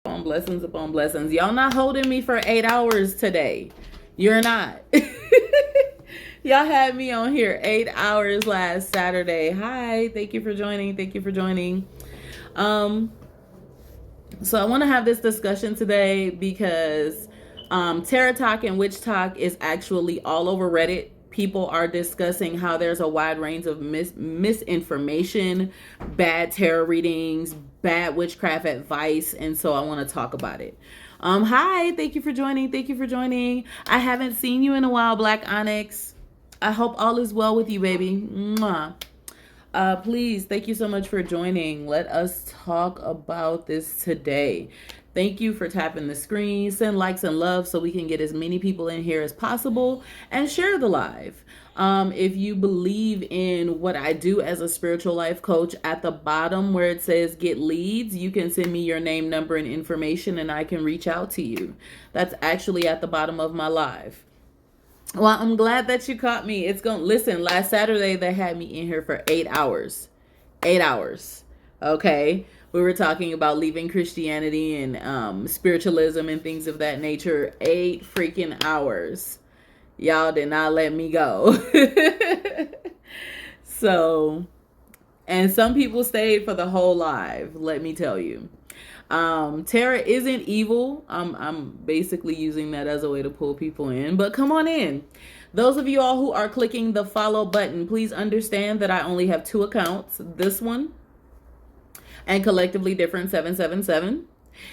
On blessings upon blessings. Y'all not holding me for 8 hours today. You're not. Y'all had me on here 8 hours last Saturday. Hi, thank you for joining. Thank you for joining. Um, so I want to have this discussion today because Tarot Talk and Witch Talk is actually all over Reddit. People are discussing how there's a wide range of misinformation, bad tarot readings, bad witchcraft advice, and so I want to talk about it. Hi, thank you for joining. Thank you for joining. I haven't seen you in a while, Black Onyx. I hope all is well with you, baby. Mwah. Please, thank you so much for joining. Let us talk about this today. Thank you for tapping the screen. Send likes and love so we can get as many people in here as possible and share the live. If you believe in what I do as a spiritual life coach, at the bottom where it says get leads, you can send me your name, number, and information, and I can reach out to you. That's actually at the bottom of my live. Well, I'm glad that you caught me. It's going to listen. Last Saturday, they had me in here for 8 hours. 8 hours. Okay. We were talking about leaving Christianity and spiritualism and things of that nature. 8 freaking hours. Y'all did not let me go. So, and some people stayed for the whole live, let me tell you. Tara isn't evil. I'm basically using that as a way to pull people in, but come on in. Those of you all who are clicking the follow button, please understand that I only have two accounts, this one and Collectively Different 777.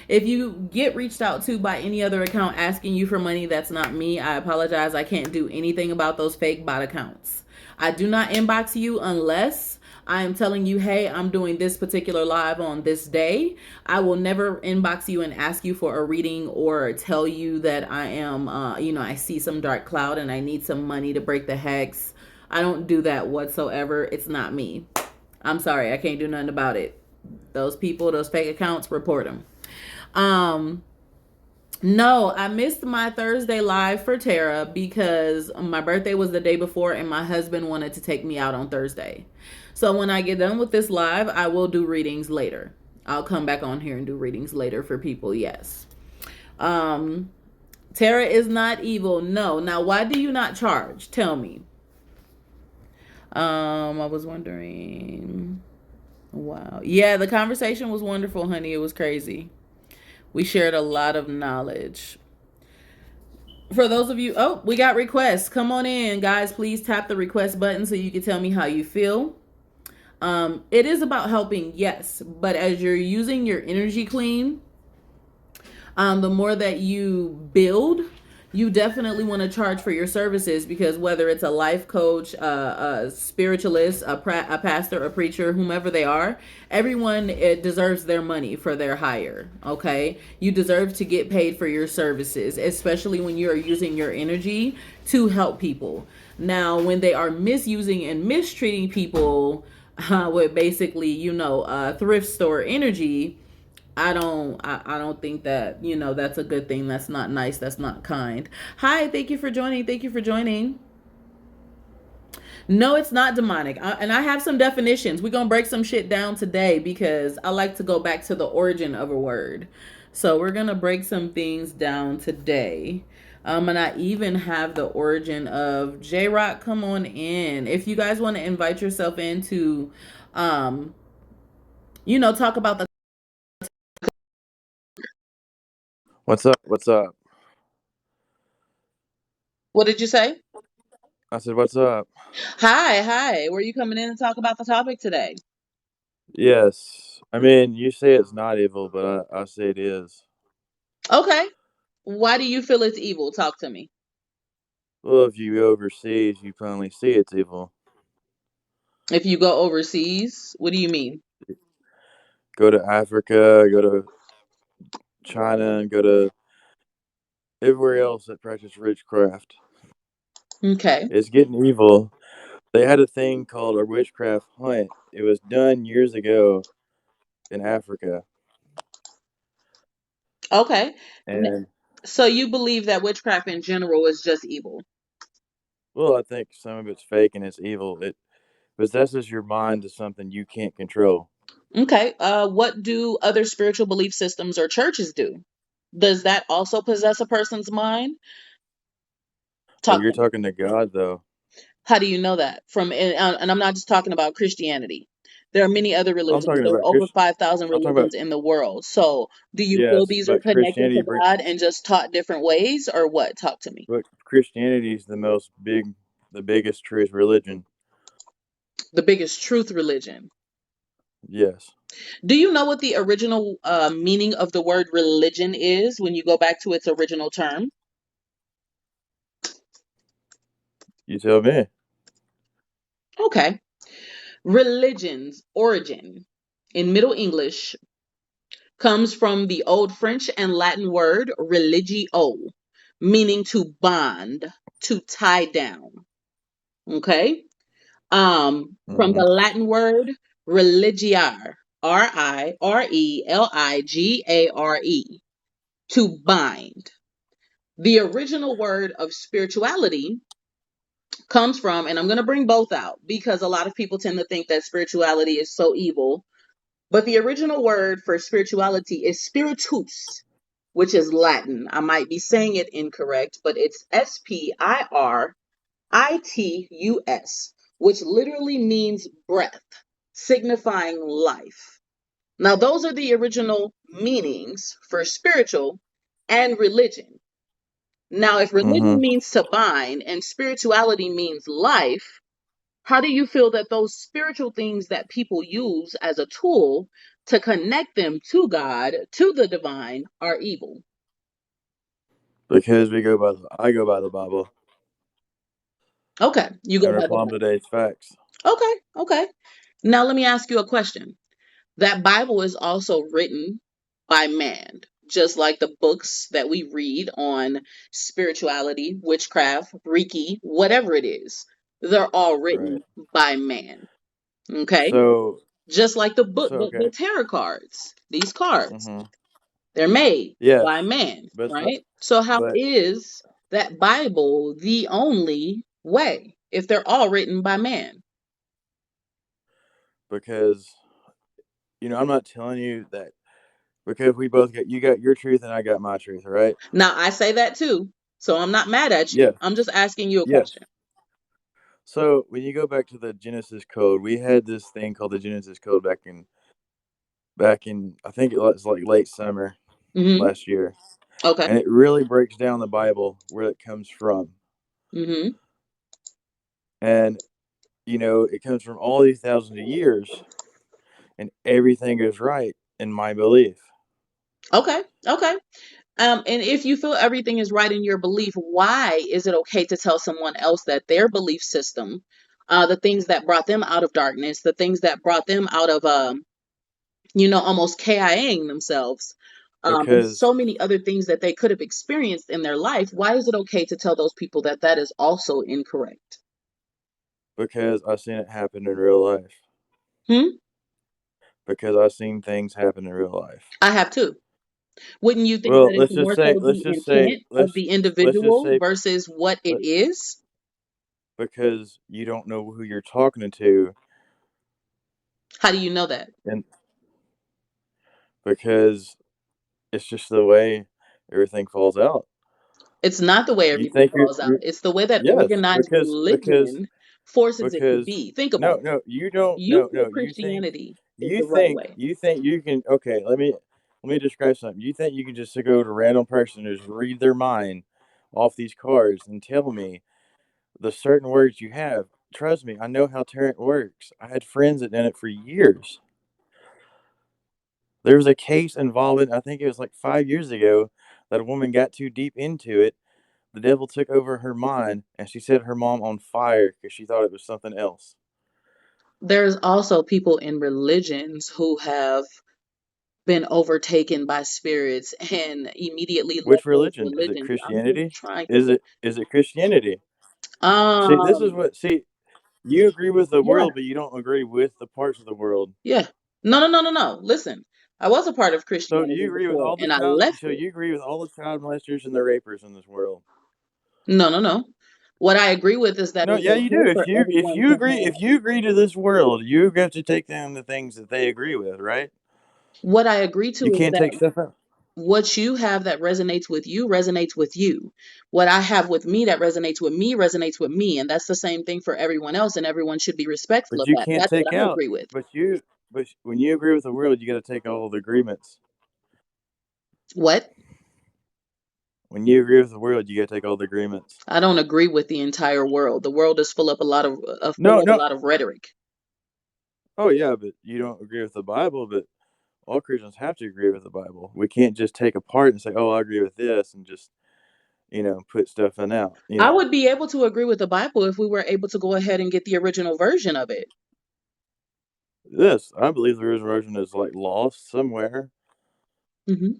If you get reached out to by any other account asking you for money, that's not me. I apologize. I can't do anything about those fake bot accounts. I do not inbox you unless I am telling you, hey, I'm doing this particular live on this day. I will never inbox you and ask you for a reading or tell you that I am, I see some dark cloud and I need some money to break the hex. I don't do that whatsoever. It's not me. I'm sorry. I can't do nothing about it. Those people, those fake accounts, report them. No, I missed my Thursday live for Tara because my birthday was the day before and my husband wanted to take me out on Thursday. So when I get done with this live, I will do readings later. I'll come back on here and do readings later for people, yes. Tara is not evil. No. Now, why do you not charge? Tell me. I was wondering. Wow. Yeah, the conversation was wonderful, honey. It was crazy. We shared a lot of knowledge. For those of you, oh, we got requests. Come on in, guys. Please tap the request button so you can tell me how you feel. It is about helping, yes, but as you're using your energy clean, the more that you build, you definitely want to charge for your services because whether it's a life coach, a spiritualist, a pastor, a preacher, whomever they are, everyone it deserves their money for their hire. Okay, you deserve to get paid for your services, especially when you are using your energy to help people. Now, when they are misusing and mistreating people with basically, thrift store energy, I don't think that, that's a good thing. That's not nice. That's not kind. Hi, thank you for joining. Thank you for joining. No, it's not demonic. And I have some definitions. We're going to break some shit down today because I like to go back to the origin of a word. So we're going to break some things down today. And I even have the origin of J-Rock. Come on in. If you guys want to invite yourself in to, talk about the. What's up? What's up? What did you say? I said, what's up? Hi. Were you coming in to talk about the topic today? Yes. I mean, you say it's not evil, but I say it is. Okay. Why do you feel it's evil? Talk to me. Well, if you go overseas, you finally see it's evil. If you go overseas, what do you mean? Go to Africa, go to China, and go to everywhere else that practice witchcraft. Okay. It's getting evil. They had a thing called a witchcraft hunt. It was done years ago in Africa. Okay. And, So you believe that witchcraft in general is just evil? well, I think some of it's fake and it's evil. It possesses your mind to something you can't control. Okay. What do other spiritual belief systems or churches do? Does that also possess a person's mind? Well, Talk you're to me. talking to God, though. How do you know that? And I'm not just talking about Christianity. There are many other I'm religions. talking There are about over Christian. 5,000 I'm talking about religions in the world. So, do you feel yes, these are but connected Christianity, to God and just taught different ways, or what? Talk to me. but Christianity is the biggest truth religion. The biggest truth religion. Yes, Do you know what the original meaning of the word religion is when you go back to its original term? you tell me. Okay. Religion's origin in Middle English comes from the Old French and Latin word religio, meaning to bond, to tie down. Okay. From Hmm. the Latin word religiare, Rireligare, to bind. The original word of spirituality comes from, and I'm going to bring both out because a lot of people tend to think that spirituality is so evil. But the original word for spirituality is spiritus, which is Latin. I might be saying it incorrect, but it's Spiritus, which literally means breath, signifying life. Now, those are the original meanings for spiritual and religion. Now, if Hmm. religion means to bind and spirituality means life, how do you feel that those spiritual things that people use as a tool to connect them to God, to the divine, are evil? Because I go by the Bible Okay, you go and by the reform Bible. today's facts. Okay, okay. Now let me ask you a question. That Bible is also written by man, just like the books that we read on spirituality, witchcraft, Reiki, whatever it is. They're all Right. written by man. Okay? So, Just like the book, okay. the tarot cards, these cards, Hmm. they're made by Yes, man, but it's not. right? So how But is that Bible the only way if they're all written by man? because I'm not telling you that because we both got you got your truth and I got my truth, right? Now I say that too, so I'm not mad at you. Yes, I'm just asking you a yes. question. So when you go back to the Genesis code, we had this thing called the Genesis code back in I think it was like late summer Hmm. last year, Okay. and it really breaks down the Bible where it comes from, Hmm. and it comes from all these thousands of years, and everything is right in my belief Okay. Okay. And if you feel everything is right in your belief, why is it okay to tell someone else that their belief system, the things that brought them out of darkness, the things that brought them out of almost KIAing themselves, and because so many other things that they could have experienced in their life, why is it okay to tell those people that that is also incorrect? I've seen it happen in real life. Hmm? Because I've seen things happen in real life. I have too. Wouldn't you think Well, that it's more so let's the just say, intent of the let's just individual say, versus what it but is? because you don't know who you're talking to, How do you know that? and because it's just the way everything falls out. It's not the way You everything think falls out. you're It's the way that yes, organized religion forces it to because be. Think about no, it. no, you don't, You no, feel no, Christianity is the right way. you think you can. Okay, let me describe something. You think you can just go to a random person and just read their mind off these cards and tell me the certain words you have. Trust me, I know how Tarot works. I had friends that done it for years. There was a case involving, I think it was like 5 years ago, that a woman got too deep into it. The devil took over her mind, and she set her mom on fire because she thought it was something else. There's also people in religions who have been overtaken by spirits and immediately left Which those religion is it? religions. I'm just Christianity? trying to think. Is it Christianity? See, this is Um, what. See, you agree with the yeah, world, but you don't agree with the parts of the world. yeah. No, no, no, no, no. Listen, I was a part of So you Christianity agree with before all the and I child. left So it. you agree with all the child molesters and the rapers in this world. No, no, no. What I agree with is that No, it's yeah, you do. okay for everyone to have. If you agree to this world, you have to take down the things that they agree with, right? What I agree You to is can't take that stuff out. what you have that resonates with you resonates with you. What I have with me that resonates with me. And that's the same thing for everyone else. And everyone should be respectful But of you that. can't That's what take I out. agree with. But when you agree with the world, you got to take all the agreements. What? When you agree with the world, you got to take all the agreements. I don't agree with the entire world. The world is No, full of a no. lot of rhetoric. Oh yeah, but you don't agree with the Bible. But all Christians have to agree with the Bible. We can't just take apart and say, "Oh, I agree with this," and just put stuff in out. I would be able to agree with the Bible if we were able to go ahead and get the original version of it. This, I believe the original version is like lost somewhere, Hmm.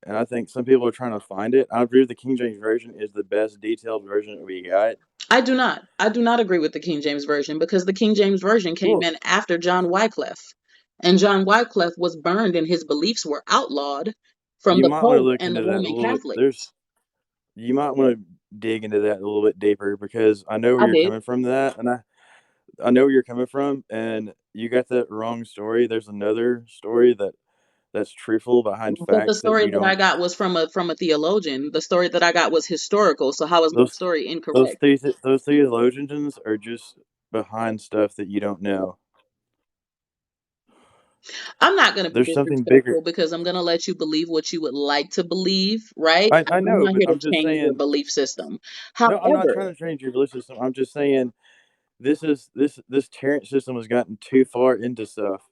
and I think some people are trying to find it. I believe the King James version is the best detailed version that we got. I do not. I do not agree with the King James Version because the King James Version came Well, in after John Wycliffe. And John Wycliffe was burned and his beliefs were outlawed from you the might want to Pope look and the into that a Roman little bit. Catholics. You might want to dig into that a little bit deeper because I know where I you're did. coming from. I know where you're coming from, and you got that wrong story. There's another story that's truthful behind But the facts that story you that I don't. got was from a theologian. The story that I got was historical. So how is my Those story incorrect? those theologians are just behind stuff that you don't know. I'm not going to be There's something bigger. disrespectful because I'm going to let you believe what you would like to believe, right? I I'm know, not but here to I'm just change your saying. belief system. No, I'm not trying However, to change your belief system. I'm just saying this tyrant system has gotten too far into stuff,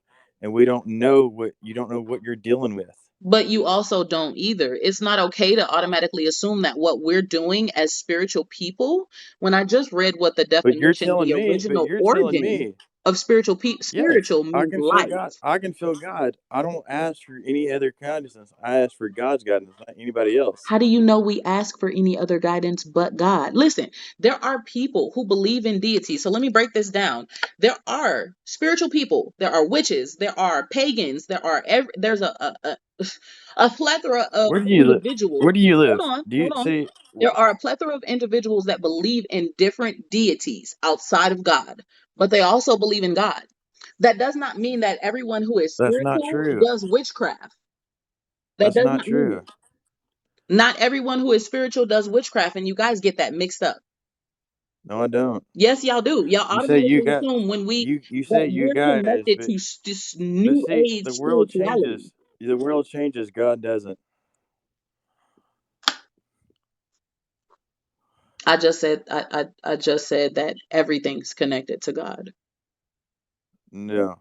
and we don't know what you don't know what you're dealing with. but you also don't either. It's not okay to automatically assume that what we're doing as spiritual people, when I just read what the definition, the But original you're telling origin me, of yes, spiritual I means can feel God. life. I can feel God. I don't ask for any other guidance. I ask for God's guidance, not anybody else. How do you know we ask for any other guidance but God? Listen, there are people who believe in deity. So let me break this down. There are spiritual people. There are witches. There are pagans. There's a plethora of Where do you live? individuals. Where do you live? Hold on, Do hold you on. see? There are a plethora of individuals that believe in different deities outside of God, but they also believe in God. That does not mean that everyone who is That's not spiritual true. does witchcraft. That That's does not not mean true. it. Not everyone who is spiritual does witchcraft, and you guys get that mixed up. No, I don't. Yes, y'all do. Y'all You say you automatically got assume when we you say that you we're guys, connected to this but new see, age the world spirituality. changes. The world changes. God doesn't. I just said that everything's connected to God. No,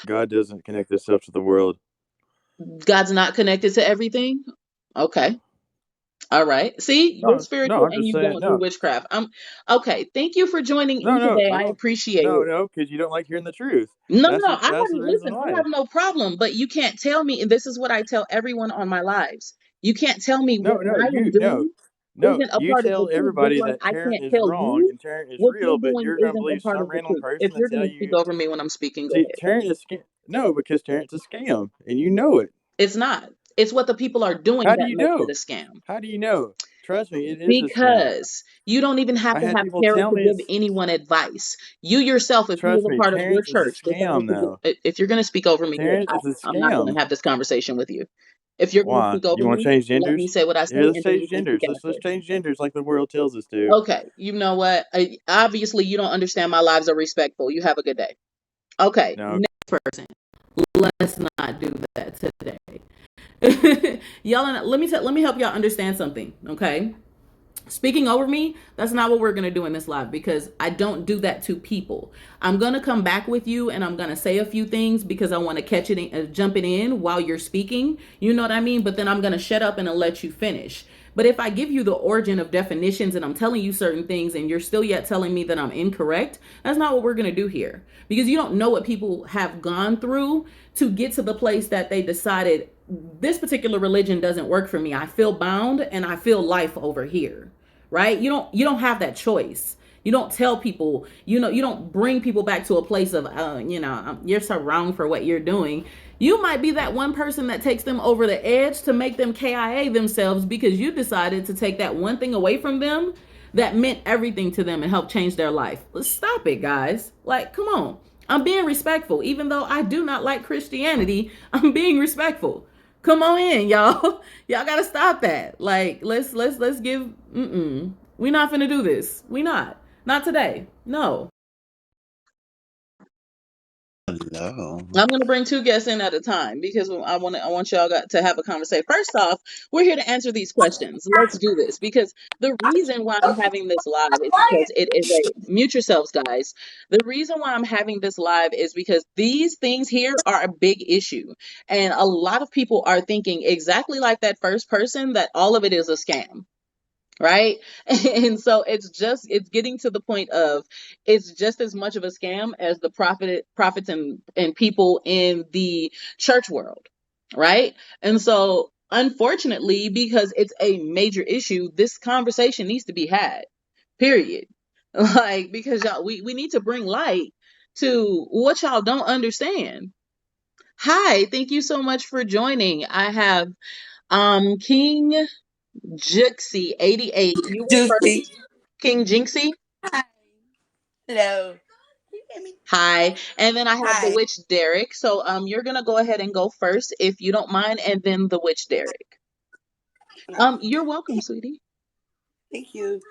God doesn't connect Himself to the world. God's not connected to everything. Okay. All right. See, you're No, no, spiritual I'm and just you saying don't do no, witchcraft. Okay. Thank you for joining no, in no. today. I I don't. appreciate No, it. no, because you don't like hearing the truth. No, no, I That's the haven't reason listened. I why. have no problem, but you can't tell me, and this is what I tell everyone on my lives. You can't tell me No, what no, I am you no, doing no. isn't a You part of the tell truth, just everybody like that I Tarrant can't is tell wrong you and Tarrant is what real, you're but doing you're gonna isn't a believe part some of the random truth. If person that you're tell going to speak you. over me when I'm speaking, go See, ahead. Tarrant is no, because Tarrant's a scam, and you know it. It's not. It's what the people are doing How do that you makes it know? a scam. How do you know? Trust me, it is a scam. Because you don't even have I to had have people character tell to me give it's. anyone advice. You yourself, if you was Trust a me, part of your Terrence is a church, scam though. if you're going to speak over me, Terrence is a I'm not going scam. to have this conversation with you. If you're going to Why? speak over You want to me, change let me genders? say what I say, Here, let's and then change you can speak genders. Let's after. change genders like the world tells us to. Okay, you know what? Obviously, you don't understand my lives are respectful. You have a good day. Okay, No, next person. Let's not do that today. Y'all, let me help y'all understand something, okay? Speaking over me, that's not what we're going to do in this live because I don't do that to people. I'm going to come back with you and I'm going to say a few things because I want to catch it, jump it in while you're speaking. You know what I mean? But then I'm going to shut up and I'll let you finish. But if I give you the origin of definitions and I'm telling you certain things and you're still yet telling me that I'm incorrect, that's not what we're going to do here because you don't know what people have gone through to get to the place that they decided this particular religion doesn't work for me. I feel bound and I feel life over here, right? You don't have that choice. You don't tell people, you don't bring people back to a place of you're so wrong for what you're doing. You might be that one person that takes them over the edge to make them KIA themselves because you decided to take that one thing away from them that meant everything to them and helped change their life. Let's stop it, guys. Like, come on. I'm being respectful. Even though I do not like Christianity, I'm being respectful. Come on in, y'all. Y'all gotta stop that. Like, let's give. We not finna do this. We not. Not today. No. Hello. I'm gonna bring two guests in at a time because I want y'all to have a conversation. First off, we're here to answer these questions. Let's do this because the reason why I'm having this live is because it is a mute yourselves, guys. The reason why I'm having this live is because these things here are a big issue, and a lot of people are thinking exactly like that first person that all of it is a scam. Right. And so it's getting to the point of it's just as much of a scam as the prophets and people in the church world. Right. And so unfortunately, because it's a major issue, this conversation needs to be had, period. Like, because y'all, we need to bring light to what y'all don't understand. Hi, thank you so much for joining. I have King Jixie 88. You were Juicy. first. King Jinxie. Hi. Hello. Can you hear me? Hi. And then I have the Hi. witch Derek. So you're gonna go ahead and go first if you don't mind, and then the witch Derek. You're welcome, sweetie. Thank you.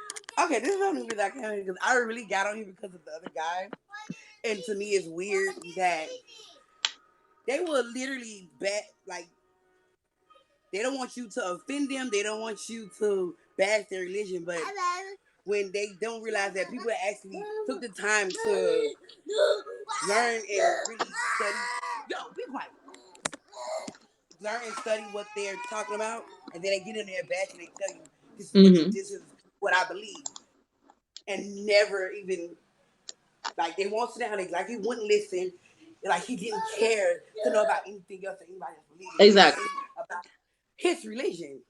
Okay, this is the only reason I came here because I really got on here because of the other guy. And to me it's weird that they will literally bet like they don't want you to offend them, they don't want you to bash their religion, but when they don't realize that people actually took the time to learn and really study. Yo, be quiet. Learn and study what they're talking about, and then they get in there back and they tell you this is what I believe, and never even like they won't sit down. Like he wouldn't listen, like he didn't care to know about anything else that anybody else believed. Exactly. About his religion.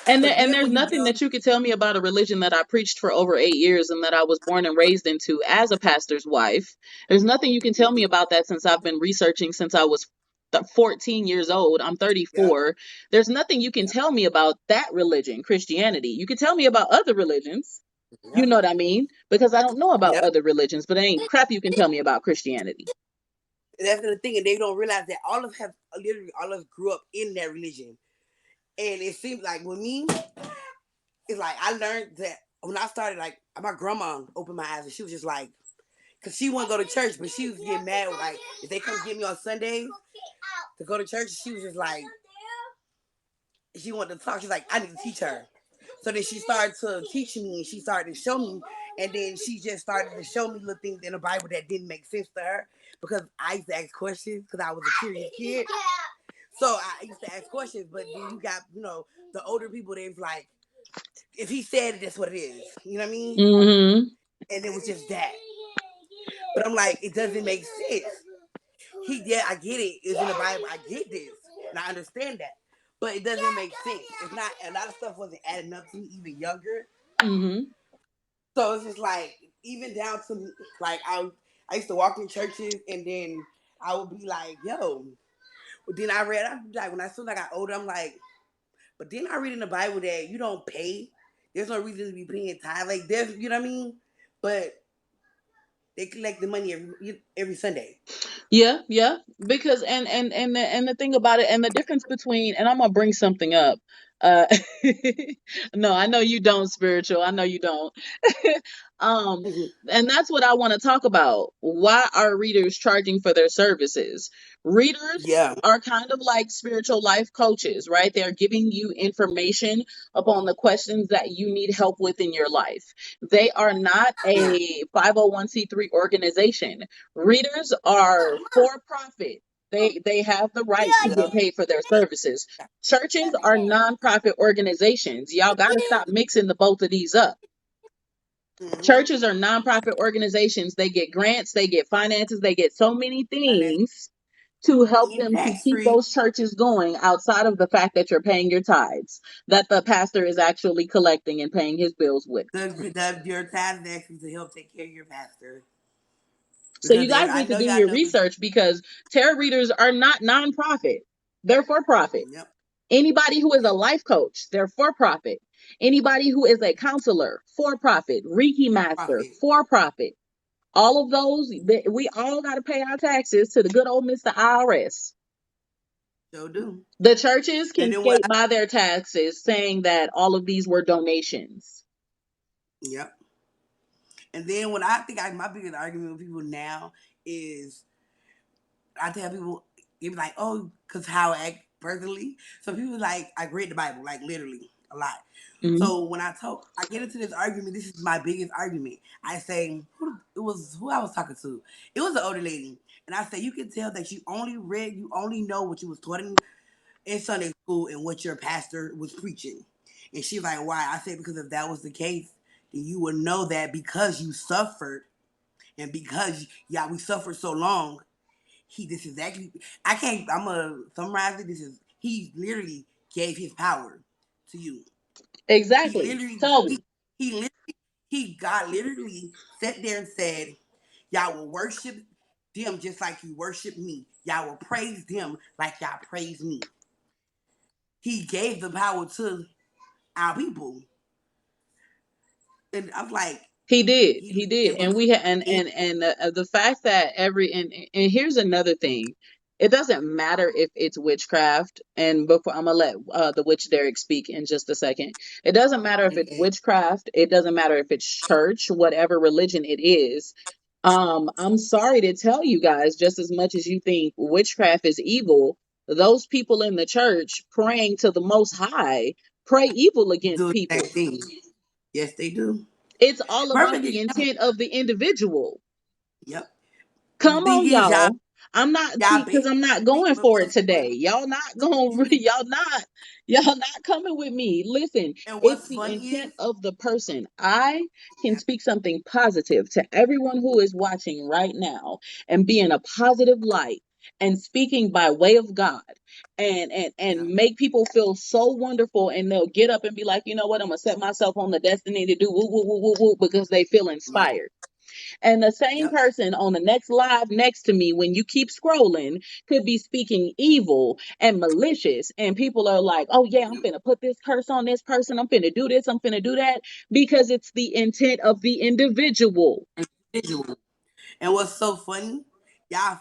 And there's nothing that you could tell me about a religion that I preached for over 8 years and that I was born and raised into as a pastor's wife. There's nothing you can tell me about that since I've been researching since I was 14 years old. I'm 34. Yep. There's nothing you can tell me about that religion, Christianity. You can tell me about other religions. Yep. You know what I mean? Because I don't know about other religions, but there ain't crap you can tell me about Christianity. That's the thing, and they don't realize that all of us grew up in that religion. And it seems like with me, it's like I learned that when I started, like my grandma opened my eyes and she was just like, cause she wouldn't go to church, but she was getting mad like if they come get me on Sundays to go to church, she was just like, she wanted to talk. She's like, I need to teach her. So then she started to teach me and she started to show me, and then she just started to show me little things in the Bible that didn't make sense to her because I used to ask questions because I was a curious kid. So I used to ask questions, but then you got, the older people, they're like, if he said it, that's what it is. You know what I mean? Mm-hmm. And it was just that. But I'm like, it doesn't make sense. I get it. It's in the Bible. I get this. And I understand that. But it doesn't make sense. It's not, a lot of stuff wasn't adding up to me even younger. Mm-hmm. So it's just like, even down to, like, I used to walk in churches and then I would be like, yo. But then I like, when I got older, I'm like, but then I read in the Bible that you don't pay. There's no reason to be paying tithe. Like, there's, you know what I mean? But they collect the money every Sunday. Yeah. Because and the thing about it, and the difference between, and I'm gonna bring something up. No, I know you don't, spiritual. I know you don't. And that's what I want to talk about. Why are readers charging for their services? Readers are kind of like spiritual life coaches, right? They're giving you information upon the questions that you need help with in your life. They are not a 501c3 organization. Readers are for profit. They have the right to get paid for their services. Churches are nonprofit organizations. Y'all got to stop mixing the both of these up. Churches are nonprofit organizations. They get grants, they get finances, they get so many things to help them to keep those churches going outside of the fact that you're paying your tithes, that the pastor is actually collecting and paying his bills with. Your tithes is actually to help take care of your pastor. So you guys need to do your research because tarot readers are not nonprofit. They're for profit. Yep. Anybody who is a life coach, they're for profit. Anybody who is a counselor, for profit, Reiki master, Profit. for profit. All of those, we all got to pay our taxes to the good old Mr. IRS. So do. The churches And can then what? skate by their taxes, saying that all of these were donations. Yep. And then when I think my biggest argument with people now is I tell people, they be like, oh, because how I act personally. So people like, I read the Bible, like literally a lot. Mhm. So when I get into this argument, this is my biggest argument. I say, who I was talking to. It was an older lady. And I say, you can tell that you only know what you was taught in Sunday school and what your pastor was preaching. And she's like, why? I said, because if that was the case, then you would know that because you suffered and because we suffered so long, this is actually, I'm gonna summarize it. He literally gave his power to you. Exactly. God literally sat there and said, y'all will worship them just like you worship me. Y'all will praise them like y'all praise me. He gave the power to our people. And I'm like, he did, and we and the fact that and here's another thing. It doesn't matter if it's witchcraft, and before I'm gonna let the witch Derek speak in just a second. It doesn't matter if it's witchcraft. It doesn't matter if it's church, whatever religion it is. I'm sorry to tell you guys, just as much as you think witchcraft is evil, those people in the church praying to the Most High pray evil against people. Yes, they do. It's all about the intent of the individual. Yep. Come on, y'all. I'm not because I'm not going for it today. Y'all not coming with me. Listen, it's the intent of the person. I can speak something positive to everyone who is watching right now and be in a positive light and speaking by way of God and make people feel so wonderful, and they'll get up and be like, you know what, I'm gonna set myself on the destiny to do woo woo woo woo woo because they feel inspired. And the same person on the next live next to me, when you keep scrolling, could be speaking evil and malicious. And people are like, oh, yeah, I'm finna put this curse on this person. I'm finna do this. I'm finna do that. Because it's the intent of the individual. And what's so funny, y'all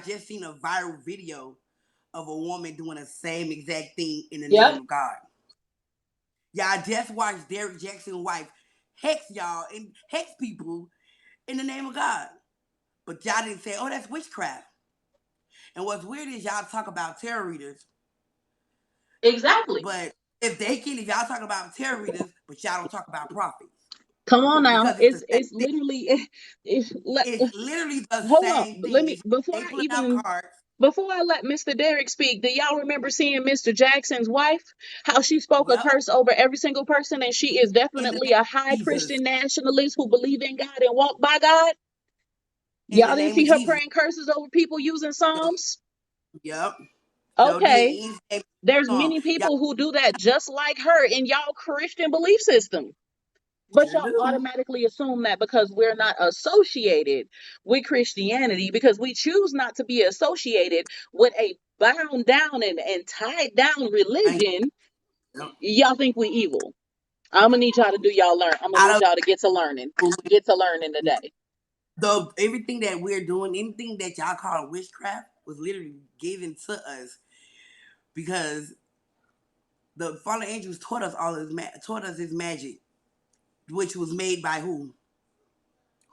just seen a viral video of a woman doing the same exact thing in the name of God. Y'all just watched Derek Jackson's wife hex y'all and hex people in the name of God. But y'all didn't say, oh, that's witchcraft. And what's weird is y'all talk about tarot readers. Exactly. But if y'all talk about tarot readers, but y'all don't talk about prophets. Come on now. It's literally it's literally the hold same on. Thing. Let me before I let Mr. Derek speak, do y'all remember seeing Mr. Jackson's wife? How she spoke a curse over every single person, and she is definitely a high Christian nationalist who believe in God and walk by God. Y'all didn't see her praying curses over people using Psalms? Yep. Okay. There's many people who do that just like her in y'all Christian belief system. But y'all automatically assume that because we're not associated with Christianity, because we choose not to be associated with a bound down and tied down religion, y'all think we evil. I'm gonna need y'all to do y'all learn. I'm gonna need y'all to get to learning today. Though everything that we're doing, anything that y'all call witchcraft, was literally given to us because the fallen angels taught us this magic, which was made by who?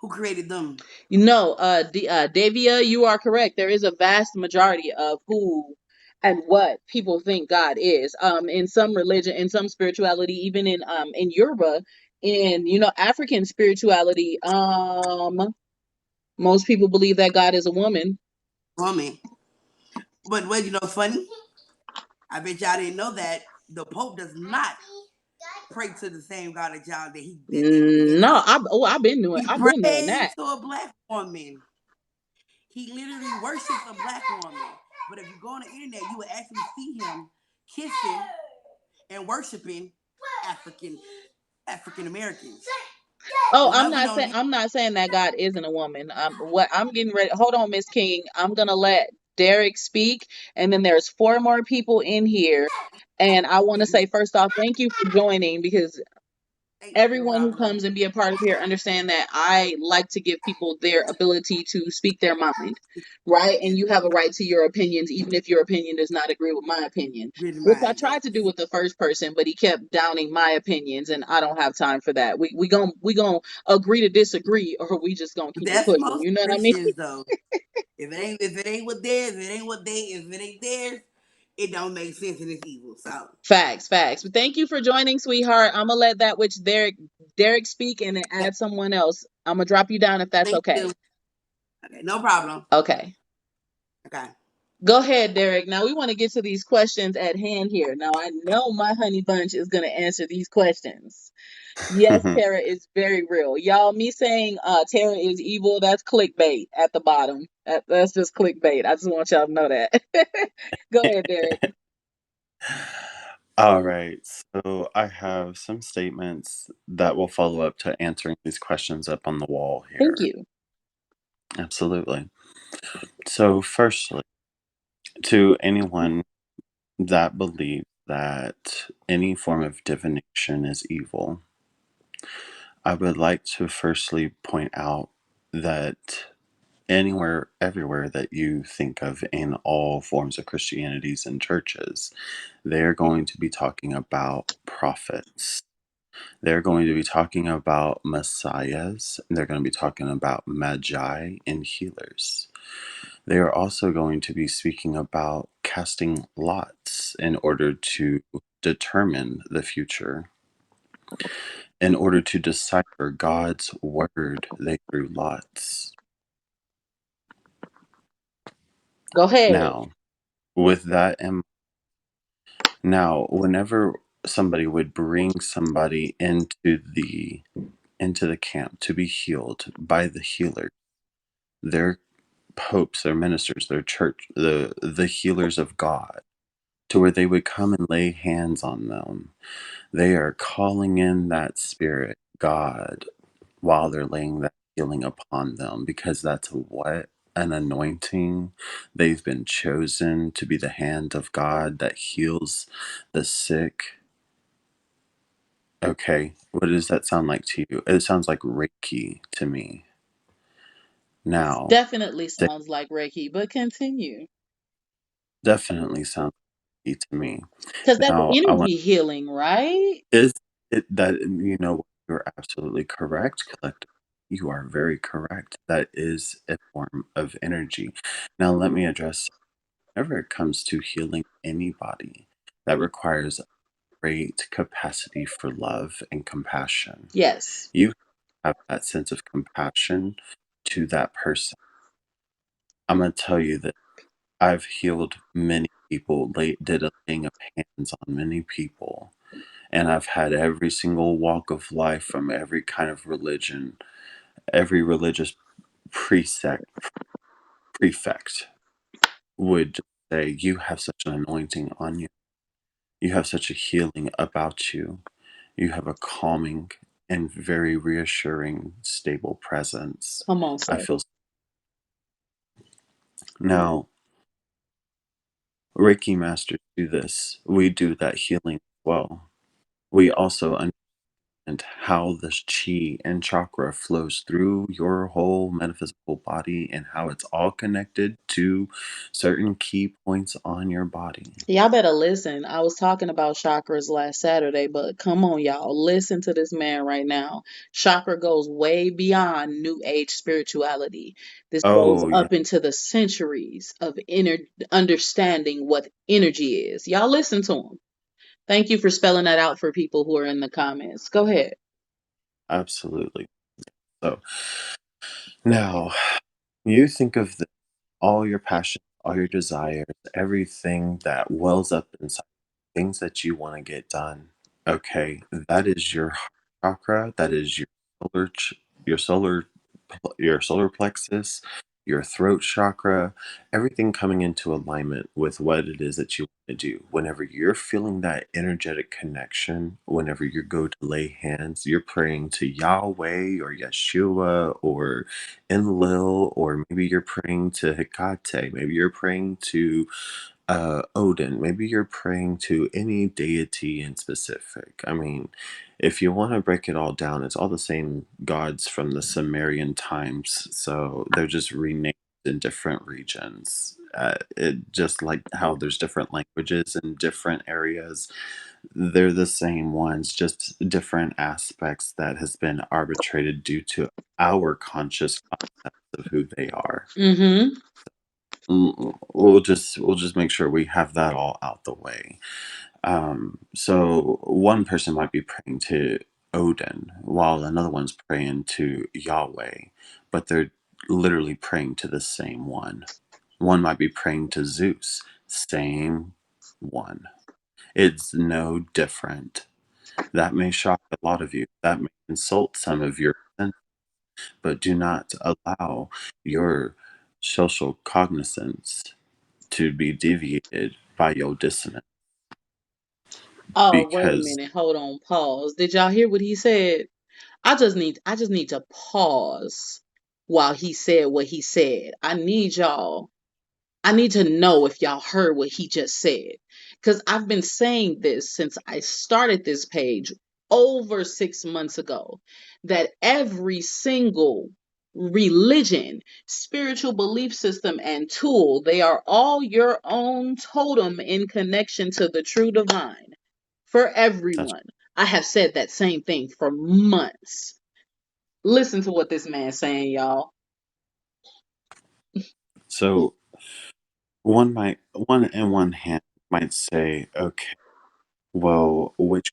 Who created them? Davia, you are correct. There is a vast majority of who and what people think God is. In some religion, in some spirituality, even in Yoruba, in African spirituality, most people believe that God is a woman. But what funny? I bet y'all didn't know that the Pope does not pray to the same God that y'all I've been doing. I've been doing that. To a black woman. He literally worships a black woman. But if you go on the internet, you will actually see him kissing and worshiping African Americans. Oh, I'm not saying that God isn't a woman. What I'm getting ready. Hold on, Miss King. I'm gonna let Derek speak, and then there's 4 more people in here, And I want to say first off, thank you for joining, because Hey, no everyone who problem. comes and be a part of here understand that I like to give people their ability to speak their mind, right? And you have a right to your opinions, even if your opinion does not agree with my opinion, Really which I mind, yes. tried to do with the first person, but he kept downing my opinions, and I don't have time for that. We gonna agree to disagree, or we just gonna keep it That's pushing. most You know what I mean? Christians though. If it ain't what theirs, if it ain't theirs, it don't make sense and it's evil. So Facts, facts. But thank you for joining, sweetheart. I'm gonna let that which Derek speak and then yeah, add someone else. I'm gonna drop you down if that's thank okay. you. Okay, no problem. Okay. Okay. Go ahead, Derek. Now we want to get to these questions at hand here. Now I know my honey bunch is going to answer these questions. Yes, Tara is very real. Y'all, me saying Tara is evil, that's clickbait at the bottom. That's just clickbait. I just want y'all to know that. Go ahead, Derek. All right. So I have some statements that will follow up to answering these questions up on the wall Thank here. you. Absolutely. So, firstly, to anyone that believes that any form of divination is evil, I would like to firstly point out that anywhere, everywhere that you think of in all forms of Christianities and churches, they're going to be talking about prophets. They're going to be talking about messiahs. They're going to be talking about magi and healers. They are also going to be speaking about casting lots in order to determine the future. In order to decipher God's word, they drew lots. Go ahead. Now, with that in now, whenever somebody would bring somebody into the camp to be healed by the healer, their popes, their ministers, their church, the healers of God, to where they would come and lay hands on them. They are calling in that spirit, God, while they're laying that healing upon them, because that's what an anointing. They've been chosen to be the hand of God that heals the sick. Okay, what does that sound like to you? It sounds like Reiki to me. Now, Definitely they sounds like Reiki, but continue. definitely sound Reiki to me. Because that's Now, I want energy healing, right? is it that you're absolutely correct, collective. You are very correct. That is a form of energy. Now, let me address whenever it comes to healing anybody, that requires great capacity for love and compassion. Yes. You have that sense of compassion to that person. I'm going to tell you that I've healed many people, did a laying of hands on many people, and I've had every single walk of life from every kind of religion, every religious precept, prefect would say, "You have such an anointing on you. You have such a healing about you. You have a calming and very reassuring, stable presence." Come on, I sir. feel now, Reiki masters do this. We do that healing as well. We also understand how this chi and chakra flows through your whole metaphysical body and how it's all connected to certain key points on your body. Y'all better listen. I was talking about chakras last Saturday, but come on, y'all. Listen to this man right now. Chakra goes way beyond New Age spirituality. This goes Oh, yeah, up into the centuries of inner understanding what energy is. Y'all listen to him. Thank you for spelling that out for people who are in the comments. Go ahead. absolutely. So now you think of all your passions, all your desires, everything that wells up inside, things that you want to get done. Okay, that is your heart chakra. That is your solar, your solar plexus, your throat chakra. Everything coming into alignment with what it is that you want to do. Whenever you're feeling that energetic connection, whenever you go to lay hands, you're praying to Yahweh or Yeshua or Enlil, or maybe you're praying to Hecate. Maybe you're praying to Odin. Maybe you're praying to any deity in specific. I mean, if you want to break it all down, it's all the same gods from the Sumerian times. So they're just renamed in different regions. It just like how there's different languages in different areas. They're the same ones, just different aspects that has been arbitrated due to our conscious concepts of who they are. Mm-hmm. We'll just make sure we have that all out the way. So one person might be praying to Odin while another one's praying to Yahweh, but they're literally praying to the same one. One might be praying to Zeus, same one. It's no different. That may shock a lot of you. That may insult some of your senses, but do not allow your social cognizance to be deviated by your dissonance, Oh, wait a because minute. Hold on. Pause. Did y'all hear what he said? I just need to pause while he said what he said. I need to know if y'all heard what he just said. Because I've been saying this since I started this page over 6 months ago, that every single religion, spiritual belief system, and tool, they are all your own totem in connection to the true divine for that's everyone. I have said that same thing for months. Listen to what this man's saying, y'all. so. One hand might say, okay, well, which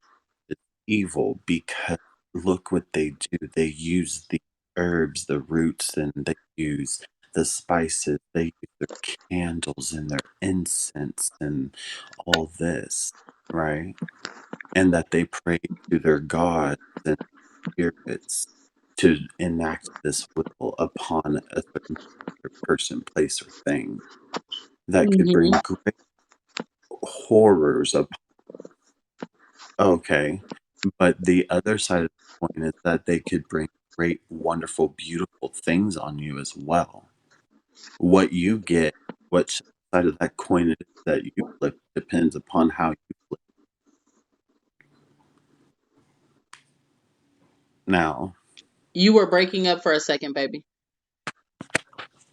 is evil because look what they do. They use the herbs, the roots, and they use the spices. They use their candles and their incense and all this, right? And that they pray to their gods and spirits to enact this will upon a certain person, place, or thing that could Hmm. bring great horrors upon. Okay. But the other side of the coin is that they could bring great, wonderful, beautiful things on you as well. What you get, which side of that coin it is that you flip, depends upon how you flip. Now, You were breaking up for a second, baby.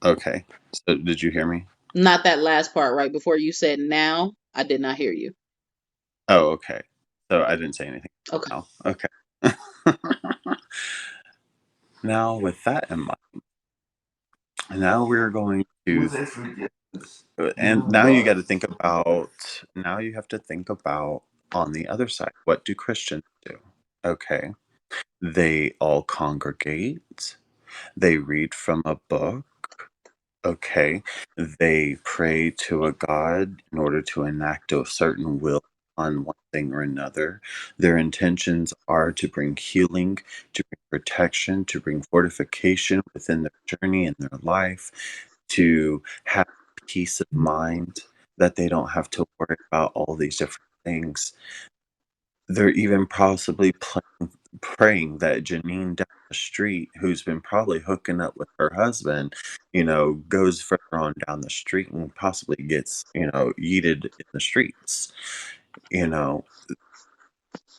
okay. So did you hear me? Not that last part right before you said now. I did not hear you. Oh, okay. So I didn't say anything. Okay. Oh, okay. Now, with that in mind, now we're going to, and now you got to think about, now you have to think about on the other side, what do Christians do? Okay. They all congregate, they read from a book. Okay. They pray to a God in order to enact a certain will on one thing or another. Their intentions are to bring healing, to bring protection, to bring fortification within their journey in their life, to have peace of mind that they don't have to worry about all these different things. They're even possibly praying that Janine down the street, who's been probably hooking up with her husband, goes further on down the street and possibly gets, yeeted in the streets. You know,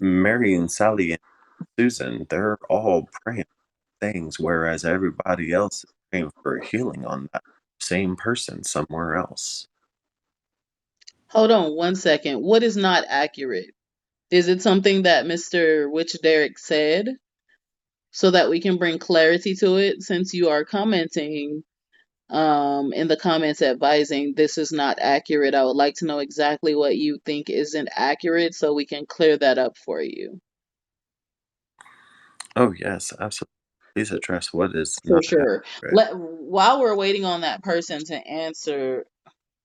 Mary and Sally and Susan, they're all praying things, whereas everybody else is praying for healing on that same person somewhere else. Hold on 1 second. What is not accurate? Is it something that Mr. Witch Derek said so that we can bring clarity to it? Since you are commenting in the comments advising this is not accurate, I would like to know exactly what you think isn't accurate so we can clear that up for you. Oh, yes, absolutely. Please address what is For not sure. accurate. While we're waiting on that person to answer,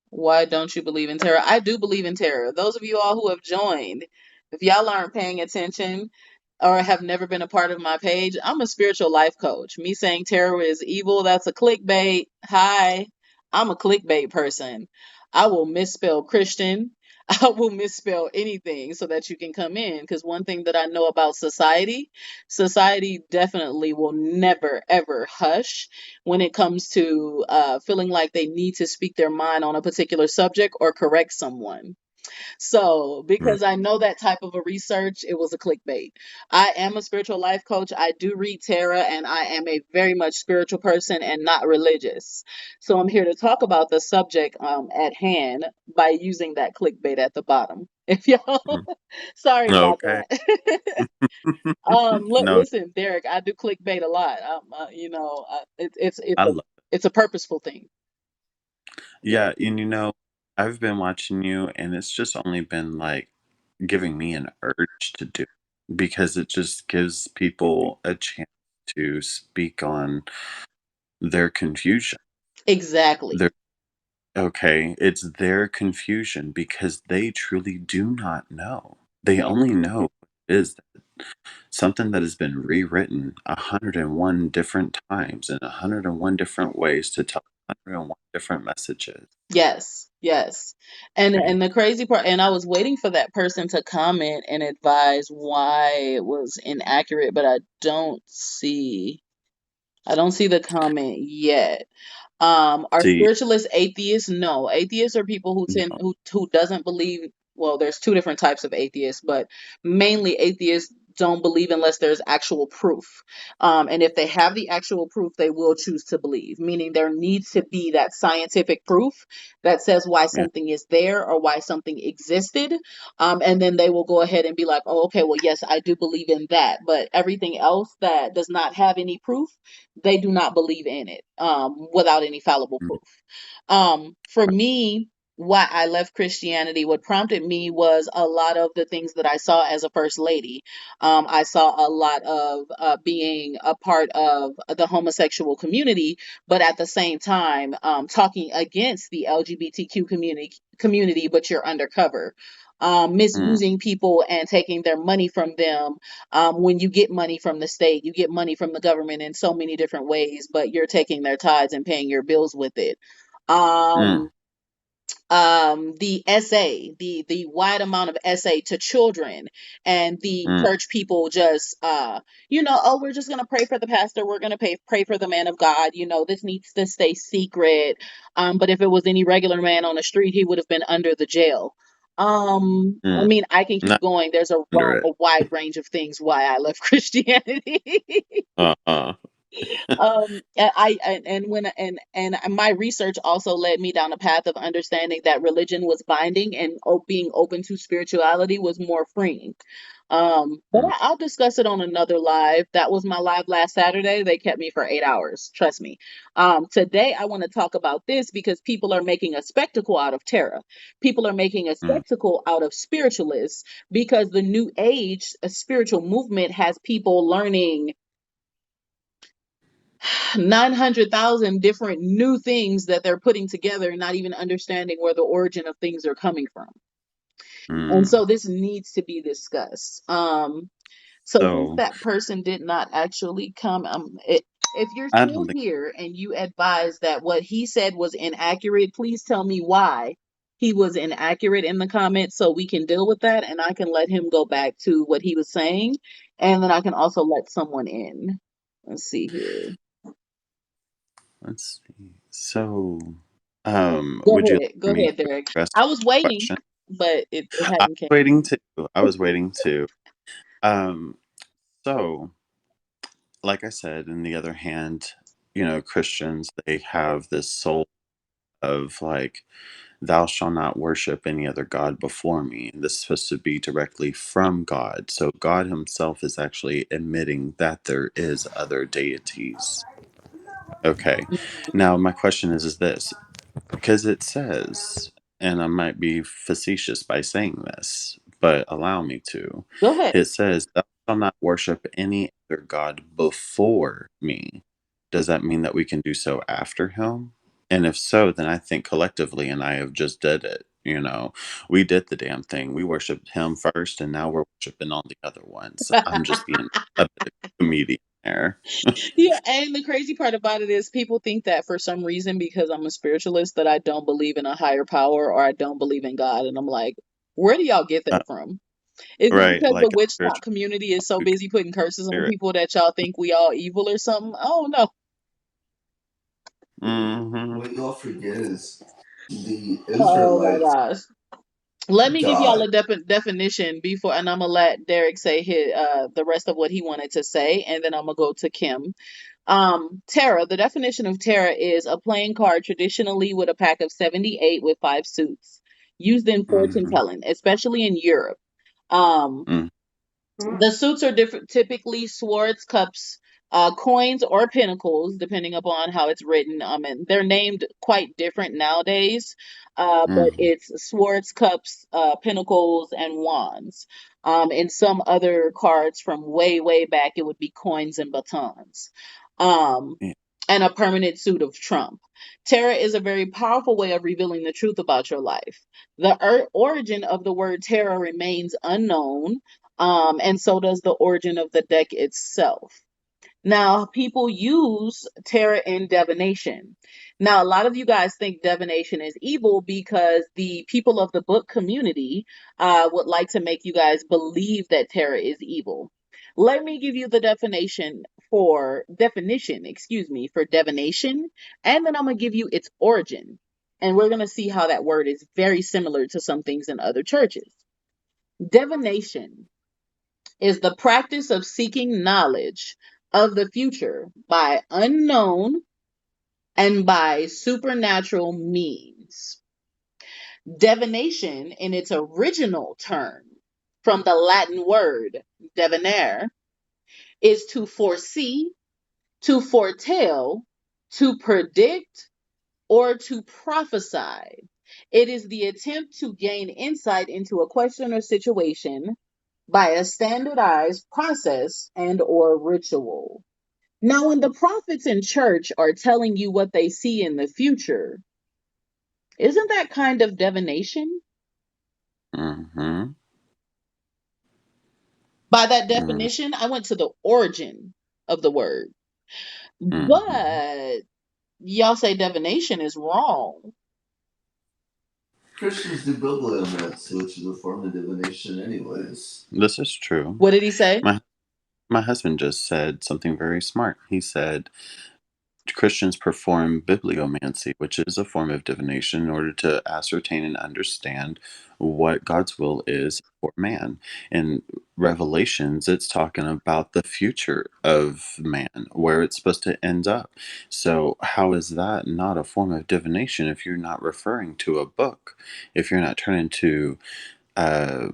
why don't you believe in terror? I do believe in terror. Those of you all who have joined, if y'all aren't paying attention or have never been a part of my page, I'm a spiritual life coach. Me saying terror is evil, that's a clickbait. Hi, I'm a clickbait person. I will misspell Christian. I will misspell anything so that you can come in. Because one thing that I know about society definitely will never ever hush when it comes to feeling like they need to speak their mind on a particular subject or correct someone. So, Mm. because I know that type of a research, it was a clickbait. I am a spiritual life coach. I do read tarot, and I am a very much spiritual person and not religious. So, I'm here to talk about the subject at hand by using that clickbait at the bottom. If y'all, Mm. sorry about Okay. that. No, Listen, Derek, I do clickbait a lot. I love It's a purposeful thing. Yeah, and I've been watching you and it's just only been like giving me an urge to do it because it just gives people a chance to speak on their confusion. Exactly. Their Okay, it's their confusion because they truly do not know. They Yeah. only know is something that has been rewritten 101 different times in 101 different ways to tell 101 different messages. Yes, yes. And Right? the crazy part, and I was waiting for that person to comment and advise why it was inaccurate, but I don't see the comment yet. Are See, spiritualists atheists? No. Atheists are people who tend no. who doesn't believe, well, there's two different types of atheists, but mainly atheists don't believe unless there's actual proof. And if they have the actual proof, they will choose to believe, meaning there needs to be that scientific proof that says why Yeah. something is there or why something existed. And then they will go ahead and be like, oh, okay, well, yes, I do believe in that. But everything else that does not have any proof, they do not believe in it without any fallible Mm, proof. For me, why I left Christianity, what prompted me was a lot of the things that I saw as a first lady. I saw a lot of being a part of the homosexual community, but at the same time, talking against the LGBTQ community, but you're undercover. mm, Misusing people and taking their money from them. When you get money from the state, you get money from the government in so many different ways, but you're taking their tithes and paying your bills with it. mm, um the essay, the wide amount of essay to children, and the mm, church people just oh, we're just gonna pray for the pastor, we're gonna pray for the man of God, this needs to stay secret. But if it was any regular man on the street, he would have been under the jail. I mm. mean, I can keep Not going. There's under a it. wide range of things why I left Christianity. Uh-uh. And when and my research also led me down a path of understanding that religion was binding and being open to spirituality was more freeing. But Mm, I'll discuss it on another live. That was my live last Saturday. They kept me for 8 hours. Trust me. Today I want to talk about this because people are making a spectacle out of Terra. People are making a mm, spectacle out of spiritualists because the new age, a spiritual movement, has people learning 900,000 different new things that they're putting together, not even understanding where the origin of things are coming from. And mm. so this needs to be discussed. So since So, that person did not actually come, if you're I still don't think here and you advise that what he said was inaccurate, please tell me why he was inaccurate in the comments so we can deal with that and I can let him go back to what he was saying. And then I can also let someone in. Let's see here. let's see. So, would you like Go me ahead, to Derek. address I your was waiting, question? but it I hadn't was came. waiting too. I was waiting too. Um, so, like I said, on the other hand, Christians, they have this soul of like, thou shalt not worship any other God before me. And this is supposed to be directly from God. So God himself is actually admitting that there is other deities. Okay. Now my question is this, because it says, and I might be facetious by saying this, but allow me to. Go ahead. It says, thou shalt not worship any other God before me. Does that mean that we can do so after him? And if so, then I think collectively, and I have just did it. We did the damn thing. We worshiped him first, and now we're worshiping all the other ones. I'm just being a bit of a comedian there. Yeah, and the crazy part about it is people think that for some reason because I'm a spiritualist that I don't believe in a higher power or I don't believe in God, and I'm like, Where do y'all get that from? Is it right, because the like a witch talk spiritual community is so busy putting curses on spirit. people that y'all think we all evil or something? I don't know. Mm-hmm. What y'all forget is the Oh my Israelites gosh. Let me give y'all God. a definition before, and I'm gonna let Derek say the rest of what he wanted to say, and then I'm gonna go to Kim. Tarot, the definition of tarot is a playing card traditionally with a pack of 78 with 5 suits, used in fortune Mm-hmm. telling, especially in Europe. Um, Mm-hmm. the suits are different, typically swords, cups, coins, or pinnacles, depending upon how it's written. And they're named quite different nowadays, but Mm-hmm. it's swords, cups, pinnacles, and wands. In some other cards from way, way back, it would be coins and batons. Um, Yeah. and a permanent suit of Trump. Tarot is a very powerful way of revealing the truth about your life. The origin of the word tarot remains unknown, and so does the origin of the deck itself. Now, people use tarot in divination. Now, a lot of you guys think divination is evil because the people of the book community would like to make you guys believe that tarot is evil. Let me give you the for divination, and then I'm gonna give you its origin. And we're gonna see how that word is very similar to some things in other churches. Divination is the practice of seeking knowledge of the future by unknown and by supernatural means. Divination, in its original term, from the Latin word divinare, is to foresee, to foretell, to predict, or to prophesy. It is the attempt to gain insight into a question or situation by a standardized process and or ritual. Now, when the prophets in church are telling you what they see in the future, isn't that kind of divination? Mm-hmm. By that Mm-hmm. definition, I went to the origin of the word. Mm-hmm. But y'all say divination is wrong. Christians do bibliomancy, which is a form of divination, anyways. This is true. What did he say? My husband just said something very smart. He said Christians perform bibliomancy, which is a form of divination, in order to ascertain and understand what God's will is for man. In Revelations, it's talking about the future of man, where it's supposed to end up. So, how is that not a form of divination if you're not referring to a book? If you're not turning to uh,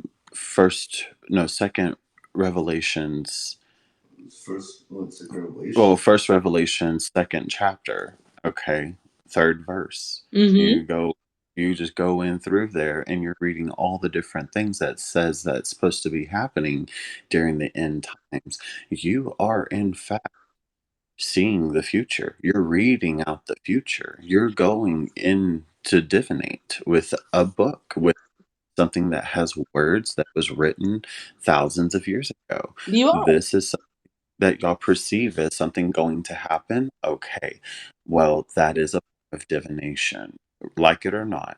second Revelations. First Revelation, second chapter. Okay, third verse. Mm-hmm. You just go in through there, and you're reading all the different things that says that's supposed to be happening during the end times. You are in fact seeing the future. You're reading out the future. You're going in to divinate with a book, with something that has words that was written thousands of years ago. You are. This is that y'all perceive as something going to happen, okay. Well, that is a form of divination, like it or not.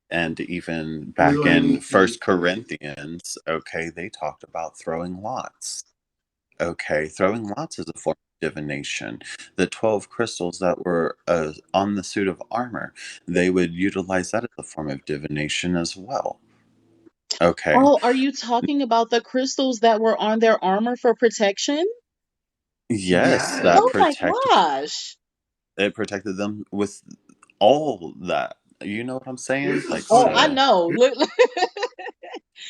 And even back in First Corinthians, okay, they talked about throwing lots. Okay, throwing lots is a form of divination. The 12 crystals that were on the suit of armor, they would utilize that as a form of divination as well. Okay. Oh, are you talking about the crystals that were on their armor for protection? Yes, Yeah. that Oh my protected gosh. it protected them with all that. You know what I'm saying? Here's a Like, Oh, funny I so know. Look,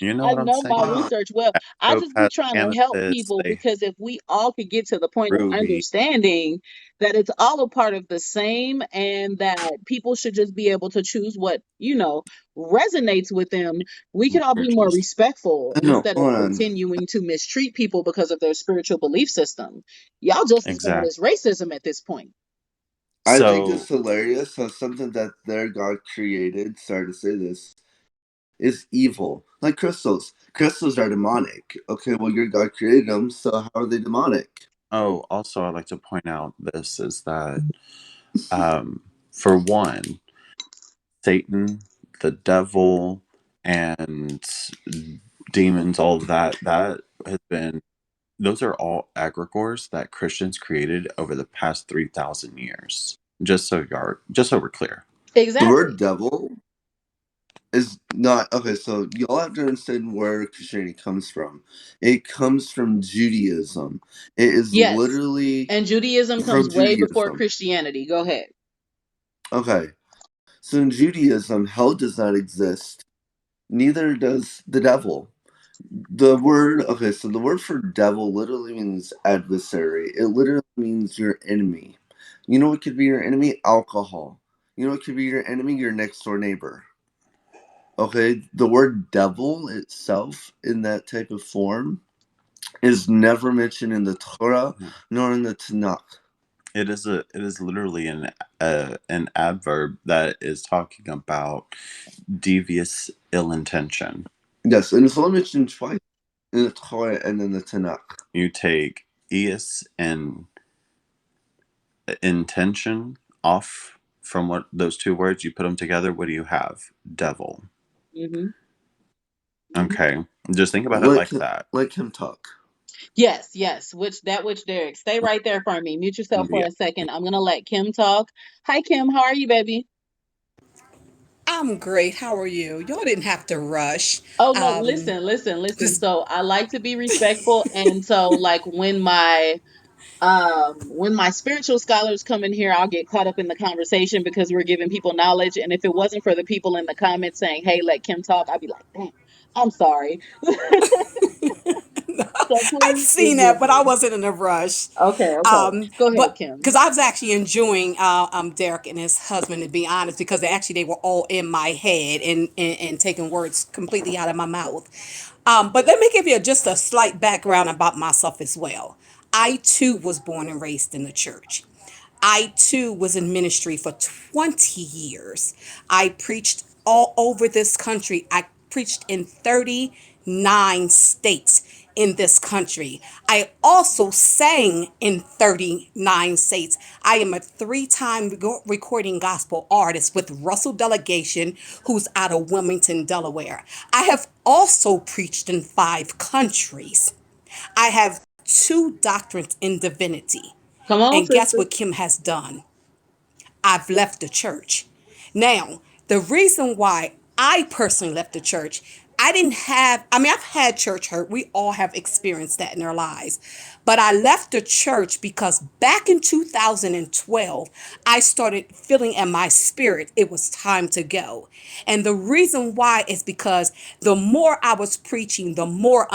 you know I what I'm know my saying? research well. I just be Topaz, trying to help amethyst, people they because if we all could get to the point of ruby, understanding that it's all a part of the same and that people should just be able to choose what, resonates with them, we could all you're be more just respectful No, instead of hold on. continuing to mistreat people because of their spiritual belief system. Y'all just as bad exact. as racism at this point. I think So, it's hilarious how something that their God created, sorry to say this, is evil. Like crystals. Crystals are demonic. Okay, well, your God created them, so how are they demonic? also, I'd like to point out this is that, for one, Satan, the devil, and demons, all of that. That has been, those are all egregores that Christians created over the past 3,000 years. Just so we're clear. The Exactly. word devil is not okay. So y'all have to understand where Christianity comes from. It comes from Judaism. It is Yes. literally And Judaism from comes way before Judaism. Christianity. Go ahead. Okay. So in Judaism, hell does not exist. Neither does the devil. The word for devil literally means adversary. It literally means your enemy. You know what could be your enemy? Alcohol. You know what could be your enemy? Your next door neighbor. Okay, the word devil itself in that type of form is never mentioned in the Torah nor in the Tanakh. It is literally an adverb that is talking about devious ill intention. Yes, and it's only mentioned twice in the Torah and in the Tanakh. You take eis and intention off from what those two words, you put them together, what do you have? Devil. Mm-hmm. Okay, just think about it like that. Let him talk. Yes, which Derek. Stay right there for me. Mute yourself for Yeah. a second. I'm gonna let Kim talk. Hi Kim, how are you, baby? I'm great. How are you? Y'all didn't have to rush. Oh no, listen. Just So I like to be respectful, and so like when my spiritual scholars come in here, I'll get caught up in the conversation because we're giving people knowledge. And if it wasn't for the people in the comments saying, "Hey, let Kim talk," I'd be like, "Damn, I'm sorry." So I've please seen that, forgive but I me. wasn't in a rush. Okay. Go ahead, But Kim. because I was actually enjoying Derek and his husband, to be honest, because they were all in my head and taking words completely out of my mouth. But let me give you just a slight background about myself as well. I too was born and raised in the church. I too was in ministry for 20 years. I preached all over this country. I preached in 39 states in this country. I also sang in 39 states. I am a three-time recording gospel artist with Russell Delegation, who's out of Wilmington, Delaware. I have also preached in 5 countries. I have 2 doctorates in divinity. Come on, And guess sister. what Kim has done? I've left the church. Now, the reason why I personally left the church, I've had church hurt. We all have experienced that in our lives. But I left the church because back in 2012, I started feeling in my spirit it was time to go. And the reason why is because the more I was preaching, the more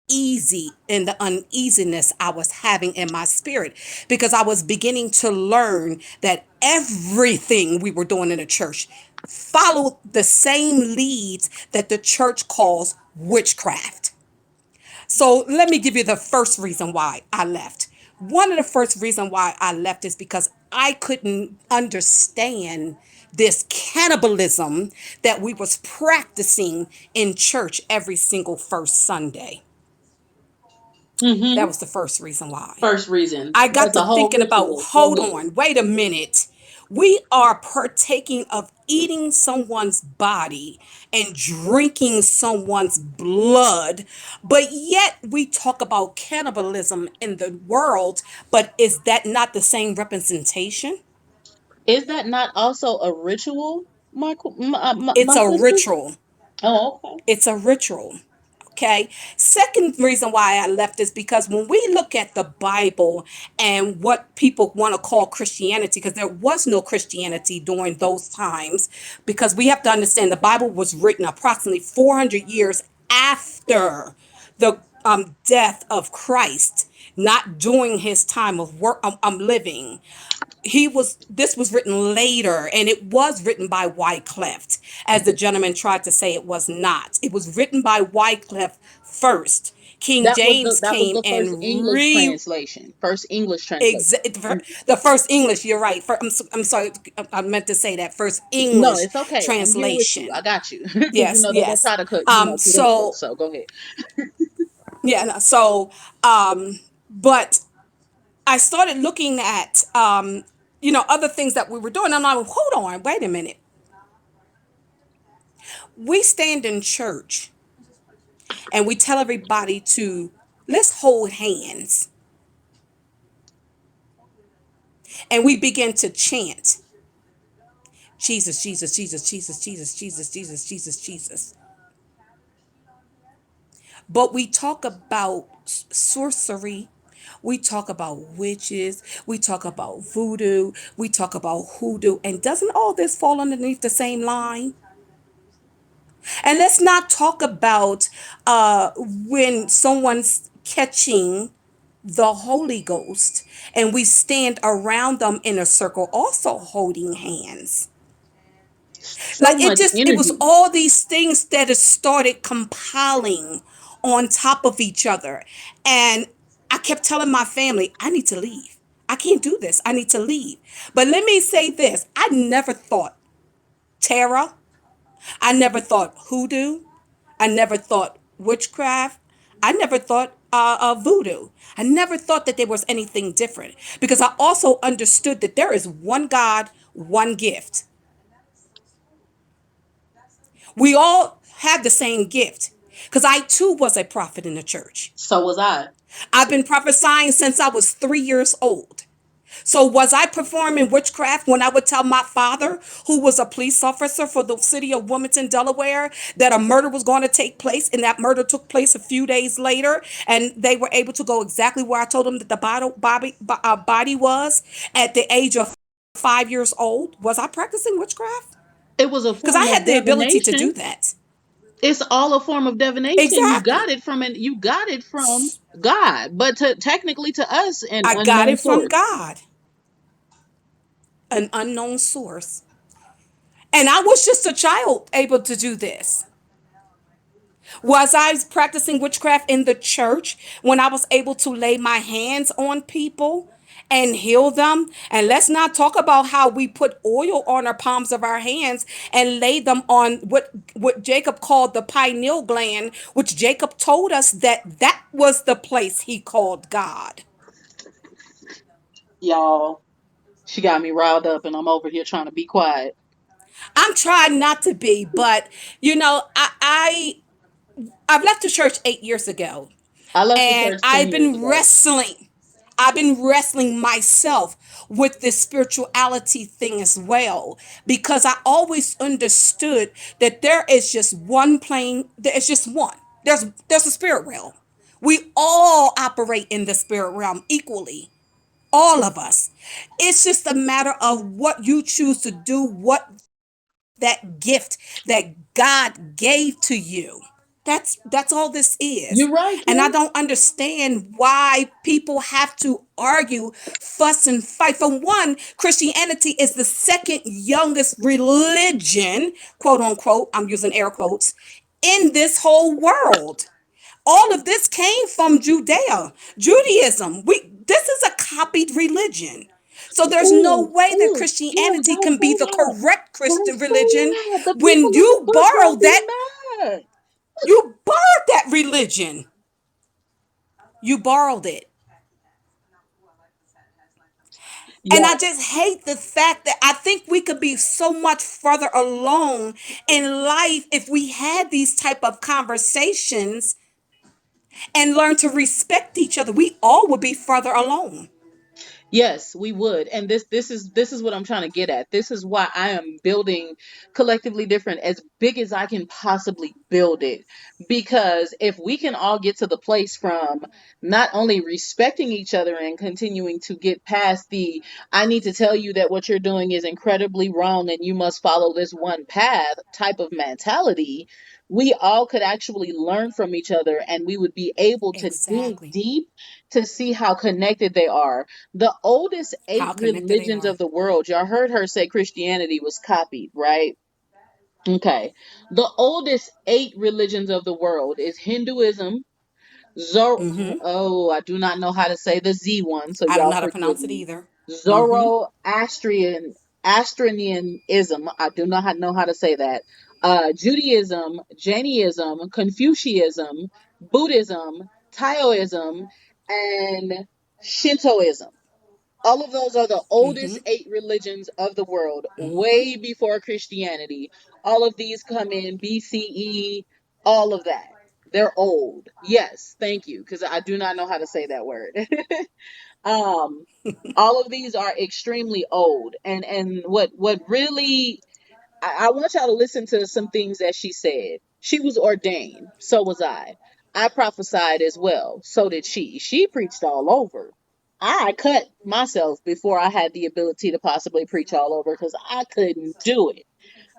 easy in the uneasiness I was having in my spirit, because I was beginning to learn that everything we were doing in the church followed the same leads that the church calls witchcraft. So let me give you the first reason why I left. One of the first reason why I left is because I couldn't understand this cannibalism that we was practicing in church every single first Sunday. That Mm-hmm. was the first reason why. First reason. I got That's to a whole thinking about, ritual. Go hold ahead. on, wait a minute. We are partaking of eating someone's body and drinking someone's blood, but yet we talk about cannibalism in the world, but is that not the same representation? Is that not also a ritual, It's my a sister? ritual. Oh, okay. It's a ritual. Okay. Second reason why I left is because when we look at the Bible and what people want to call Christianity, because there was no Christianity during those times, because we have to understand the Bible was written approximately 400 years after the death of Christ, not during his time of work, living. This was written later, and it was written by Wycliffe, as the gentleman tried to say it was not. It was written by Wycliffe first. King James That was came the first and English translation. First English translation. the first English. You're right. I'm sorry. I meant to say that first No, English it's okay. I'm here with you. I translation. got you. Because Yes, they're gonna yes. try to cut, cut us off. So So go ahead. yeah. No, so, but I started looking at other things that we were doing. I'm like, hold on, wait a minute. We stand in church and we tell everybody to let's hold hands, and we begin to chant Jesus, Jesus, Jesus, Jesus, Jesus, Jesus, Jesus, Jesus, Jesus. But we talk about sorcery. We talk about witches. We talk about voodoo. We talk about hoodoo. And doesn't all this fall underneath the same line? And let's not talk about when someone's catching the Holy Ghost and we stand around them in a circle, also holding hands. So Like much it was energy. all these things that it started compiling on top of each other. And I kept telling my family, I need to leave. I can't do this. I need to leave. But let me say this, I never thought tarot. I never thought hoodoo. I never thought witchcraft. I never thought of voodoo. I never thought that there was anything different because I also understood that there is one God, one gift. We all have the same gift because I too was a prophet in the church. So was I. I've been prophesying since I was 3 years old. So was I performing witchcraft when I would tell my father, who was a police officer for the city of Wilmington, Delaware, that a murder was going to take place, and that murder took place a few days later, and they were able to go exactly where I told them that the body was at the age of 5 years old? Was I practicing witchcraft? It was a Because I form of had the ability to divination. do that. It's all a form of divination. You got Exactly. it from God, but technically to us, an I got unknown it from source. God, an unknown source. And I was just a child able to do this. Was I practicing witchcraft in the church when I was able to lay my hands on people and heal them? And let's not talk about how we put oil on our palms of our hands and lay them on what Jacob called the pineal gland, which Jacob told us that that was the place he called God. Y'all, she got me riled up, and I'm over here trying to be quiet. I'm trying not to be, but I've left the church 8 years ago, I left the and church 10 years ago. I've been wrestling myself with this spirituality thing as well because I always understood that there is just one plane, there's just one. There's a spirit realm. We all operate in the spirit realm equally. All of us. It's just a matter of what you choose to do, what that gift that God gave to you. That's all this is. You're right, And I Kim. don't understand why people have to argue, fuss and fight. For one, Christianity is the second youngest religion, quote unquote, I'm using air quotes, in this whole world. All of this came from Judaism. This is a copied religion. So there's no Ooh, way that ooh, Kim, Christianity don't can be say the that. correct Don't Christian religion say that. The people when of the book gonna be mad. you borrowed that religion. You borrowed it. And I Y'all, just hate the fact that I think we could be so much further along in life if we had these type of conversations and learn to respect each other. We all would be further along. yes, we would. And this is what I'm trying to get at. This is why I am building collectively different as big as I can possibly build it. Because if we can all get to the place from not only respecting each other and continuing to get past the I need to tell you that what you're doing is incredibly wrong and you must follow this one path type of mentality, we all could actually learn from each other and we would be able to dig Exactly. deep to see how connected they are. The oldest eight How connected they religions are. of the world, y'all heard her say Christianity was copied, right? Okay. The oldest eight religions of the world is Hinduism, Mm-hmm. I do not know how to say the Z one, so I don't y'all know how to forgive pronounce it me. either. Mm-hmm. Zoroastrianism, I do not know how to say that. Judaism, Jainism, Confucianism, Buddhism, Taoism, and Shintoism. All of those are the oldest Mm-hmm. eight religions of the world, Mm-hmm. way before Christianity. All of these come in BCE, all of that. They're old. Yes, thank you, because I do not know how to say that word. um, all of these are extremely old, and what really I want y'all to listen to some things that she said. She was ordained, so was I. I prophesied as well, so did she. She preached all over. I cut myself before I had the ability to possibly preach all over because I couldn't do it.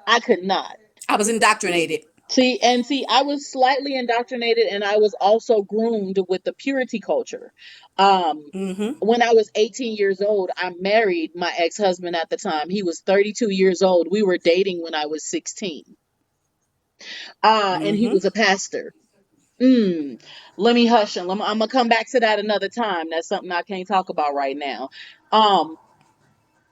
I could not. I was indoctrinated. See, I was slightly indoctrinated and I was also groomed with the purity culture. Um, Mm-hmm. when I was 18 years old, I married my ex-husband at the time. He was 32 years old. We were dating when I was 16. And he Mm-hmm. was a pastor. Mm, let me hush him. I'm gonna come back to that another time. That's something I can't talk about right now. Um,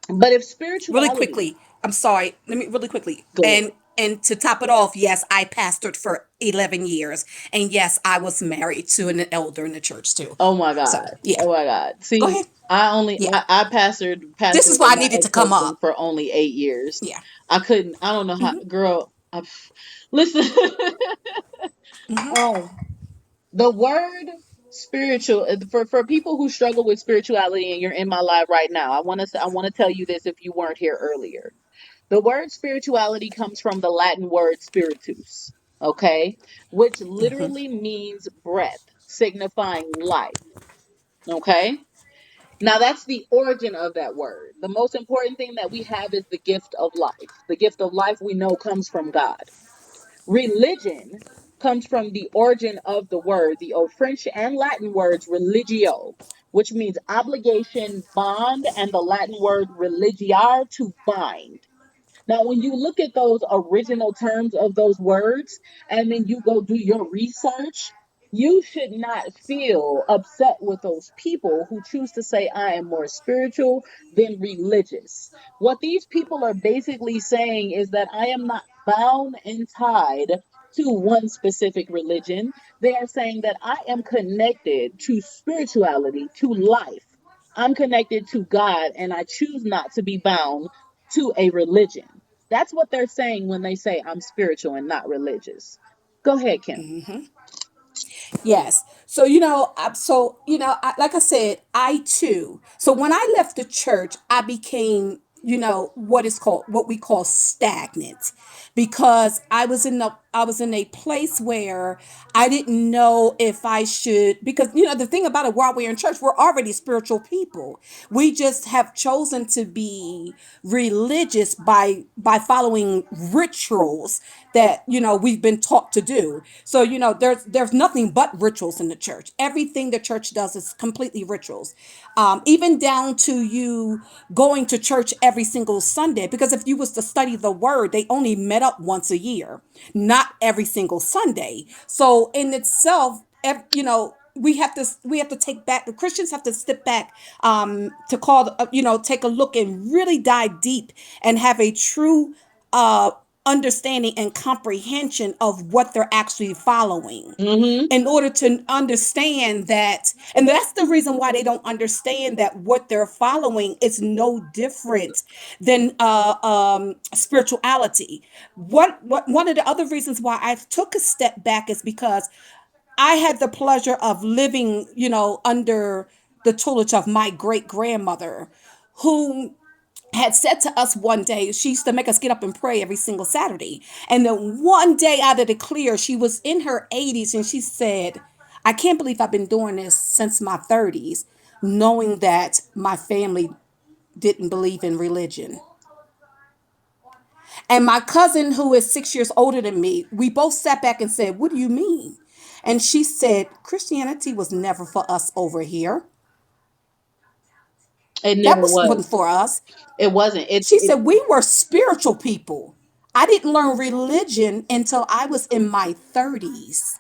but if Really spirituality, quickly, I'm sorry. Let me really quickly. go ahead. And to top it off, yes, I pastored for 11 years. And yes, I was married to an elder in the church too. Oh my So, God. yeah. Oh my God. Go See, ahead. Yeah. I pastored This is pastored why with I my needed to come ex-husband up. for only 8 years. Yeah. I don't know how, Mm-hmm. girl, listen. Mm-hmm. um, the word spiritual for people who struggle with spirituality and you're in my life right now, I want to tell you this if you weren't here earlier. The word spirituality comes from the Latin word spiritus, okay, which Mm-hmm. literally means breath, signifying life, okay? Now, that's the origin of that word. The most important thing that we have is the gift of life. The gift of life we know comes from God. Religion comes from the origin of the word, the old French and Latin words religio, which means obligation, bond, and the Latin word religiare, to bind. Now, when you look at those original terms of those words and then you go do your research, you should not feel upset with those people who choose to say, I am more spiritual than religious. What these people are basically saying is that I am not bound and tied to one specific religion. They are saying that I am connected to spirituality, to life. I'm connected to God, and I choose not to be bound to a religion. That's what they're saying when they say I'm spiritual and not religious. Go ahead, Kim. Yes. So, like I said, I too. So when I left the church, I became, what we call stagnant, because I was in a place where I didn't know if I should, because the thing about it, while we're in church, we're already spiritual people. We just have chosen to be religious by following rituals that we've been taught to do. So there's nothing but rituals in the church. Everything the church does is completely rituals, even down to you going to church every single Sunday. Because if you was to study the word, they only met up once a year, not every single Sunday. So in itself, we have to take back, the Christians have to step back, to take a look and really dive deep and have a true understanding and comprehension of what they're actually following, Mm-hmm. in order to understand that. And that's the reason why they don't understand that what they're following is no different than spirituality. What One of the other reasons why I took a step back is because I had the pleasure of living, under the tutelage of my great grandmother, who had said to us one day, she used to make us get up and pray every single Saturday. And then one day out of the clear, she was in her 80s and she said, I can't believe I've been doing this since my 30s, knowing that my family didn't believe in religion. And my cousin, who is 6 years older than me, we both sat back and said, what do you mean? And she said, Christianity was never for us over here. It That never wasn't was. for us. It wasn't. She said, we were spiritual people. I didn't learn religion until I was in my 30s.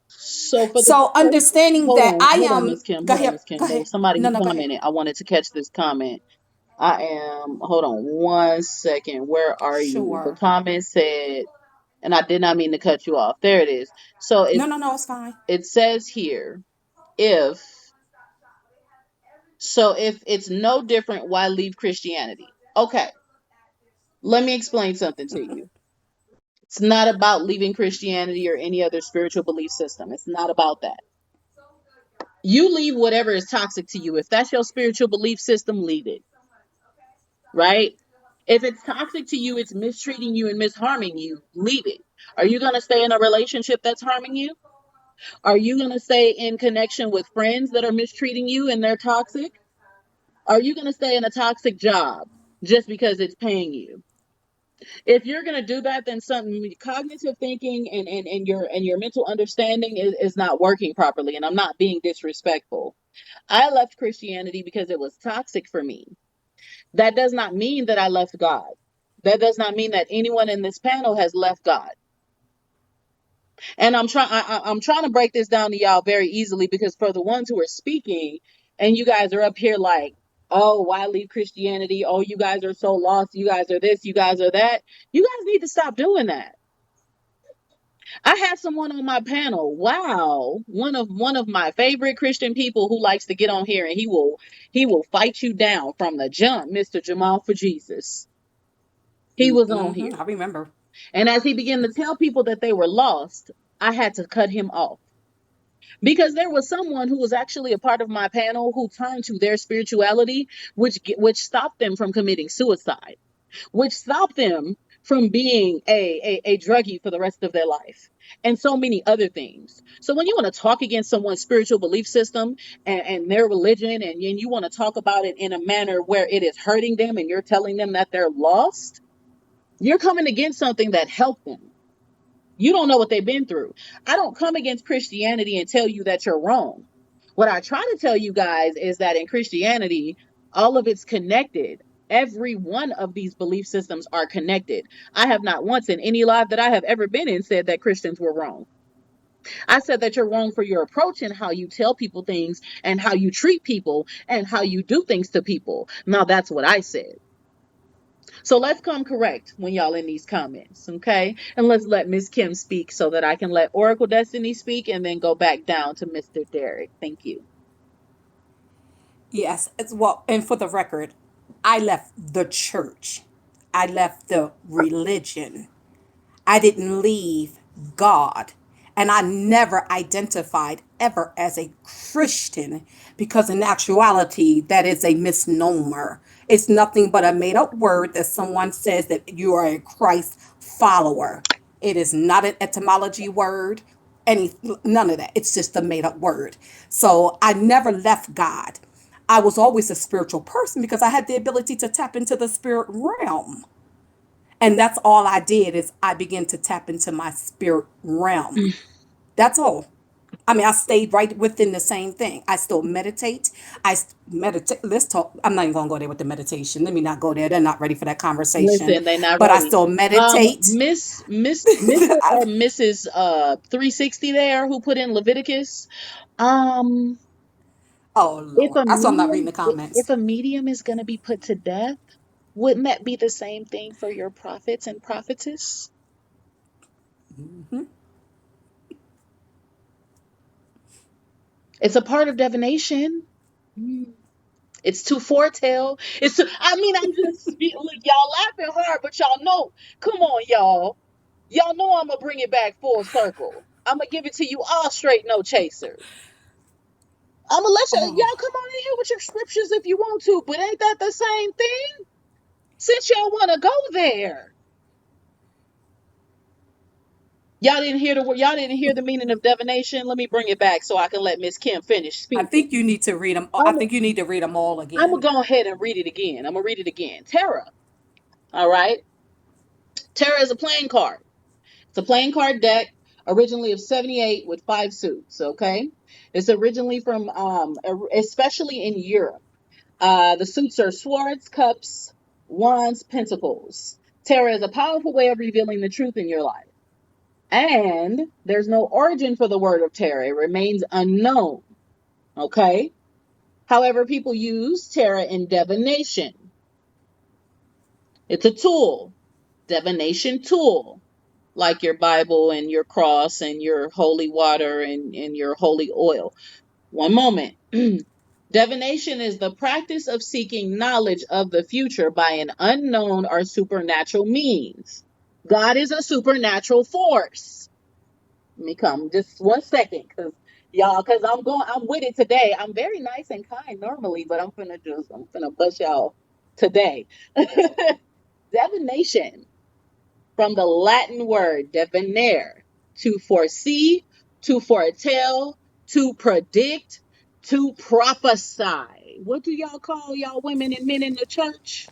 So for the So first, understanding that I hold on, am, Miss Kim, go hold on, ahead, Miss Kim. go There ahead. was somebody No, who no, go ahead. commented. I wanted to catch this comment. Hold on one second. Where are you? The Sure. comment said, and I did not mean to cut you off. There it is. So No, no, no, it's fine. it says here, if if it's no different, why leave Christianity? Okay, let me explain something to you. It's not about leaving Christianity or any other spiritual belief system. It's not about that. You leave whatever is toxic to you. If that's your spiritual belief system, leave it. Right? If it's toxic to you, it's mistreating you and misharming you, leave it. Are you going to stay in a relationship that's harming you? Are you going to stay in connection with friends that are mistreating you and they're toxic? Are you going to stay in a toxic job just because it's paying you? If you're going to do that, then something cognitive thinking and your mental understanding is not working properly. And I'm not being disrespectful. I left Christianity because it was toxic for me. That does not mean that I left God. That does not mean that anyone in this panel has left God. And I'm trying to break this down to y'all very easily, because for the ones who are speaking and you guys are up here like, oh, why leave Christianity? Oh, you guys are so lost. You guys are this, you guys are that. You guys need to stop doing that. I had someone on my panel. Wow, one of my favorite Christian people who likes to get on here and he will fight you down from the jump, Mr. Jamal for Jesus. He was on here. I remember. And as he began to tell people that they were lost, I had to cut him off. Because there was someone who was actually a part of my panel who turned to their spirituality, which stopped them from committing suicide, which stopped them from being a druggie for the rest of their life, and so many other things. So when you want to talk against someone's spiritual belief system and their religion, and you want to talk about it in a manner where it is hurting them and you're telling them that they're lost, you're coming against something that helped them. You don't know what they've been through. I don't come against Christianity and tell you that you're wrong. What I try to tell you guys is that in Christianity, all of it's connected. Every one of these belief systems are connected. I have not once in any life that I have ever been in said that Christians were wrong. I said that you're wrong for your approach and how you tell people things and how you treat people and how you do things to people. Now that's what I said. So let's come correct when y'all in these comments, okay? And let's let Miss Kim speak so that I can let Oracle Destiny speak and then go back down to Mr. Derek. Thank you. Yes, well, and for the record, I left the church. I left the religion. I didn't leave God. And I never identified ever as a Christian, because in actuality, that is a misnomer. It's nothing but a made up word that someone says that you are a Christ follower. It is not an etymology word, none of that. It's just a made up word. So I never left God. I was always a spiritual person because I had the ability to tap into the spirit realm. And that's all I did, is I began to tap into my spirit realm. That's all. I mean, I stayed right within the same thing. I still meditate. Meditate. Let's talk. I'm not even going to go there with the meditation. Let me not go there. They're not ready for that conversation. Listen, they're not but ready. I still meditate. Miss or Mrs. 360 there who put in Leviticus. Oh, Lord. That's why I'm not reading the comments. If a medium is going to be put to death, wouldn't that be the same thing for your prophets and prophetess? It's a part of divination. It's to foretell. I'm just, y'all laughing hard, but y'all know, come on, y'all. Y'all know I'm going to bring it back full circle. I'm going to give it to you all straight, no chaser. I'm going to let y'all come on in here with your scriptures if you want to, but ain't that the same thing? Since y'all want to go there. Y'all didn't hear the meaning of divination. Let me bring it back so I can let Miss Kim finish speaking. I think you need to read them. I think you need to read them all again. I'm gonna go ahead and read it again. I'm gonna read it again. Terra. All right. Terra is a playing card. It's a playing card deck, originally of 78 with 5 suits. Okay. It's originally from especially in Europe. The suits are swords, cups, wands, pentacles. Terra is a powerful way of revealing the truth in your life. And there's no origin for the word of Terra. It remains unknown. Okay? However, people use Terra in divination. It's a tool. Divination tool. Like your Bible and your cross and your holy water and your holy oil. One moment. Divination is the practice of seeking knowledge of the future by an unknown or supernatural means. God is a supernatural force. Let me come just 1 second, because I'm with it today. I'm very nice and kind normally, but I'm finna bust y'all today. Divination, from the Latin word divinare, to foresee, to foretell, to predict, to prophesy. What do y'all call y'all women and men in the church?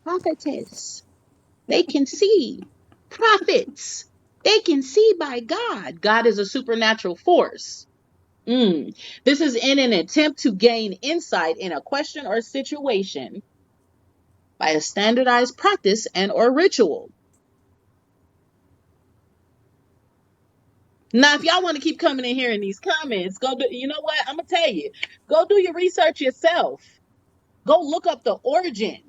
Prophetess. They can see. Prophets. They can see by God. God is a supernatural force. This is in an attempt to gain insight in a question or situation by a standardized practice and or ritual. Now, if y'all want to keep coming in here in these comments, go do, you know what? I'm going to tell you, go do your research yourself. Go look up the origin.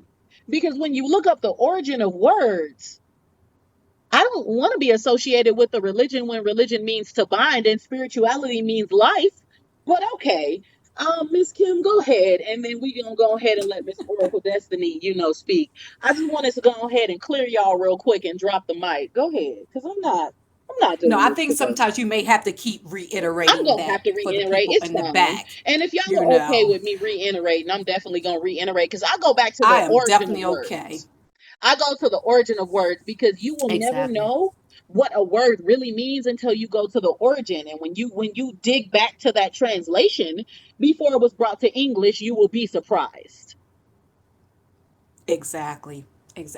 Because when you look up the origin of words, I don't want to be associated with a religion when religion means to bind and spirituality means life. But okay, Miss Kim, go ahead, and then we gonna go ahead and let Miss Oracle Destiny, speak. I just wanted to go ahead and clear y'all real quick and drop the mic. Go ahead, because I'm not No, doing I this think today. sometimes you may have to keep I'm reiterating gonna have that to for the reiterate. people It's in the fine. back. And if y'all You are okay know, with me reiterating, I'm definitely gonna reiterate because I go back to the I am origin of definitely okay. words. I go to the origin of words because you will never Exactly. know what a word really means until you go to the origin. And when you dig back to that translation before it was brought to English, you will be surprised. Exactly.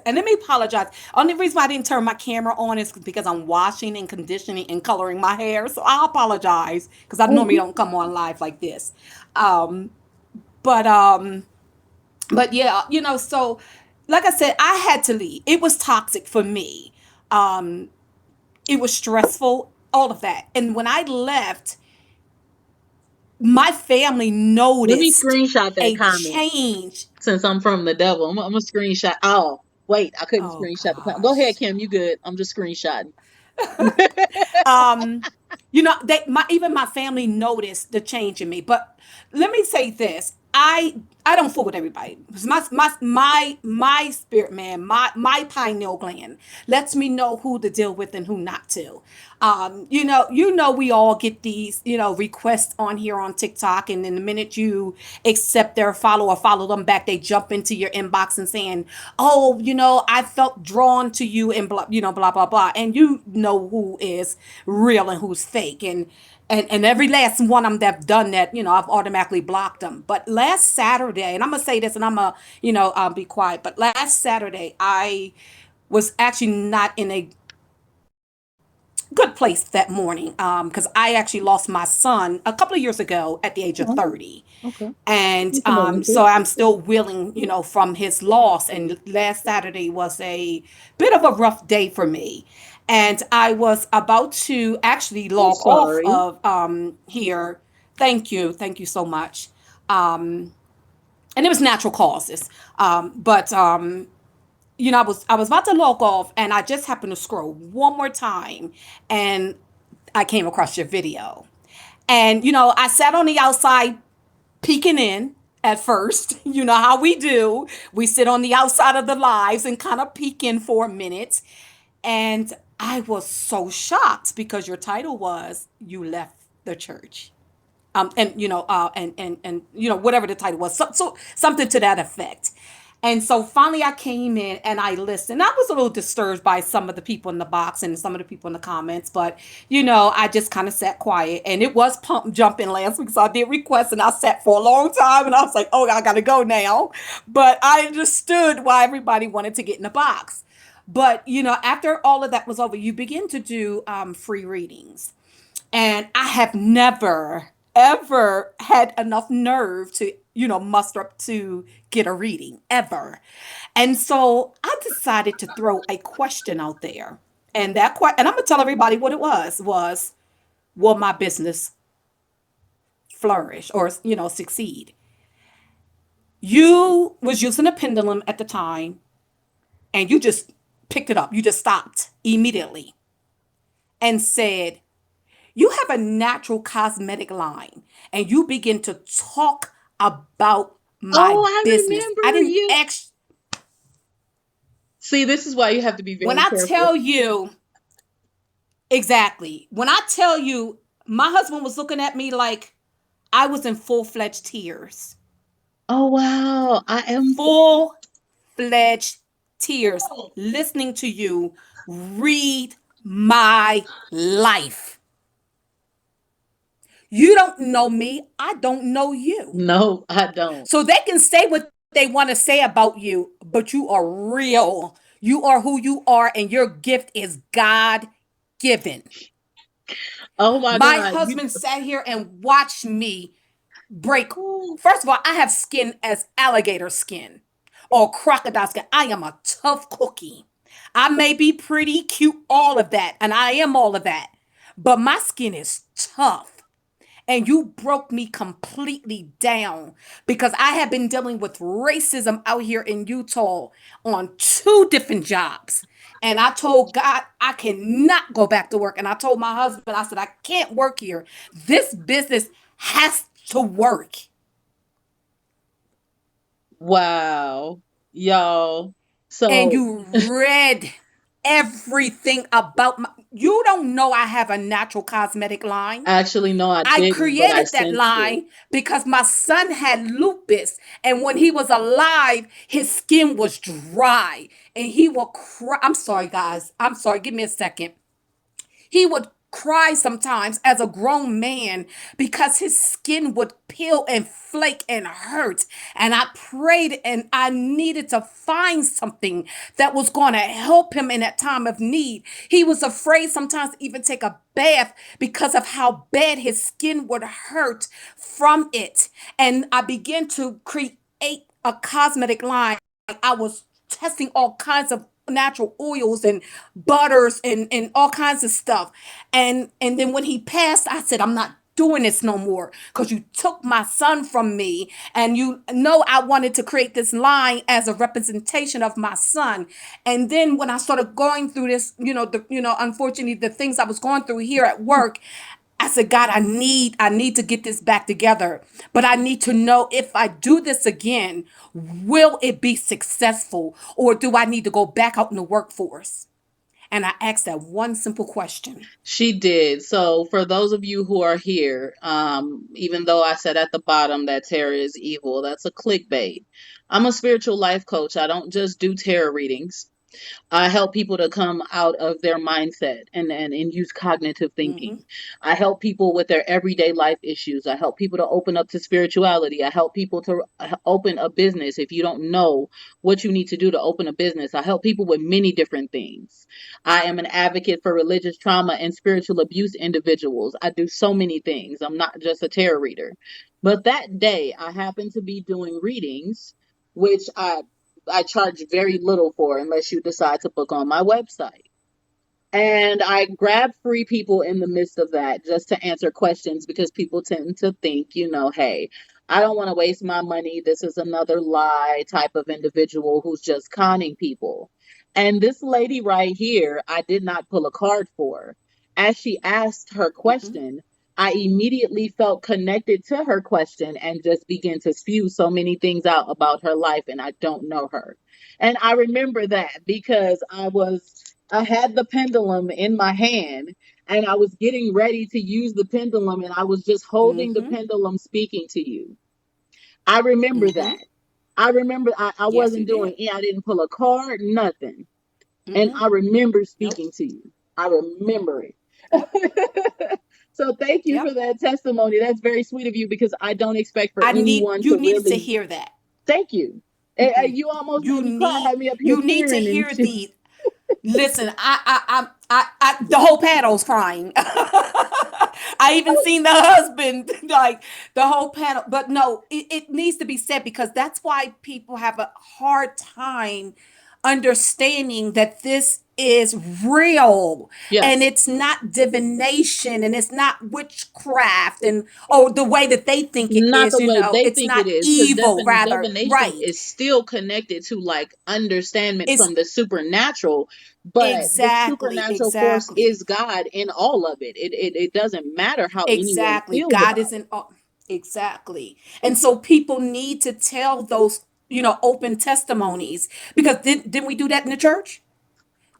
And let me apologize. Only reason why I didn't turn my camera on is because I'm washing and conditioning and coloring my hair. So I apologize because I normally don't come on live like this. Um, but um, but yeah, so like I said, I had to leave. It was toxic for me. Um, it was stressful, all of that. And when I left, my family Let me noticed screenshot that a comment change. since I'm from the devil. I'm a screenshot. Oh, wait, I couldn't Oh screenshot the comment. Go ahead, gosh. Kim. You good? I'm just screenshotting. um even my family noticed the change in me. But let me say this, I don't fool with everybody. My spirit man, my pineal gland lets me know who to deal with and who not to. We all get these requests on here on TikTok, and then the minute you accept their follow or follow them back, they jump into your inbox and saying, oh, I felt drawn to you and blah, blah blah blah. And you know who is real and who's fake. And every last one of them that've done that, I've automatically blocked them. But last Saturday, and I'm gonna say this, and I'm gonna, be quiet. But last Saturday, I was actually not in a good place that morning, because I actually lost my son a couple of years ago at the age of Oh, 30. okay. And I'm familiar. so I'm still reeling, from his loss. And last Saturday was a bit of a rough day for me. And I was about to actually I'm log off sorry. of here. Thank you so much. And it was natural causes. But I was about to log off, and I just happened to scroll one more time, and I came across your video. And I sat on the outside peeking in at first. You know how we do. We sit on the outside of the lives and kind of peek in for a minute. And I was so shocked because your title was You Left the Church. And whatever the title was, so something to that effect. And so finally I came in and I listened. I was a little disturbed by some of the people in the box and some of the people in the comments, but I just kind of sat quiet. And it was pump jumping last week, so I did request and I sat for a long time, and I was like, oh, I gotta go now. But I understood why everybody wanted to get in the box. But after all of that was over, you begin to do free readings. And I have never, ever had enough nerve to, muster up to get a reading, ever. And so I decided to throw a question out there. And and I'm gonna tell everybody what it was, will my business flourish or, succeed? You was using a pendulum at the time, and you just picked it up. You just stopped immediately and said, you have a natural cosmetic line, and you begin to talk about my Oh, I business. I remember didn't you. ask. See, this is why you have to be When very I careful. tell you, exactly, when I tell you, my husband was looking at me like I was in full-fledged tears. Oh wow, I am. Full-fledged tears listening to you read my life. You don't know me. I don't know you. No, I don't. So they can say what they want to say about you, but you are real. You are who you are, and your gift is God given. Oh my My God, husband sat here and watched me break. First of all, I have skin as alligator skin or crocodile skin. I am a tough cookie. I may be pretty, cute, all of that, and I am all of that, but my skin is tough. And you broke me completely down because I have been dealing with racism out here in Utah on 2 different jobs. And I told God I cannot go back to work. And I told my husband, I said, I can't work here. This business has to work. wow, y'all. So And you read everything about my. You don't know I have a natural cosmetic line. actually, no, I I didn't, but I created that sensed it. line because my son had lupus, and when he was alive, his skin was dry, and he would cry. I'm sorry, guys. I'm sorry. Give me a second. He would cry sometimes as a grown man because his skin would peel and flake and hurt. And I prayed and I needed to find something that was going to help him in that time of need. He was afraid sometimes to even take a bath because of how bad his skin would hurt from it. And I began to create a cosmetic line. I was testing all kinds of natural oils and butters and all kinds of stuff. And then when he passed, I said, I'm not doing this no more because you took my son from me, and you know I wanted to create this line as a representation of my son. And then when I started going through this, unfortunately the things I was going through here at work, I said, God, I need to get this back together. But I need to know, if I do this again, will it be successful? Or do I need to go back out in the workforce? And I asked that one simple question. She did. So for those of you who are here, even though I said at the bottom that tarot is evil, that's a clickbait. I'm a spiritual life coach. I don't just do tarot readings. I help people to come out of their mindset and use cognitive thinking. I help people with their everyday life issues. I help people to open up to spirituality. I help people to open a business if you don't know what you need to do to open a business. I help people with many different things. I am an advocate for religious trauma and spiritual abuse individuals. I do so many things. I'm not just a tarot reader. But that day, I happened to be doing readings, which I charge very little for unless you decide to book on my website. And I grab free people in the midst of that just to answer questions because people tend to think, hey, I don't want to waste my money. This is another lie type of individual who's just conning people. And this lady right here, I did not pull a card for. As she asked her question, I immediately felt connected to her question and just began to spew so many things out about her life, and I don't know her. And I remember that because I had the pendulum in my hand and I was getting ready to use the pendulum, and I was just holding the pendulum speaking to you. I remember that. I remember I Yes, you wasn't did. I didn't pull a card, nothing. And I remember Nope. speaking to you. I remember it. So thank you Yep. for that testimony. That's very sweet of you because I don't expect for anyone You to needed to really hear that. thank you. You almost You made me cry, need had me up here you need to tearing and hear shit. the listen. The whole panel's crying. I even seen the husband, like the whole panel. But no, it needs to be said because that's why people have a hard time understanding that this is real, and Yes. it's not divination, and it's not witchcraft, and the way that they think it Not is. the way they It's think not it is, because evil, rather, divination right? is still connected to like understanding It's from the supernatural, but the exactly, supernatural force exactly. is God in all of it. It doesn't matter how anyone Exactly. feels God about isn't exactly. And so people need to tell those open testimonies, because didn't we do that in the church?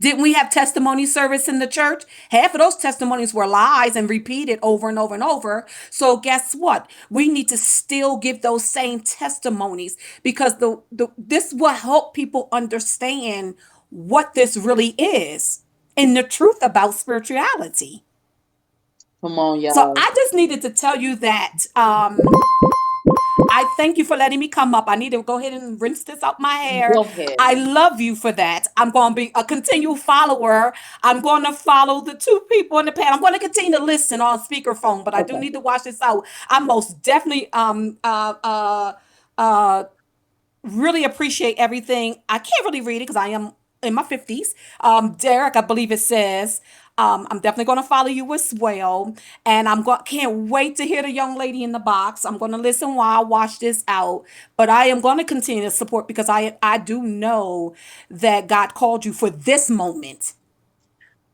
Didn't we have testimony service in the church? Half of those testimonies were lies and repeated over and over and over. So guess what? We need to still give those same testimonies, because this will help people understand what this really is and the truth about spirituality. Come on, So y'all. I just needed to tell you that. I thank you for letting me come up. I need to go ahead and rinse this out my hair. Go ahead. I love you for that. I'm going to be a continual follower. I'm going to follow the two people in the panel. I'm going to continue to listen on speakerphone, but I do Okay. need to watch this out. I most definitely really appreciate everything. I can't really read it because I am in my 50s. Derek, I believe it says. I'm definitely going to follow you as well. And can't wait to hear the young lady in the box. I'm going to listen while I watch this out. But I am going to continue to support, because I do know that God called you for this moment.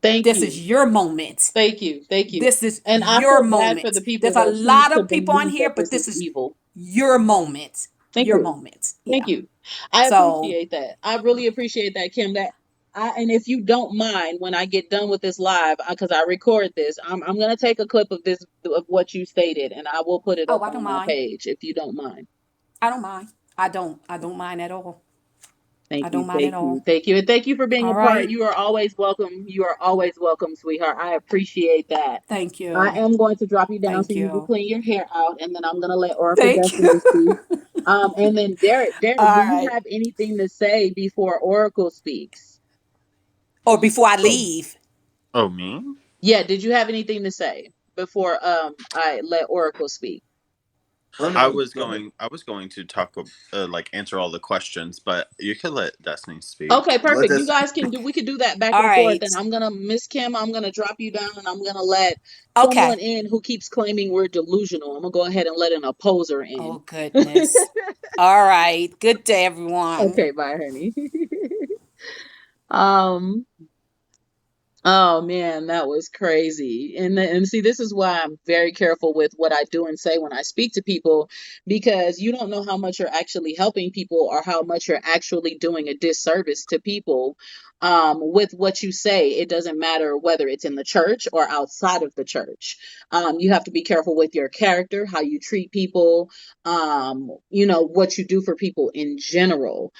Thank This you. is your moment. Thank you. Thank you. This is And I your feel bad for moment. the people There's a that choose lot to of people on believe here, that but this this is is evil. your moment. Thank Your you. moment. Thank Yeah. you. I So, appreciate that. I really appreciate that, Kim. And if you don't mind, when I get done with this live, because I record this, I'm gonna take a clip of what you stated, and I will put it oh, up I don't on my mind. page if you don't mind. I don't mind. I don't mind at all. Thank I you, don't mind at thank you, all. thank you, and thank you for being All a part. right. You are always welcome. You are always welcome, sweetheart. I appreciate that. Thank I you. am going to drop you down so Thank you can you. clean your hair out, and then I'm gonna let Oracle Thank you. Destiny speak. And then Derek, All do you right. have anything to say before Oracle speaks? Or before I Oh, leave. oh, me? Yeah, did you have anything to say before I let Oracle speak? Oh I no, was go ahead. going to like answer all the questions, but you could let Destiny speak. Okay, Let perfect. You us. guys we could do that back All and forth. right. And Miss Kim, I'm gonna drop you down, and I'm gonna let Okay. someone in who keeps claiming we're delusional. I'm gonna go ahead and let an opposer in. Oh, goodness. All right. Good day, everyone. Okay, bye, honey. um Oh man, that was crazy. And see, this is why I'm very careful with what I do and say when I speak to people, because you don't know how much you're actually helping people or how much you're actually doing a disservice to people with what you say. It doesn't matter whether it's in the church or outside of the church. You have to be careful with your character, how you treat people, what you do for people in general.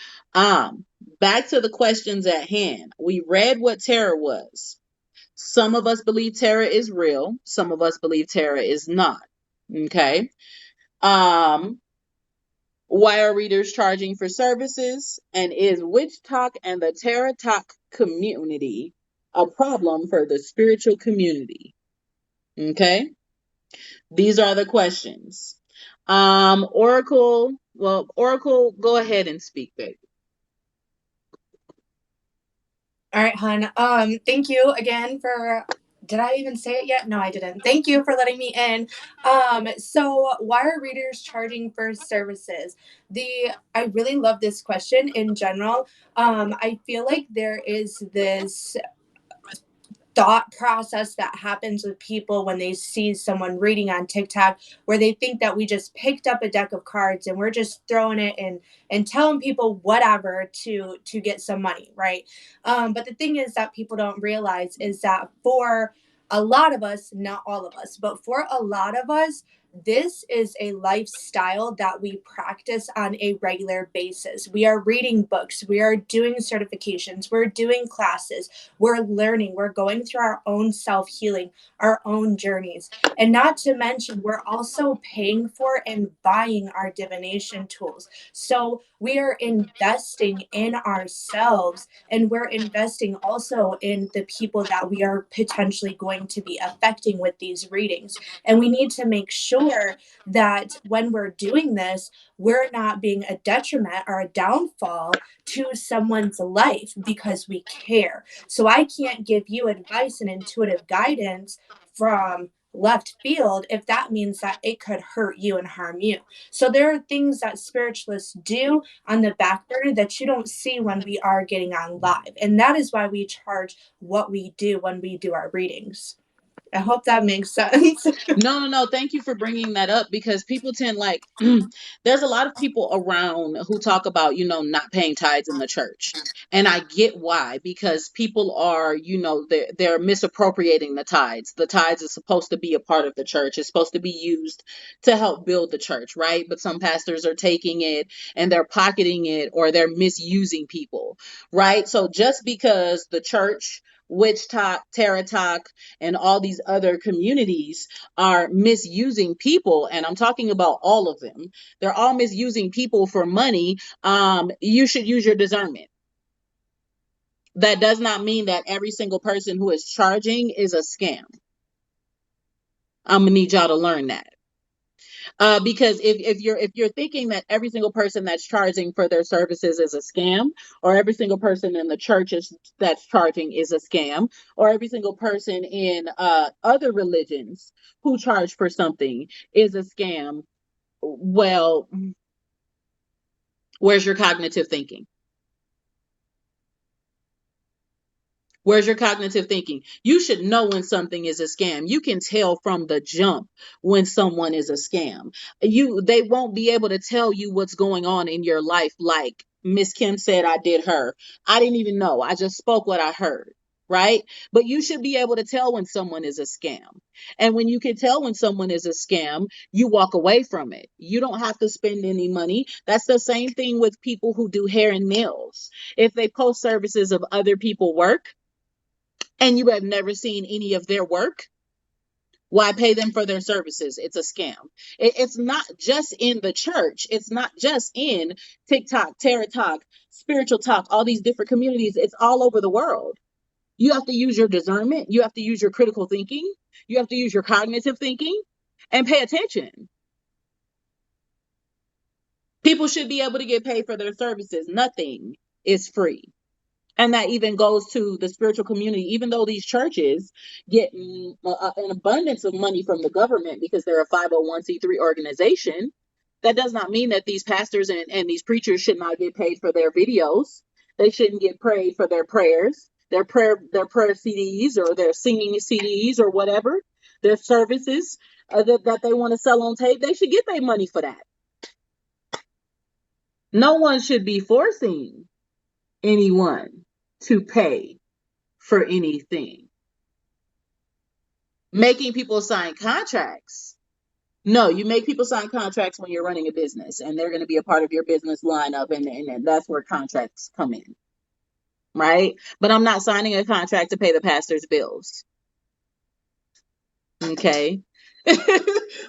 Back to the questions at hand. We read what terror was. Some of us believe terror is real. Some of us believe terror is not. Okay. Um, why are readers charging for services? And is Witch Talk and the Terror Talk community a problem for the spiritual community? Okay. These are the questions. Oracle, go ahead and speak, baby. All right, hon. Thank you again for. Did I even say it yet? No, I didn't. Thank you for letting me in. So why are readers charging for services? I really love this question in general. I feel like there is this thought process that happens with people when they see someone reading on TikTok, where they think that we just picked up a deck of cards and we're just throwing it in and telling people whatever to get some money, right? But the thing is that people don't realize is that for a lot of us, not all of us, but for a lot of us, this is a lifestyle that we practice on a regular basis. We are reading books, we are doing certifications, we're doing classes, we're learning, we're going through our own self healing, our own journeys. And not to mention, we're also paying for and buying our divination tools. So we are investing in ourselves, and we're investing also in the people that we are potentially going to be affecting with these readings. And we need to make sure that when we're doing this, we're not being a detriment or a downfall to someone's life because we care. So I can't give you advice and intuitive guidance from left field if that means that it could hurt you and harm you. So there are things that spiritualists do on the back burner that you don't see when we are getting on live. And that is why we charge what we do when we do our readings. I hope that makes sense. No. Thank you for bringing that up, because people tend, like, there's a lot of people around who talk about, not paying tithes in the church. And I get why, because people are, they're misappropriating the tithes. The tithes is supposed to be a part of the church. It's supposed to be used to help build the church, right? But some pastors are taking it and they're pocketing it, or they're misusing people, right? So just because the church, Witch Talk, Terra Talk, and all these other communities are misusing people, and I'm talking about all of them, they're all misusing people for money, you should use your discernment. That does not mean that every single person who is charging is a scam. I'm gonna need y'all to learn that. Because if you're thinking that every single person that's charging for their services is a scam, or every single person in the churches that's charging is a scam, or every single person in other religions who charge for something is a scam, well, where's your cognitive thinking? Where's your cognitive thinking? You should know when something is a scam. You can tell from the jump when someone is a scam. They won't be able to tell you what's going on in your life. Like Miss Kim said, I did her. I didn't even know. I just spoke what I heard. Right? But you should be able to tell when someone is a scam. And when you can tell when someone is a scam, you walk away from it. You don't have to spend any money. That's the same thing with people who do hair and nails. If they post services of other people's work, and you have never seen any of their work, why pay them for their services? It's a scam. It's not just in the church. It's not just in TikTok, Terra Talk, Spiritual Talk, all these different communities. It's all over the world. You have to use your discernment. You have to use your critical thinking. You have to use your cognitive thinking and pay attention. People should be able to get paid for their services. Nothing is free. And that even goes to the spiritual community. Even though these churches get an abundance of money from the government because they're a 501c3 organization, that does not mean that these pastors and these preachers should not get paid for their videos. They shouldn't get paid for their prayers, their prayer CDs, or their singing CDs, or whatever, their services that they want to sell on tape. They should get their money for that. No one should be forcing anyone to pay for anything. Making people sign contracts. No, you make people sign contracts when you're running a business, and they're going to be a part of your business lineup, and that's where contracts come in, right? But I'm not signing a contract to pay the pastor's bills. Okay.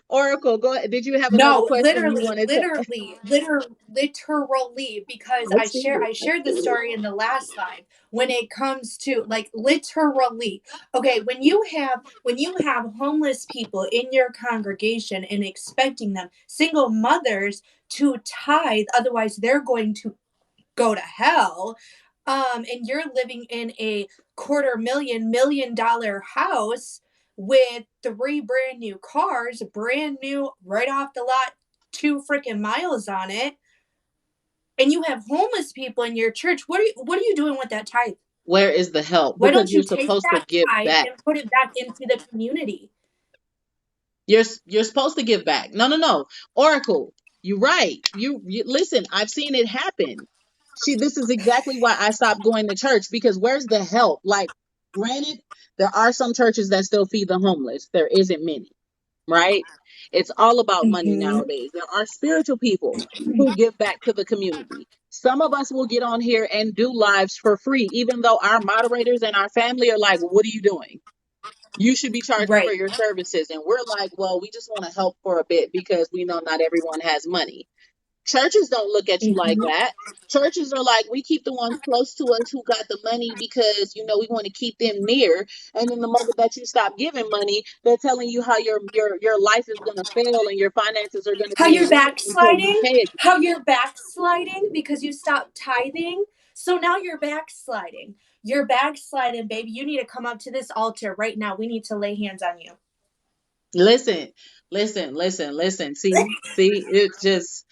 Oracle, go ahead. Did you have another question you wanted literally, because I shared the story in the last live. When it comes to, like, literally, okay, when you have homeless people in your congregation and expecting them, single mothers, to tithe, otherwise they're going to go to hell, and you're living in a $250,000 $1 million house with 3 brand new cars, brand new, right off the lot, 2 freaking miles on it, and you have homeless people in your church, what are you doing with that tithe? Where is the help? Why don't Because you you're take supposed to that give tithe back. and put it back into the community? You're supposed to give back. No. Oracle, you're right. You listen, I've seen it happen. This is exactly why I stopped going to church, because where's the help? Like, granted, there are some churches that still feed the homeless. There isn't many, right? It's all about money nowadays. There are spiritual people who give back to the community. Some of us will get on here and do lives for free, even though our moderators and our family are like, what are you doing? You should be charging for your services. And we're like, well, we just want to help for a bit because we know not everyone has money. Churches don't look at you like that. Churches are like, we keep the ones close to us who got the money because, we want to keep them near. And then the moment that you stop giving money, they're telling you how your life is going to fail and your finances are going to How be in you're ruin until you backsliding? pay it. How you're backsliding because you stopped tithing? So now you're backsliding. You're backsliding, baby. You need to come up to this altar right now. We need to lay hands on you. Listen. See, it's just,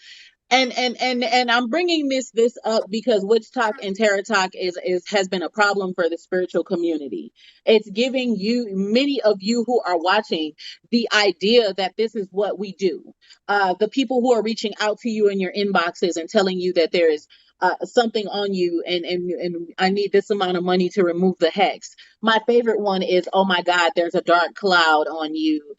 And I'm bringing this up because Witch Talk and Terror Talk is has been a problem for the spiritual community. It's giving you, many of you who are watching, the idea that this is what we do. The people who are reaching out to you in your inboxes and telling you that there is something on you, and I need this amount of money to remove the hex. My favorite one is, oh my God, there's a dark cloud on you.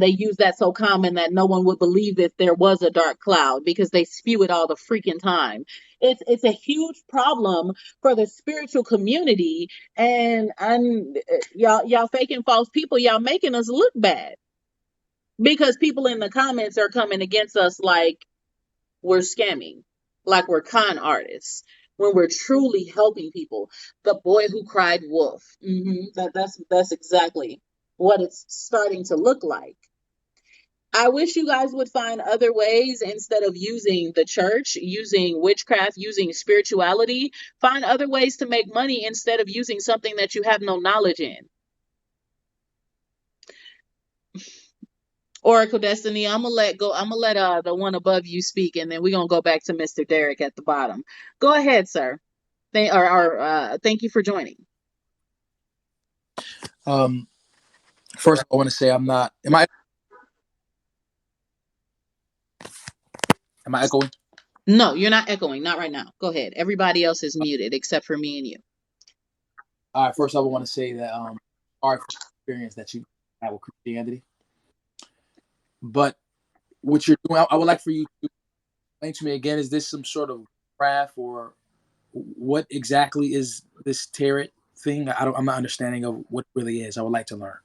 They use that so common that no one would believe if there was a dark cloud, because they spew it all the freaking time. It's a huge problem for the spiritual community, and y'all faking false people, y'all making us look bad, because people in the comments are coming against us like we're scamming, like we're con artists, when we're truly helping people. The boy who cried wolf. That's exactly what it's starting to look like. I wish you guys would find other ways, instead of using the church, using witchcraft, using spirituality. Find other ways to make money instead of using something that you have no knowledge in. Oracle Destiny, I'm gonna let the one above you speak, and then we're gonna go back to Mr. Derek at the bottom. Go ahead, sir. Thank you for joining. First, I want to say I'm not. Am I echoing? No, you're not echoing. Not right now. Go ahead. Everybody else is muted except for me and you. All right. First, I want to say that our experience that you had with Christianity, but what you're doing, I would like for you to explain to me again. Is this some sort of craft, or what exactly is this tarot thing? I'm not understanding of what it really is. I would like to learn.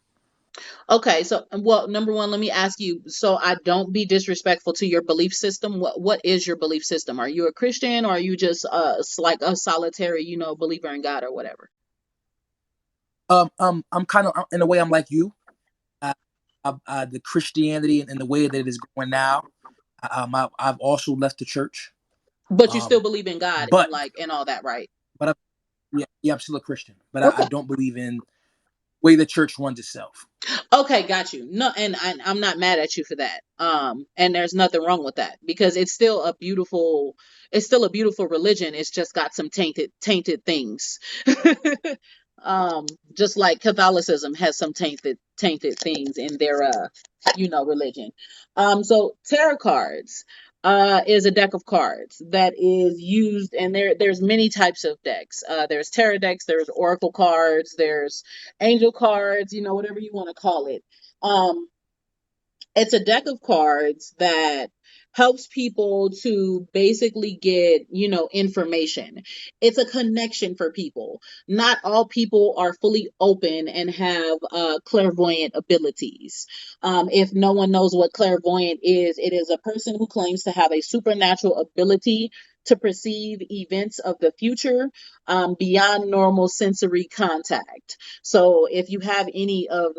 Okay, so, well, number one, let me ask you, so I don't be disrespectful to your belief system. What is your belief system? Are you a Christian, or are you just like a solitary, believer in God or whatever? I'm kind of, in a way, I'm like you. The Christianity and the way that it is going now. I've also left the church. But you still believe in God, but and all that, right? But I'm still a Christian, but Okay. I don't believe in the way the church runs itself. Okay, got you. No, and I'm not mad at you for that. And there's nothing wrong with that, because it's still a beautiful religion. It's just got some tainted things. Just like Catholicism has some tainted things in their religion. So tarot cards is a deck of cards that is used, and there's many types of decks. There's tarot decks, there's oracle cards, there's angel cards, whatever you want to call it. It's a deck of cards that helps people to basically get, information. It's a connection for people. Not all people are fully open and have clairvoyant abilities. If no one knows what clairvoyant is, it is a person who claims to have a supernatural ability to perceive events of the future beyond normal sensory contact. So if you have any of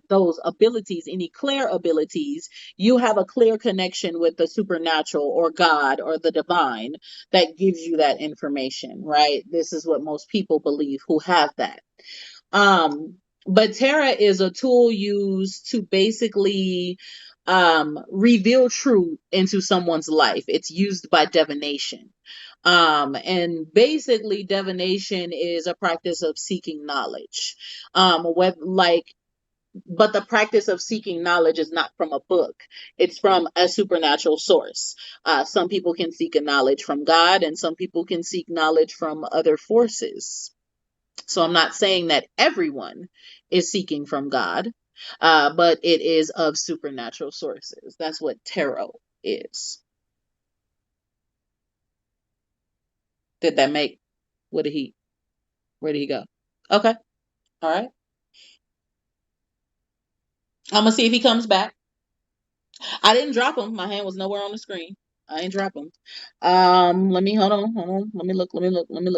those abilities, any clair abilities, you have a clear connection with the supernatural or God or the divine that gives you that information, right? This is what most people believe who have that. But tarot is a tool used to basically reveal truth into someone's life. It's used by divination. And basically divination is a practice of seeking knowledge. But the practice of seeking knowledge is not from a book. It's from a supernatural source. Some people can seek a knowledge from God, and some people can seek knowledge from other forces. So I'm not saying that everyone is seeking from God, but it is of supernatural sources. That's what tarot is. Did that make? Where did he go? Okay. All right. I'm gonna see if he comes back. I didn't drop him. My hand was nowhere on the screen. I ain't drop him. Let me hold on. Let me look.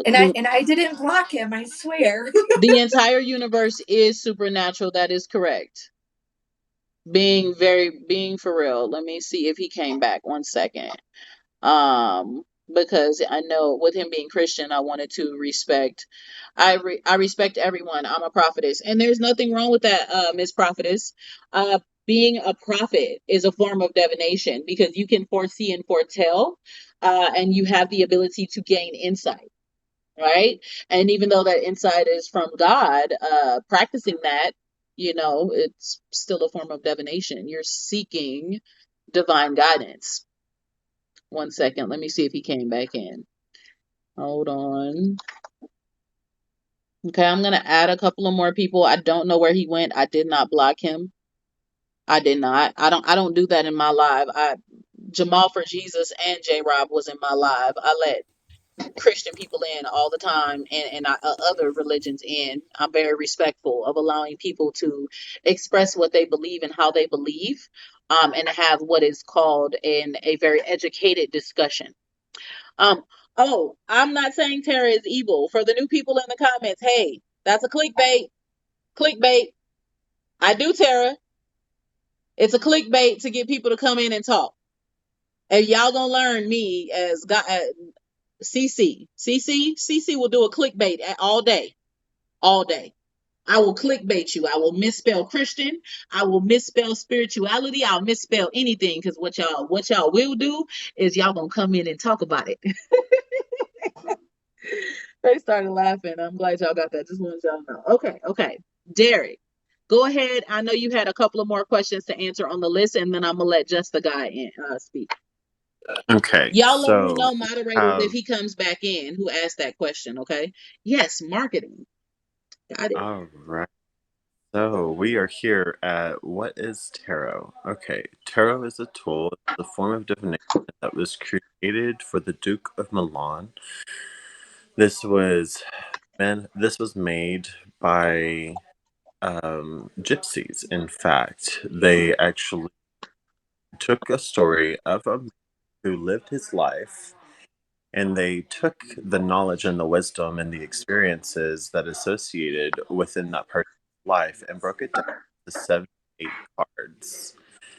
And I didn't block him, I swear. The entire universe is supernatural. That is correct. Being for real. Let me see if he came back. 1 second. Because I know with him being Christian, I wanted to respect. I respect everyone. I'm a prophetess, and there's nothing wrong with that, Miss Prophetess. being a prophet is a form of divination because you can foresee and foretell, and you have the ability to gain insight, right? And even though that insight is from God, practicing that, it's still a form of divination. You're seeking divine guidance. 1 second, let me see if he came back in. Hold on. Okay, I'm gonna add a couple of more people. I don't know where he went. I did not block him. I did not. I don't do that in my live. Jamal for Jesus and J Rob was in my live. I let Christian people in all the time, and other religions in. I'm very respectful of allowing people to express what they believe and how they believe, and have what is called a very educated discussion. Oh, I'm not saying Tara is evil. For the new people in the comments, hey, that's a clickbait. Clickbait. I do, Tara. It's a clickbait to get people to come in and talk. And y'all gonna learn me as God. CC will do a clickbait all day. All day. I will clickbait you. I will misspell Christian. I will misspell spirituality. I'll misspell anything, because what y'all will do is y'all gonna come in and talk about it. They started laughing. I'm glad y'all got that. Just wanted y'all to know. Okay. Derek, go ahead. I know you had a couple of more questions to answer on the list, and then I'm gonna let just the guy speak. Okay, Y'all let me so know, moderators, if he comes back in, who asked that question, okay? Yes, marketing. Got it. all right. So we are here at what is tarot? Okay, tarot is a tool, it's a form of divination that was created for the Duke of Milan. This was made by gypsies. In fact, they actually took a story of a man who lived his life, and they took the knowledge and the wisdom and the experiences that associated within that person's life and broke it down to 78 cards.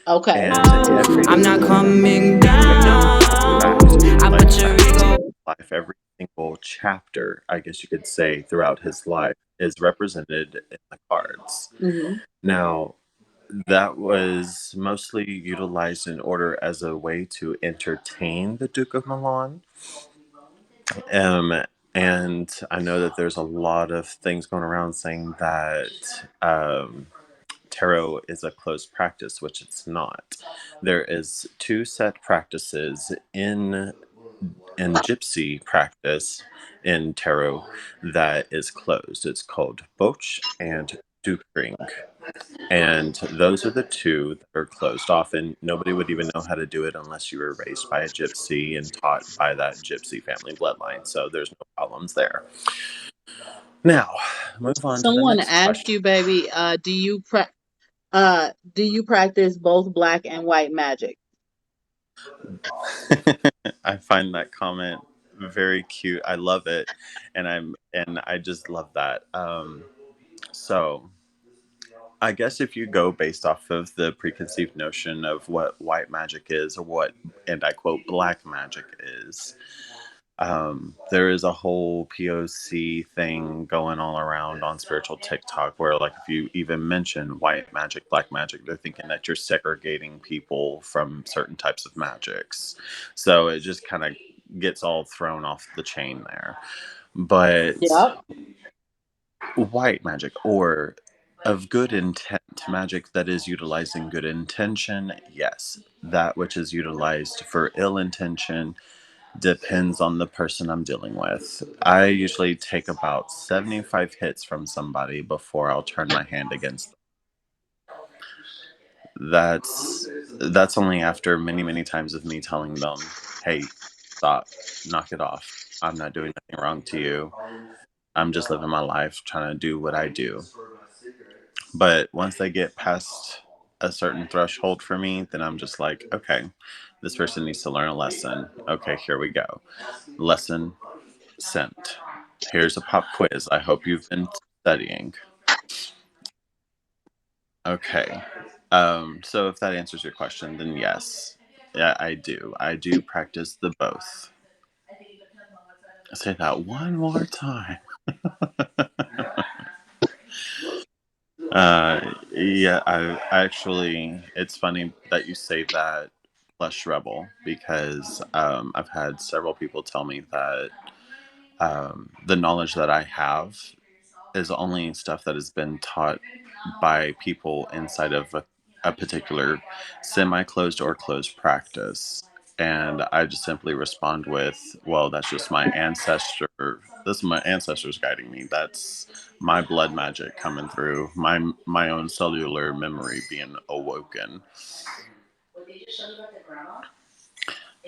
Okay. And every I'm not coming down. I put your ego. Life, every single chapter, I guess you could say, throughout his life is represented in the cards. Mm-hmm. Now, that was mostly utilized in order as a way to entertain the Duke of Milan. And I know that there's a lot of things going around saying that tarot is a closed practice, which it's not. There is 2 set practices in gypsy practice in tarot that is closed. It's called Boch and Dukring. And those are the 2 that are closed off, and nobody would even know how to do it unless you were raised by a gypsy and taught by that gypsy family bloodline. So there's no problems there. Now, move on to the Someone next asked question. you, baby, do you practice both black and white magic? I find that comment very cute. I love it, and I just love that. So I guess if you go based off of the preconceived notion of what white magic is, or what, and I quote, black magic is, there is a whole POC thing going all around on spiritual TikTok where, like, if you even mention white magic, black magic, they're thinking that you're segregating people from certain types of magics. So it just kind of gets all thrown off the chain there. But Yep. white magic, or of good intent, magic that is utilizing good intention, yes. That which is utilized for ill intention depends on the person I'm dealing with. I usually take about 75 hits from somebody before I'll turn my hand against them. That's only after many, many times of me telling them, hey, stop, knock it off. I'm not doing anything wrong to you. I'm just living my life, trying to do what I do. But once they get past a certain threshold for me, then I'm just like, okay, this person needs to learn a lesson. Okay, here we go. Lesson sent. Here's a pop quiz. I hope you've been studying. Okay. So if that answers your question, then yes. Yeah, I do. I do practice the both. Say that one more time. Yeah, I actually, it's funny that you say that, Flesh Rebel, because I've had several people tell me that the knowledge that I have is only stuff that has been taught by people inside of a particular semi-closed or closed practice. And I just simply respond with, well, that's just my ancestor. This is my ancestors guiding me. That's my blood magic coming through, my own cellular memory being awoken.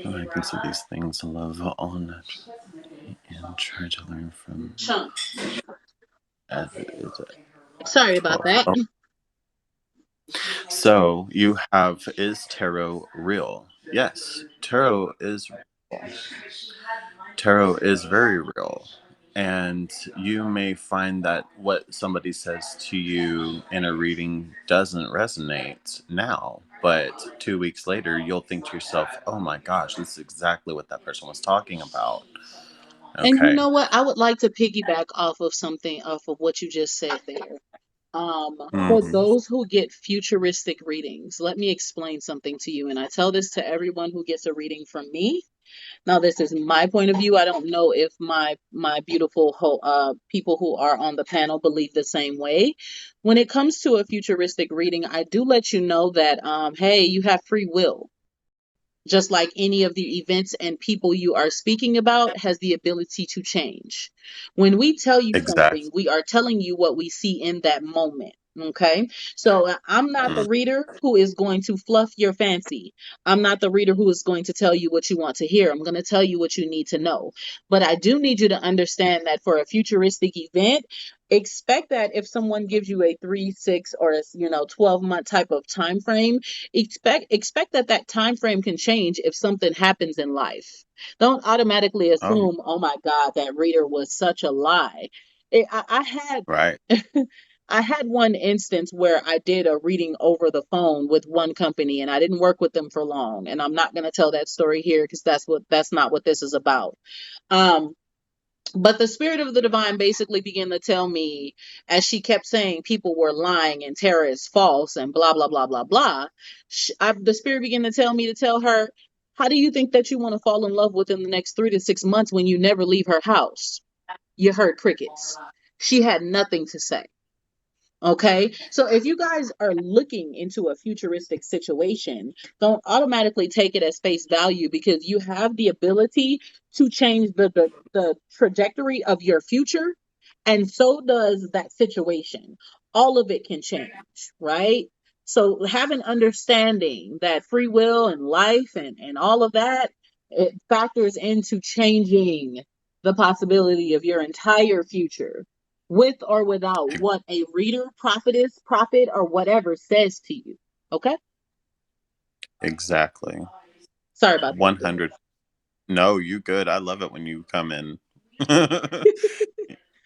Oh, I can see these things love all natural and try to learn from Chunk. as Sorry about that. oh, so you have, is tarot real? Yes, tarot is real. Tarot is very real. And you may find that what somebody says to you in a reading doesn't resonate now, but 2 weeks later, you'll think to yourself, oh my gosh, this is exactly what that person was talking about. And you Okay. know what? I would like to piggyback off of what you just said there. For Hmm. those who get futuristic readings, let me explain something to you. And I tell this to everyone who gets a reading from me. Now, this is my point of view. I don't know if my beautiful people who are on the panel believe the same way. When it comes to a futuristic reading, I do let you know that hey, you have free will. Just like any of the events and people you are speaking about has the ability to change. When we tell you something, Exactly. we are telling you what we see in that moment. Okay. So I'm not the Mm. reader who is going to fluff your fancy. I'm not the reader who is going to tell you what you want to hear. I'm going to tell you what you need to know. But I do need you to understand that for a futuristic event, expect that if someone gives you a 3, 6, or 12-month type of time frame, expect that that time frame can change if something happens in life. Don't automatically Oh, assume, oh my God, that reader was such a lie. I right. had I had one instance where I did a reading over the phone with one company and I didn't work with them for long. And I'm not going to tell that story here because that's not what this is about. Um, but the spirit of the divine basically began to tell me, as she kept saying people were lying and tarot is false and blah, blah, blah, blah, blah. The spirit began to tell me to tell her, how do you think that you want to fall in love within the next 3 to 6 months when you never leave her house? You heard crickets. She had nothing to say. Okay. So if you guys are looking into a futuristic situation, don't automatically take it as face value because you have the ability to change the trajectory of your future. And so does that situation. All of it can change, right? So have an understanding that free will and life and all of that, it factors into changing the possibility of your entire future with or without what a reader, prophetess, prophet, or whatever says to you. Okay? Exactly. Sorry about that. 100. No, you good. I love it when you come in.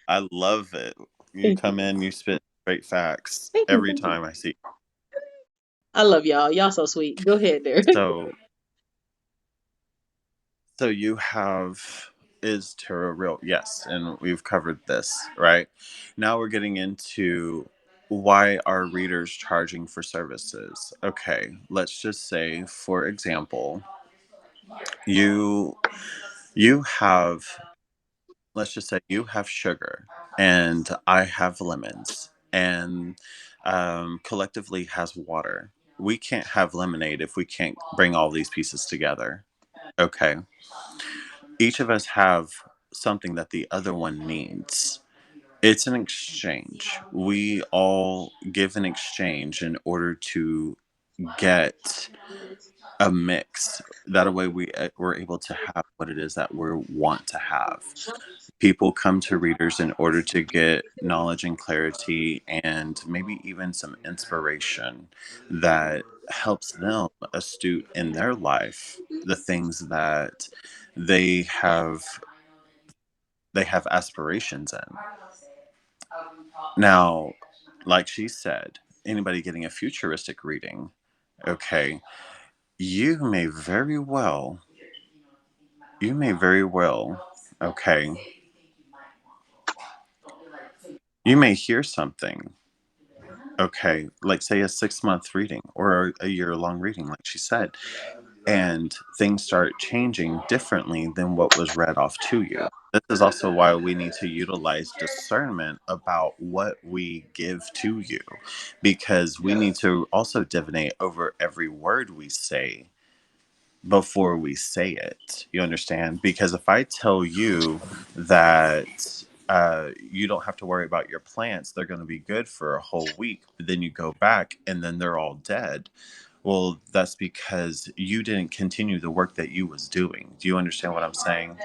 I love it. You Thank you. come in, you spit straight facts Thank you. every Thank you. time I see. I love y'all. Y'all so sweet. Go ahead there. So, so you have, is tarot real? Yes, and we've covered this, right? Now we're getting into why are readers charging for services? Okay, let's just say, for example, you you have, let's just say you have sugar and I have lemons and collectively has water. We can't have lemonade if we can't bring all these pieces together. Okay. Each of us have something that the other one needs. It's an exchange. We all give an exchange in order to get a mix. That way we're able to have what it is that we want to have. People come to readers in order to get knowledge and clarity and maybe even some inspiration that helps them astute in their life the things that they have they have aspirations in. Now, like she said, anybody getting a futuristic reading, okay, you may very well you may very well, okay, you may hear something Okay, like say a 6-month reading or a year-long reading, like she said, and things start changing differently than what was read off to you. This is also why we need to utilize discernment about what we give to you, because we need to also divinate over every word we say before we say it. You understand? Because if I tell you that you don't have to worry about your plants, they're going to be good for a whole week, but then you go back and then they're all dead. Well, that's because you didn't continue the work that you was doing. Do you understand what I'm saying?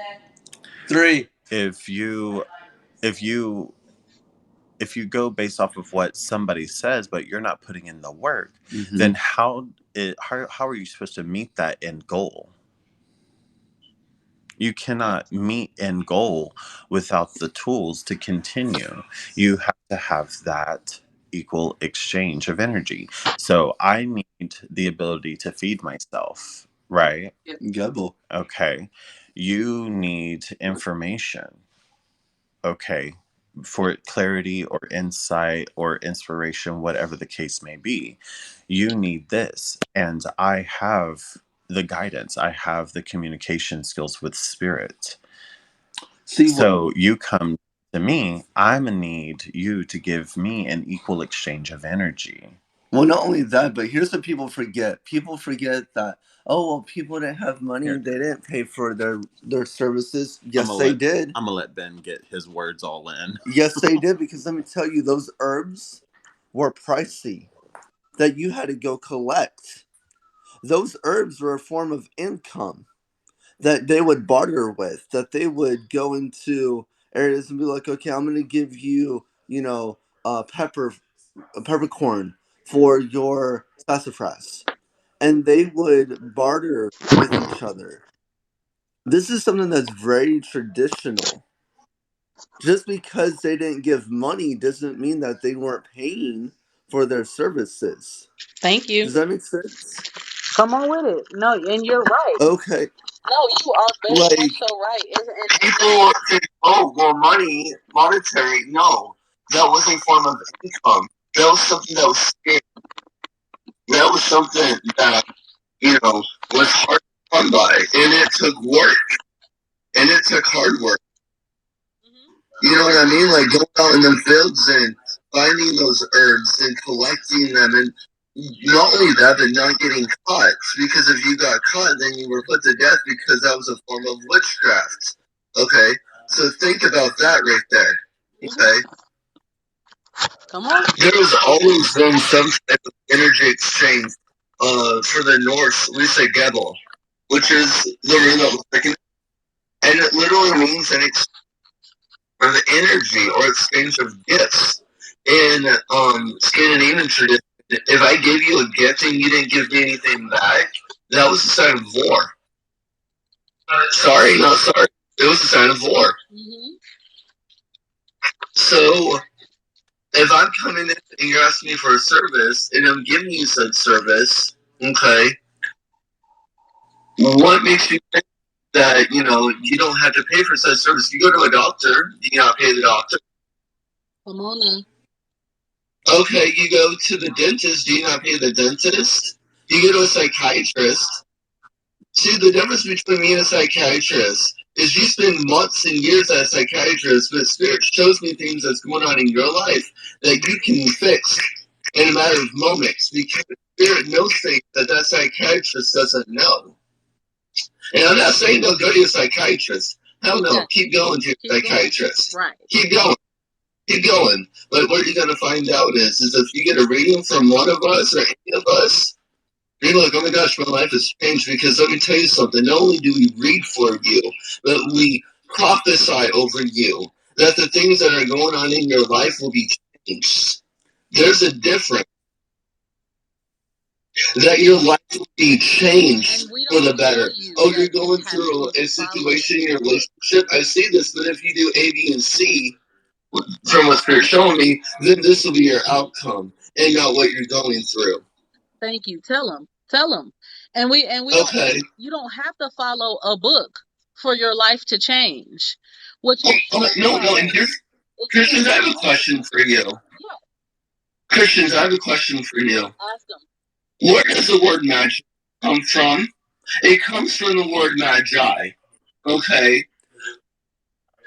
3. If you if you if you go based off of what somebody says, but you're not putting in the work, then how are you supposed to meet that end goal? You cannot meet end goal without the tools to continue. You have to have that equal exchange of energy. So I need the ability to feed myself, right? Gobble. Okay. You need information. Okay. For clarity or insight or inspiration, whatever the case may be, you need this. And I have the guidance, I have the communication skills with spirit. See, So you come to me, I'm gonna need you to give me an equal exchange of energy. well, not only that, but here's what people forget. People forget that, oh, well, people didn't have money. Here. They didn't pay for their services. Yes, they did. I'm gonna let Ben get his words all in. Yes, they did, because let me tell you, those herbs were pricey that you had to go collect. Those herbs were a form of income that they would barter with, that they would go into areas and be like, okay, I'm going to give you, peppercorn for your sassafras. And they would barter with each other. This is something that's very traditional. Just because they didn't give money doesn't mean that they weren't paying for their services. Thank you. Does that make sense? Come on with it. No, and you're right. Okay. No, you are very Like, much so right. And people think, oh, well, monetary. No, that wasn't a form of income. That was something that was scarce. That was something that, was hard to come by. And it took work. And it took hard work. You know what I mean? Like going out in the fields and finding those herbs and collecting them, and not only that, but not getting caught. Because if you got caught, then you were put to death, because that was a form of witchcraft. Okay, so think about that right there. Okay, come on. there was always been some type of energy exchange. For the Norse, we say Gebel, which is the root of Wiccan, and it literally means an exchange of energy or exchange of gifts. In Scandinavian tradition, if I gave you a gift and you didn't give me anything back, that was a sign of war. Sorry, not sorry. It was a sign of war. So, if I'm coming in and you're asking me for a service and I'm giving you said service, okay, what makes you think that, you don't have to pay for such service? You go to a doctor, do you not pay the doctor? Come on now. Okay, you go to the dentist, do you not pay the dentist? You go to a psychiatrist. See, the difference between me and a psychiatrist is you spend months and years as a psychiatrist, but Spirit shows me things that's going on in your life that you can fix in a matter of moments, because Spirit knows things that psychiatrist doesn't know. And I'm not saying don't go to a psychiatrist. Hell no, keep going to your psychiatrist. Right. Keep going. Keep going. But what you're going to find out is if you get a reading from one of us or any of us, you're like, oh my gosh, my life has changed. Because let me tell you something. Not only do we read for you, but we prophesy over you that the things that are going on in your life will be changed. There's a difference. That your life will be changed for the better. Oh, you're going through a situation in your relationship? I see this, but if you do A, B, and C, from what Spirit's showing me, then this will be your outcome and not what you're going through. Thank you. Tell them. And we okay. You don't have to follow a book for your life to change. No, and here's I have a question for you. Christians, I have a question for you. Ask them. Where does the word magic come from? It comes from the word magi. Okay.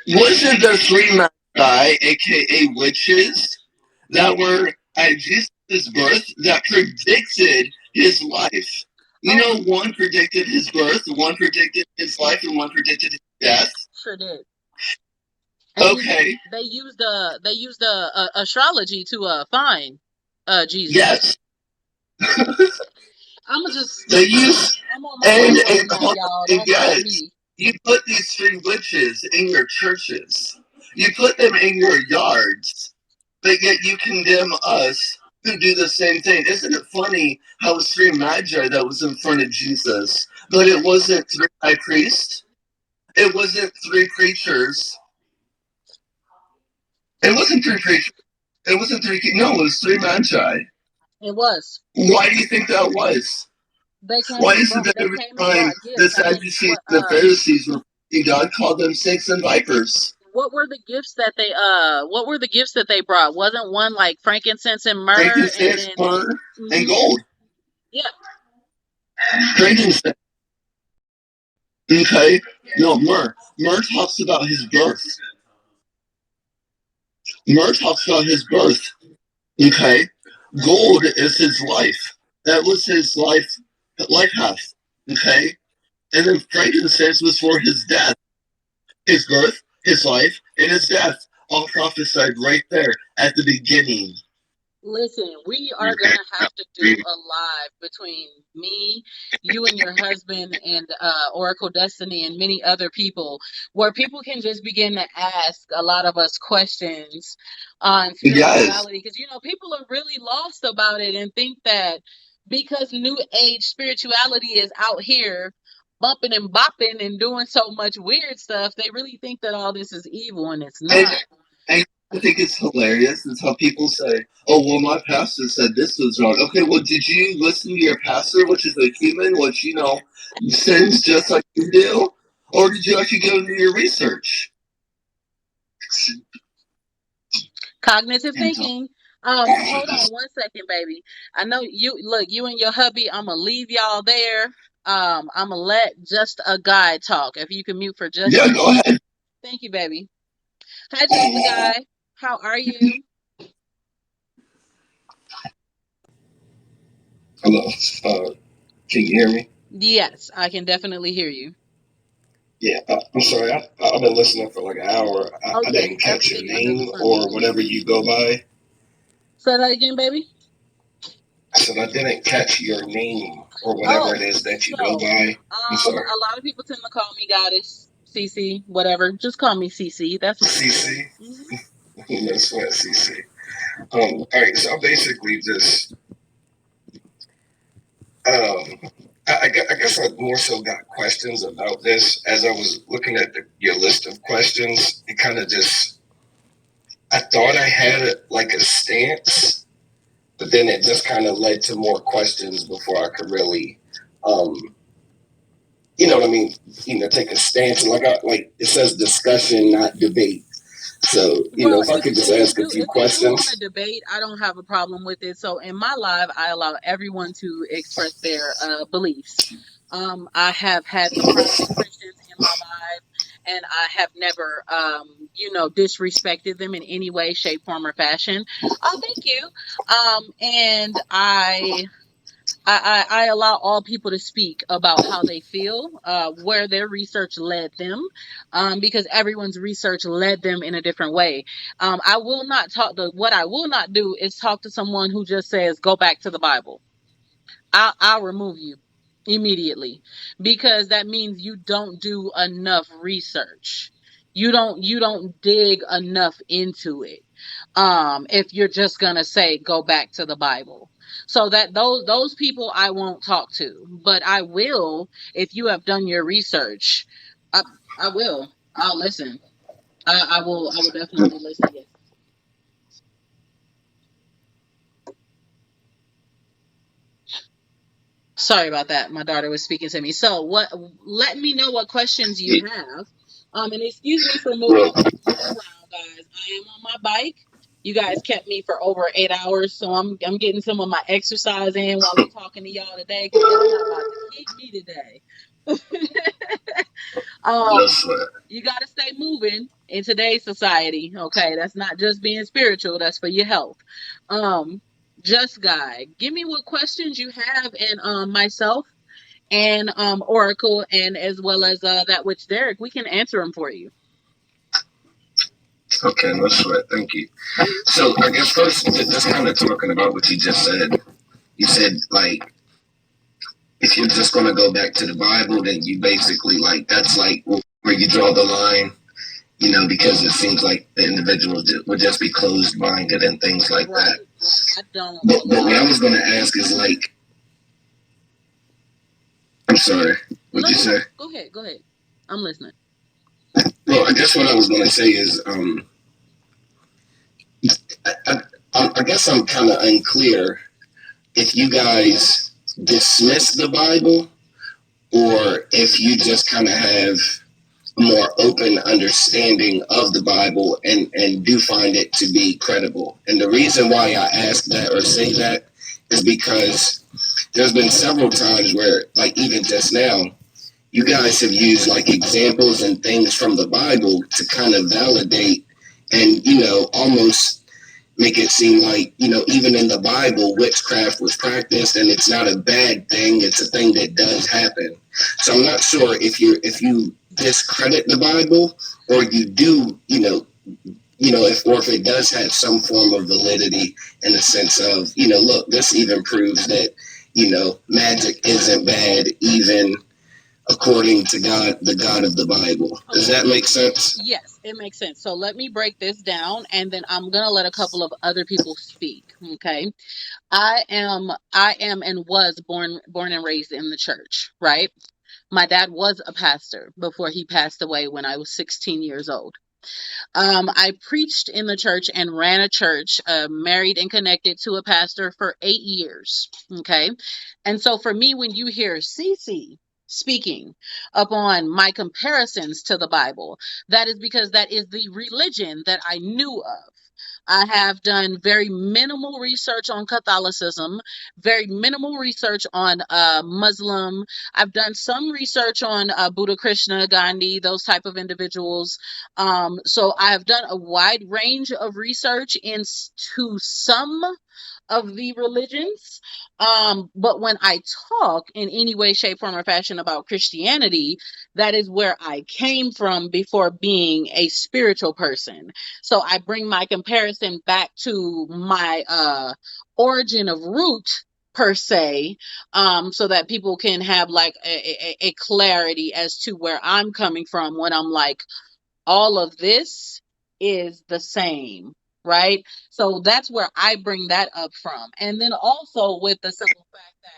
Wasn't there three magi, aka witches, that were at Jesus' birth that predicted his life? You know, one predicted his birth, one predicted his life, and one predicted his death. Sure did. And Okay. they used astrology to find Jesus. Yes. I'ma just They use I'm on my phone right now, and y'all. Don't yes, mind me. you put these three witches in your churches. You put them in your yards, but yet you condemn us who do the same thing. Isn't it funny how it's three magi that was in front of Jesus, but it wasn't three high priests? It wasn't three preachers. It wasn't three preachers. It wasn't three. No, it was three magi. It was. Why do you think that was? They came Why and is it brought, that they every came and time brought the gifts. I think Sadducees and the Pharisees were God called them snakes and vipers? what were the gifts that they brought? Wasn't one like frankincense and myrrh Frankincense, and myrrh, and gold. Yeah. Frankincense. Okay. No, myrrh. Myrrh talks about his birth. Myrrh talks about his birth. Okay. Gold is his life. That was his life path. Okay. And then frankincense was for his death, his birth, his life, and his death. All prophesied right there at the beginning. Listen, we are gonna have to do a live between me, you and your husband, and Oracle Destiny, and many other people, where people can just begin to ask a lot of us questions on spirituality, because people are really lost about it and think that because New Age spirituality is out here bumping and bopping and doing so much weird stuff, they really think that all this is evil, and it's not. And I think it's hilarious. It's how people say, "Oh, well, my pastor said this was wrong." Okay, well, did you listen to your pastor, which is a human, which sins just like you do, or did you actually go and do your research? Cognitive thinking. Hold on 1 second, baby. I know you and your hubby, I'm gonna leave y'all there. I'm gonna let just a guy talk. If you can mute for just Yeah, go ahead. Thank you, baby. Hi, just a guy. How are you? Hello. Can you hear me? Yes, I can definitely hear you. Yeah, I'm sorry. I've been listening for like an hour. I didn't catch your name or whatever you go by. Say that again, baby. I said I didn't catch your name or whatever it is that you go by. I'm sorry. A lot of people tend to call me Goddess, CC, whatever. Just call me CC. That's CC. That's what CC. All right. So I basically just I guess I more so got questions about this as I was looking at your list of questions. It kind of just, I thought I had like a stance, but then it just kind of led to more questions before I could really, you know what I mean? Take a stance. Like it says discussion, not debate. So, if I could just ask a few questions. If you want to debate, I don't have a problem with it. So in my live, I allow everyone to express their beliefs. I have had some private Christians in my live, and I have never, disrespected them in any way, shape, form, or fashion. Oh, thank you. And I allow all people to speak about how they feel, where their research led them, because everyone's research led them in a different way. I will not talk to, what I will not do is talk to someone who just says, go back to the Bible. I'll remove you immediately, because that means you don't do enough research. You don't dig enough into it. If you're just gonna say go back to the Bible. So that those people I won't talk to, but I will if you have done your research. I will. I'll listen. I will definitely listen. Yes. Sorry about that. My daughter was speaking to me. So let me know what questions you have. And excuse me for moving around, guys. I am on my bike. You guys kept me for over 8 hours, so I'm getting some of my exercise in while I'm talking to y'all today, because y'all not about to keep me today. No sweat. You got to stay moving in today's society. Okay, that's not just being spiritual; that's for your health. Just Guy, give me what questions you have, and myself and Oracle, and as well as that which Derek, we can answer them for you. Okay, no sweat. Thank you. So I guess first, just kind of talking about what you just said. You said like, if you're just going to go back to the Bible, then you basically like that's like where you draw the line. You know, because it seems like the individual would just be closed-minded and things like that. Right. I don't. But what I was going to ask is like, I'm sorry, what'd you say? Go ahead. I'm listening. Well, I guess what I was going to say is, I guess I'm kind of unclear if you guys dismiss the Bible or if you just kind of have a more open understanding of the Bible and do find it to be credible. And the reason why I ask that or say that is because there's been several times where, like even just now, you guys have used like examples and things from the Bible to kind of validate and, you know, almost make it seem like, you know, even in the Bible, witchcraft was practiced and it's not a bad thing. It's a thing that does happen. So I'm not sure if you discredit the Bible or you do, if it does have some form of validity in the sense of, you know, look, this even proves that, you know, magic isn't bad, even according to God, the God of the Bible. Does that make sense? Yes, it makes sense. So let me break this down, and then I'm gonna let a couple of other people speak. Okay, I am and was born and raised in the church. Right, my dad was a pastor before he passed away when I was 16 years old. I preached in the church and ran a church, married and connected to a pastor for 8 years. Okay, and so for me, when you hear Cece speaking upon my comparisons to the Bible, that is because that is the religion that I knew of. I have done very minimal research on Catholicism, very minimal research on Muslim. I've done some research on Buddha, Krishna, Gandhi, those type of individuals. So I have done a wide range of research into some of the religions. But when I talk in any way, shape, form, or fashion about Christianity, that is where I came from before being a spiritual person. So I bring my comparison back to my origin of root per se, so that people can have like a clarity as to where I'm coming from when I'm like, all of this is the same, right? So that's where I bring that up from. And then also with the simple fact that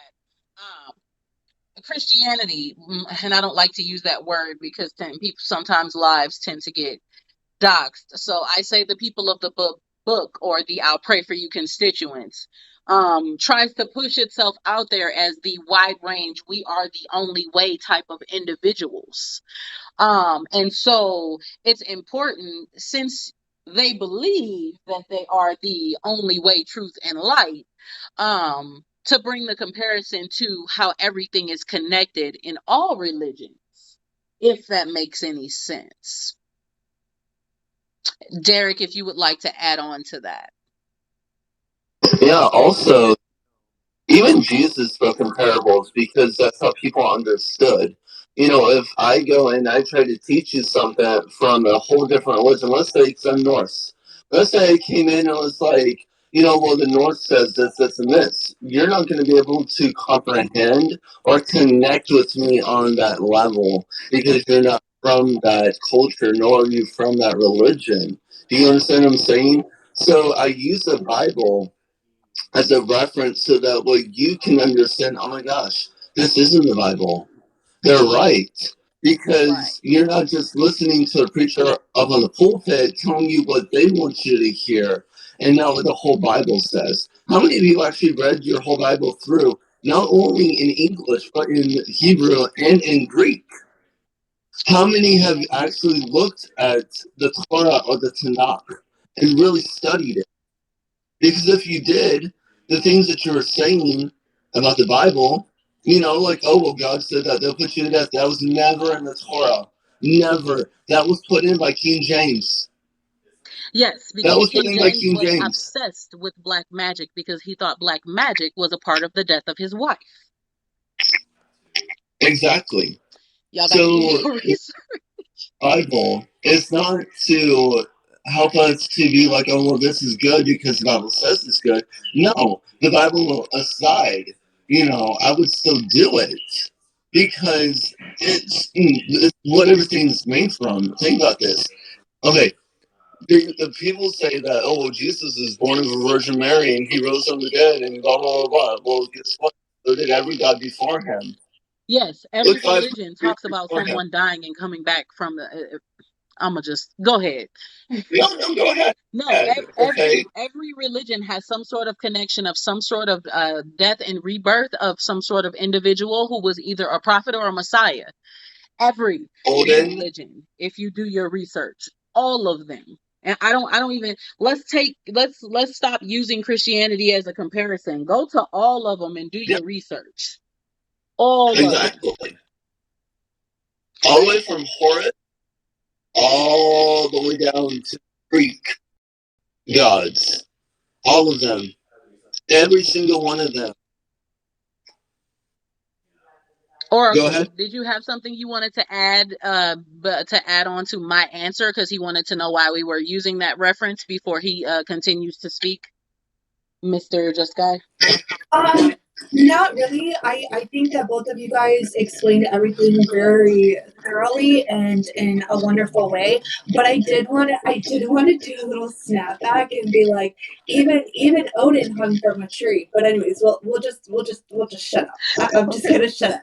Christianity, and I don't like to use that word because people sometimes lives tend to get doxed. So I say the people of the book or the I'll pray for you constituents tries to push itself out there as the wide range, we are the only way type of individuals. And so it's important, since they believe that they are the only way, truth, and light, to bring the comparison to how everything is connected in all religions, if that makes any sense. Derek, if you would like to add on to that. Yeah, also, even Jesus spoke in parables because that's how people understood. You know, if I go and I try to teach you something from a whole different religion, let's say it's a Norse. Let's say I came in and was like, you know, well, the North says this, and this. You're not going to be able to comprehend or connect with me on that level because you're not from that culture, nor are you from that religion. Do you understand what I'm saying? So I use the Bible as a reference so that way you can understand, oh my gosh, this isn't the Bible. They're right. Because you're not just listening to a preacher up on the pulpit telling you what they want you to hear and not what the whole Bible says. How many of you actually read your whole Bible through, not only in English, but in Hebrew and in Greek? How many have actually looked at the Torah or the Tanakh and really studied it? Because if you did, the things that you were saying about the Bible, like, oh, well, God said that they'll put you to death. That was never in the Torah. Never. That was put in by King James. Yes, That because was put King in by James King was James. obsessed with black magic because he thought black magic was a part of the death of his wife. Exactly. Y'all got to do your So research. Bible is not to help us to be like, oh, well, this is good because the Bible says it's good. No, the Bible aside, I would still do it because it's what everything's made from. Think about this. Okay, the people say that, oh, well, Jesus is born of a Virgin Mary and he rose from the dead and blah, blah, blah, blah. Well, guess what? So did every God before him. Yes, every Look, 500 religion years talks about before him. someone dying and coming back from the. I'ma just go ahead. No, go ahead. No, Okay. every religion has some sort of connection of some sort of death and rebirth of some sort of individual who was either a prophet or a messiah. Every Odin. religion, if you do your research, all of them. And I don't even let's stop using Christianity as a comparison. Go to all of them and do your research. All of them. Exactly. All the way from Horus, all the way down to Greek gods. All of them. Every single one of them. Oracle, Go ahead. did you have something you wanted to add to add on to my answer? Because he wanted to know why we were using that reference before he continues to speak. Mr. Just Guy? Not really. I think that both of you guys explained everything very thoroughly and in a wonderful way. But I did want to do a little snapback and be like, even Odin hung from a tree. But anyways, we'll just shut up. I'm just gonna shut up.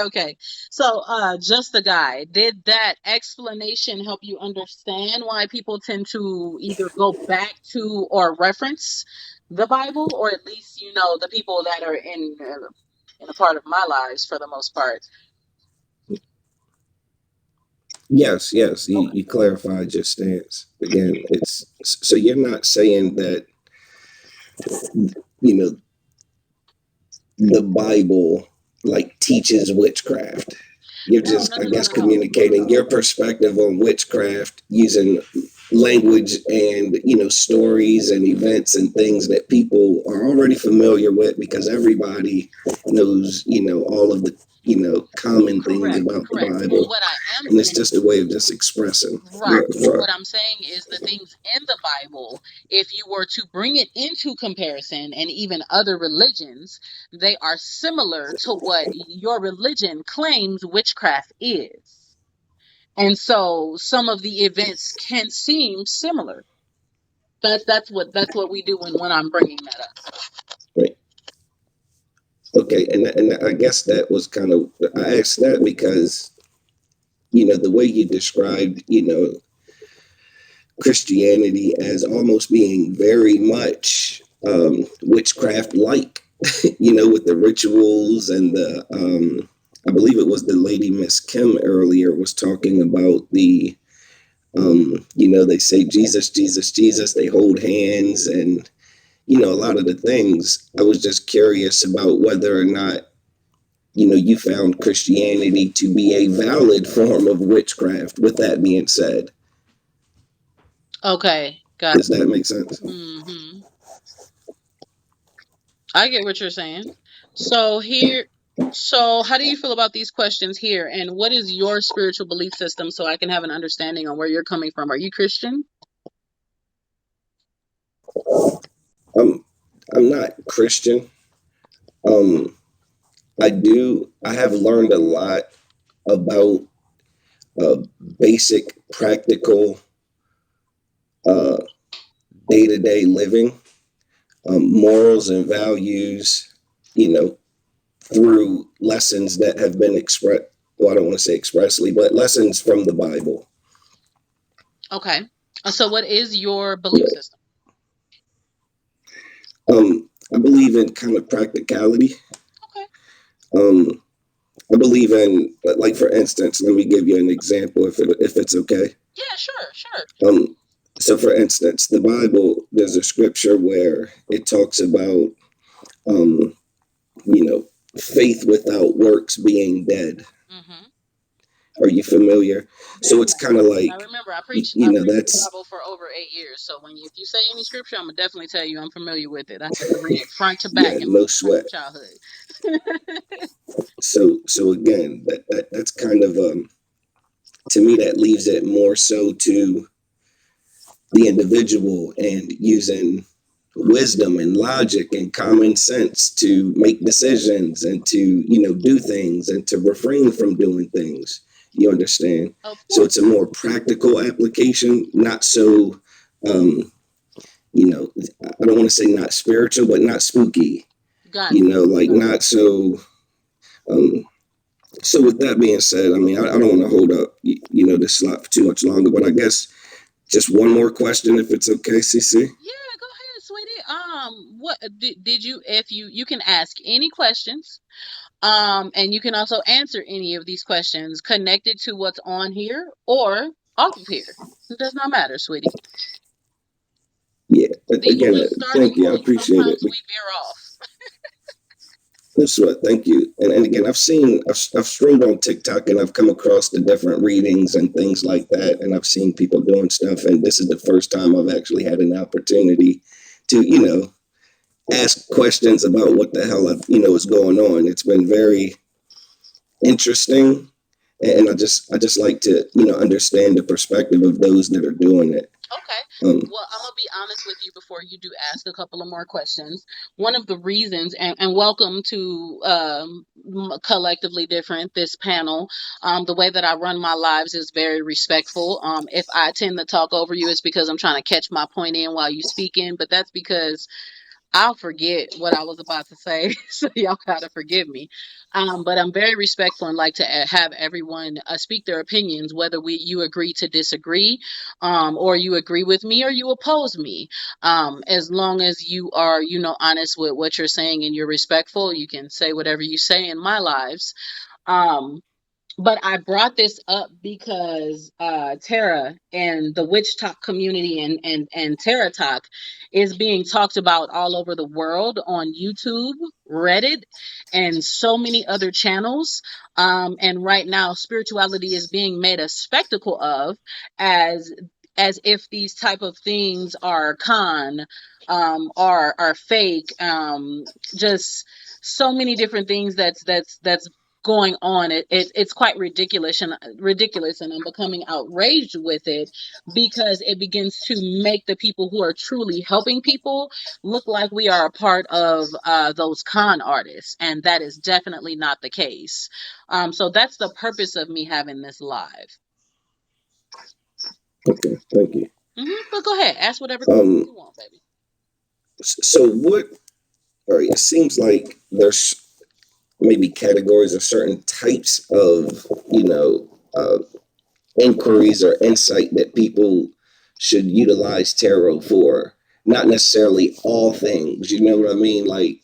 Okay. So, Just the Guy, did that explanation help you understand why people tend to either go back to or reference the Bible, or at least the people that are in a part of my lives for the most part? Yes, you clarified your stance. Again, it's so you're not saying that the Bible like teaches witchcraft. You're just, I guess, communicating your perspective on witchcraft using language and stories and events and things that people are already familiar with because everybody knows all of the common things about the Bible. What I am And it's just a way of just expressing. Right. What I'm saying is the things in the Bible, if you were to bring it into comparison and even other religions, they are similar to what your religion claims witchcraft is. And so some of the events can seem similar. That's what we do when I'm bringing that up. Right. Okay, and I guess that was kind of, I asked that because the way you described Christianity as almost being very much witchcraft like, with the rituals and the I believe it was the lady Miss Kim earlier was talking about the they say Jesus, Jesus, Jesus, they hold hands and a lot of the things. I was just curious about whether or not you found Christianity to be a valid form of witchcraft. With that being said. Okay, got Does that make sense? Mm-hmm. I get what you're saying. So how do you feel about these questions here? And what is your spiritual belief system so I can have an understanding on where you're coming from? Are you Christian? I'm not Christian. I have learned a lot about basic, practical, day-to-day living, morals and values, through lessons that have been expressed. Well, I don't want to say expressly, but lessons from the Bible. Okay. So what is your belief system? I believe in kind of practicality. Okay. I believe in, like, for instance, let me give you an example if it's okay. Yeah, sure. So for instance, the Bible, there's a scripture where it talks about, um, you know, faith without works being dead. Mm-hmm. Are you familiar? So it's kind of like, I remember I you preached know, the that's, Bible for over 8 years. So if you say any scripture, I'm gonna definitely tell you I'm familiar with it. I had to read it front to back yeah, in my no sweat. childhood. So again, that's kind of, to me, that leaves it more so to the individual and using wisdom and logic and common sense to make decisions and to, you know, do things and to refrain from doing things. You understand? Of So course. it's a more practical application, not so, you know, I don't want to say not spiritual, but not spooky. Got You it. know, like not so. Um, so with that being said, I mean, I don't want to hold up, you know, this slot for too much longer, but I guess just one more question, if it's okay, CC. Yeah, go ahead, sweetie. What did you? If you can ask any questions, and you can also answer any of these questions connected to what's on here or off of here. It does not matter, sweetie. Yeah, These again, are starting thank you. I points. appreciate it. Sometimes we veer off. That's what. Thank you. And again, I've streamed on TikTok and I've come across the different readings and things like that, and I've seen people doing stuff. And this is the first time I've actually had an opportunity to, you know, ask questions about what the hell, you know, is going on. It's been very interesting, and I just like to, you know, understand the perspective of those that are doing it. Okay. Well, I'm gonna be honest with you before you do ask a couple of more questions. One of the reasons, and welcome to Collectively Different, this panel. The way that I run my lives is very respectful. If I tend to talk over you, it's because I'm trying to catch my point in while you speaking, but that's because I'll forget what I was about to say, so y'all gotta forgive me. But I'm very respectful and like to have everyone speak their opinions, whether you agree to disagree, or you agree with me or you oppose me. As long as you are, honest with what you're saying and you're respectful, you can say whatever you say in my lives. Um, but I brought this up because Tara and the Witch Talk community and Tara Talk is being talked about all over the world on YouTube, Reddit, and so many other channels. And right now, spirituality is being made a spectacle of, as if these type of things are are fake. Just so many different things that's going on. It's quite ridiculous, and I'm becoming outraged with it because it begins to make the people who are truly helping people look like we are a part of those con artists, and that is definitely not the case. So that's the purpose of me having this live. Okay, thank you. But go ahead, ask whatever you want, baby. So what? All right, it seems like there's maybe categories or certain types of, you know, inquiries or insight that people should utilize tarot for. Not necessarily all things, you know what I mean? Like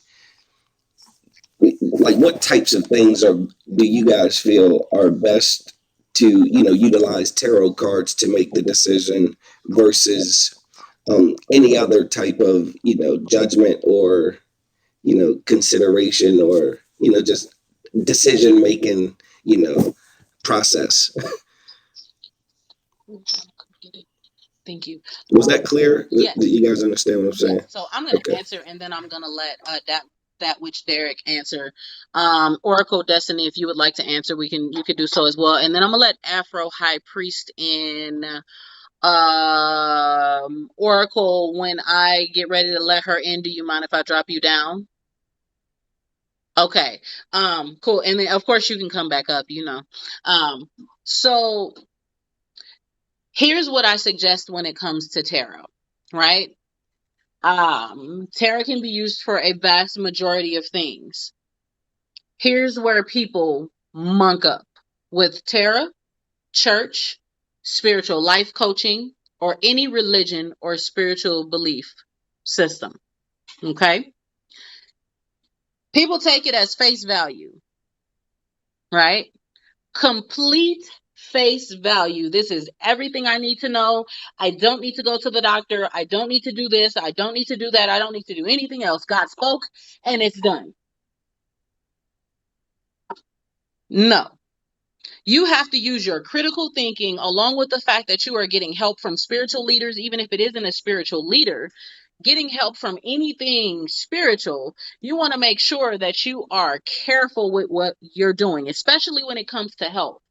what types of things do you guys feel are best to, you know, utilize tarot cards to make the decision versus any other type of, you know, judgment or, you know, consideration or, you know, just decision making, you know, process. Thank you. Was that clear? Yes. Did you guys understand what I'm saying? So I'm going to answer, and then I'm going to let that which Derek answer. Oracle Destiny, if you would like to answer, you could do so as well. And then I'm going to let Afro High Priest in Oracle. When I get ready to let her in, do you mind if I drop you down? Okay. Cool. And then of course you can come back up, you know. So here's what I suggest when it comes to tarot, right? Tarot can be used for a vast majority of things. Here's where people monk up with tarot, church, spiritual life coaching, or any religion or spiritual belief system. Okay? People take it as face value, right? Complete face value. This is everything I need to know. I don't need to go to the doctor. I don't need to do this. I don't need to do that. I don't need to do anything else. God spoke and it's done. No. You have to use your critical thinking along with the fact that you are getting help from spiritual leaders, even if it isn't a spiritual leader, getting help from anything spiritual. You want to make sure that you are careful with what you're doing, especially when it comes to health.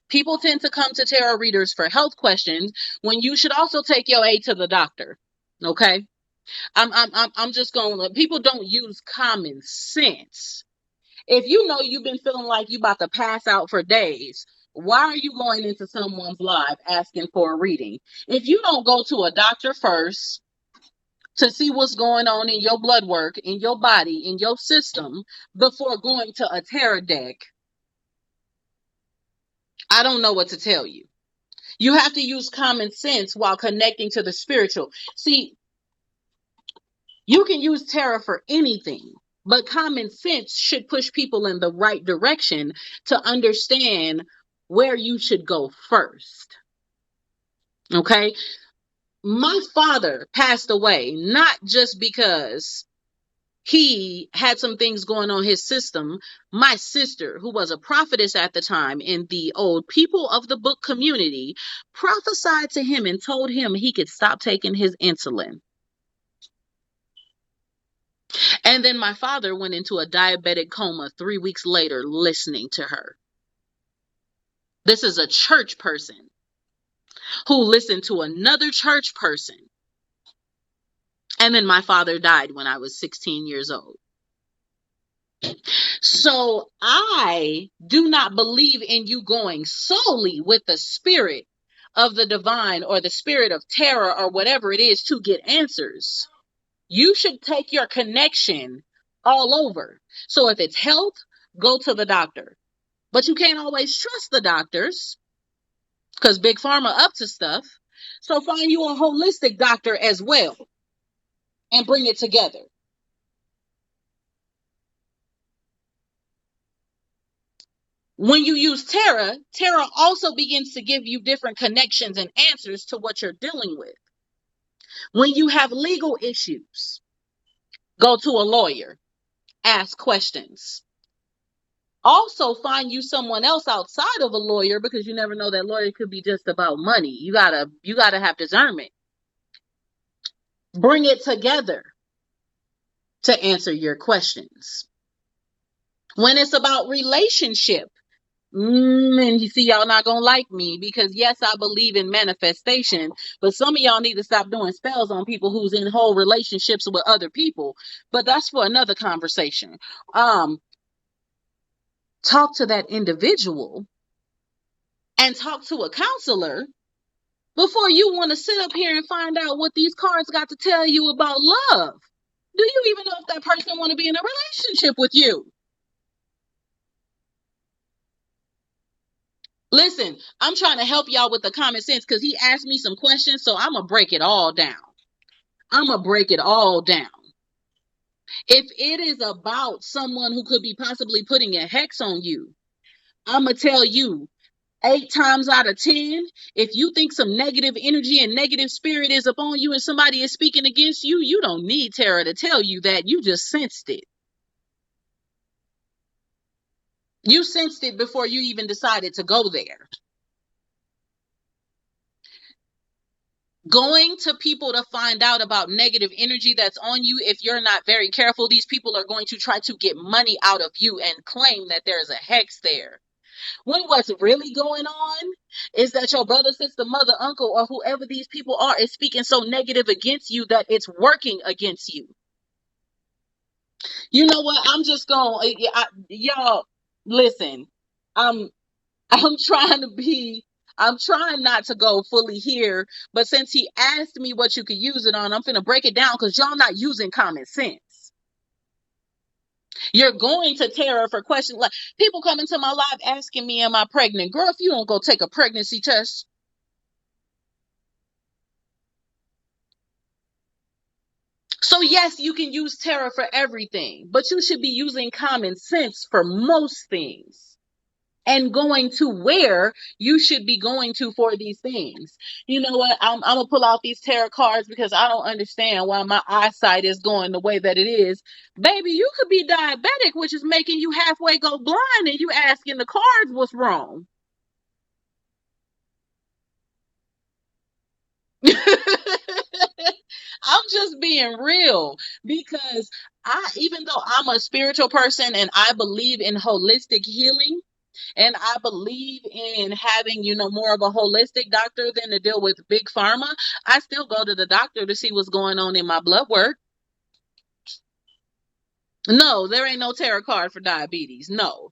People tend to come to tarot readers for health questions when you should also take your aid to the doctor. Okay? I'm just going, people don't use common sense. If you know you've been feeling like you about to pass out for days, why are you going into someone's live asking for a reading? If you don't go to a doctor first to see what's going on in your blood work, in your body, in your system, before going to a tarot deck, I don't know what to tell you. You have to use common sense while connecting to the spiritual. See, you can use tarot for anything, but common sense should push people in the right direction to understand where you should go first. Okay? My father passed away not just because he had some things going on his system. My sister, who was a prophetess at the time in the old people of the book community, prophesied to him and told him he could stop taking his insulin. And then my father went into a diabetic coma 3 weeks later listening to her. This is a church person who listened to another church person. And then my father died when I was 16 years old. So I do not believe in you going solely with the spirit of the divine or the spirit of terror or whatever it is to get answers. You should take your connection all over. So if it's health, go to the doctor. But you can't always trust the doctors because Big Pharma up to stuff. So find you a holistic doctor as well and bring it together. When you use tarot, tarot also begins to give you different connections and answers to what you're dealing with. When you have legal issues, go to a lawyer, ask questions. Also find you someone else outside of a lawyer because you never know, that lawyer could be just about money. You gotta have discernment. Bring it together to answer your questions. When it's about relationship, and you see, y'all not gonna like me because yes, I believe in manifestation, but some of y'all need to stop doing spells on people who's in whole relationships with other people. But that's for another conversation. Talk to that individual and talk to a counselor before you want to sit up here and find out what these cards got to tell you about love. Do you even know if that person want to be in a relationship with you? Listen, I'm trying to help y'all with the common sense because he asked me some questions, so I'm going to break it all down. If it is about someone who could be possibly putting a hex on you, I'm going to tell you 8 times out of 10, if you think some negative energy and negative spirit is upon you and somebody is speaking against you, you don't need tarot to tell you that. You just sensed it. You sensed it before you even decided to go there. Going to people to find out about negative energy that's on you, if you're not very careful, these people are going to try to get money out of you and claim that there's a hex there. When what's really going on is that your brother, sister, mother, uncle, or whoever these people are is speaking so negative against you that it's working against you. You know what? I'm just going, y'all, listen, I'm trying not to go fully here, but since he asked me what you could use it on, I'm finna break it down because y'all not using common sense. You're going to tarot for questions. Like people come into my live asking me, am I pregnant? Girl, if you don't go take a pregnancy test. So yes, you can use tarot for everything, but you should be using common sense for most things. and going to where you should be going to for these things. You know what? I'm gonna pull out these tarot cards because I don't understand why my eyesight is going the way that it is. Baby, you could be diabetic, which is making you halfway go blind, and you asking the cards what's wrong. I'm just being real because even though I'm a spiritual person and I believe in holistic healing, and I believe in having, more of a holistic doctor than to deal with big pharma, I still go to the doctor to see what's going on in my blood work. No, there ain't no tarot card for diabetes. No.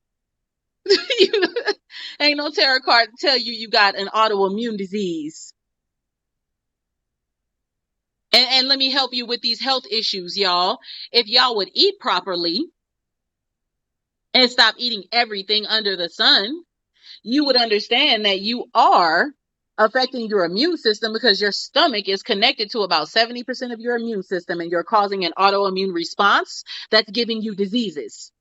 Ain't no tarot card to tell you got an autoimmune disease. And let me help you with these health issues, y'all. If y'all would eat properly and stop eating everything under the sun, you would understand that you are affecting your immune system because your stomach is connected to about 70% of your immune system, and you're causing an autoimmune response that's giving you diseases.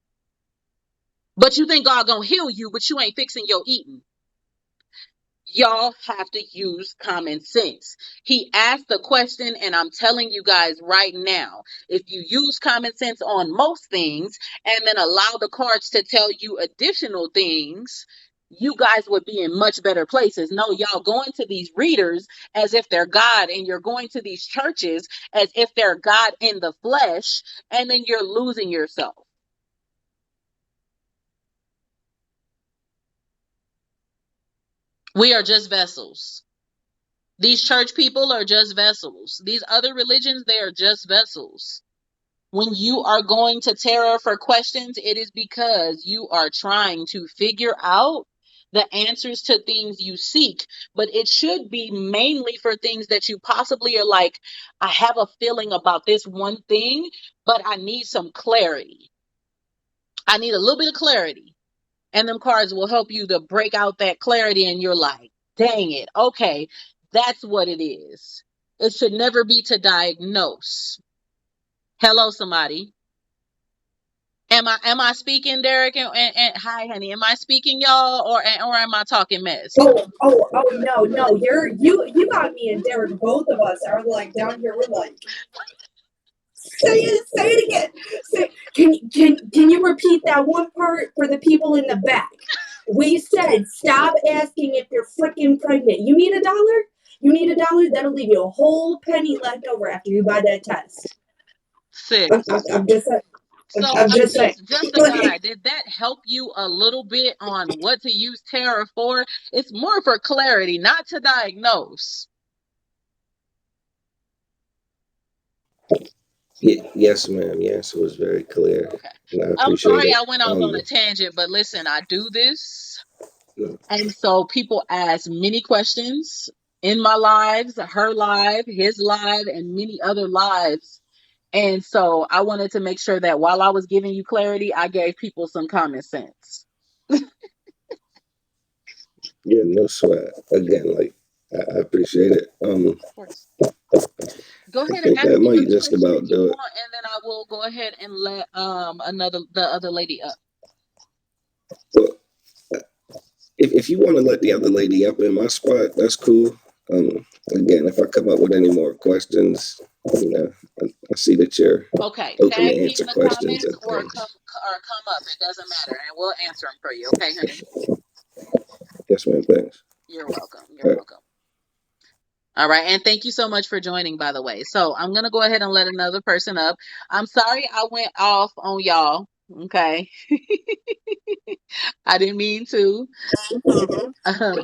But you think God gonna heal you, but you ain't fixing your eating. Y'all have to use common sense. He asked the question, and I'm telling you guys right now, if you use common sense on most things and then allow the cards to tell you additional things, you guys would be in much better places. No, y'all going to these readers as if they're God, and you're going to these churches as if they're God in the flesh, and then you're losing yourself. We are just vessels. These church people are just vessels. These other religions, they are just vessels. When you are going to tarot for questions, it is because you are trying to figure out the answers to things you seek. But it should be mainly for things that you possibly are like, I have a feeling about this one thing, but I need some clarity. I need a little bit of clarity. And them cards will help you to break out that clarity, and you're like, dang it, okay, that's what it is. It should never be to diagnose. Hello, somebody. Am I speaking, Derek? And hi, honey. Am I speaking, y'all, or am I talking mess? Oh, no. You got me and Derek. Both of us are like down here. We're like, say it again. Can you repeat that one part for the people in the back? We said stop asking if you're freaking pregnant. You need $1? You need $1? That'll leave you a whole penny left over after you buy that test. Sis. I'm just saying. So I'm just saying. Just a guide. Did that help you a little bit on what to use tarot for? It's more for clarity, not to diagnose. Yes, ma'am. Yes, it was very clear. Okay. And I I'm appreciate sorry it. I went off on a tangent, but listen, I do this. No. And so people ask many questions in my lives, her live, his live, and many other lives. And so I wanted to make sure that while I was giving you clarity, I gave people some common sense. Yeah, no sweat. Again, like I appreciate it. Of course. Go ahead and think ask that me might the just question about you do it. want, and then I will go ahead and let the other lady up. Well, if you want to let the other lady up in my spot, that's cool. Again, if I come up with any more questions, I see that you're Okay, open tag to me answer in the questions comments and or things. come up. It doesn't matter, and we'll answer them for you. Okay, honey. Yes, ma'am. Thanks. You're welcome. You're All right. welcome. All right, and thank you so much for joining, by the way. So I'm gonna go ahead and let another person up. I'm sorry I went off on y'all. Okay, I didn't mean to.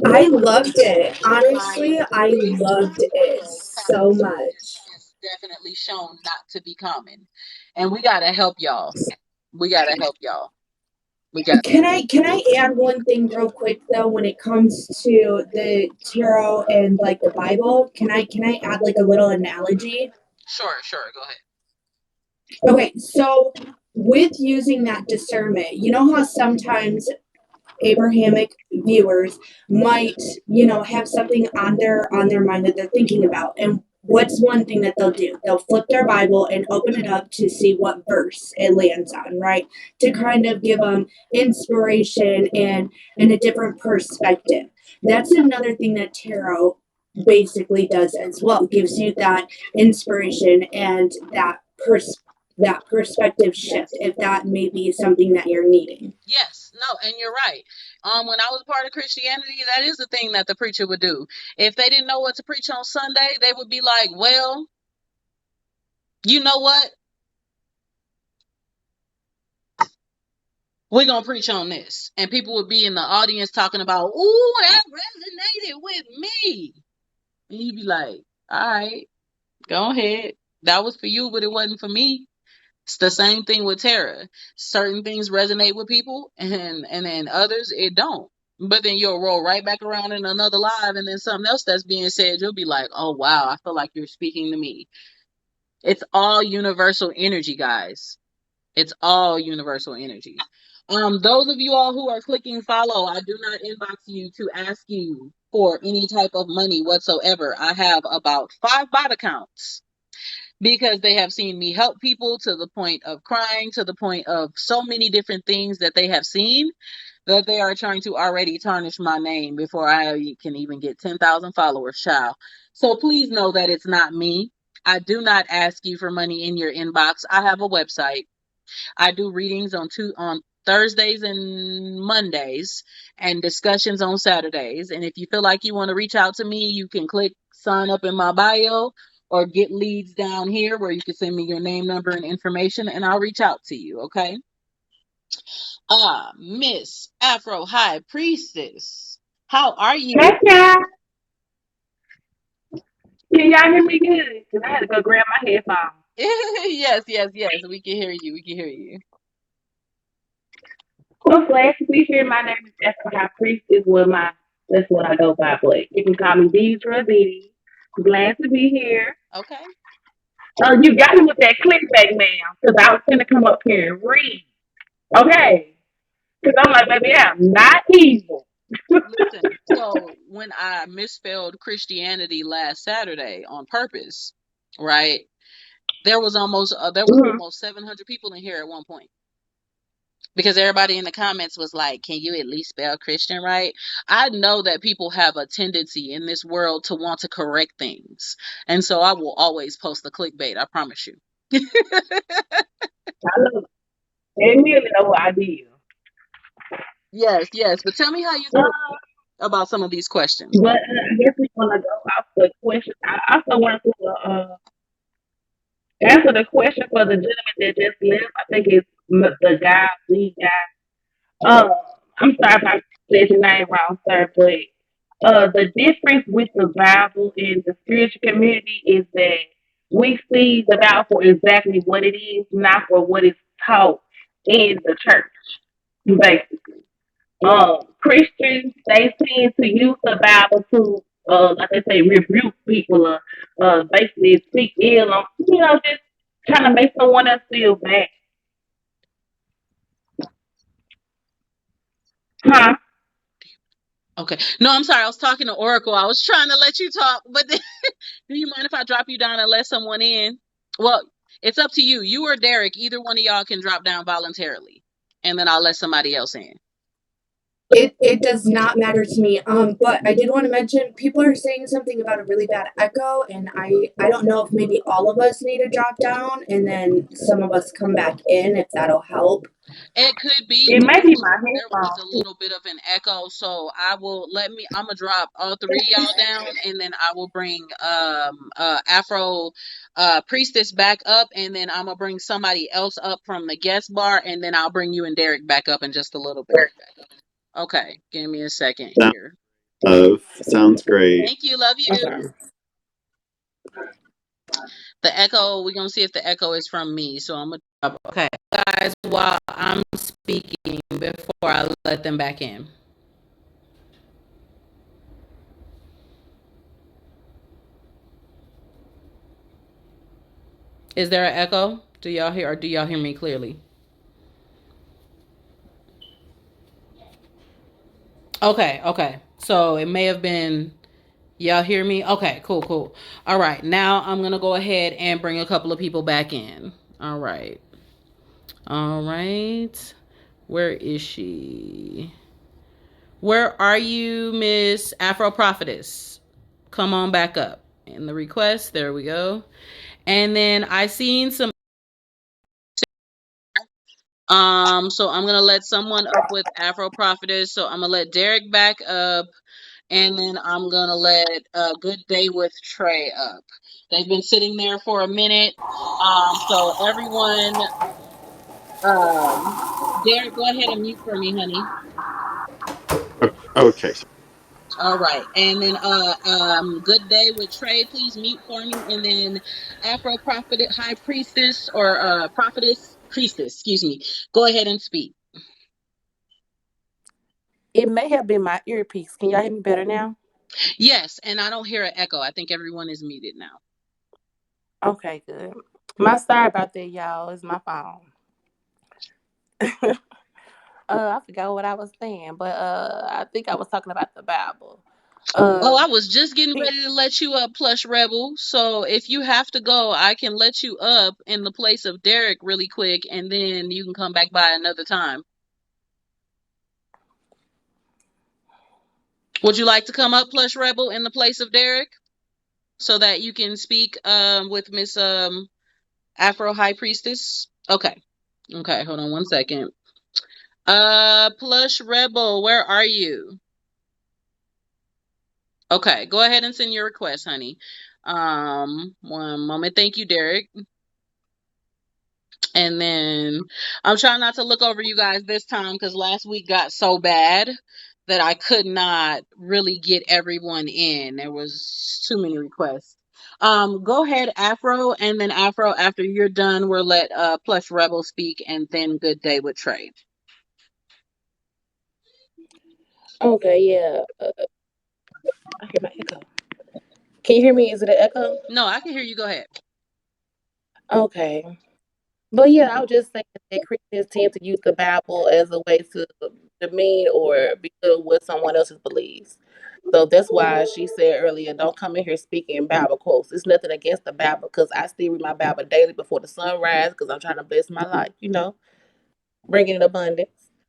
I loved it. Honestly, I loved it so much. It's definitely shown not to be common, and we gotta help y'all. We gotta help y'all. We got. Can I add one thing real quick though when it comes to the tarot and like the Bible? Can I add like a little analogy? Sure. Go ahead. Okay, so with using that discernment, you know how sometimes Abrahamic viewers might, have something on their mind that they're thinking about. And what's one thing that they'll do? They'll flip their Bible and open it up to see what verse it lands on, right? To kind of give them inspiration and a different perspective. That's another thing that tarot basically does as well. Gives you that inspiration and that perspective shift, if that may be something that you're needing. Yes, no, and you're right. When I was part of Christianity, that is the thing that the preacher would do. If they didn't know what to preach on Sunday, they would be like, well, you know what? We're going to preach on this. And people would be in the audience talking about, ooh, that resonated with me. And you'd be like, all right, go ahead. That was for you, but it wasn't for me. It's the same thing with tarot. Certain things resonate with people, and then others it don't. But then you'll roll right back around in another live, and then something else that's being said, you'll be like, oh wow, I feel like you're speaking to me. It's all universal energy, guys. It's all universal energy. Those of you all who are clicking follow, I do not inbox you to ask you for any type of money whatsoever. I have about 5 bot accounts, because they have seen me help people to the point of crying, to the point of so many different things that they have seen, that they are trying to already tarnish my name before I can even get 10,000 followers, child. So please know that it's not me. I do not ask you for money in your inbox. I have a website. I do readings on Thursdays and Mondays, and discussions on Saturdays. And if you feel like you want to reach out to me, you can click sign up in my bio, or get leads down here where you can send me your name, number, and information, and I'll reach out to you, okay? Miss Afro High Priestess, how are you? Hey, y'all. Can y'all hear me good? Because I had to go grab my headphones. Yes, we can hear you. Well, glad to be here. My name is Afro High Priestess. That's what I go by, but you can call me Deidre D. Glad to be here. Okay. You got me with that clickbait, ma'am, because I was going to come up here and read. Okay? Because I'm like, baby, I'm not evil. Listen, so when I misspelled Christianity last Saturday on purpose, right? There was almost 700 people in here at one point, because everybody in the comments was like, can you at least spell Christian right? I know that people have a tendency in this world to want to correct things, and so I will always post the clickbait, I promise you. I love it. And really no idea. Yes, but tell me how you feel about some of these questions. But I guess we want to go off the question. I also want to answer the question for the gentleman that just left. I think it's the guy, lead guy. I'm sorry if I said your name wrong, sir, but the difference with the Bible and the spiritual community is that we see the Bible for exactly what it is, not for what is taught in the church, basically. Christians, they tend to use the Bible to, like they say, rebuke people, basically speak ill on, just trying to make someone else feel bad. Huh? Okay. No, I'm sorry. I was talking to Oracle. I was trying to let you talk, but do you mind if I drop you down and let someone in? Well, it's up to you. You or Derek, either one of y'all can drop down voluntarily, and then I'll let somebody else in. It does not matter to me. But I did want to mention, people are saying something about a really bad echo, and I don't know if maybe all of us need to drop down and then some of us come back in, if that'll help. It could be. It might be my There was a little bit of an echo, so I'm gonna drop all 3 of y'all down, and then I will bring Afro Priestess back up, and then I'm gonna bring somebody else up from the guest bar, and then I'll bring you and Derek back up in just a little bit. Okay, give me a second here. Sounds great. Thank you. Love you. Okay. The echo, we're going to see if the echo is from me. So I'm going to... Okay, guys, while I'm speaking, before I let them back in. Is there an echo? Do y'all hear me clearly? Okay. So it may have been Y'all hear me? Okay, cool. All right, now I'm gonna go ahead and bring a couple of people back in. All right. All right. Where is she? Where are you, Miss Afro Prophetess? Come on back up. In the request, there we go. And then I seen some so I'm gonna let someone up with Afro Prophetess. So I'm gonna let Derek back up, and then I'm gonna let Good Day with Trey up. They've been sitting there for a minute. So everyone, Derek, go ahead and mute for me, honey. Okay. All right, and then Good Day with Trey, please mute for me, and then Afro Prophet High Priestess or Prophetess Priestess, excuse me. Go ahead and speak. It may have been my earpiece. Can y'all hear me better now? Yes, and I don't hear an echo. I think everyone is muted now. Okay, good. My sorry about that, y'all. It's my phone. I forgot what I was saying, but I think I was talking about the Bible. Oh, I was just getting ready to let you up, Plush Rebel. So if you have to go, I can let you up in the place of Derek really quick, and then you can come back by another time. Would you like to come up, Plush Rebel, in the place of Derek, so that you can speak with Miss Afro High Priestess? Okay, hold on one second. Plush Rebel, where are you? Okay, go ahead and send your request, honey. One moment. Thank you, Derek. And then I'm trying not to look over you guys this time because last week got so bad that I could not really get everyone in. There was too many requests. Go ahead, Afro, and then Afro, after you're done, we'll let Plush Rebel speak, and then Good Day with Trey. Okay, yeah. I hear my echo. Can you hear me? Is it an echo? No, I can hear you. Go ahead. Okay. But yeah, I would just say that Christians tend to use the Bible as a way to demean or belittle what someone else's beliefs. So that's why she said earlier, don't come in here speaking Bible quotes. It's nothing against the Bible because I still read my Bible daily before the sun rises because I'm trying to bless my life, bringing in abundance.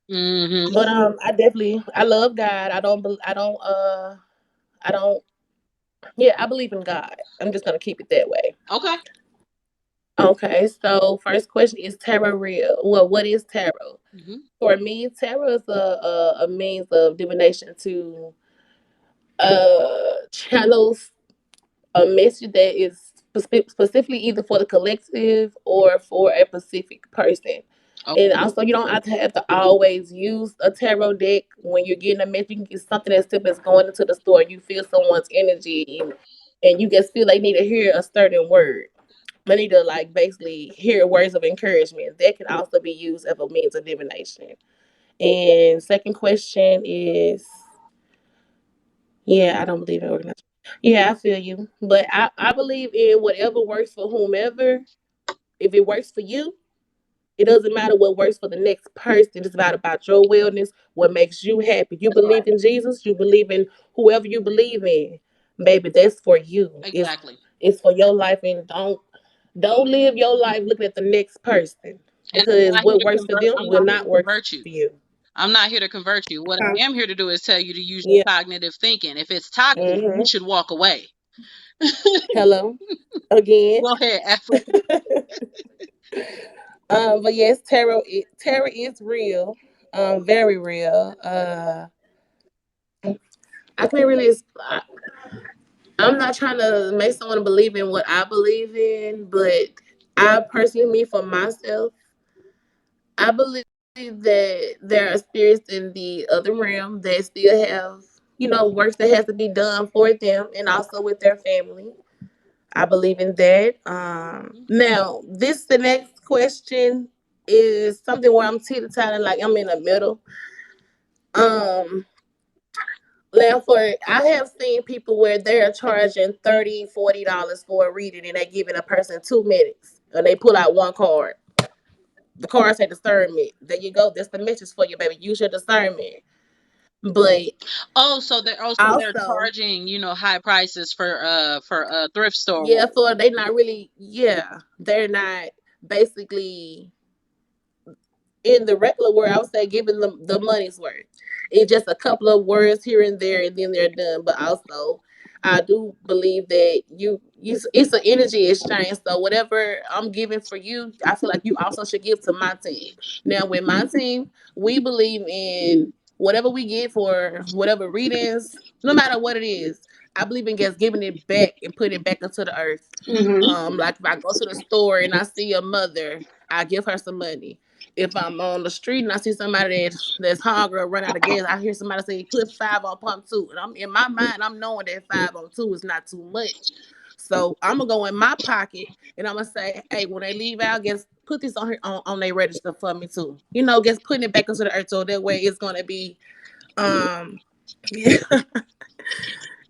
Mm-hmm. But I love God. I believe in God. I'm just gonna keep it that way. Okay. Okay, so first question is tarot real? Well, what is tarot? Mm-hmm. For me, tarot is a means of divination to channels a message that is specifically either for the collective or for a specific person. Okay. And also, you don't have to always use a tarot deck when you're getting a message. You can get something as simple as going into the store. You feel someone's energy, and you just feel they need to hear a certain word. They need to basically hear words of encouragement. That can also be used as a means of divination. And second question is, yeah, I don't believe in organization. Yeah, I feel you. But I believe in whatever works for whomever. If it works for you, it doesn't matter what works for the next person. It's about your wellness, what makes you happy. You believe in Jesus, you believe in whoever you believe in. Baby, that's for you. Exactly. It's for your life, and don't live your life looking at the next person And I'm because not here what to works for convert. them I'm will not here to not work convert you. for you. I'm not here to convert you. What Huh? I am here to do is tell you to use your Yeah. cognitive thinking. If it's toxic, you Mm-hmm. should walk away. Hello again. Go ahead, Afro. But yes, tarot is real. Very real. I can't really. I'm not trying to make someone believe in what I believe in, but I personally, me for myself, I believe that there are spirits in the other realm that still have, works that has to be done for them and also with their family. I believe in that. Now, the next question is something where I'm teeter-tottering, like I'm in the middle. Um, Now, I have seen people where they're charging $30, $40 for a reading, and they're giving a person 2 minutes, and they pull out one card. The card say discernment. There you go. That's the message for you, baby. Use your discernment. But So they're also, charging, high prices for thrift store yeah, work. for they not really, yeah, they're not basically in the regular world. I would say giving them the money's worth. It's just a couple of words here and there, and then they're done. But also, I do believe that it's an energy exchange. So whatever I'm giving for you, I feel like you also should give to my team. Now, with my team, we believe in whatever we get for whatever readings, no matter what it is. I believe in just giving it back and putting it back into the earth. Like if I go to the store and I see a mother, I give her some money. If I'm on the street and I see somebody that's hungry or run out of gas, I hear somebody say, "Put 5 on pump 2." And I'm in my mind, I'm knowing that 5 on 2 is not too much. So I'm gonna go in my pocket and I'm gonna say, "Hey, when they leave out, just put this on here on their register for me too." Just putting it back into the earth so that way it's gonna be yeah.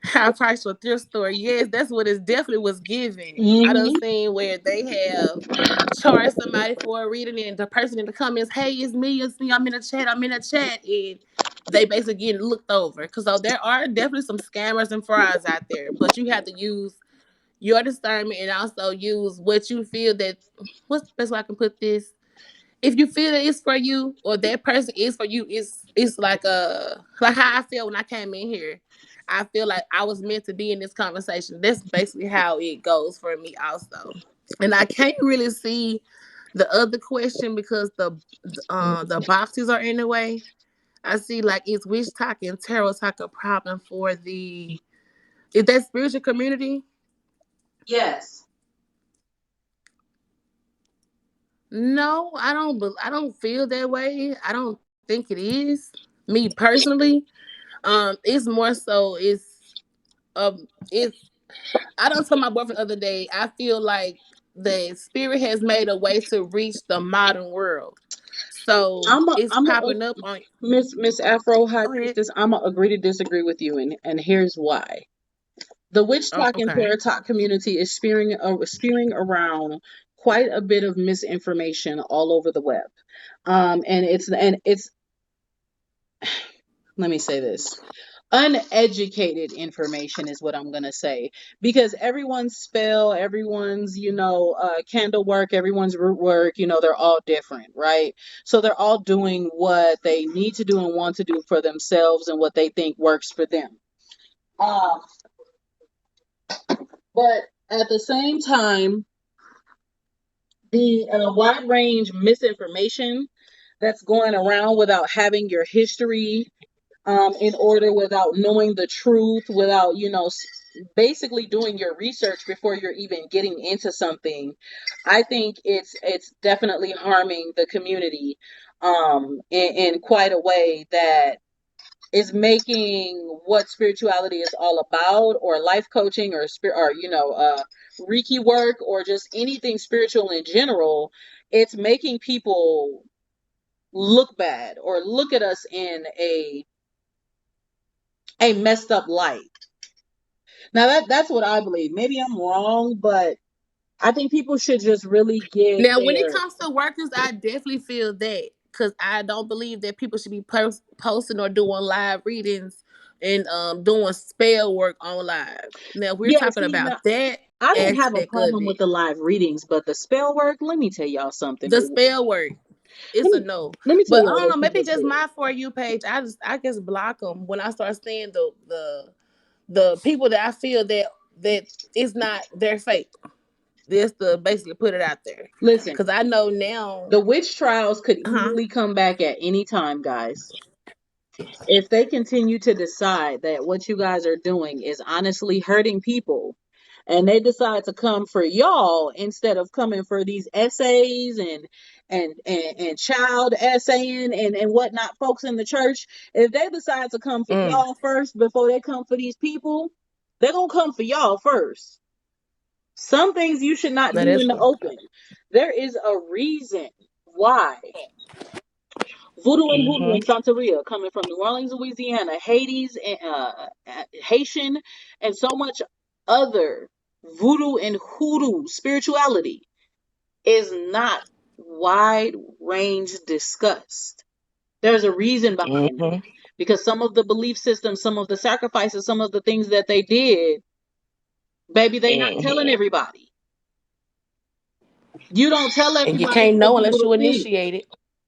High price for thrift store. Yes, that's what it definitely was given. I done seen where they have charged somebody for a reading and the person in the comments, "Hey, it's me, I'm in a chat, and they basically getting looked over. Because there are definitely some scammers and frauds out there, but you have to use your discernment and also use what you feel that, what's the best way I can put this? If you feel that it's for you or that person is for you, it's like how I feel when I came in here. I feel like I was meant to be in this conversation. That's basically how it goes for me also. And I can't really see the other question because the boxes are in the way. I see like is witch talk and tarot talk a problem for is that spiritual community? Yes. No, I don't feel that way. I don't think it is. Me personally. It's more so it's I don't tell my boyfriend the other day, I feel like the spirit has made a way to reach the modern world. So it's popping up on Miss Afro High go ahead. Priestess. I'm gonna agree to disagree with you, and here's why. The witch Oh, talk and okay. tarot talk community is spewing around quite a bit of misinformation all over the web. And it's let me say this. Uneducated information is what I'm gonna say, because everyone's spell, everyone's candle work, everyone's root work, they're all different, right? So they're all doing what they need to do and want to do for themselves and what they think works for them. But at the same time, the wide range misinformation that's going around without having your history in order, without knowing the truth, without basically doing your research before you're even getting into something, I think it's definitely harming the community in quite a way that is making what spirituality is all about, or life coaching, or Reiki work, or just anything spiritual in general. It's making people look bad or look at us in a messed up light. Now that's what I believe. Maybe I'm wrong, but I think people should just really get Now, when it their. comes to workers, I definitely feel that because I don't believe that people should be posting or doing live readings and doing spell work on live. Now, we're Yeah, talking see, now about that I don't have a aspect of problem with it. the live readings, but the spell work, let me tell y'all something. The spell work, Let it's a me no. let me tell But I y'all don't what know, maybe people just say. my For You page. I just block them when I start seeing the people that I feel that it's not their fake. Just to basically put it out there, Listen, because I know now. the witch trials could Huh? easily come back at any time, guys. If they continue to decide that what you guys are doing is honestly hurting people, and they decide to come for y'all instead of coming for these essays and child essaying and whatnot, folks in the church, if they decide to come for y'all first before they come for these people, they're gonna come for y'all first. Some things you should not That do is in the true. open. There is a reason why Voodoo and Hoodoo Mm-hmm. and Santeria, coming from New Orleans, Louisiana, Hades, and Haitian, and so much other voodoo and hoodoo spirituality, is not wide range discussed. There's a reason behind it. Mm-hmm. because some of the belief systems, some of the sacrifices, some of the things that they did, baby, they not telling everybody. You don't tell And you everybody can't for know unless people to you think. initiate it.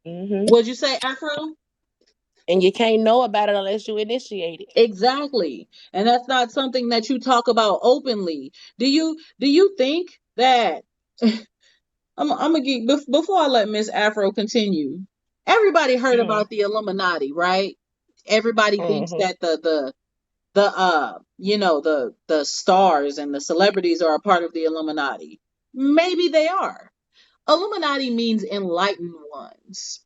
Mm-hmm. What'd you say, Afro? And you can't know about it unless you initiate it. Exactly. And that's not something that you talk about openly. Do you think that I'm gonna get before I let Miss Afro continue? Everybody heard about the Illuminati, right? Everybody thinks Mm-hmm. that the stars and the celebrities are a part of the Illuminati. Maybe they are. Illuminati means enlightened ones.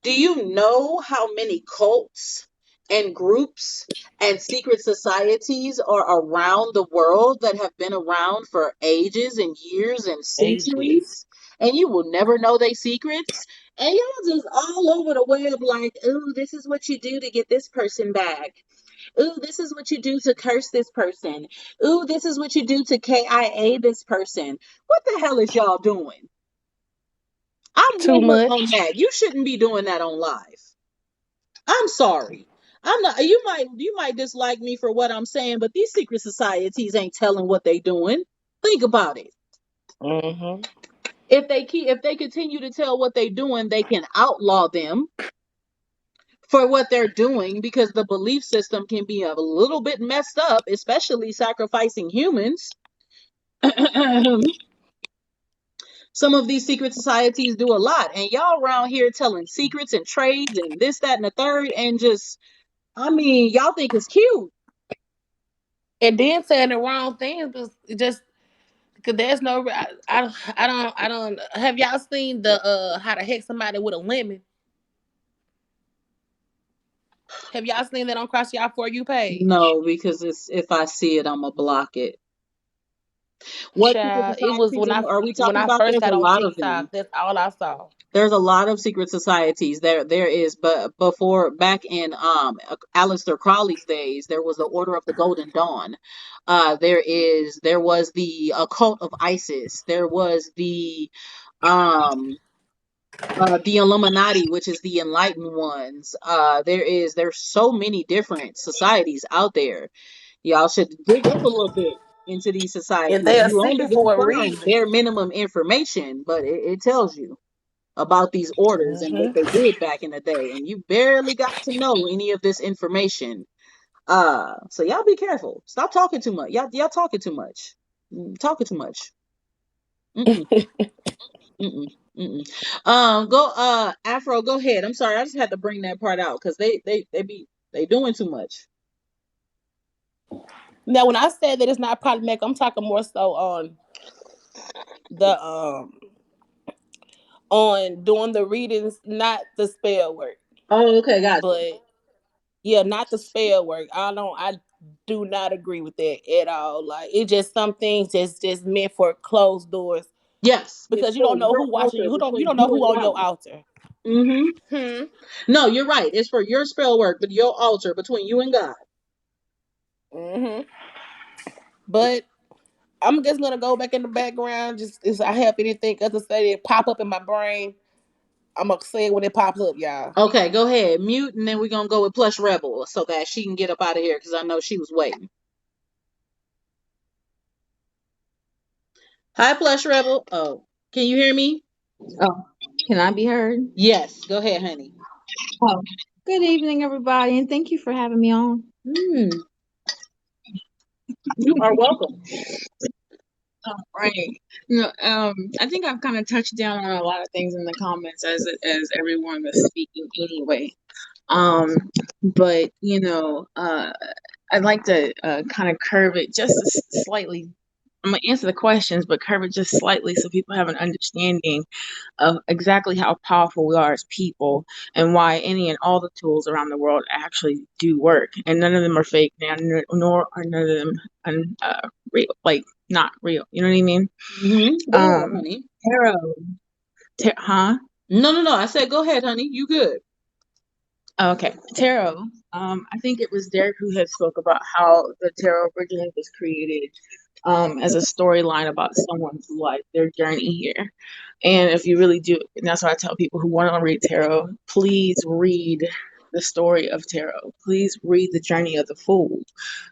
Do you know how many cults and groups and secret societies are around the world that have been around for ages and years and Ages. centuries? And you will never know their secrets. And y'all just all over the web like, ooh, this is what you do to get this person back. Ooh, this is what you do to curse this person. Ooh, this is what you do to KIA this person. What the hell is y'all doing? I'm Too with her much. on that. You shouldn't be doing that on live. I'm sorry. I'm not. You might dislike me for what I'm saying, but these secret societies ain't telling what they doing. Think about it. Mm-hmm. If they continue to tell what they doing, they can outlaw them for what they're doing because the belief system can be a little bit messed up, especially sacrificing humans. Some of these secret societies do a lot, and y'all around here telling secrets and trades and this, that, and the third, and just, I mean, y'all think it's cute. And then saying the wrong things just because there's no. I don't. Have y'all seen the how to hex somebody with a lemon? Have y'all seen that on Cross Y'all For You page? No, because if I see it, I'm gonna block it. What secret Child, it was societies are we when talking I about? first There's a got on lot of them. TikTok. That's all I saw. There's a lot of secret societies. There is, but back in Aleister Crowley's days, there was the Order of the Golden Dawn. There was the Occult of Isis. There was the Illuminati, which is the enlightened ones. There's so many different societies out there. Y'all should dig up a little bit into these And societies. they are You only secret gonna for a find reason. bare minimum information, but it tells you about these orders and what Mm-hmm. they did back in the day, and you barely got to know any of this information. So y'all be careful. Stop talking too much. Y'all talking too much. Talking too much. Mm-mm. Mm-mm. Mm-mm. Afro, go ahead. I'm sorry, I just had to bring that part out because they doing too much. Now, when I said that it's not problematic, I'm talking more so on the on doing the readings, not the spell work. Oh, okay, gotcha. But yeah, not the spell work. I do not agree with that at all. Like it's just some things that's just meant for closed doors. Yes, it's Because you for don't know your who watching altar you. You between don't know you who and on your God. altar. Mm-hmm. No, you're right. It's for your spell work, but your altar between you and God. Mm-hmm. But I'm just gonna go back in the background. Just if I have anything else to say that pop up in my brain, I'm gonna say it when it pops up, y'all. Okay, go ahead. Mute, and then we're gonna go with Plush Rebel so that she can get up out of here because I know she was waiting. Hi, Plush Rebel. Oh, can you hear me? Oh, can I be heard? Yes, go ahead, honey. Oh, good evening, everybody, and thank you for having me on. You are welcome. Right. I think I've kind of touched down on a lot of things in the comments as everyone was speaking anyway. But I'd like to kind of curve it just slightly. I'm gonna answer the questions, but curve it just slightly so people have an understanding of exactly how powerful we are as people and why any and all the tools around the world actually do work. And none of them are fake, nor are none of them real, like not real. You know what I mean? Go ahead, honey. Huh? No. I said go ahead, honey. You good? Okay, tarot. I think it was Derek who had spoke about how the tarot originally was created as a storyline about someone's life, their journey here. And if you really do, and that's why I tell people who want to read tarot, please read the story of tarot. Please read The Journey of the Fool,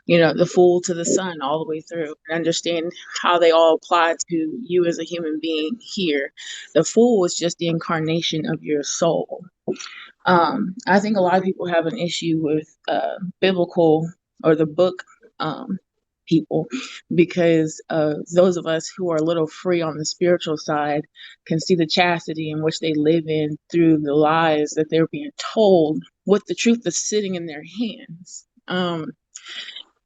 the Fool to the Sun, all the way through, and understand how they all apply to you as a human being here. The Fool is just the incarnation of your soul. I think a lot of people have an issue with biblical or the book people, because those of us who are a little free on the spiritual side can see the chastity in which they live in through the lies that they're being told, with the truth that's sitting in their hands.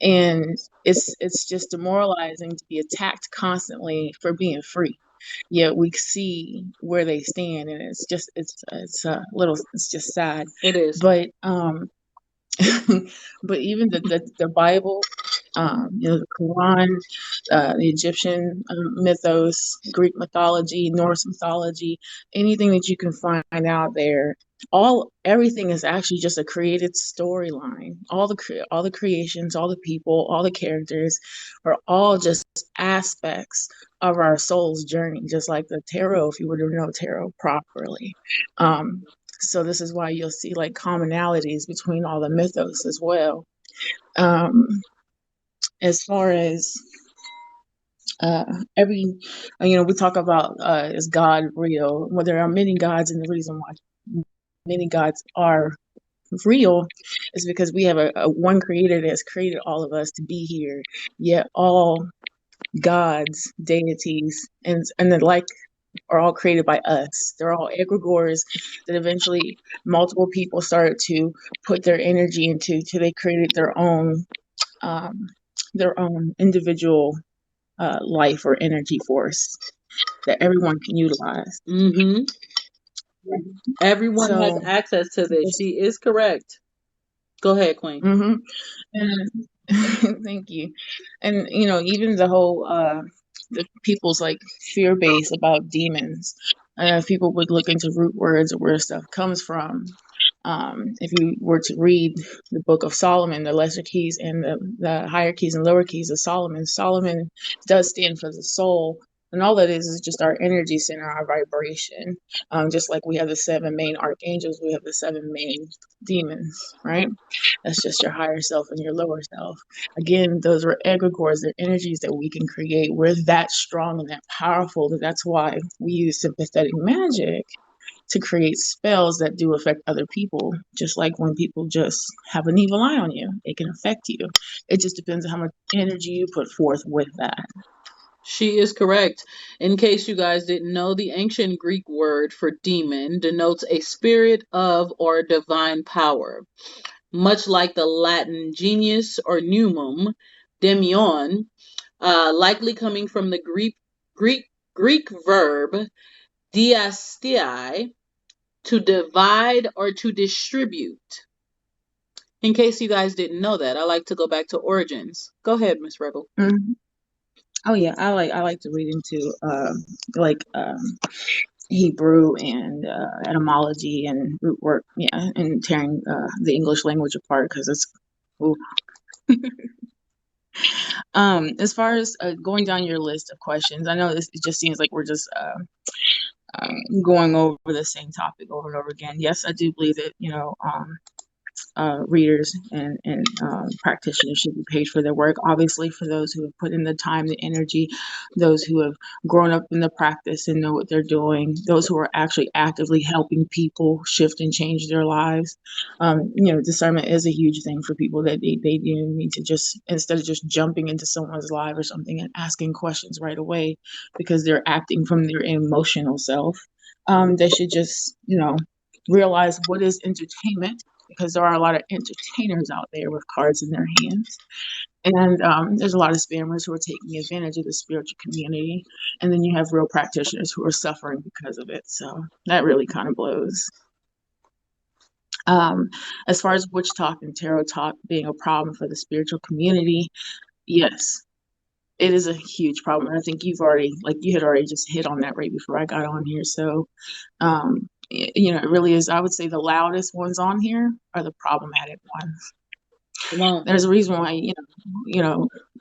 And it's just demoralizing to be attacked constantly for being free. Yet we see where they stand, and it's just sad. It is. But but even the Bible, the Quran, the Egyptian mythos, Greek mythology, Norse mythology, anything that you can find out there, everything is actually just a created storyline. All the creations, all the people, all the characters are all just aspects of our soul's journey, just like the tarot, if you were to know tarot properly. So this is why you'll see like commonalities between all the mythos as well. As far as we talk about is God real? Well, there are many gods, and the reason why many gods are real is because we have a one creator that's created all of us to be here. Yet all gods, deities, and the like are all created by us. They're all egregores that eventually multiple people started to put their energy into till they created their own individual life or energy force that everyone can utilize. Mm-hmm. Everyone has So, access to this. She is correct. Go ahead, Queen. mm-hmm. And thank you. And even the whole the people's like fear base about demons. If people would look into root words or where stuff comes from. If you were to read the Book of Solomon, the lesser keys and the higher keys and lower keys of Solomon, Solomon does stand for the soul. And all that is just our energy center, our vibration. Just like we have the 7 main archangels, we have the 7 main demons, right? That's just your higher self and your lower self. Again, those are egregores, they're energies that we can create. We're that strong and that powerful that's why we use sympathetic magic to create spells that do affect other people. Just like when people just have an evil eye on you, it can affect you. It just depends on how much energy you put forth with that. She is correct. In case you guys didn't know, the ancient Greek word for demon denotes a spirit of or divine power. Much like the Latin genius or numum, demion, likely coming from the Greek verb diastai, to divide or to distribute. In case you guys didn't know that, I like to go back to origins. Go ahead, Miss Rebel. Mm-hmm. Oh yeah, I like to read into Hebrew and etymology and root work, and tearing the English language apart because it's. As far as going down your list of questions, I know it just seems like we're just going over the same topic over and over again. Yes, I do believe that readers and practitioners should be paid for their work. Obviously, for those who have put in the time, the energy, those who have grown up in the practice and know what they're doing, those who are actually actively helping people shift and change their lives. Discernment is a huge thing for people that they do need to just, instead of just jumping into someone's life or something and asking questions right away because they're acting from their emotional self, they should just, realize what is entertainment, because there are a lot of entertainers out there with cards in their hands. And there's a lot of spammers who are taking advantage of the spiritual community. And then you have real practitioners who are suffering because of it. So that really kind of blows. As far as witch talk and tarot talk being a problem for the spiritual community, yes, it is a huge problem. I think you had already just hit on that right before I got on here. So, it really is. I would say the loudest ones on here are the problematic ones. There's a reason why,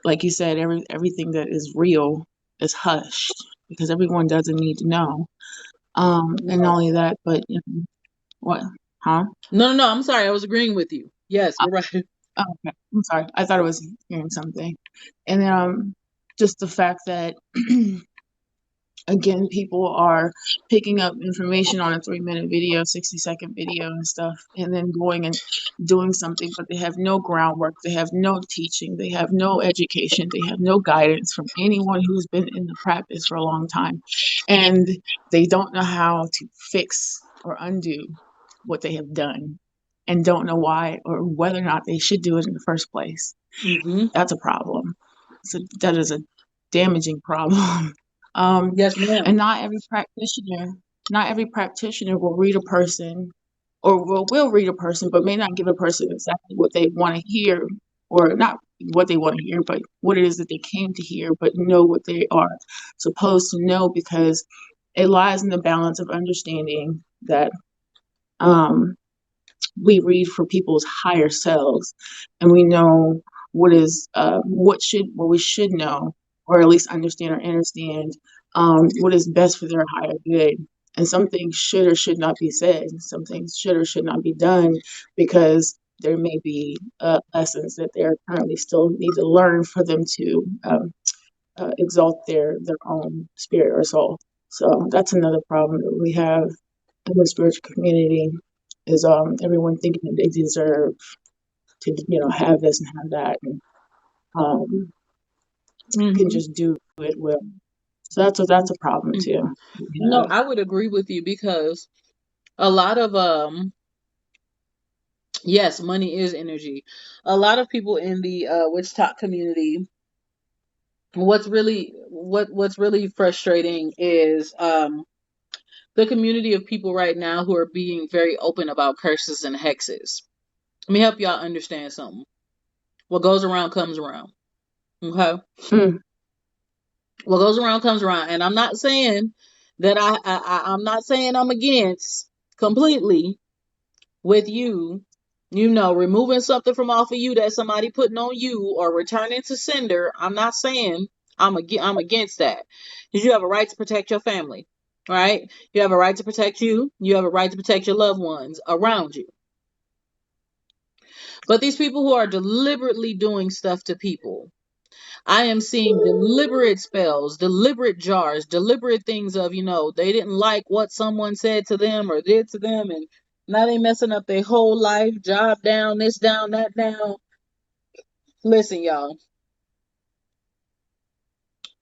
like you said, everything that is real is hushed because everyone doesn't need to know. And not only that, but what? Huh? No, I'm sorry. I was agreeing with you. Yes, you're right. Oh, okay. I'm sorry. I thought I was hearing something. And then just the fact that again, people are picking up information on a 3-minute video, 60-second video and stuff, and then going and doing something, but they have no groundwork, they have no teaching, they have no education, they have no guidance from anyone who's been in the practice for a long time. And they don't know how to fix or undo what they have done and don't know why or whether or not they should do it in the first place. Mm-hmm. That's a problem. So that is a damaging problem. Yes, ma'am. And not every practitioner will read a person or will read a person, but may not give a person exactly what they want to hear, or not what they want to hear, but what it is that they came to hear, but know what they are supposed to know, because it lies in the balance of understanding that we read for people's higher selves, and we know what we should know, or at least understand or understand what is best for their higher good. And some things should or should not be said. Some things should or should not be done, because there may be lessons that they're currently still need to learn for them to exalt their own spirit or soul. So that's another problem that we have in the spiritual community, is everyone thinking that they deserve to have this and have that, and can just do it well. So that's a problem too. No, I would agree with you, because a lot of yes, money is energy. A lot of people in the witch talk community, what's really frustrating is the community of people right now who are being very open about curses and hexes. Let me help y'all understand something. What goes around comes around. Okay? What goes around comes around. And I'm not saying that I'm not saying I'm against completely with you, removing something from off of you that somebody putting on you or returning to sender. I'm not saying I'm against that. Because you have a right to protect your family, right? You have a right to protect you. You have a right to protect your loved ones around you. But these people who are deliberately doing stuff to people, I am seeing deliberate spells, deliberate jars, deliberate things of, they didn't like what someone said to them or did to them, and now they messing up their whole life, job down, this down, that down. Listen, y'all.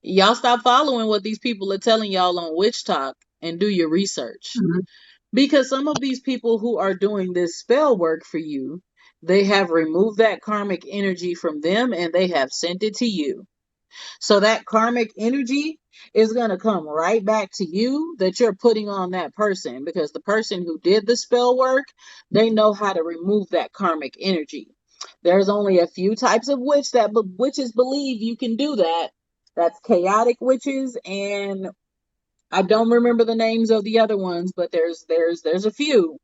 Y'all stop following what these people are telling y'all on Witch Talk and do your research. Because some of these people who are doing this spell work for you, they have removed that karmic energy from them and they have sent it to you. So that karmic energy is going to come right back to you that you're putting on that person, because the person who did the spell work, they know how to remove that karmic energy. There's only a few types of witches believe you can do that. That's chaotic witches, and I don't remember the names of the other ones, but there's a few.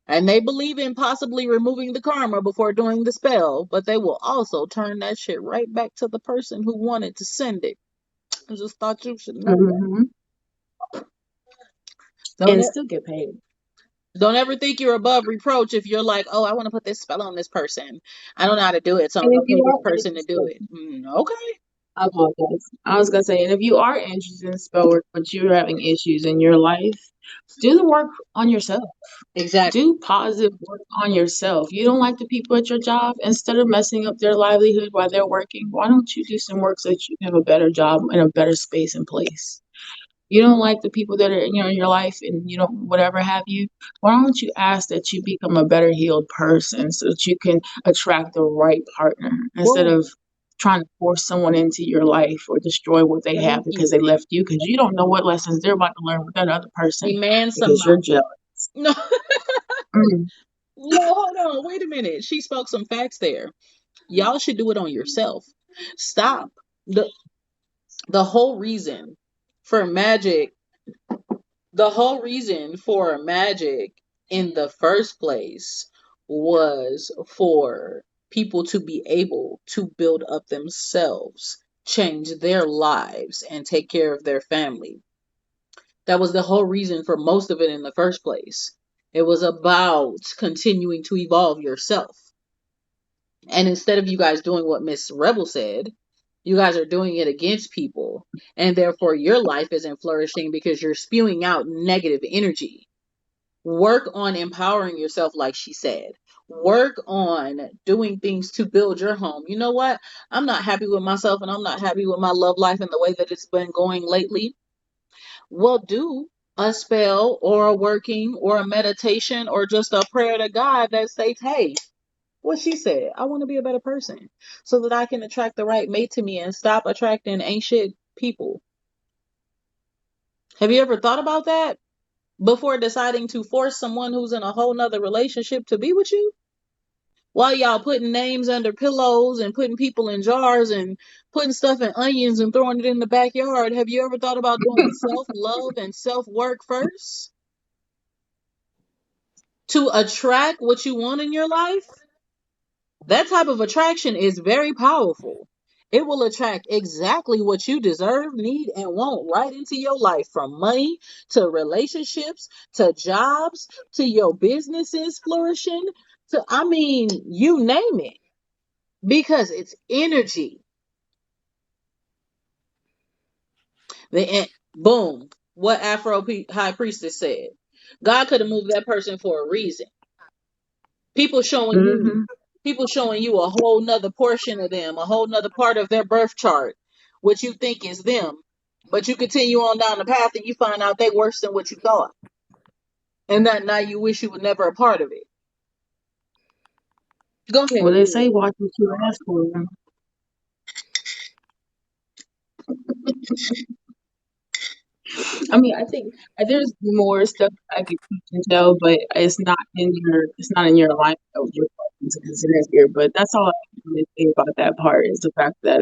And they believe in possibly removing the karma before doing the spell, but they will also turn that shit right back to the person who wanted to send it. I just thought you should know that. And still get paid. Don't ever think you're above reproach if you're like, oh, I want to put this spell on this person. I don't know how to do it, so I'm going to pay this person to do it. Okay. I apologize. I was gonna say, and if you are interested in spell work, but you're having issues in your life, do the work on yourself. Exactly. Do positive work on yourself. You don't like the people at your job, instead of messing up their livelihood while they're working, why don't you do some work so that you can have a better job and a better space and place? You don't like the people that are in your life, and whatever have you, why don't you ask that you become a better healed person so that you can attract the right partner, instead of trying to force someone into your life or destroy what they have because they left you, because you don't know what lessons they're about to learn with that other person, because you're jealous. No. No, hold on. Wait a minute. She spoke some facts there. Y'all should do it on yourself. Stop. The whole reason for magic in the first place was for people to be able to build up themselves, change their lives, and take care of their family. That was the whole reason for most of it in the first place. It was about continuing to evolve yourself. And instead of you guys doing what Miss Rebel said, you guys are doing it against people. And therefore your life isn't flourishing because you're spewing out negative energy. Work on empowering yourself, like she said. Work on doing things to build your home. You know what? I'm not happy with myself and I'm not happy with my love life and the way that it's been going lately. Well, do a spell or a working or a meditation or just a prayer to God that states, hey, what she said, I want to be a better person so that I can attract the right mate to me and stop attracting ancient people. Have you ever thought about that before deciding to force someone who's in a whole nother relationship to be with you? While y'all putting names under pillows and putting people in jars and putting stuff in onions and throwing it in the backyard, have you ever thought about doing self-love and self-work first to attract what you want in your life? That type of attraction is very powerful. It will attract exactly what you deserve, need, and want right into your life, from money to relationships to jobs to your businesses flourishing to, I mean, you name it, because it's energy. Boom. What Afro High Priestess said. God could have moved that person for a reason. People showing you a whole nother portion of them, a whole nother part of their birth chart, what you think is them. But you continue on down the path and you find out they worse than what you thought. And that now you wish you were never a part of it. Go ahead. Well, they say watch what you ask for. I mean, I think there's more stuff I could teach and tell, but it's not in your alignment of your to consider here. But that's all I really say about that part is the fact that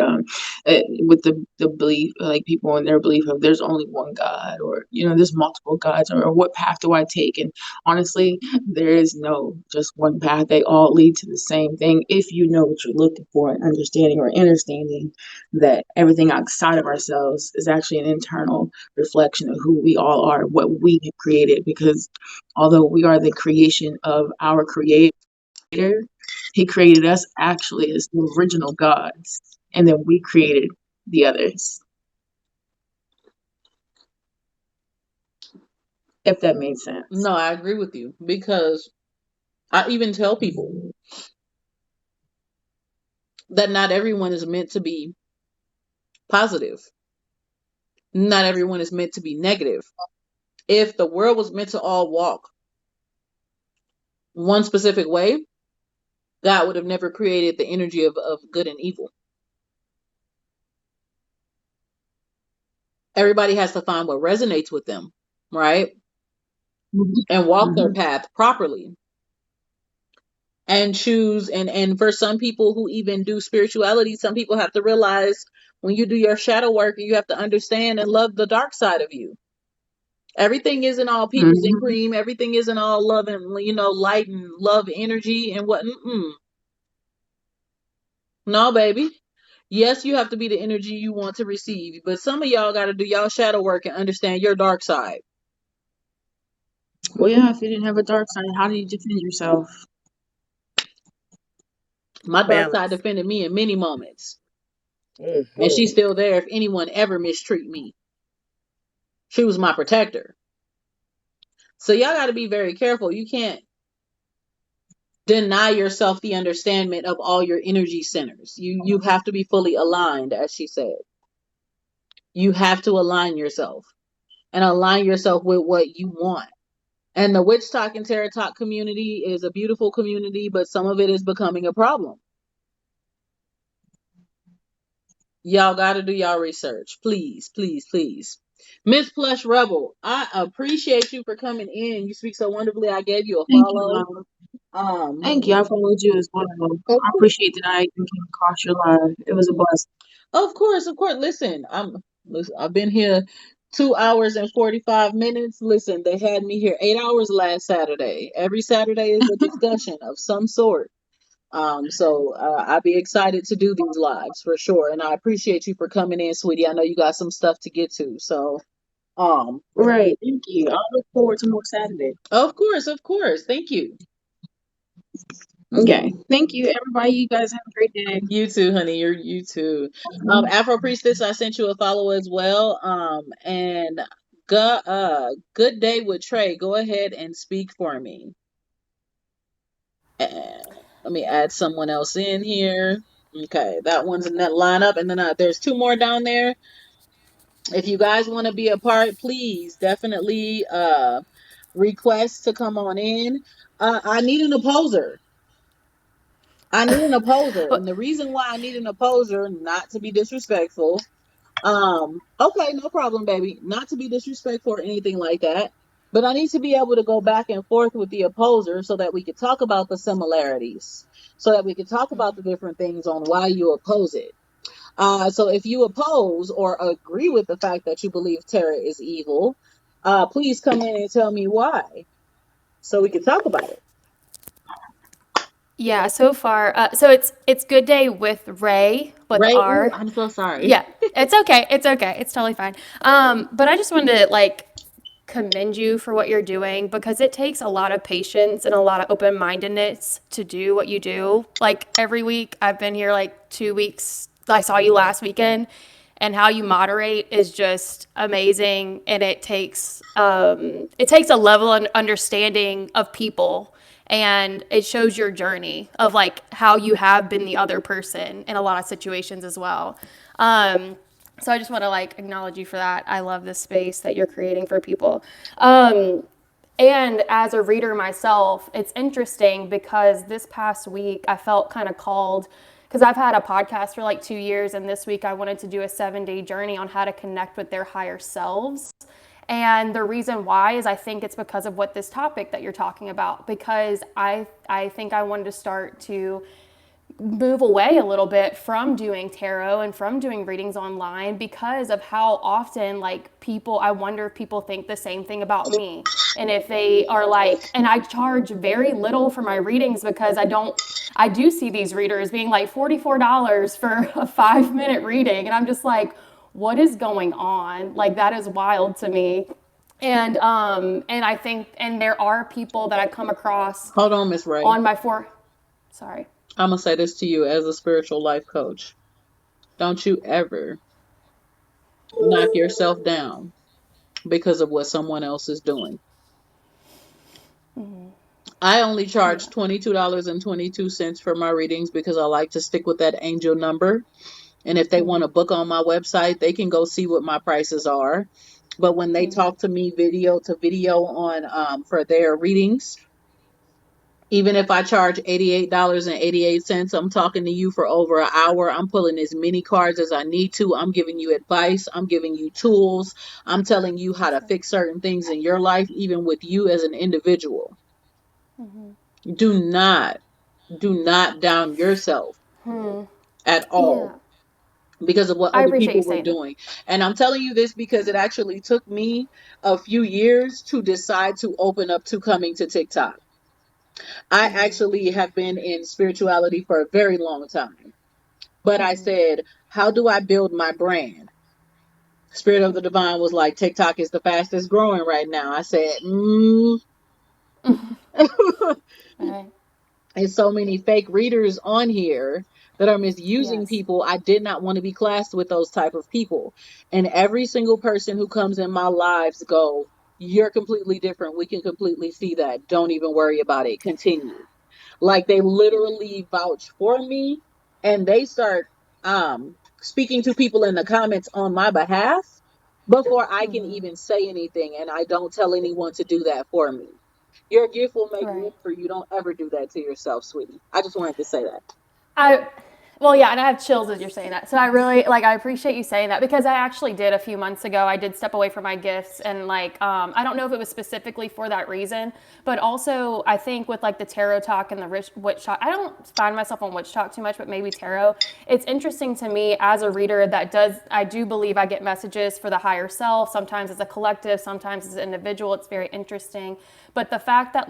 with the belief, like people in their belief of there's only one God, or there's multiple gods, or what path do I take? And honestly, there is no just one path. They all lead to the same thing if you know what you're looking for and understanding that everything outside of ourselves is actually an internal reflection of who we all are, what we have created. Because although we are the creation of our creator, he created us actually as the original gods, and then we created the others. If that made sense. No, I agree with you, because I even tell people that not everyone is meant to be positive. Not everyone is meant to be negative. If the world was meant to all walk one specific way, God would have never created the energy of good and evil. Everybody has to find what resonates with them, right? And walk their path properly. And choose, and for some people who even do spirituality, some people have to realize when you do your shadow work, you have to understand and love the dark side of you. Everything isn't all peaches and cream. Everything isn't all love and light and love energy and what. No, baby. Yes, you have to be the energy you want to receive, but some of y'all got to do y'all shadow work and understand your dark side. Well, yeah, if you didn't have a dark side, how do you defend yourself? My dark side defended me in many moments. And she's still there if anyone ever mistreat me. She was my protector. So y'all got to be very careful. You can't deny yourself the understanding of all your energy centers. You have to be fully aligned, as she said. You have to align yourself and align yourself with what you want. And the Witch Talk and Tarot Talk community is a beautiful community, but some of it is becoming a problem. Y'all got to do y'all research. Please, please, please. Miss Plush Rebel, I appreciate you for coming in. You speak so wonderfully. I gave you a follow. Thank you. I followed you as well. I appreciate that I even came across your live. It was a blessing. Of course. Listen, I've been here 2 hours and 45 minutes. Listen, they had me here 8 hours last Saturday. Every Saturday is a discussion of some sort. So I'd be excited to do these lives for sure. And I appreciate you for coming in, sweetie. I know you got some stuff to get to. So, Right. Thank you. I look forward to more Saturday. Of course, of course. Thank you. Okay. Thank you, everybody. You guys have a great day. You too, honey. You too. Afro Priestess, I sent you a follow as well. And good day with Trey. Go ahead and speak for me. And let me add someone else in here. Okay, that one's in that lineup, and then there's two more down there. If you guys want to be a part, please definitely request to come on in. I need an opposer. I need an opposer, and the reason why I need an opposer, not to be disrespectful. Okay, no problem, baby. Not to be disrespectful or anything like that, but I need to be able to go back and forth with the opposer so that we could talk about the similarities, so that we could talk about the different things on why you oppose it. So if you oppose or agree with the fact that you believe Tara is evil, please come in and tell me why, so we can talk about it. Yeah, so far, so it's Good Day with Ray with Ray, R. ooh, I'm so sorry. Yeah, it's okay. It's okay. It's totally fine. But I just wanted to like commend you for what you're doing because it takes a lot of patience and a lot of open-mindedness to do what you do. Like every week, I've been here like 2 weeks. I saw you last weekend, and how you moderate is just amazing. And it takes a level of understanding of people. And it shows your journey of like how you have been the other person in a lot of situations as well. So I just want to like acknowledge you for that. I love this space that you're creating for people. And as a reader myself, it's interesting because this past week I felt kind of called because I've had a podcast for like 2 years, and this week I wanted to do a 7-day journey on how to connect with their higher selves. And the reason why is I think it's because of what this topic that you're talking about, because I think I wanted to start to move away a little bit from doing tarot and from doing readings online because of how often like people, I wonder if people think the same thing about me. And if they are like, and I charge very little for my readings because I do see these readers being like $44 for a 5-minute reading. And I'm just like, what is going on? Like that is wild to me. And I think, and there are people that I come across. Hold on, Miss Ray. On my sorry. I'm going to say this to you as a spiritual life coach. Don't you ever knock yourself down because of what someone else is doing. Mm-hmm. I only charge $22.22 for my readings because I like to stick with that angel number. And if they want to book on my website, they can go see what my prices are. But when they talk to me video to video on for their readings, even if I charge $88.88, I'm talking to you for over an hour. I'm pulling as many cards as I need to. I'm giving you advice. I'm giving you tools. I'm telling you how to fix certain things in your life, even with you as an individual. Mm-hmm. Do not down yourself at all because of what other people were doing. And I'm telling you this because it actually took me a few years to decide to open up to coming to TikTok. I actually have been in spirituality for a very long time. But I said, how do I build my brand? Spirit of the Divine was like, TikTok is the fastest growing right now. I said, Right. And so many fake readers on here that are misusing people. I did not want to be classed with those type of people. And every single person who comes in my lives go, you're completely different. We can completely see that. Don't even worry about it. Continue. Like they literally vouch for me and they start speaking to people in the comments on my behalf before I can even say anything. And I don't tell anyone to do that for me. Your gift will make room for you. Don't ever do that to yourself, sweetie. I just wanted to say that. Well, yeah, and I have chills as you're saying that. So I really, I appreciate you saying that because I actually did a few months ago. I did step away from my gifts and I don't know if it was specifically for that reason, but also I think with the tarot talk and the witch talk, I don't find myself on witch talk too much, but maybe tarot. It's interesting to me as a reader I do believe I get messages for the higher self. Sometimes as a collective, sometimes as an individual. It's very interesting. But the fact that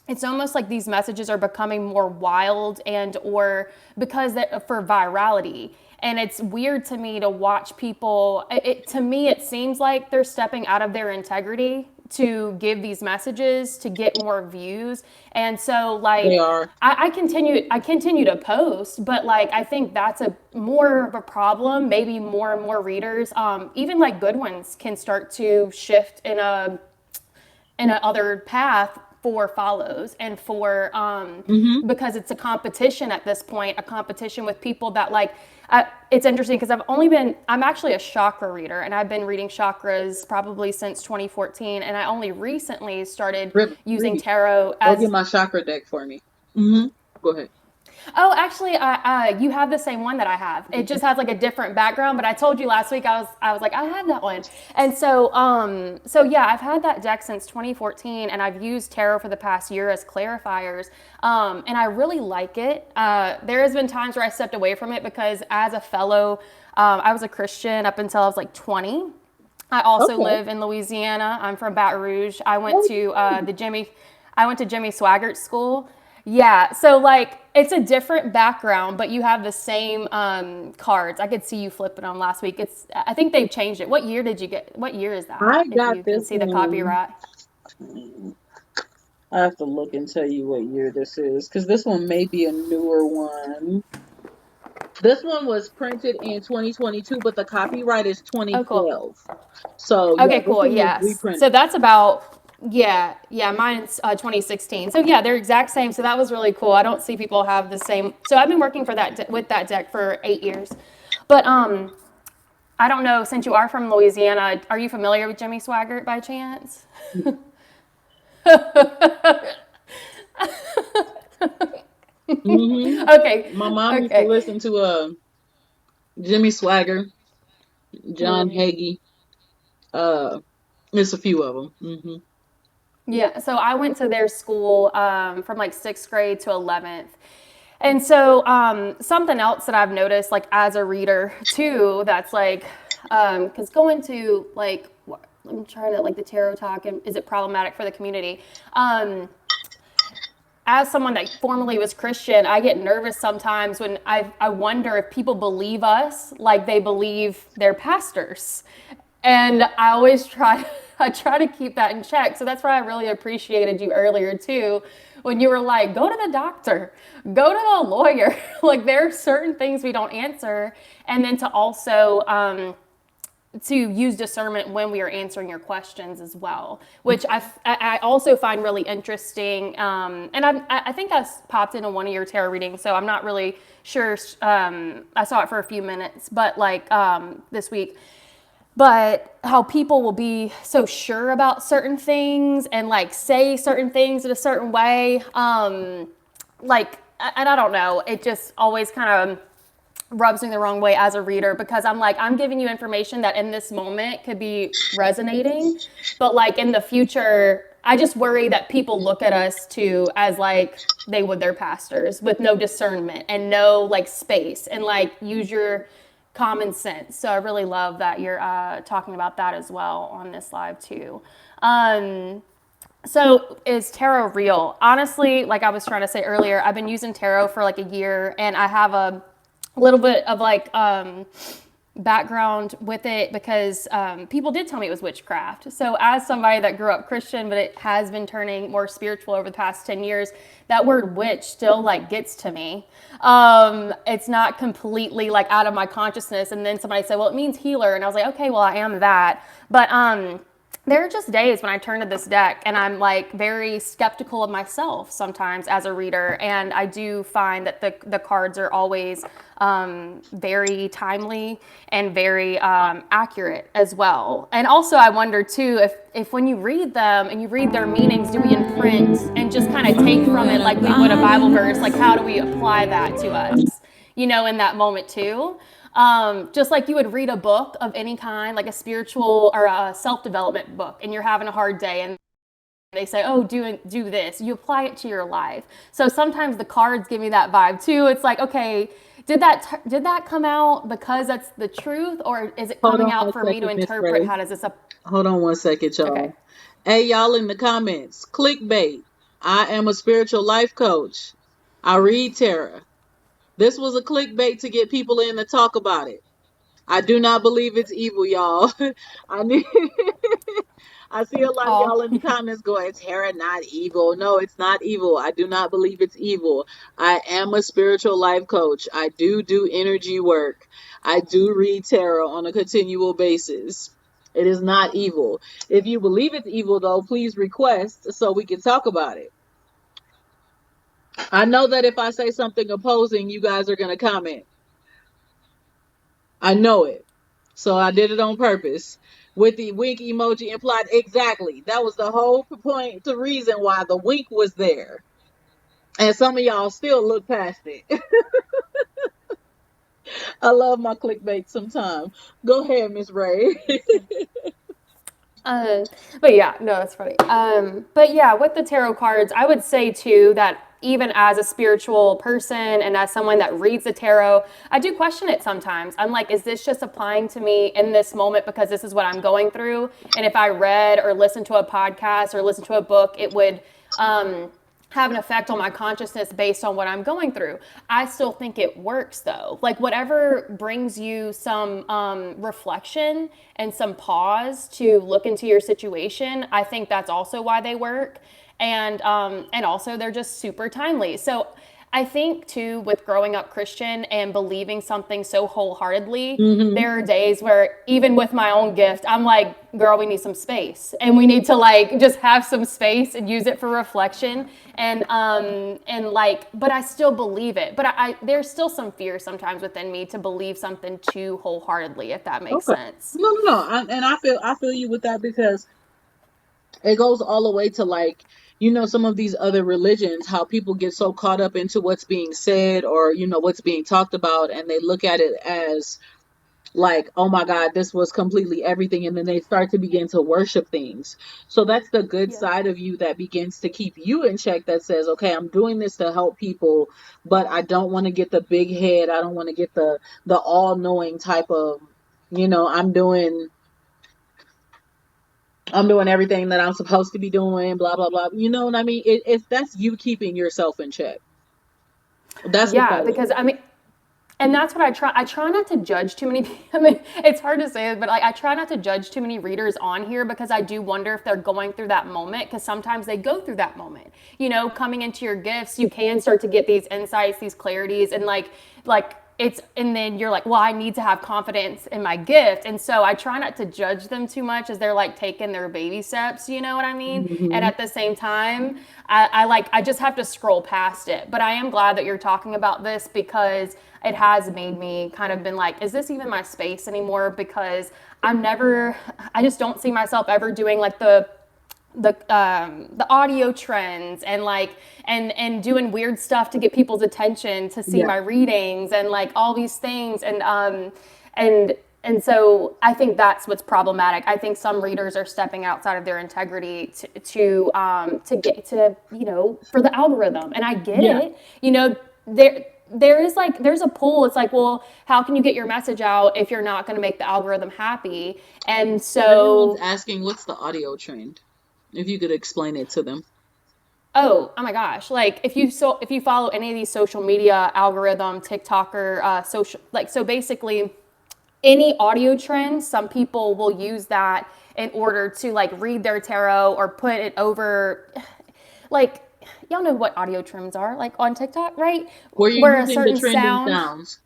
it's almost like these messages are becoming more wild and or because for virality. And it's weird to me to watch people, to me, it seems like they're stepping out of their integrity to give these messages to get more views. And so like They are. I continue to post, but like I think that's a more of a problem. Maybe more and more readers, even like good ones, can start to shift in a other path for follows and for because it's a competition at this point, a competition with people that like it's interesting because I'm actually a chakra reader, and I've been reading chakras probably since 2014, and I only recently started using tarot Go get my chakra deck for me. Go ahead. Oh, actually, you have the same one that I have. It just has like a different background. But I told you last week I was like, I have that one. And so yeah, I've had that deck since 2014, and I've used tarot for the past year as clarifiers, and I really like it. There has been times where I stepped away from it because as a fellow, I was a Christian up until I was like 20. I also live in Louisiana. I'm from Baton Rouge. I went to Jimmy Swaggart School. Yeah, so like it's a different background, but you have the same cards. I could see you flipping them last week. I think they've changed it. What year did you get? What year is that? I If got you can this see the one. copyright. I have to look and tell you what year this is, because this one may be a newer one. This one was printed in 2022, but the copyright is 2012. cool. So Okay, this cool. one was Yes. reprinted. So that's about, yeah, mine's 2016. So yeah, they're exact same. So that was really cool. I don't see people have the same. So I've been working with that deck for 8 years. But I don't know, since you are from Louisiana, are you familiar with Jimmy Swaggart by chance? Okay. My mom used to listen to Jimmy Swagger, John Hagee. There's a few of them. Yeah, so I went to their school from like 6th grade to 11th. And so something else that I've noticed, like as a reader too, that's like, because going to like, I'm trying to like the tarot talk, and is it problematic for the community? As someone that formerly was Christian, I get nervous sometimes when I wonder if people believe us like they believe their pastors. And I always try to keep that in check. So that's why I really appreciated you earlier too, when you were like, go to the doctor, go to the lawyer. Like there are certain things we don't answer. And then to also to use discernment when we are answering your questions as well, which I also find really interesting. And I think that's popped into one of your tarot readings, so I'm not really sure. I saw it for a few minutes, but like this week. But how people will be so sure about certain things and like say certain things in a certain way. Like, and I don't know, it just always kind of rubs me the wrong way as a reader, because I'm like, I'm giving you information that in this moment could be resonating, but like in the future, I just worry that people look at us too as like they would their pastors, with no discernment and no like space, and like use your common sense. So I really love that you're talking about that as well on this live too. So is tarot real? Honestly, like I was trying to say earlier, I've been using tarot for like a year, and I have a little bit of like background with it because people did tell me it was witchcraft. So as somebody that grew up Christian, but it has been turning more spiritual over the past 10 years, that word witch still like gets to me. It's not completely like out of my consciousness. And then somebody said, well, it means healer. And I was like, okay, well, I am that. But there are just days when I turn to this deck and I'm like very skeptical of myself sometimes as a reader. And I do find that the cards are always very timely and very accurate as well. And also I wonder too, if when you read them and you read their meanings, do we imprint and just kind of take from it like we would a Bible verse? Like how do we apply that to us, you know, in that moment too? Just like you would read a book of any kind, like a spiritual or a self-development book, and you're having a hard day and they say, oh, do this. You apply it to your life. So sometimes the cards give me that vibe too. It's like, okay, did that come out because that's the truth, or is it coming out for me to interpret? How does this Hold on one second, y'all. Okay. Hey, y'all in the comments, clickbait. I am a spiritual life coach. I read tarot. This was a clickbait to get people in to talk about it. I do not believe it's evil, y'all. I need I see a lot of y'all in the comments going, it's Hera not evil. No, it's not evil. I do not believe it's evil. I am a spiritual life coach. I do energy work. I do read tarot on a continual basis. It is not evil. If you believe it's evil, though, please request so we can talk about it. I know that if I say something opposing, you guys are going to comment. I know it. So I did it on purpose. With the wink emoji implied. Exactly. That was the whole point, the reason why the wink was there. And some of y'all still look past it. I love my clickbait sometimes. Go ahead, Miss Ray. But yeah, no, that's funny. But yeah, with the tarot cards, I would say too that even as a spiritual person and as someone that reads the tarot, I do question it sometimes. I'm like, is this just applying to me in this moment because this is what I'm going through? And if I read or listened to a podcast or listened to a book, it would have an effect on my consciousness based on what I'm going through. I still think it works though. Like whatever brings you some reflection and some pause to look into your situation, I think that's also why they work. And also they're just super timely. So I think too, with growing up Christian and believing something so wholeheartedly, there are days where even with my own gift, I'm like, girl, we need some space and we need to like just have some space and use it for reflection. And like, but I still believe it. But I there's still some fear sometimes within me to believe something too wholeheartedly, if that makes sense. No. I feel you with that because it goes all the way to like, some of these other religions, how people get so caught up into what's being said or, what's being talked about. And they look at it as like, oh my God, this was completely everything. And then they start to begin to worship things. So that's the good side of you that begins to keep you in check, that says, okay, I'm doing this to help people, but I don't want to get the big head. I don't want to get the all knowing type of, I'm doing everything that I'm supposed to be doing, blah, blah, blah. You know what I mean? It's that's you keeping yourself in check. That's because I mean, and that's what I try not to judge too many people. I mean, it's hard to say it, but like I try not to judge too many readers on here because I do wonder if they're going through that moment, because sometimes they go through that moment. Coming into your gifts, you can start to get these insights, these clarities, and like and then you're like, well, I need to have confidence in my gift. And so I try not to judge them too much as they're like taking their baby steps, you know what I mean? Mm-hmm. And at the same time, I just have to scroll past it. But I am glad that you're talking about this because it has made me kind of been like, is this even my space anymore? Because I just don't see myself ever doing like the audio trends and like and doing weird stuff to get people's attention to see my readings and like all these things and so I think that's what's problematic. I think some readers are stepping outside of their integrity to get to for the algorithm, and I get it. There's a pull. It's like, well, how can you get your message out if you're not going to make the algorithm happy? And so everyone's asking, what's the audio trend? If you could explain it to them. Oh my gosh. Like if you follow any of these social media algorithm, TikToker, so basically any audio trend, some people will use that in order to like read their tarot or put it over, like, y'all know what audio trends are, like on TikTok, right? Where a certain sounds.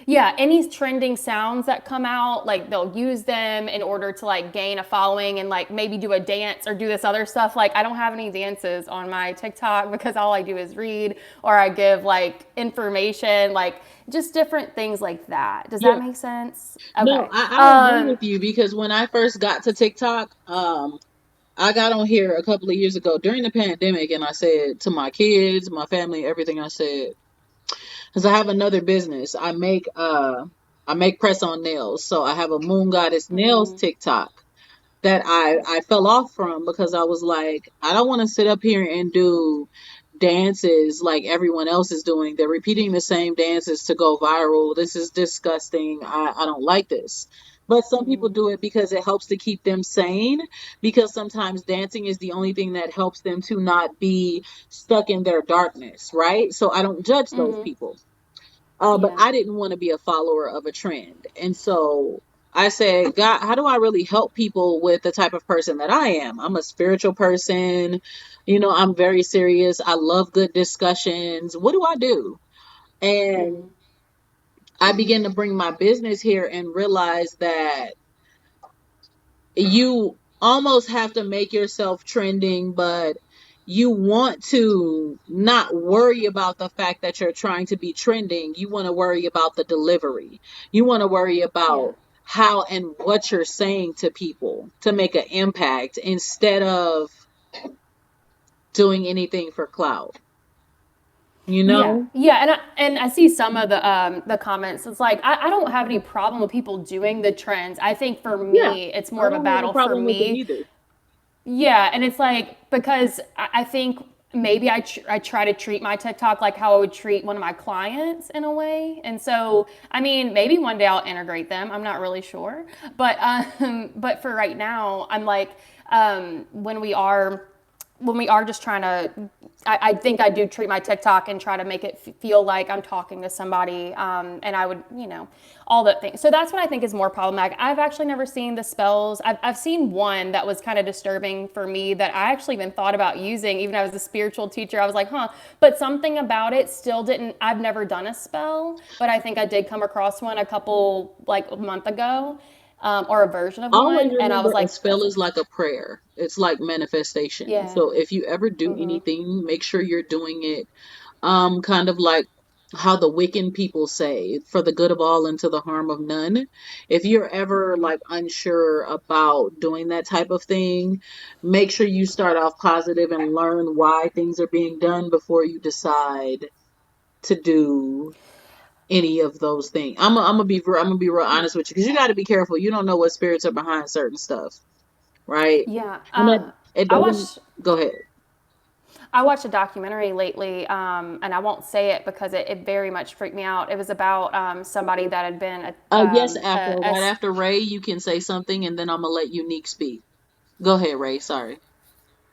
Yeah, any trending sounds that come out, like they'll use them in order to like gain a following and like maybe do a dance or do this other stuff. Like I don't have any dances on my TikTok because all I do is read, or I give like information, like just different things like that. Does that make sense? Okay. No, I agree with you because when I first got to TikTok, I got on here a couple of years ago during the pandemic, and I said to my kids, my family, everything, I said, because I have another business. I make press on nails. So I have a Moon Goddess Nails TikTok that I fell off from because I was like, I don't want to sit up here and do dances like everyone else is doing. They're repeating the same dances to go viral. This is disgusting. I don't like this. But some people do it because it helps to keep them sane, because sometimes dancing is the only thing that helps them to not be stuck in their darkness, right? So I don't judge those people. But Yeah. I didn't want to be a follower of a trend. And so I said, God, how do I really help people with the type of person that I am? I'm a spiritual person. I'm very serious. I love good discussions. What do I do? And I began to bring my business here and realize that you almost have to make yourself trending, but you want to not worry about the fact that you're trying to be trending. You want to worry about the delivery. You want to worry about how and what you're saying to people to make an impact instead of doing anything for clout. Yeah, and I see some of the comments. It's like I don't have any problem with people doing the trends. I think for me, it's more of a battle for me. Yeah, and it's like because I think maybe I try to treat my TikTok like how I would treat one of my clients in a way, and so I mean maybe one day I'll integrate them. I'm not really sure, but for right now, I'm like when we are just trying to, I think I do treat my TikTok and try to make it feel like I'm talking to somebody, and I would, all that things. So that's what I think is more problematic. I've actually never seen the spells. I've seen one that was kind of disturbing for me that I actually even thought about using, even as a spiritual teacher. I was like, but something about it still didn't, I've never done a spell, but I think I did come across one a month ago. Or a version of Always one, and I was remember, a like, spell is like a prayer. It's like manifestation. yeah. So if you ever do anything, make sure you're doing it kind of like how the Wiccan people say, for the good of all and to the harm of none. If you're ever like unsure about doing that type of thing, make sure you start off positive and learn why things are being done before you decide to do any of those things. I'm gonna be real honest with you, because you got to be careful. You don't know what spirits are behind certain stuff, right? Yeah. And it doesn't. Go ahead. I watched a documentary lately, and I won't say it because it very much freaked me out. It was about somebody that had been Yes, right after Ray, you can say something, and then I'm gonna let Unique speak. Go ahead, Ray. Sorry.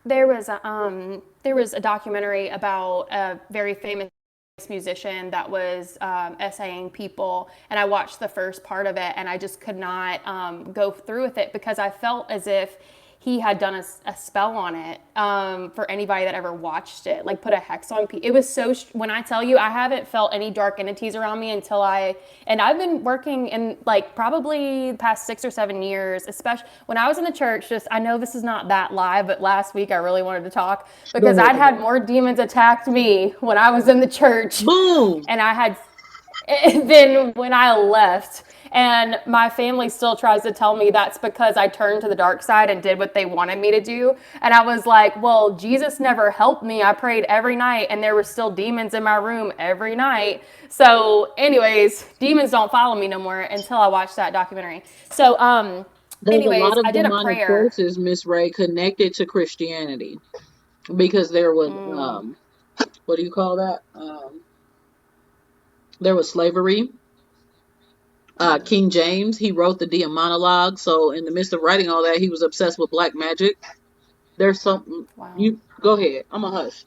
There was a documentary about a very famous musician that was essaying people, and I watched the first part of it, and I just could not go through with it because I felt as if he had done a spell on it for anybody that ever watched it, like put a hex on people. It was so, when I tell you, I haven't felt any dark entities around me and I've been working in like probably the past 6 or 7 years, especially when I was in the church. I know this is not that live, but last week I really wanted to talk because I'd had more demons attack me when I was in the church. Boom! And I had, than when I left. And my family still tries to tell me that's because I turned to the dark side and did what they wanted me to do. And I was like, well, Jesus never helped me. I prayed every night and there were still demons in my room every night. So anyways, demons don't follow me no more until I watched that documentary. So There's a lot of demonic forces, Miss Ray, connected to Christianity, because there was what do you call that? There was slavery. King James, he wrote the Demonologue. So in the midst of writing all that, he was obsessed with black magic. There's something. You go ahead. I'm a hush.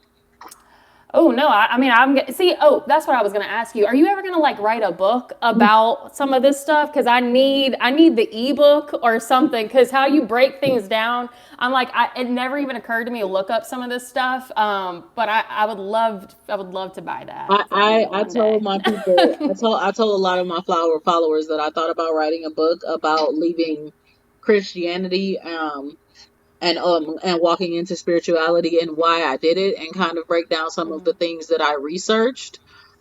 Oh no! That's what I was gonna ask you. Are you ever gonna like write a book about some of this stuff? Because I need the ebook or something. Because how you break things down, I'm like, it never even occurred to me to look up some of this stuff. But I would love to buy that. I told my people, I told a lot of my followers that I thought about writing a book about leaving Christianity and walking into spirituality and why I did it, and kind of break down some of the things that I researched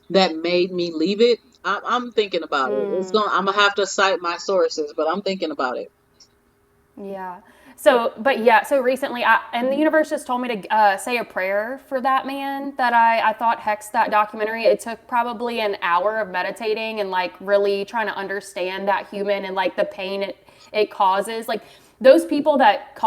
that made me leave it. I'm thinking about it. I'm gonna have to cite my sources, but I'm thinking about it. Yeah. So recently, and the universe just told me to say a prayer for that man that I thought hexed that documentary. It took probably an hour of meditating and like really trying to understand that human and like the pain it causes. Like those people that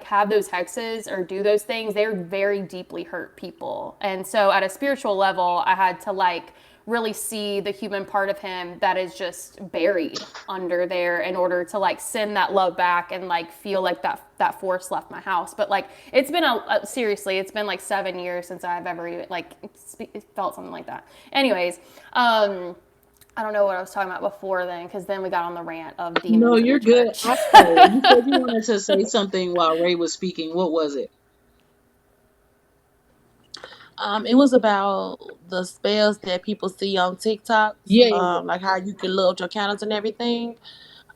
have those hexes or do those things, they're very deeply hurt people. And so at a spiritual level, I had to like really see the human part of him that is just buried under there in order to like send that love back and like feel like that force left my house. But like it's been seriously, it's been like 7 years since I've ever even like felt something like that. Anyways, I don't know what I was talking about before then, because then we got on the rant of demons. No, in you're the good. church. You said you wanted to say something while Ray was speaking. What was it? It was about the spells that people see on TikTok. Yeah. Like how you can load your candles and everything.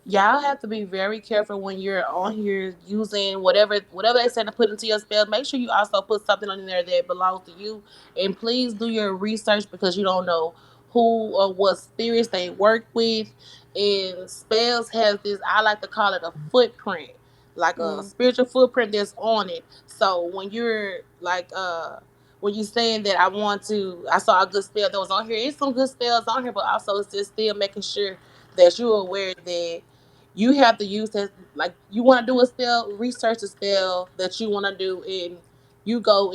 Y'all have to be very careful when you're on here using whatever they say to put into your spell. Make sure you also put something on there that belongs to you, and please do your research because you don't know who or what spirits they work with. And spells has this, I like to call it a footprint, like a spiritual footprint that's on it. So when you're like when you're saying that I saw a good spell that was on here, it's some good spells on here, but also it's just still making sure that you're aware that you have to use that. Like you want to do a spell, research a spell that you want to do, and you go.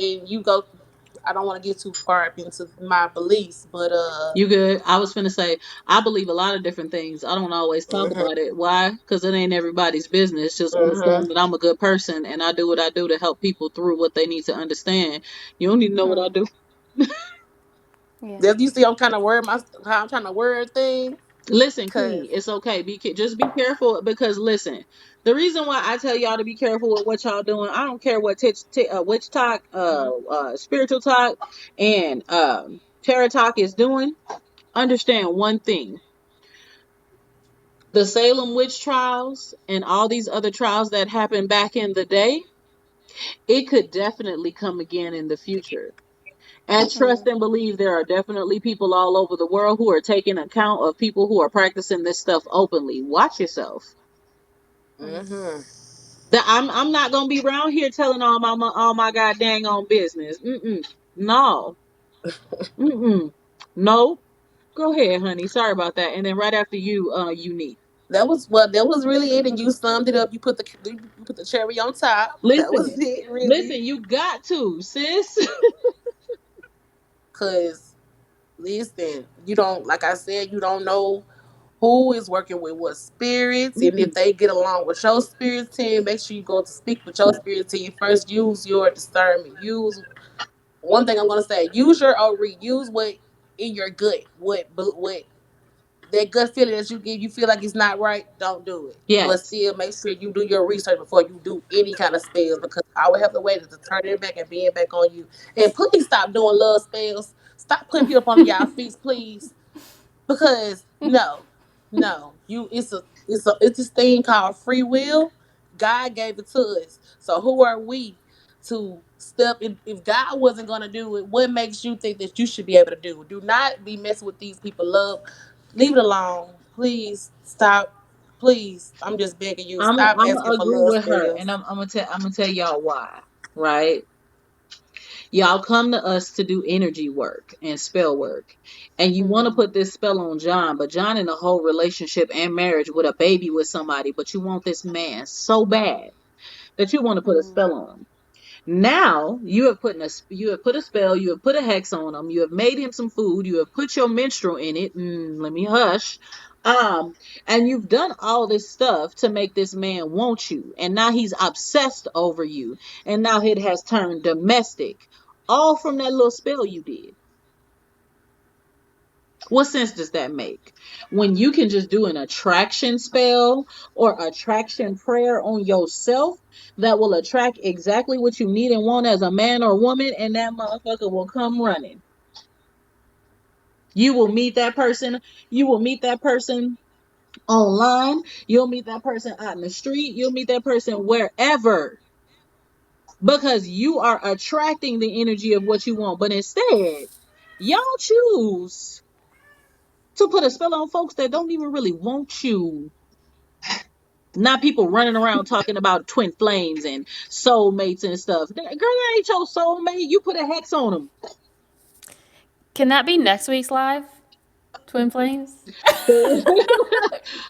I don't want to get too far into my beliefs, but You good? I was finna say, I believe a lot of different things. I don't always talk about it. Why? Because it ain't everybody's business. Just understand that I'm a good person and I do what I do to help people through what they need to understand. You don't need to know what I do. You see, I'm trying to word how I'm trying to word things. Listen, Queen, it's okay. Just be careful because listen, the reason why I tell y'all to be careful with what y'all doing, I don't care what witch talk, spiritual talk, and tarot talk is doing. Understand one thing: the Salem witch trials and all these other trials that happened back in the day, it could definitely come again in the future. And trust and believe there are definitely people all over the world who are taking account of people who are practicing this stuff openly. Watch yourself. I'm not gonna be around here telling all my god dang on business. No. No. Go ahead, honey. Sorry about that. And then right after you, Unique. That was really it, and you summed it up. You put the cherry on top. That was it, really. Listen, you got to, sis. Cause listen, you don't, like I said, you don't know who is working with what spirits, and if they get along with your spirit team, make sure you go to speak with your spirit team first. Use your discernment. Use one thing I'm gonna say. Use your use what in your gut. What that gut feeling that you get, you feel like it's not right, don't do it. Yes. But still make sure you do your research before you do any kind of spells, because I would have to wait to turn it back and being back on you. And please stop doing love spells. Stop putting people up on y'all feet, please. Because no. It's this thing called free will. God gave it to us. So who are we to step in? If God wasn't gonna do it, what makes you think that you should be able to do it? Do not be messing with these people. Leave it alone. Please stop. Please. I'm just begging you. I'm Stop gonna asking for agree love with her, spells. and I'm gonna tell y'all why. Right? Y'all come to us to do energy work and spell work, and you want to put this spell on John, but John in a whole relationship and marriage with a baby with somebody, but you want this man so bad that you want to put a spell on him. Now you have put a spell, you have put a hex on him, you have made him some food, you have put your minstrel in it. Let me hush. And you've done all this stuff to make this man want you, and now he's obsessed over you, and now it has turned domestic, all from that little spell you did. What sense does that make? When you can just do an attraction spell or attraction prayer on yourself that will attract exactly what you need and want as a man or woman, and that motherfucker will come running. You will meet that person. You will meet that person online. You'll meet that person out in the street. You'll meet that person wherever. Because you are attracting the energy of what you want. But instead, y'all choose to put a spell on folks that don't even really want you. Not people running around talking about twin flames and soulmates and stuff. Girl, that ain't your soulmate. You put a hex on them. Can that be next week's live? Twin flames?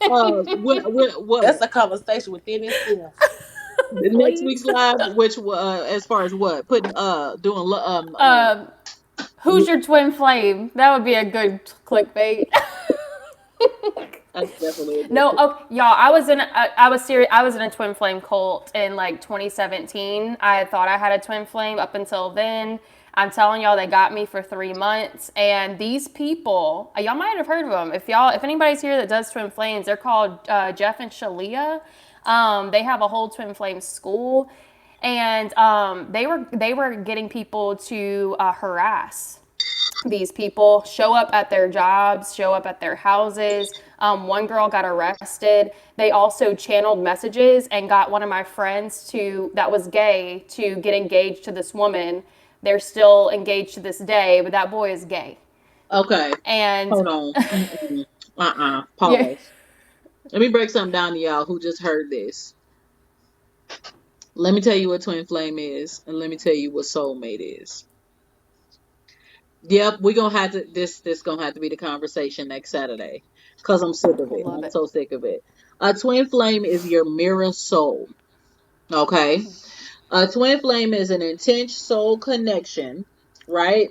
What? That's a conversation within itself. Next week's live, which as far as what? Putting doing Who's your twin flame? That would be a good clickbait. That's definitely a good No, oh, y'all, I was in a twin flame cult in like 2017. I thought I had a twin flame up until then. I'm telling y'all, they got me for 3 months, and these people, y'all might have heard of them. If anybody's here that does twin flames, they're called Jeff and Shalia. They have a whole twin flame school, and they were getting people to harass these people, show up at their jobs, show up at their houses. One girl got arrested. They also channeled messages and got one of my friends that was gay to get engaged to this woman. They're still engaged to this day, but that boy is gay. Okay. And Hold on. yeah, Pause. Let me break something down to y'all who just heard this. Let me tell you what twin flame is, and let me tell you what soulmate is. Yep, we're gonna have to this gonna have to be the conversation next Saturday. Cause I'm sick of it. love I'm it. so sick of it. A twin flame is your mirror soul. Okay. A twin flame is an intense soul connection, right?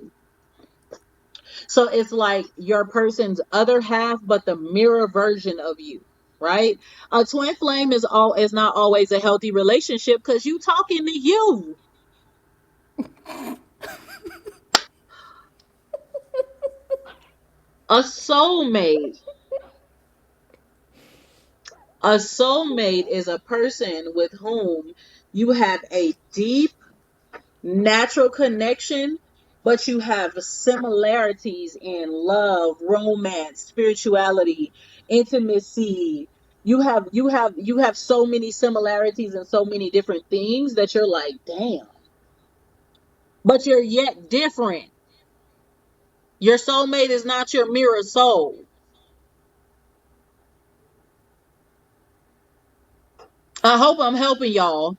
So it's like your person's other half, but the mirror version of you, right? A twin flame is not always a healthy relationship because you talking to you. A soulmate. A soulmate is a person with whom you have a deep natural connection, but you have similarities in love, romance, spirituality, intimacy. You have so many similarities and so many different things that you're like, damn. But you're yet different. Your soulmate is not your mirror soul. I hope I'm helping y'all.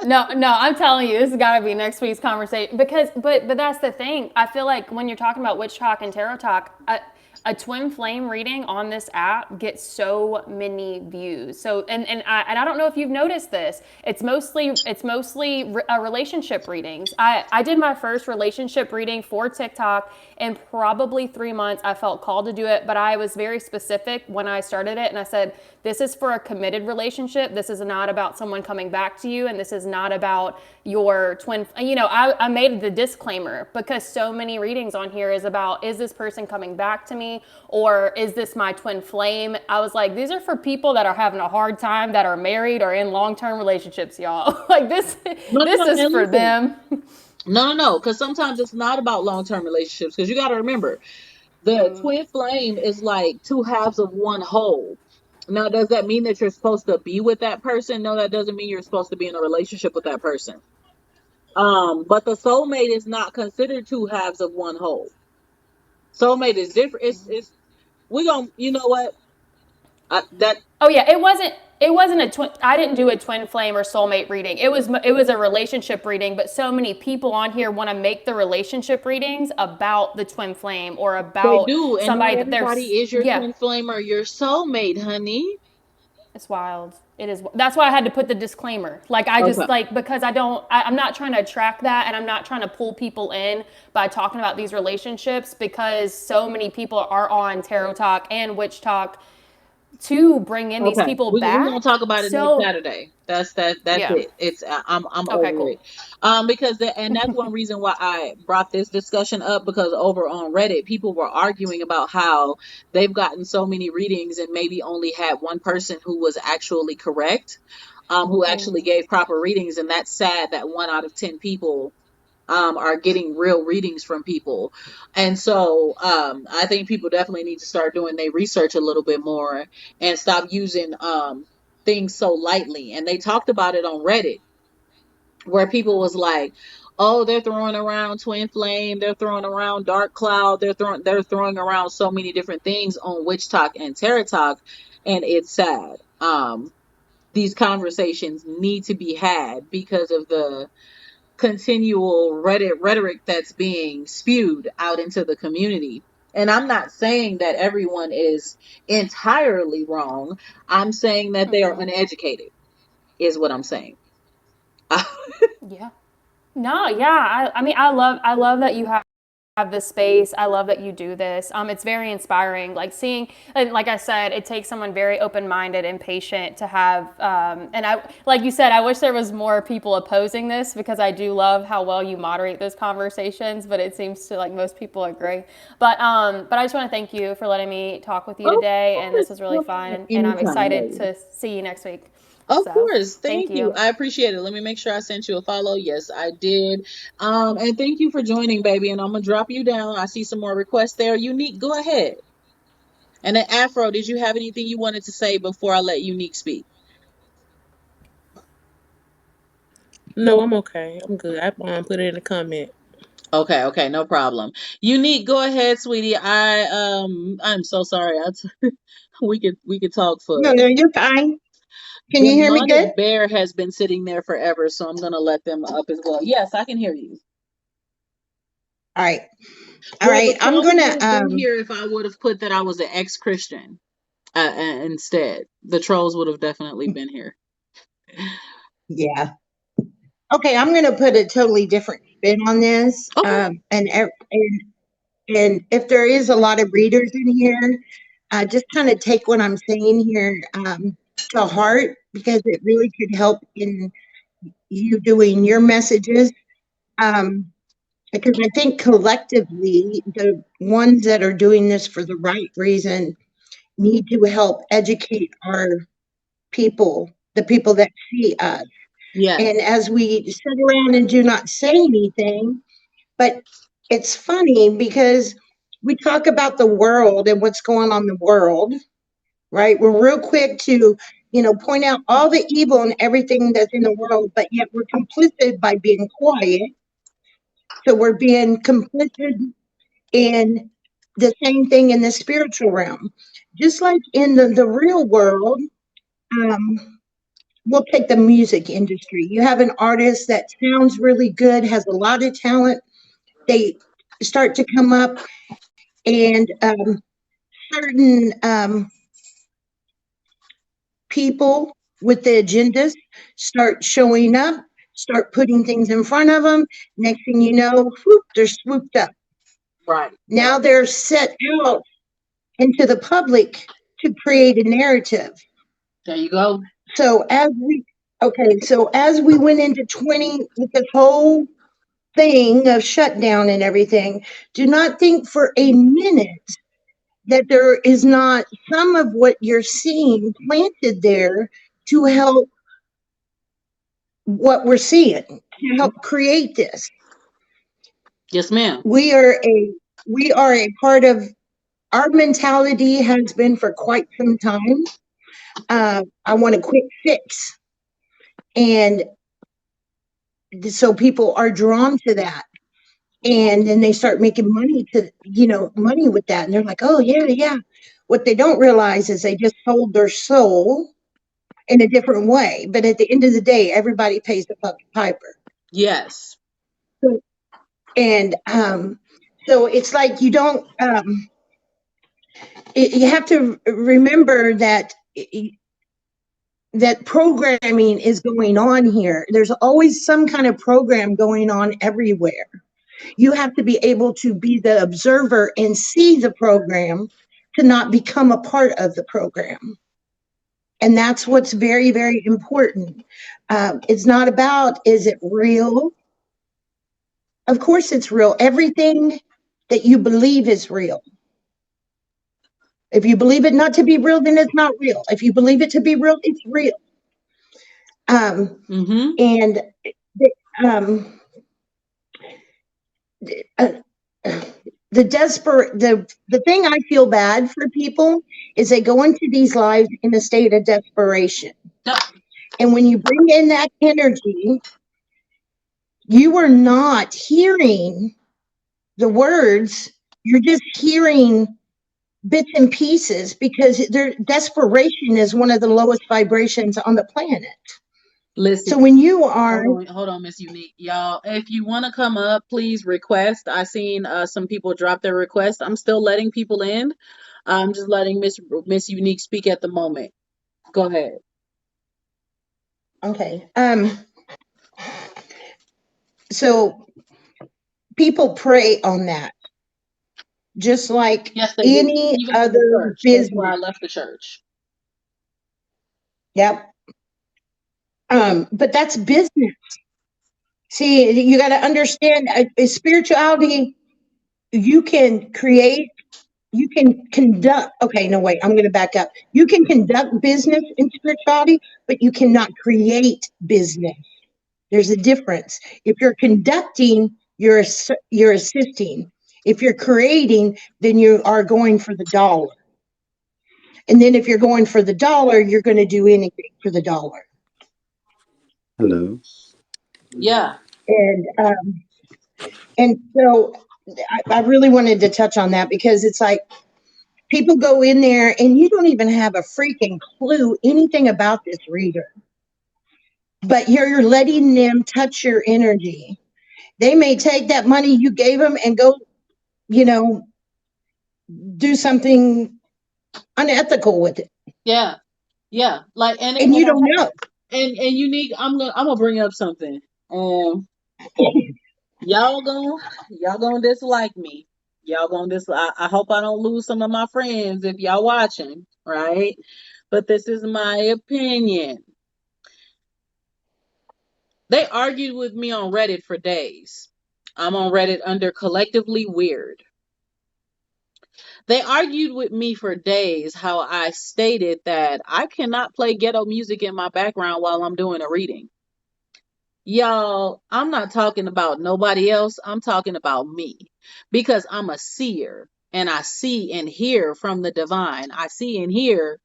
No, I'm telling you, this has got to be next week's conversation because, but that's the thing. I feel like when you're talking about witch talk and tarot talk, a twin flame reading on this app gets so many views. So, and I don't know if you've noticed this. It's mostly relationship readings. I did my first relationship reading for TikTok in probably 3 months. I felt called to do it, but I was very specific when I started it, and I said, this is for a committed relationship. This is not about someone coming back to you, and this is not about your twin. I made the disclaimer because so many readings on here is about, is this person coming back to me, or is this my twin flame? I was like, these are for people that are having a hard time, that are married or in long-term relationships, y'all. Like this is for them. No, because sometimes it's not about long-term relationships. Because you got to remember, the twin flame is like two halves of one whole. Now, does that mean that you're supposed to be with that person? No, that doesn't mean you're supposed to be in a relationship with that person. But the soulmate is not considered two halves of one whole. Soulmate is different. It's we gonna, you know what? Oh yeah, it wasn't a twin. I didn't do a twin flame or soulmate reading. It was a relationship reading. But so many people on here want to make the relationship readings about the twin flame or about they do, and somebody not that they're everybody is your twin flame or your soulmate, honey. It's wild. It is. That's why I had to put the disclaimer. Like I just because I'm not trying to attract that, and I'm not trying to pull people in by talking about these relationships, because so many people are on Tarot Talk and Witch Talk to bring in these people back. We're gonna talk about it next Saturday. That's it. It's I'm okay, over cool. it. Because that's one reason why I brought this discussion up, because over on Reddit people were arguing about how they've gotten so many readings and maybe only had one person who was actually correct, who actually gave proper readings, and that's sad that 1 out of 10 people are getting real readings from people. And so I think people definitely need to start doing their research a little bit more and stop using things so lightly. And they talked about it on Reddit, where people was like, oh, they're throwing around twin flame, they're throwing around dark cloud, they're throwing around so many different things on Witch Talk and Tarot Talk, and it's sad. These conversations need to be had because of the continual rhetoric that's being spewed out into the community. And I'm not saying that everyone is entirely wrong. I'm saying that they are uneducated, is what I'm saying. Yeah. No, yeah. I mean, I love that you have this space. I love that you do this. It's very inspiring. Like seeing, and like I said, it takes someone very open-minded and patient to have. And I, like you said, I wish there was more people opposing this because I do love how well you moderate those conversations. But it seems to like most people agree. But I just want to thank you for letting me talk with you Of today, and course, this was really fun. And I'm anytime, excited lady. to see you next week. Of So course. thank Thank you. you. I appreciate it. Let me make sure I sent you a follow. Yes, I did. And thank you for joining, baby. And I'm gonna drop you down. I see some more requests there. Unique, go ahead. And then Afro, did you have anything you wanted to say before I let Unique speak? No, I'm okay. I'm good. I put it in the comment. Okay, no problem. Unique, go ahead, sweetie. I'm so sorry. We could talk for No, you're fine. Can you hear me good? Demonic Bear has been sitting there forever, so I'm gonna let them up as well. Yes, I can hear you. All right. Well, I'm the trolls gonna would have been here if I would have put that I was an ex-Christian. Instead, the trolls would have definitely been here. Yeah. Okay, I'm gonna put a totally different spin on this. Okay. And if there is a lot of readers in here, just kind of take what I'm saying here to heart because it really could help in you doing your messages. Because I think collectively, the ones that are doing this for the right reason need to help educate our people, the people that see us. Yeah. And as we sit around and do not say anything, but it's funny because we talk about the world and what's going on in the world, right? We're real quick to, point out all the evil and everything that's in the world, but yet we're complicit by being quiet. So we're being complicit in the same thing in the spiritual realm. Just like in the real world, we'll take the music industry. You have an artist that sounds really good, has a lot of talent. They start to come up, and certain people with the agendas start showing up, start putting things in front of them. Next thing you know, whoop, they're swooped up. Right. Now they're set out into the public to create a narrative. There you go. So as we went into 20 with this whole thing of shutdown and everything, do not think for a minute that there is not some of what you're seeing planted there to help what we're seeing, to help create this. Yes, ma'am. We are a part of, our mentality has been for quite some time. I want a quick fix. And so people are drawn to that. And then they start making money with that. And they're like, oh, yeah. What they don't realize is they just sold their soul in a different way. But at the end of the day, everybody pays the piper. Yes. And so it's like you don't, you have to remember that that programming is going on here. There's always some kind of program going on everywhere. You have to be able to be the observer and see the program to not become a part of the program. And that's what's very, very important. It's not about, is it real? Of course it's real. Everything that you believe is real. If you believe it not to be real, then it's not real. If you believe it to be real, it's real. And the thing I feel bad for people is they go into these lives in a state of desperation. And when you bring in that energy, you are not hearing the words, you're just hearing bits and pieces because their desperation is one of the lowest vibrations on the planet. Listen. So when you are hold on, Miss Unique, y'all. If you want to come up, please request. I seen some people drop their request. I'm still letting people in. I'm just letting Miss Unique speak at the moment. Go ahead. Okay. So people prey on that, just like Yes, they do. any Even in the other church. That's why I business. left the church. Yep. But that's business. See, you got to understand spirituality. You can create, you can conduct. Okay, no, wait, I'm going to back up. You can conduct business in spirituality, but you cannot create business. There's a difference. If you're conducting, you're assisting. If you're creating, then you are going for the dollar. And then if you're going for the dollar, you're going to do anything for the dollar. Hello. Yeah. And so I really wanted to touch on that because it's like people go in there and you don't even have a freaking clue anything about this reader, but you're letting them touch your energy. They may take that money you gave them and go, you know, do something unethical with it. Yeah. Yeah. Like, And you don't know. And Unique, I'm gonna bring up something. Y'all gonna dislike me. Y'all gonna dislike. I hope I don't lose some of my friends if y'all watching, right? But this is my opinion. They argued with me on Reddit for days. I'm on Reddit under Collectively Weird. They argued with me for days how I stated that I cannot play ghetto music in my background while I'm doing a reading. Y'all, I'm not talking about nobody else. I'm talking about me because I'm a seer and I see and hear from the divine. I see and hear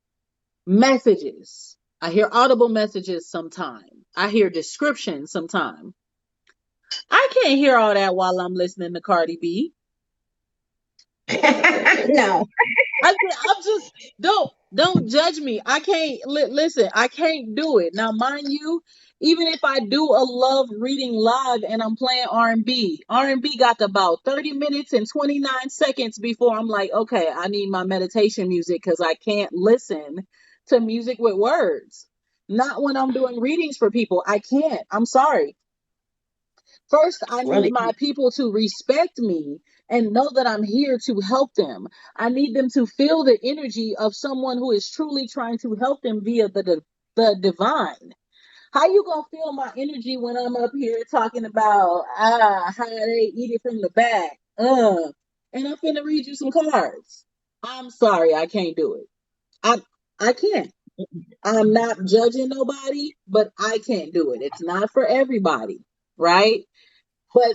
messages. I hear audible messages sometimes. I hear descriptions sometimes. I can't hear all that while I'm listening to Cardi B. No. I'm just don't judge me. I can't listen. I can't do it. Now, mind you, even if I do a love reading live and I'm playing R&B got to about 30 minutes and 29 seconds before I'm like, okay, I need my meditation music because I can't listen to music with words. Not when I'm doing readings for people. I can't. I'm sorry. First, I need my people to respect me and know that I'm here to help them. I need them to feel the energy of someone who is truly trying to help them via the divine. How you gonna feel my energy when I'm up here talking about how they eat it from the back? And I'm finna read you some cards. I'm sorry, I can't do it. I can't. I'm not judging nobody, but I can't do it. It's not for everybody, right? But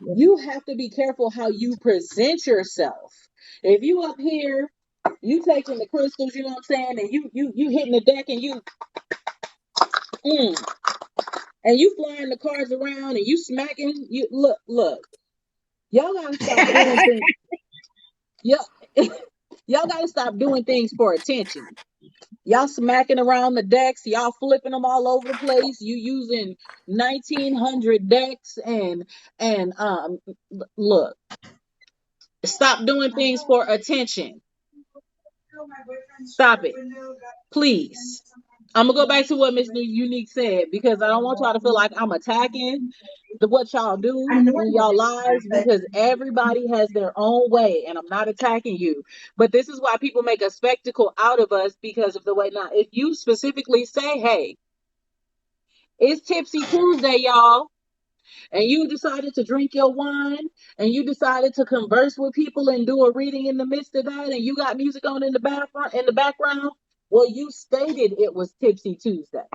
you have to be careful how you present yourself. If you up here, you taking the crystals, you know what I'm saying, and you hitting the deck and you flying the cards around and you smacking, you look. Y'all gotta stop doing things. Y'all gotta stop doing things for attention. Y'all smacking around the decks, y'all flipping them all over the place. You using 1900 decks and look. Stop doing things for attention. Stop it. Please. I'm gonna go back to what Miss Unique said because I don't want y'all to feel like I'm attacking what y'all do in y'all lives because everybody has their own way and I'm not attacking you. But this is why people make a spectacle out of us because of the way. Now, if you specifically say, hey, it's Tipsy Tuesday, y'all, and you decided to drink your wine and you decided to converse with people and do a reading in the midst of that and you got music on in the background, well, you stated it was Tipsy Tuesday.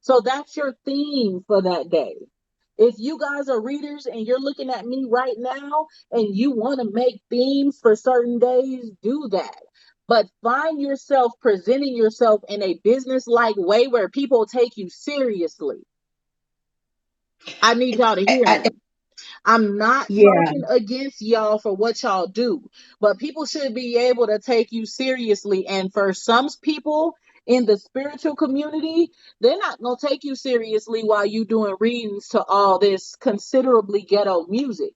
So that's your theme for that day. If you guys are readers and you're looking at me right now and you want to make themes for certain days, do that. But find yourself presenting yourself in a business-like way where people take you seriously. I need y'all to hear me. I'm not talking against y'all for what y'all do, but people should be able to take you seriously. And for some people in the spiritual community, they're not going to take you seriously while you doing readings to all this considerably ghetto music.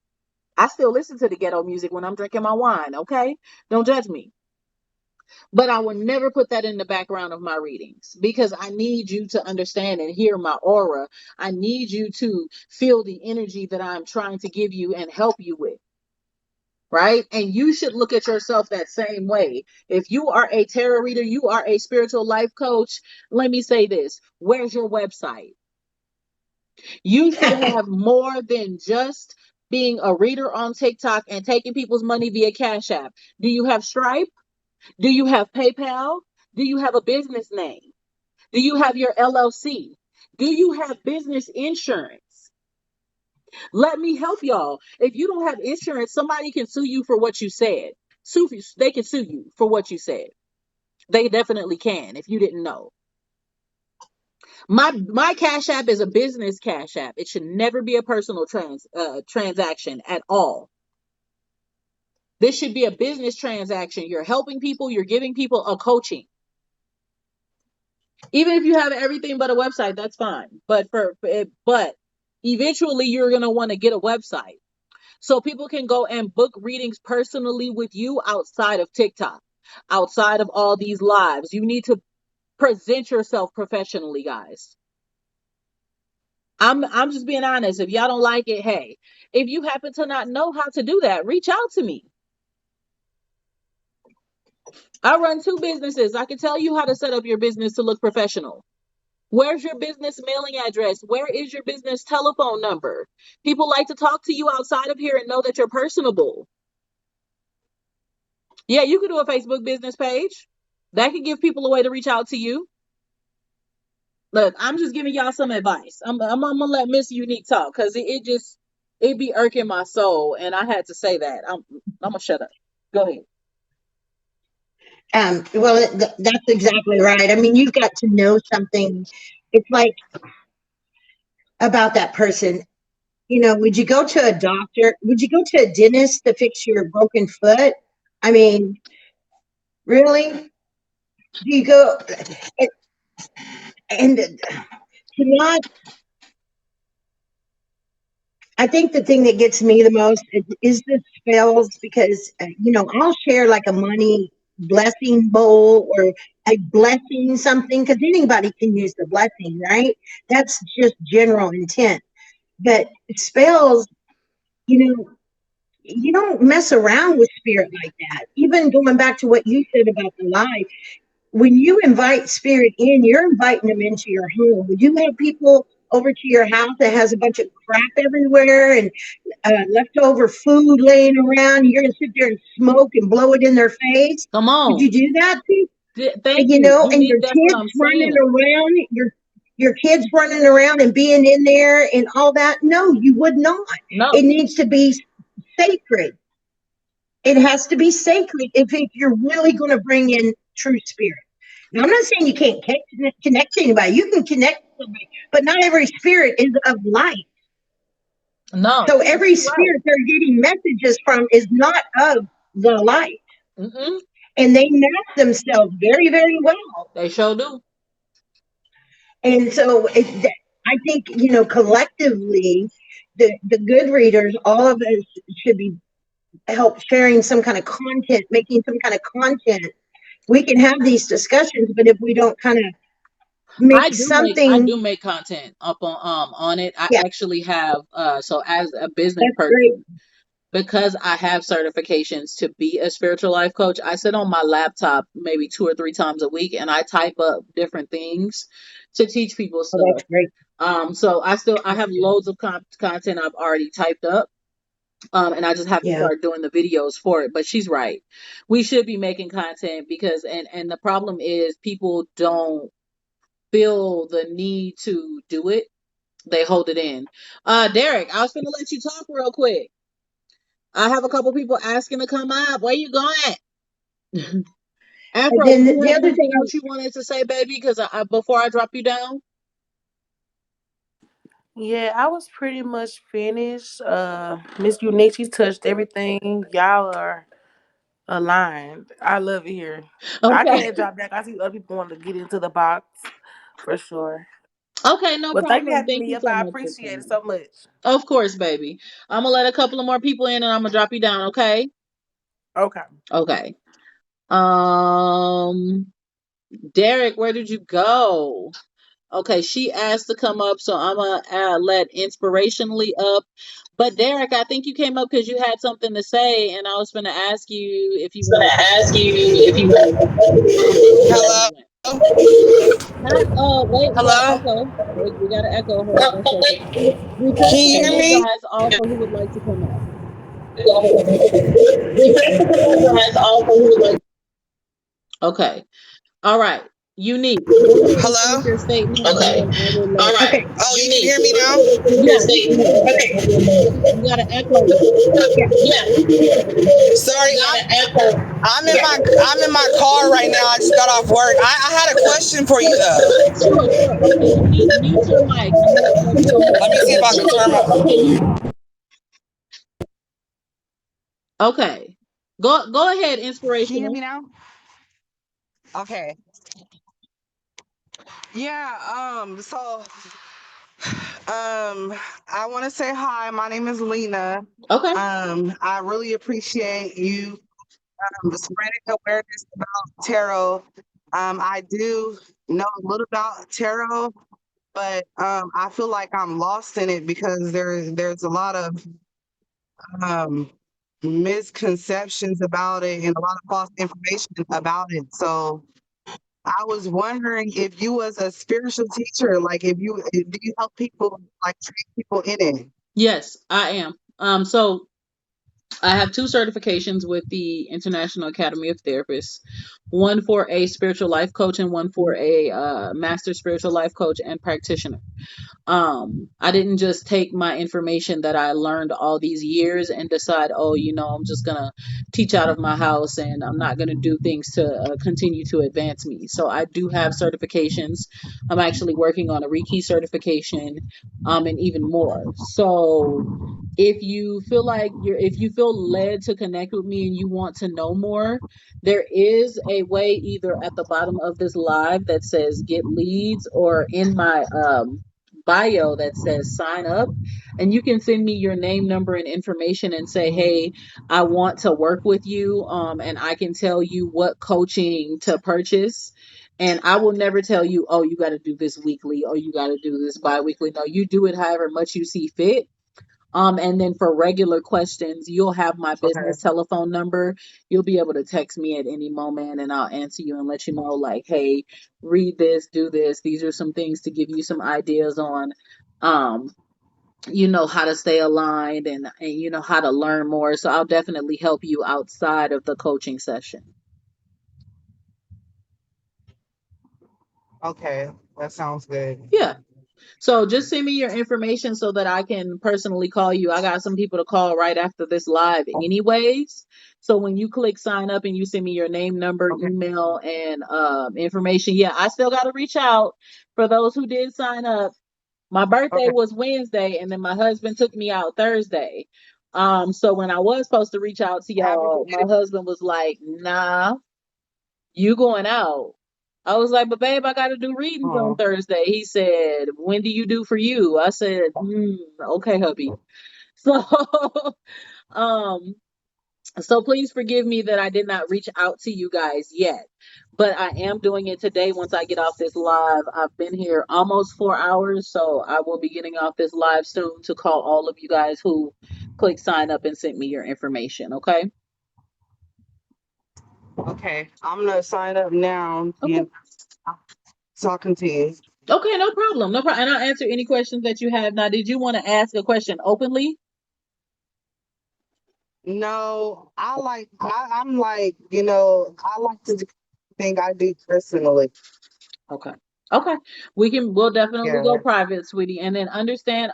I still listen to the ghetto music when I'm drinking my wine, okay? Don't judge me. But I will never put that in the background of my readings because I need you to understand and hear my aura. I need you to feel the energy that I'm trying to give you and help you with. Right? And you should look at yourself that same way. If you are a tarot reader, you are a spiritual life coach. Let me say this. Where's your website? You should have more than just being a reader on TikTok and taking people's money via Cash App. Do you have Stripe? Do you have PayPal? Do you have a business name? Do you have your LLC? Do you have business insurance? Let me help y'all. If you don't have insurance, somebody can sue you for what you said. They can sue you for what you said. They definitely can if you didn't know. My Cash App is a business Cash App. It should never be a personal transaction at all. This should be a business transaction. You're helping people. You're giving people a coaching. Even if you have everything but a website, that's fine. But eventually you're going to want to get a website so people can go and book readings personally with you outside of TikTok, outside of all these lives. You need to present yourself professionally, guys. I'm just being honest. If y'all don't like it, hey, if you happen to not know how to do that, reach out to me. I run 2 businesses. I can tell you how to set up your business to look professional. Where's your business mailing address? Where is your business telephone number? People like to talk to you outside of here and know that you're personable. Yeah, you could do a Facebook business page. That could give people a way to reach out to you. Look, I'm just giving y'all some advice. I'm gonna let Miss Unique talk because it be irking my soul, and I had to say that. I'm gonna shut up. Go ahead. Well, that's exactly right. I mean, you've got to know something. It's like about that person. You know, would you go to a doctor? Would you go to a dentist to fix your broken foot? I mean, really? Do you go and to not? I think the thing that gets me the most is the spells because, you know, I'll share like a money blessing bowl or a blessing something because anybody can use the blessing, right? That's just general intent. But spells, you know, you don't mess around with spirit like that. Even going back to what you said about the lie, when you invite spirit in, you're inviting them into your home. Would you have people over to your house that has a bunch of crap everywhere and leftover food laying around? You're going to sit there and smoke and blow it in their face? Come on. Would you do that? Thank you know, you. and your kids running around, your kids running around and being in there and all that? No, you would not. No. It needs to be sacred. It has to be sacred if you're really going to bring in true spirit. Now, I'm not saying you can't connect to anybody. You can connect to somebody, but not every spirit is of light. No. So every spirit they're getting messages from is not of the light. Mm-hmm. And they mask themselves very, very well. They sure do. And so I think, you know, collectively, the good readers, all of us should be help sharing some kind of content, making some kind of content. We can have these discussions, but if we don't kind of I do make content up on it. I actually have so as a business person, because I have certifications to be a spiritual life coach, I sit on my laptop maybe 2 or 3 times a week and I type up different things to teach people stuff. That's great. So I have loads of content I've already typed up. And I just have to start doing the videos for it. But she's right. We should be making content because and the problem is people don't feel the need to do it. They hold it in. Derek, I was gonna let you talk real quick. I have a couple people asking to come up. Where you going? Afro, the other thing else you wanted to say, baby, because before I drop you down. Yeah, I was pretty much finished. Miss Unique, she touched everything. Y'all are aligned. I love it here. Okay. I can't drop back. I see other people want to get into the box for sure. Okay, no But problem. thank you for having Thank me you up. so I much. appreciate it so much. Of course, baby. I'm gonna let a couple of more people in and I'm gonna drop you down, okay? Okay. Okay. Derek, where did you go? Okay, she asked to come up, so I'm gonna let Inspirationally up. But Derek, I think you came up because you had something to say, and I was gonna ask you if you wanted to. Hello? Wait, Hello? echo. Wait, we got an echo. Hold on 1 second. Request Can to you put hear your me? guys also who would like to come up. Okay. All right. Unique. Go ahead and Hello? finish your statement, and Okay. then I will let. Alright. Okay. Oh, you can Unique. hear me now? Yeah, we can hear you. Okay. You got an echo though. Sorry, I'm in my car right now. I just got off work. I had a question for you though. Sure. Okay, you need mute your mic. I'm not sure if you don't have Let me see if I can turn my Okay. Go ahead, Can you hear Inspirational. me now? Okay. Yeah, I want to say hi. My name is Lena. Okay. I really appreciate you spreading awareness about tarot. I do know a little about tarot, but I feel like I'm lost in it because there's a lot of um, misconceptions about it and a lot of false information about it. So I was wondering if you was a spiritual teacher, like do you help people like train people in it? Yes, I am. So I have 2 certifications with the International Academy of Therapists. One for a spiritual life coach and one for a master spiritual life coach and practitioner. I didn't just take my information that I learned all these years and decide, oh, I'm just gonna teach out of my house and I'm not gonna do things to continue to advance me. So I do have certifications. I'm actually working on a Reiki certification, and even more. So if you feel like if you feel led to connect with me and you want to know more, there is a way either at the bottom of this live that says get leads, or in my bio that says sign up, and you can send me your name, number, and information and say, hey, I want to work with you, and I can tell you what coaching to purchase. And I will never tell you, oh, you got to do this weekly, or you got to do this bi-weekly. No, you do it however much you see fit. And then for regular questions, you'll have my business telephone number. You'll be able to text me at any moment and I'll answer you and let you know, like, hey, read this, do this. These are some things to give you some ideas on, how to stay aligned and how to learn more. So I'll definitely help you outside of the coaching session. Okay, that sounds good. Yeah. So just send me your information so that I can personally call you. I got some people to call right after this live anyways. So when you click sign up and you send me your name, number, email, and information, yeah, I still got to reach out for those who did sign up. My birthday was Wednesday, and then my husband took me out Thursday. So when I was supposed to reach out to y'all, my husband was like, nah, you going out. I was like, but babe, I got to do readings on Thursday. He said, when do you do for you? I said, okay, hubby. So, so please forgive me that I did not reach out to you guys yet, but I am doing it today. Once I get off this live, I've been here almost 4 hours, so I will be getting off this live soon to call all of you guys who click sign up and sent me your information. Okay. Okay, I'm gonna sign up now. And talking to you. Okay, no problem. No problem. And I'll answer any questions that you have. Now, did you want to ask a question openly? No, I'm like, I like to do thing I do personally. Okay. We'll definitely go private, sweetie. And then understand,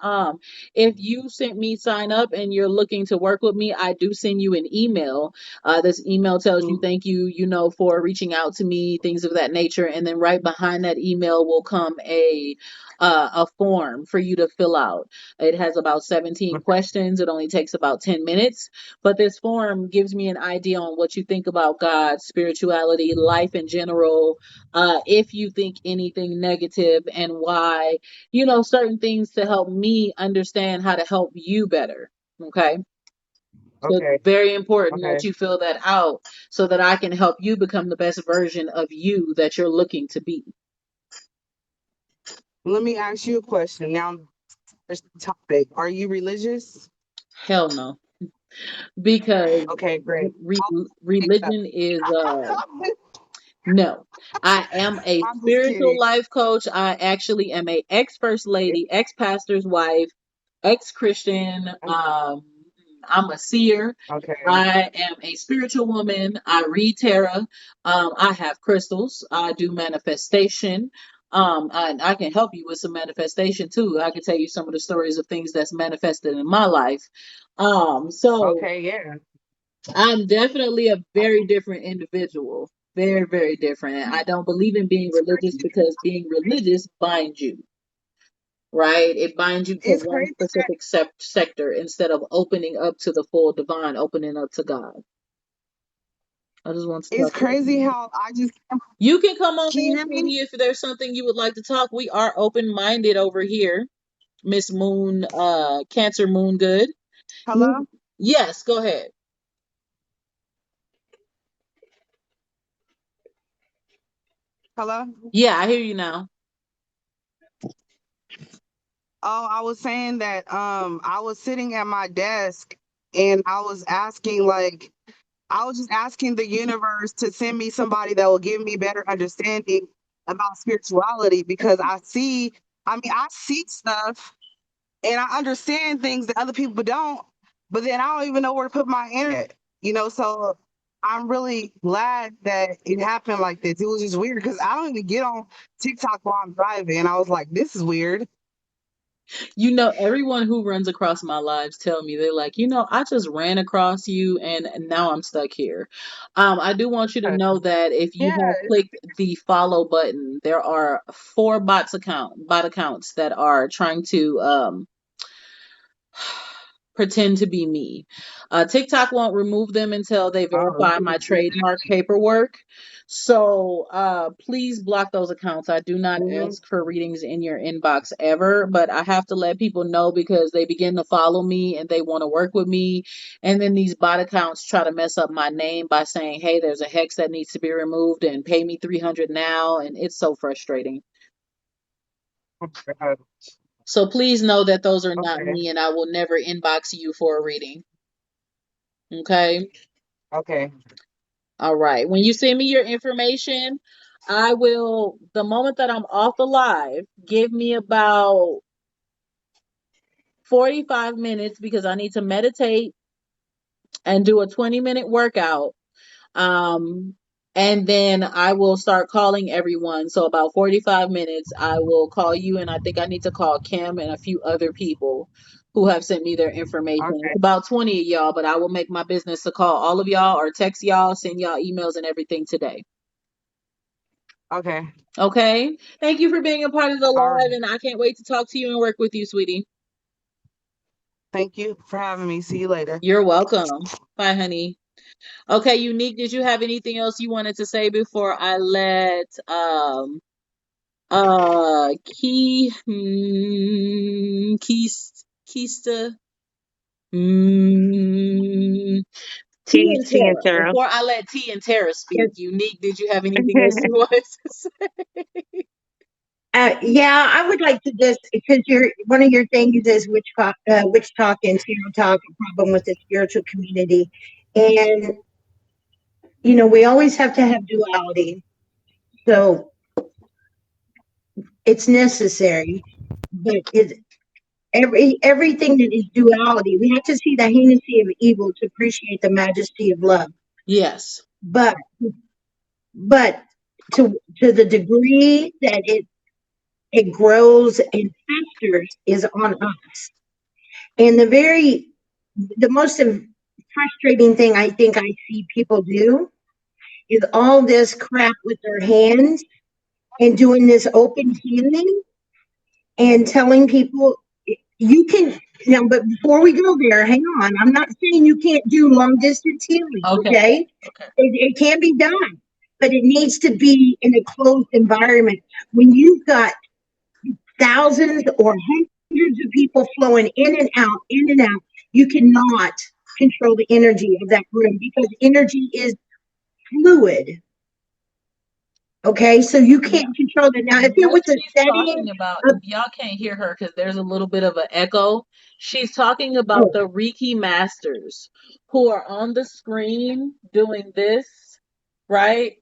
if you sent me sign up and you're looking to work with me, I do send you an email. This email tells you thank you, for reaching out to me, things of that nature. And then right behind that email will come a form for you to fill out. It has about 17 questions. It only takes about 10 minutes, but this form gives me an idea on what you think about God, spirituality, life in general. If you think anything negative, and why, certain things to help me understand how to help you better. Okay. So Okay. it's very important Okay. that you fill that out so that I can help you become the best version of you that you're looking to be. Let me ask you a question. Now, there's the topic. Are you religious? Hell no. Because Okay, great. religion is no. I am a I'm just spiritual kidding. life coach. I actually am a ex-first lady, ex-pastor's wife, ex-Christian. I'm a seer. Okay. I am a spiritual woman. I read tarot. I have crystals. I do manifestation. I can help you with some manifestation too. I can tell you some of the stories of things that's manifested in my life. So Okay, yeah. I'm definitely a very different individual. Very, very different. And I don't believe in being religious because being religious binds you, right? It binds you to It's one crazy that specific sector instead of opening up to the full divine, opening up to God. I just want to it's talk to crazy you. how I just You can come on can you in, hear me? sweetie, if there's something you would like to talk. We are open-minded over here, Miss Moon, Cancer Moon Good. Hello? Yes, go ahead. Hello? Yeah, I hear you now. Oh, I was saying that I was sitting at my desk and I was asking I was just asking the universe to send me somebody that will give me better understanding about spirituality because I see stuff and I understand things that other people don't, but then I don't even know where to put my internet, so I'm really glad that it happened like this. It was just weird because I don't even get on TikTok while I'm driving. And I was like, this is weird. Everyone who runs across my lives tell me, they're like, I just ran across you and now I'm stuck here. I do want you to know that if you Yeah. have clicked the follow button, there are 4 bot accounts that are trying to pretend to be me. TikTok won't remove them until they verify my trademark paperwork. So please block those accounts. I do not ask for readings in your inbox ever, but I have to let people know because they begin to follow me and they want to work with me. And then these bot accounts try to mess up my name by saying, hey, there's a hex that needs to be removed and pay me $300 now. And it's so frustrating. So please know that those are not me and I will never inbox you for a reading. Okay? Okay. All right. When you send me your information, I will, the moment that I'm off the live, give me about 45 minutes because I need to meditate and do a 20-minute workout. And then I will start calling everyone. So about 45 minutes, I will call you, and I think I need to call Kim and a few other people who have sent me their information. Okay. It's about 20 of y'all, but I will make my business to call all of y'all or text y'all, send y'all emails and everything today. Okay. Okay. Thank you for being a part of the All live, right. and I can't wait to talk to you and work with you, sweetie. Thank you for having me. See you later. You're welcome. Bye, honey. Okay, Unique, did you have anything else you wanted to say before I let Keista T and T and Tara. Tara. Before I let T and Tara speak, Unique, did you have anything else you wanted to say? Yeah, I would like to just, because one of your things is witch talk and tarot talk, a problem with the spiritual community, and we always have to have duality, so it's necessary, but everything that is duality, we have to see the heinousy of evil to appreciate the majesty of love. Yes, but to the degree that it grows and festers is on us. And the most frustrating thing I think I see people do is all this crap with their hands and doing this open healing and telling people you can now, but before we go there, hang on. I'm not saying you can't do long distance healing, okay? It can be done, but it needs to be in a closed environment. When you've got thousands or hundreds of people flowing in and out, you cannot control the energy of that room because energy is fluid. Okay, so you can't control it. Now, if it What was a she's setting talking about, of, y'all can't hear her because there's a little bit of an echo. She's talking about oh, the Reiki masters who are on the screen doing this, right?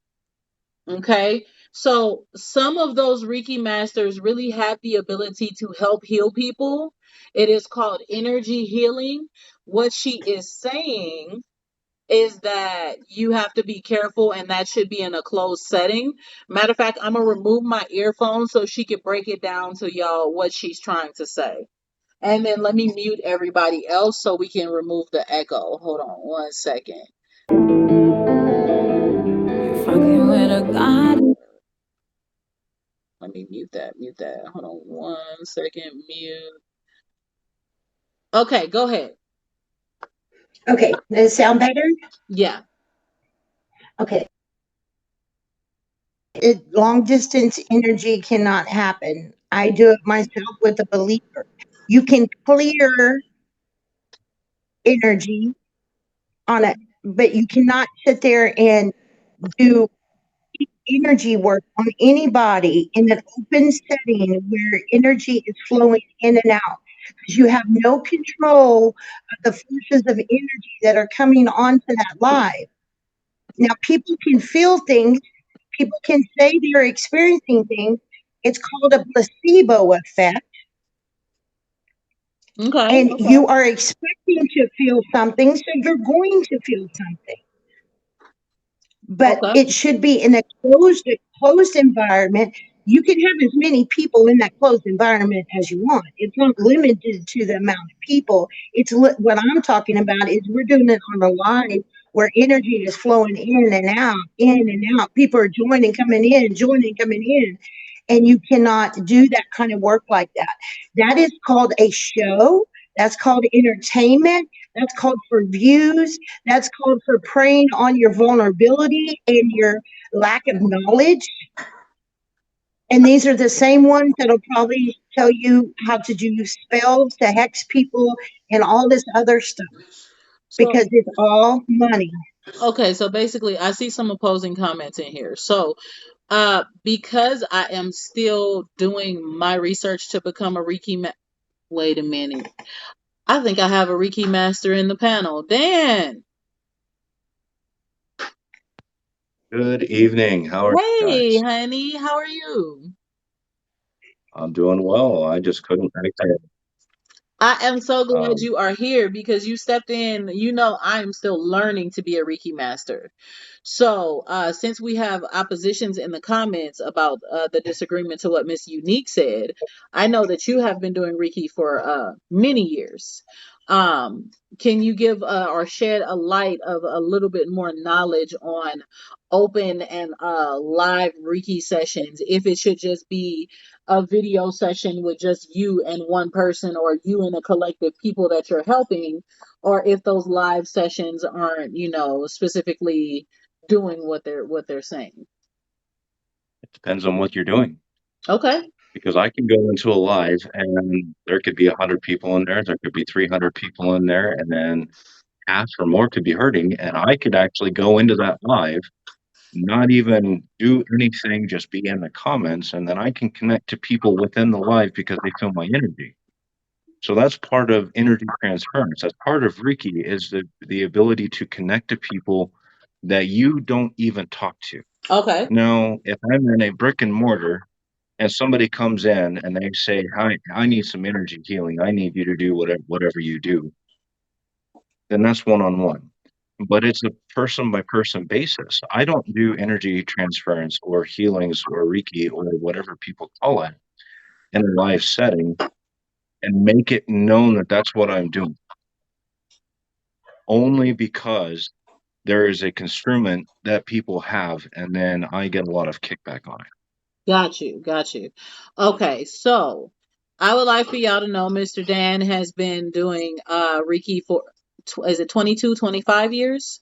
Okay. So some of those Reiki masters really have the ability to help heal people. It is called energy healing. What she is saying is that you have to be careful and that should be in a closed setting. Matter of fact, I'm gonna remove my earphones so she can break it down to y'all what she's trying to say. And then let me mute everybody else so we can remove the echo. Hold on 1 second. Fucking with a god. Let me mute that. Hold on 1 second. Mute. Okay, go ahead. okay, does it sound better? Yeah. Okay. Long distance energy cannot happen. I do it myself with a believer. You can clear energy on it, but you cannot sit there and do energy work on anybody in an open setting where energy is flowing in and out. Because you have no control of the forces of energy that are coming onto that live. Now, people can feel things, people can say they're experiencing things. It's called a placebo effect. Okay. And you are expecting to feel something, so you're going to feel something. But Okay. it should be in a closed environment. You can have as many people in that closed environment as you want. It's not limited to the amount of people. What I'm talking about is we're doing it on a live where energy is flowing in and out, in and out. People are joining, coming in, joining, coming in. And you cannot do that kind of work like that. That is called a show. That's called entertainment. That's called for views. That's called for preying on your vulnerability and your lack of knowledge. And these are the same ones that'll probably tell you how to do spells to hex people and all this other stuff because it's all money. Okay, so basically I see some opposing comments in here. So because I am still doing my research to become a Reiki wait a minute. I think I have a Reiki master in the panel. Dan. Good evening. How are you Hey, guys? honey, how are you? I'm doing well. I just couldn't make it. I am so glad Um, you are here because you stepped in. You know, I am still learning to be a Reiki master. So, since we have oppositions in the comments about the disagreement to what Miss Unique said, I know that you have been doing Reiki for many years. Can you give or shed a light of a little bit more knowledge on open and live Reiki sessions? If it should just be a video session with just you and one person or you and a collective people that you're helping, or if those live sessions aren't, specifically doing what they're saying. it depends on what you're doing Okay. because I can go into a live and there could be 100 people in there, there could be 300 people in there, and then half or more could be hurting, and I could actually go into that live, not even do anything, just be in the comments, and then I can connect to people within the live because they feel my energy. So that's part of energy transference. That's part of Reiki is the ability to connect to people that you don't even talk to. Okay. Now, if I'm in a brick and mortar and somebody comes in and they say, "Hi, I need some energy healing. I need you to do whatever you do," then that's one on one. But it's a person by person basis. I don't do energy transference or healings or Reiki or whatever people call it in a live setting and make it known that that's what I'm doing. Only because there is a construment that people have, and then I get a lot of kickback on it. Got you. Okay, so I would like for y'all to know Mr. Dan has been doing Reiki for is it 22, 25 years?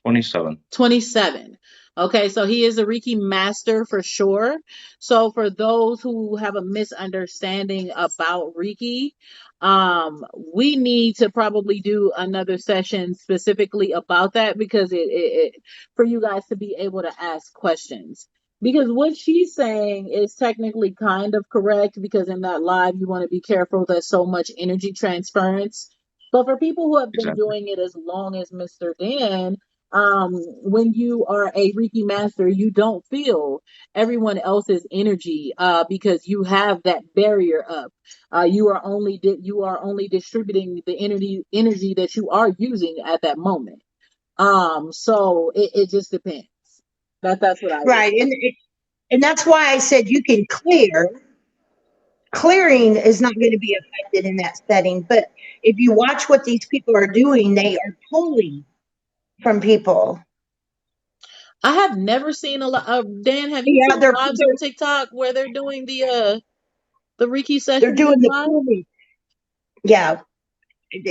27. 27. Okay, so he is a Reiki master for sure. So for those who have a misunderstanding about Reiki, we need to probably do another session specifically about that because it for you guys to be able to ask questions. Because what she's saying is technically kind of correct because in that live you want to be careful there's so much energy transference. But for people who have been Exactly. doing it as long as Mr. Dan, when you are a Reiki master, you don't feel everyone else's energy because you have that barrier up. You are only distributing the energy that you are using at that moment. So it just depends. That's what I would Right. say. And that's why I said you can clear. Clearing is not going to be affected in that setting. But if you watch what these people are doing, they are pulling from people. I have never seen a lot. Dan, have you Yeah, seen lives on TikTok where they're doing the Reiki they're sessions doing in the live? pulling. Yeah,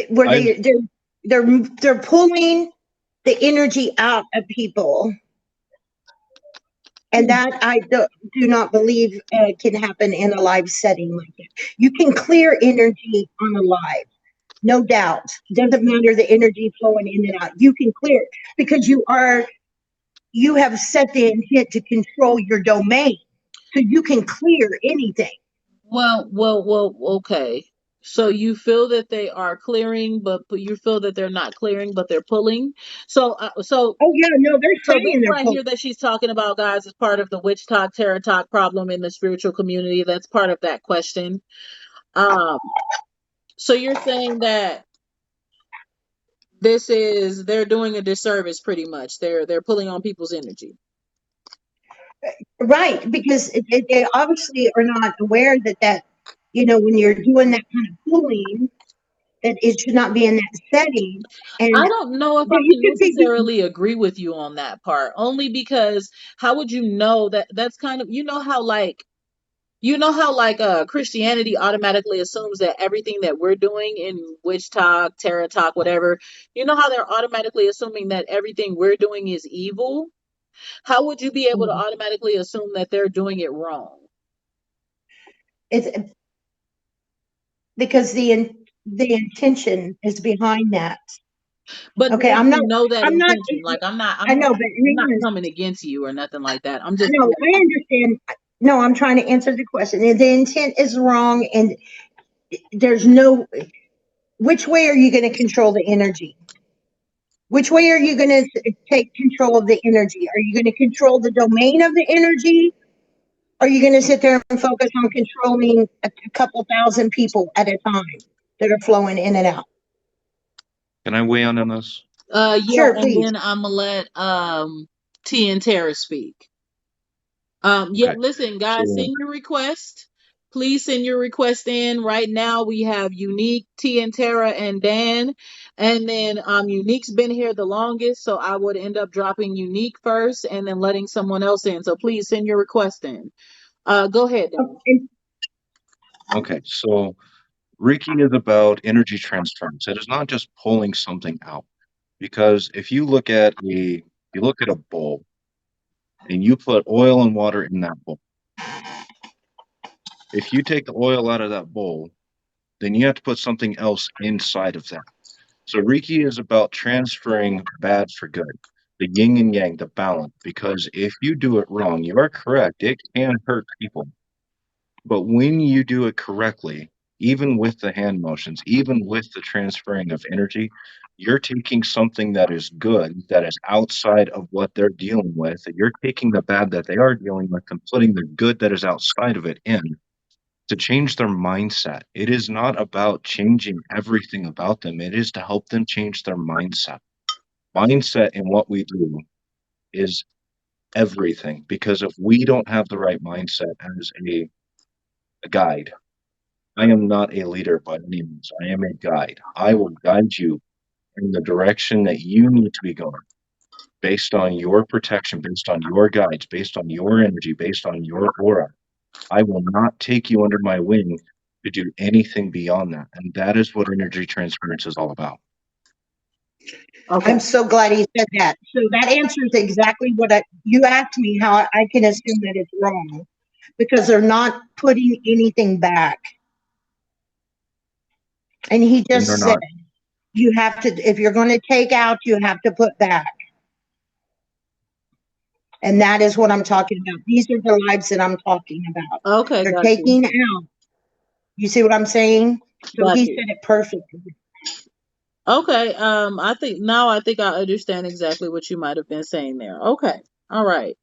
where I've they're pulling the energy out of people, and that I do not believe can happen in a live setting like that. You can clear energy on a live, no doubt. Doesn't matter the energy flowing in and out. You can clear it because you have set the intent to control your domain, so you can clear anything. Well, okay. So you feel that they are clearing, but you feel that they're not clearing, but they're pulling. So Oh yeah, no, they're so this saying they're right pulling. here that she's talking about, guys, is part of the witch talk, tarot talk problem in the spiritual community. That's part of that question. Um, so you're saying that they're doing a disservice pretty much. They're pulling on people's energy. Right, because they obviously are not aware that when you're doing that kind of pulling, that it should not be in that setting, and I don't know if that I you can could be doing. necessarily agree with you on that part, only because how would you know that that's kind of Christianity automatically assumes that everything that we're doing in witch talk, tarot talk, whatever, you know how they're automatically assuming that everything we're doing is evil? How would you be able to automatically assume that they're doing it wrong? It's because the intention is behind that. But Okay, once you know that I'm not. intention, like I know, but I'm not hang on. coming against you or nothing like that. I'm I just know, I understand. No, I'm trying to answer the question. And the intent is wrong, and there's no. Which way are you going to control the energy? Which way are you going to take control of the energy? Are you going to control the domain of the energy? Or are you going to sit there and focus on controlling a couple thousand people at a time that are flowing in and out? Can I weigh in on this? yeah, Sure, and please. then I'm gonna let T and Tara speak. Yeah, Okay. listen, guys, So send your request. Please send your request in. Right now we have Unique, T and Tara, and Dan. And then Unique's been here the longest, so I would end up dropping Unique first and then letting someone else in. So please send your request in. Go ahead, Dan. okay, so Reiki is about energy transference. It is not just pulling something out. Because if you look at a bowl and you put oil and water in that bowl, if you take the oil out of that bowl, then you have to put something else inside of that. So Reiki is about transferring bad for good, the yin and yang, the balance. Because if you do it wrong, you are correct, it can hurt people. But when you do it correctly, even with the hand motions, even with the transferring of energy, you're taking something that is good, that is outside of what they're dealing with. And you're taking the bad that they are dealing with and putting the good that is outside of it in to change their mindset. It is not about changing everything about them, it is to help them change their mindset. Mindset in what we do is everything because if we don't have the right mindset as a guide, I am not a leader by any means. I am a guide. I will guide you in the direction that you need to be going based on your protection, based on your guides, based on your energy, based on your aura. I will not take you under my wing to do anything beyond that. And that is what energy transference is all about. I'm Okay. so glad he said that. So that answers exactly what you asked me, how I can assume that it's wrong because they're not putting anything back. And he And just they're said, not. you have to, if you're going to take out, you have to put back. And that is what I'm talking about. These are the lives that I'm talking about. Okay, They're got you. taking out. You see what I'm saying? So Got he you. said it perfectly. Okay. I think I understand exactly what you might have been saying there. Okay. All right.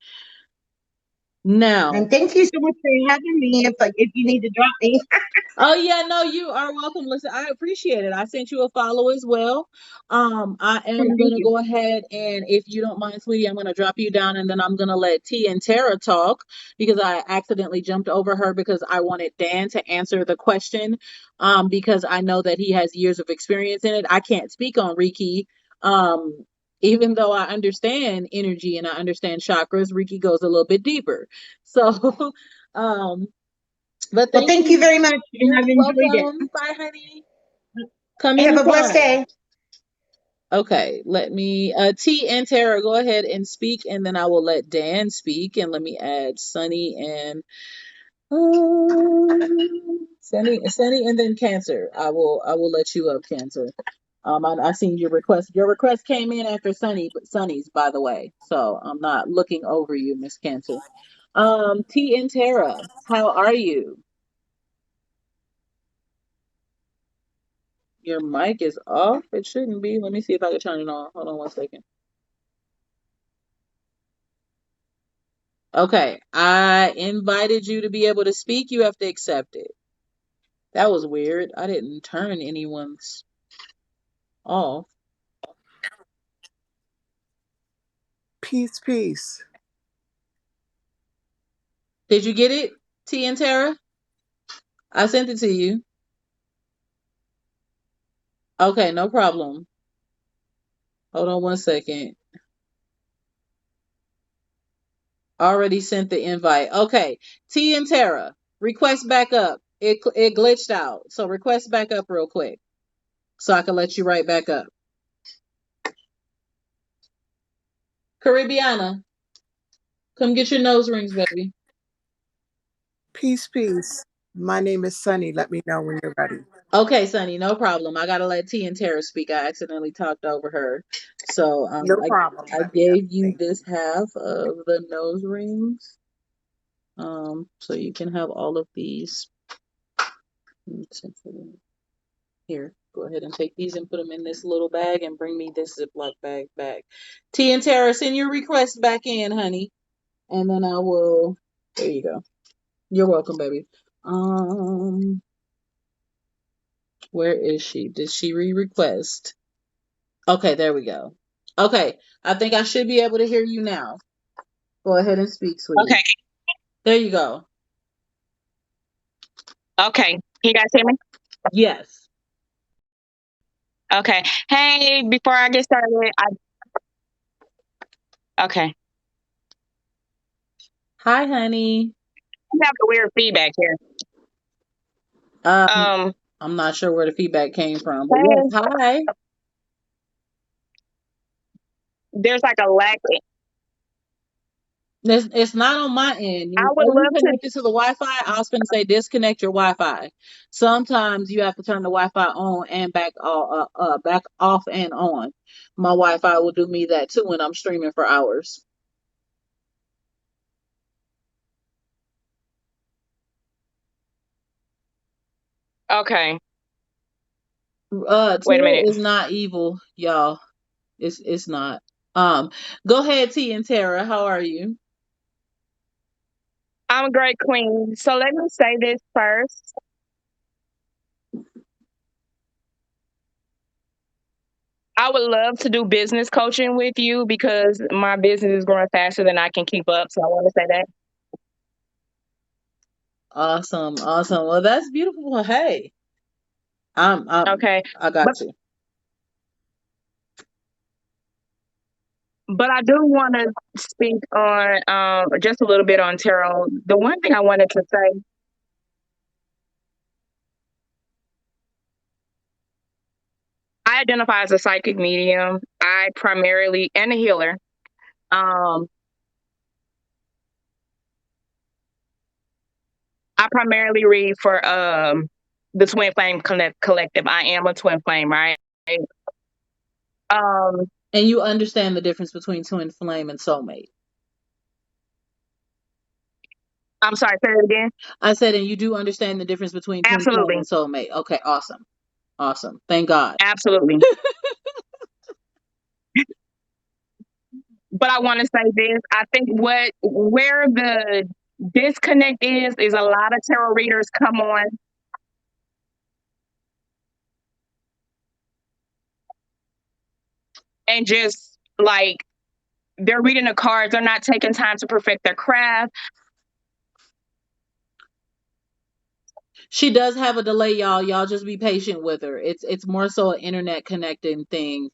Now. And thank you so much for having me. If you need to drop me. Oh yeah, no, you are welcome. Listen, I appreciate it. I sent you a follow as well. I am Thank gonna you. go ahead and if you don't mind, sweetie, I'm gonna drop you down and then I'm gonna let T and Tara talk because I accidentally jumped over her because I wanted Dan to answer the question. Because I know that he has years of experience in it. I can't speak on Reiki. Um, even though I understand energy and I understand chakras, Reiki goes a little bit deeper. So um but Well, thank you very much, and You're I've enjoyed it. welcome. Bye, honey. Come Have a blessed anytime. day. Okay, let me T and Tara go ahead and speak, and then I will let Dan speak, and let me add Sunny and Sunny, and then Cancer. I will let you up, Cancer. I seen your request. Your request came in after Sunny's, by the way. So I'm not looking over you, Miss Cancer. T and Tara, how are you? Your mic is off. It shouldn't be. Let me see if I can turn it on. Hold on one second. Okay, I invited you to be able to speak. You have to accept it. That was weird. I didn't turn anyone's off. Peace, peace. Did you get it, T and Tara? I sent it to you. Okay, no problem. Hold on one second. Already sent the invite. Okay, T and Tara, request back up. It glitched out, so request back up real quick, so I can let you right back up. Caribbeana, come get your nose rings, baby. Peace, peace. My name is Sunny. Let me know when you're ready. Okay, Sunny, no problem. I gotta let T and Tara speak. I accidentally talked over her, so No problem. I Let me know. gave you Thank this half of the nose rings, so you can have all of these. Here, go ahead and take these and put them in this little bag and bring me this Ziploc bag back. T and Tara, send your request back in, honey, and then I will. There you go. You're welcome, baby. Where is she? Did she re-request? Okay, there we go. Okay, I think I should be able to hear you now. Go ahead and speak, sweetie. Okay. There you go. Okay. Can you guys hear me? Yes. Okay. Hey, before I get started, okay. Hi, honey. I have a weird feedback here. I'm not sure where the feedback came from, but yes, hi. There's like a lack. It's not on my end. I would Are you love to. connected to the Wi-Fi? I was going to say disconnect your Wi-Fi. Sometimes you have to turn the Wi-Fi on and back off and on. My Wi-Fi will do me that too when I'm streaming for hours. Okay. Wait a Tara minute. is not evil, y'all. It's not. Go ahead, T and Tara. How are you? I'm a great queen. So let me say this first. I would love to do business coaching with you because my business is growing faster than I can keep up. So I want to say that. Awesome. Well, that's beautiful. Hey, Okay. I got you. But I do want to speak on just a little bit on tarot. The one thing I wanted to say. I I identify as a psychic medium. I primarily, and a healer. I primarily read for the Twin Flame Collective. I am a Twin Flame, right? And you understand the difference between twin flame and soulmate. I'm sorry, say it again. I said, and you do understand the difference between twin flame Absolutely. and soulmate. Okay, awesome. Awesome. Thank God. Absolutely. But I want to say this. I think where the disconnect is a lot of tarot readers come on and just like they're reading the cards, they're not taking time to perfect their craft. She does have a delay, y'all. Y'all just be patient with her. It's more so an internet connecting thing.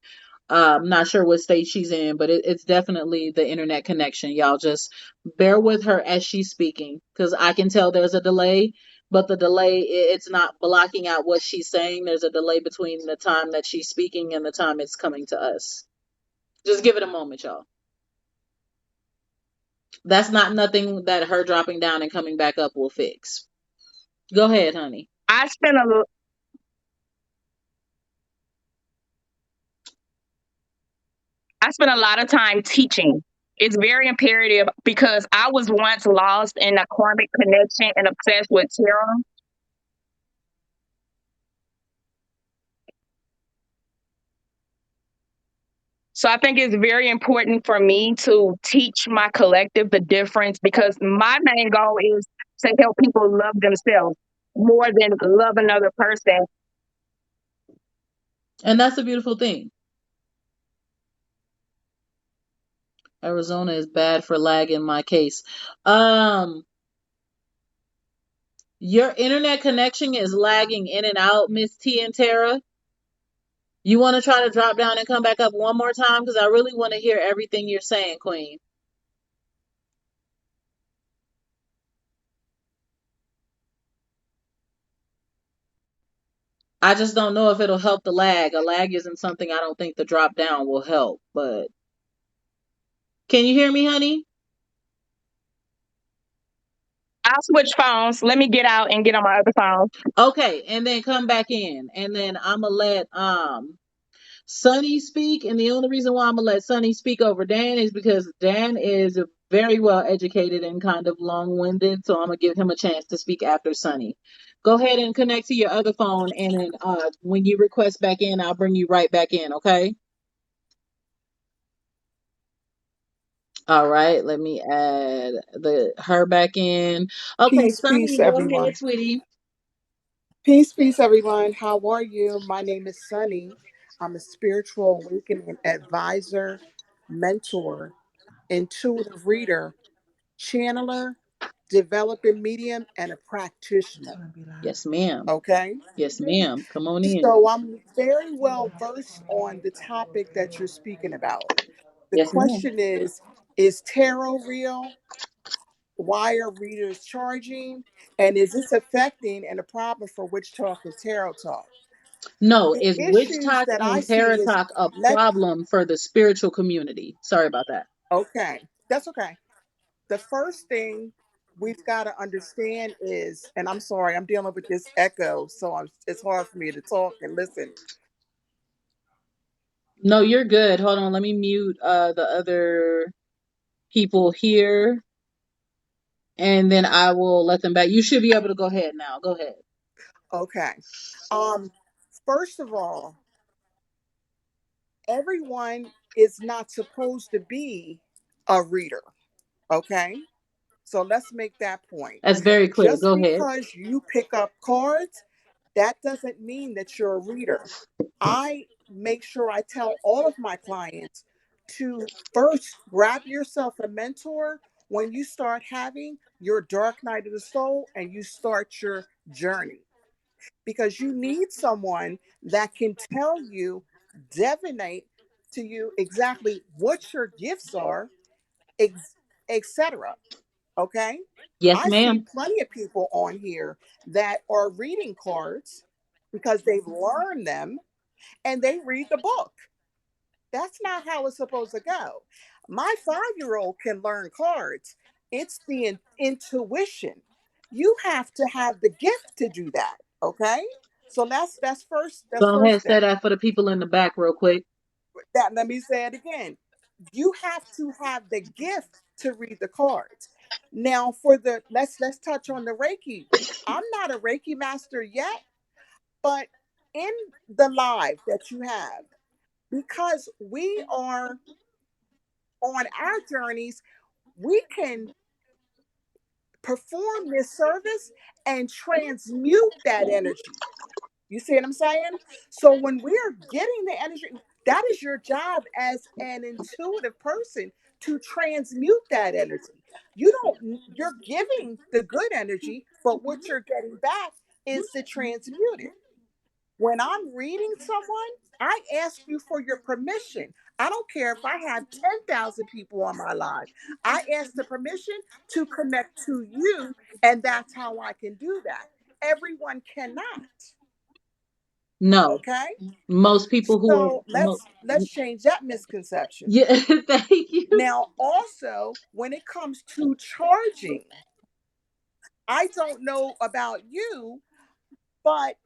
I'm not sure what state she's in, but it's definitely the internet connection. Y'all just bear with her as she's speaking, because I can tell there's a delay, but the delay, it's not blocking out what she's saying. There's a delay between the time that she's speaking and the time it's coming to us. Just give it a moment, y'all. That's not nothing that her dropping down and coming back up will fix. Go ahead, honey. I spent a lot of time teaching. It's very imperative because I was once lost in a karmic connection and obsessed with tarot. So I think it's very important for me to teach my collective the difference, because my main goal is to help people love themselves more than love another person. And that's a beautiful thing. Arizona is bad for lag in my case. Your internet connection is lagging in and out, Miss T and Tara. You want to try to drop down and come back up one more time? Because I really want to hear everything you're saying, Queen. I just don't know if it'll help the lag. A lag isn't something I don't think the drop down will help, but can you hear me, honey? I'll switch phones. Let me get out and get on my other phone. Okay, and then come back in. And then I'ma let Sunny speak, and the only reason why I'm gonna let Sunny speak over Dan is because Dan is very well educated and kind of long-winded, so I'm gonna give him a chance to speak after Sunny. Go ahead and connect to your other phone, and then when you request back in, I'll bring you right back in, okay? All right, let me add her back in. Okay, Peace, Sunny, peace, go everyone. ahead, sweetie. Peace, peace, everyone. How are you? My name is Sunny. I'm a spiritual awakening advisor, mentor, intuitive reader, channeler, developing medium, and a practitioner. Yes, ma'am. Okay? Yes, ma'am. Come on in. So I'm very well versed on the topic that you're speaking about. The Yes, ma'am. question is tarot real? Why are readers charging? And is this affecting and a problem for Witch Talk and Tarot Talk? No, The is Witch issues Talk that I and see Tarot is Talk a let problem for the spiritual community? Sorry about that. okay, that's okay. The first thing we've got to understand is, and I'm sorry, I'm dealing with this echo, so it's hard for me to talk and listen. No, you're good. Hold on, let me mute the other people here, and then I will let them back. You should be able to go ahead now. Go ahead. Okay. First of all, everyone is not supposed to be a reader. Okay. So let's make that point. That's very clear. Just Go ahead. because you pick up cards, that doesn't mean that you're a reader. I make sure I tell all of my clients to first grab yourself a mentor when you start having your dark night of the soul and you start your journey. Because you need someone that can tell you, divinate to you exactly what your gifts are, etc. Okay? Yes, I see ma'am. plenty of people on here that are reading cards because they've learned them, and they read the book. That's not how it's supposed to go. My 5-year-old can learn cards. It's the intuition. You have to have the gift to do that. Okay. So that's first. That's Go ahead, first say thing. that for the people in the back real quick. That let me say it again. You have to have the gift to read the cards. Now for the let's touch on the Reiki. I'm not a Reiki master yet, but in the live that you have, because we are on our journeys, we can perform this service and transmute that energy. You see what I'm saying? So when we're getting the energy, that is your job as an intuitive person to transmute that energy. You're giving the good energy, but what you're getting back is to transmute it. When I'm reading someone, I ask you for your permission. I don't care if I have 10,000 people on my live. I ask the permission to connect to you, and that's how I can do that. Everyone cannot. No, Okay? most people who are So let's change that misconception. yeah, thank you. Now, also, when it comes to charging, I don't know about you, but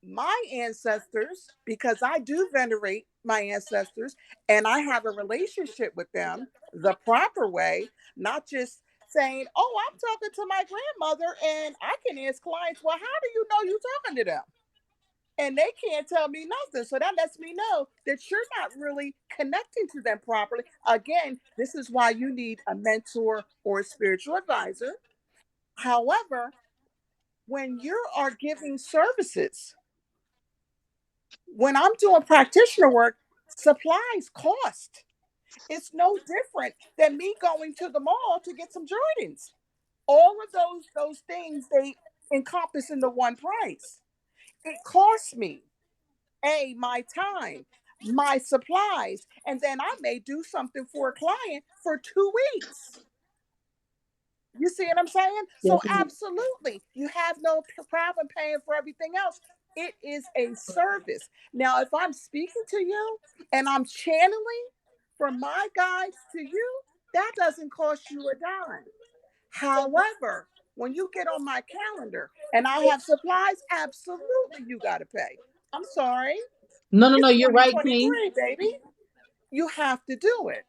my ancestors, because I do venerate my ancestors and I have a relationship with them the proper way, not just saying, oh, I'm talking to my grandmother, and I can ask clients, well, how do you know you're talking to them? And they can't tell me nothing. So that lets me know that you're not really connecting to them properly. Again, this is why you need a mentor or a spiritual advisor. However, when you are giving services, when I'm doing practitioner work, supplies cost. It's no different than me going to the mall to get some Jordans. All of those things, they encompass into one price. It costs me my time, my supplies, and then I may do something for a client for 2 weeks. You see what I'm saying? So Definitely. absolutely, you have no problem paying for everything else. It is a service. Now, if I'm speaking to you and I'm channeling from my guides to you, that doesn't cost you a dime. However, when you get on my calendar and I have supplies, absolutely you got to pay. I'm sorry. No, It's you're right, Queen. 2023, baby. You have to do it.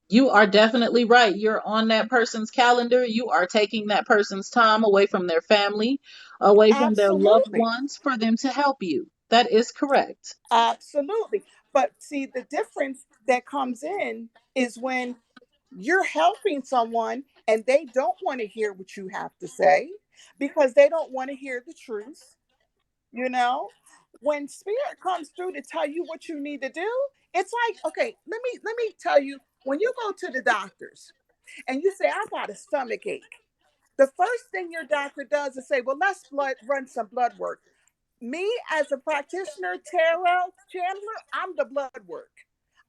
You are definitely right. You're on that person's calendar. You are taking that person's time away from their family, away from their loved Absolutely. ones for them to help you. That is correct. Absolutely. But see, the difference that comes in is when you're helping someone and they don't want to hear what you have to say because they don't want to hear the truth. You know, when spirit comes through to tell you what you need to do, it's like, okay, let me tell you, when you go to the doctors and you say, I got a stomach ache, the first thing your doctor does is say, well, let's run some blood work. Me as a practitioner, tarot Chandler, I'm the blood work.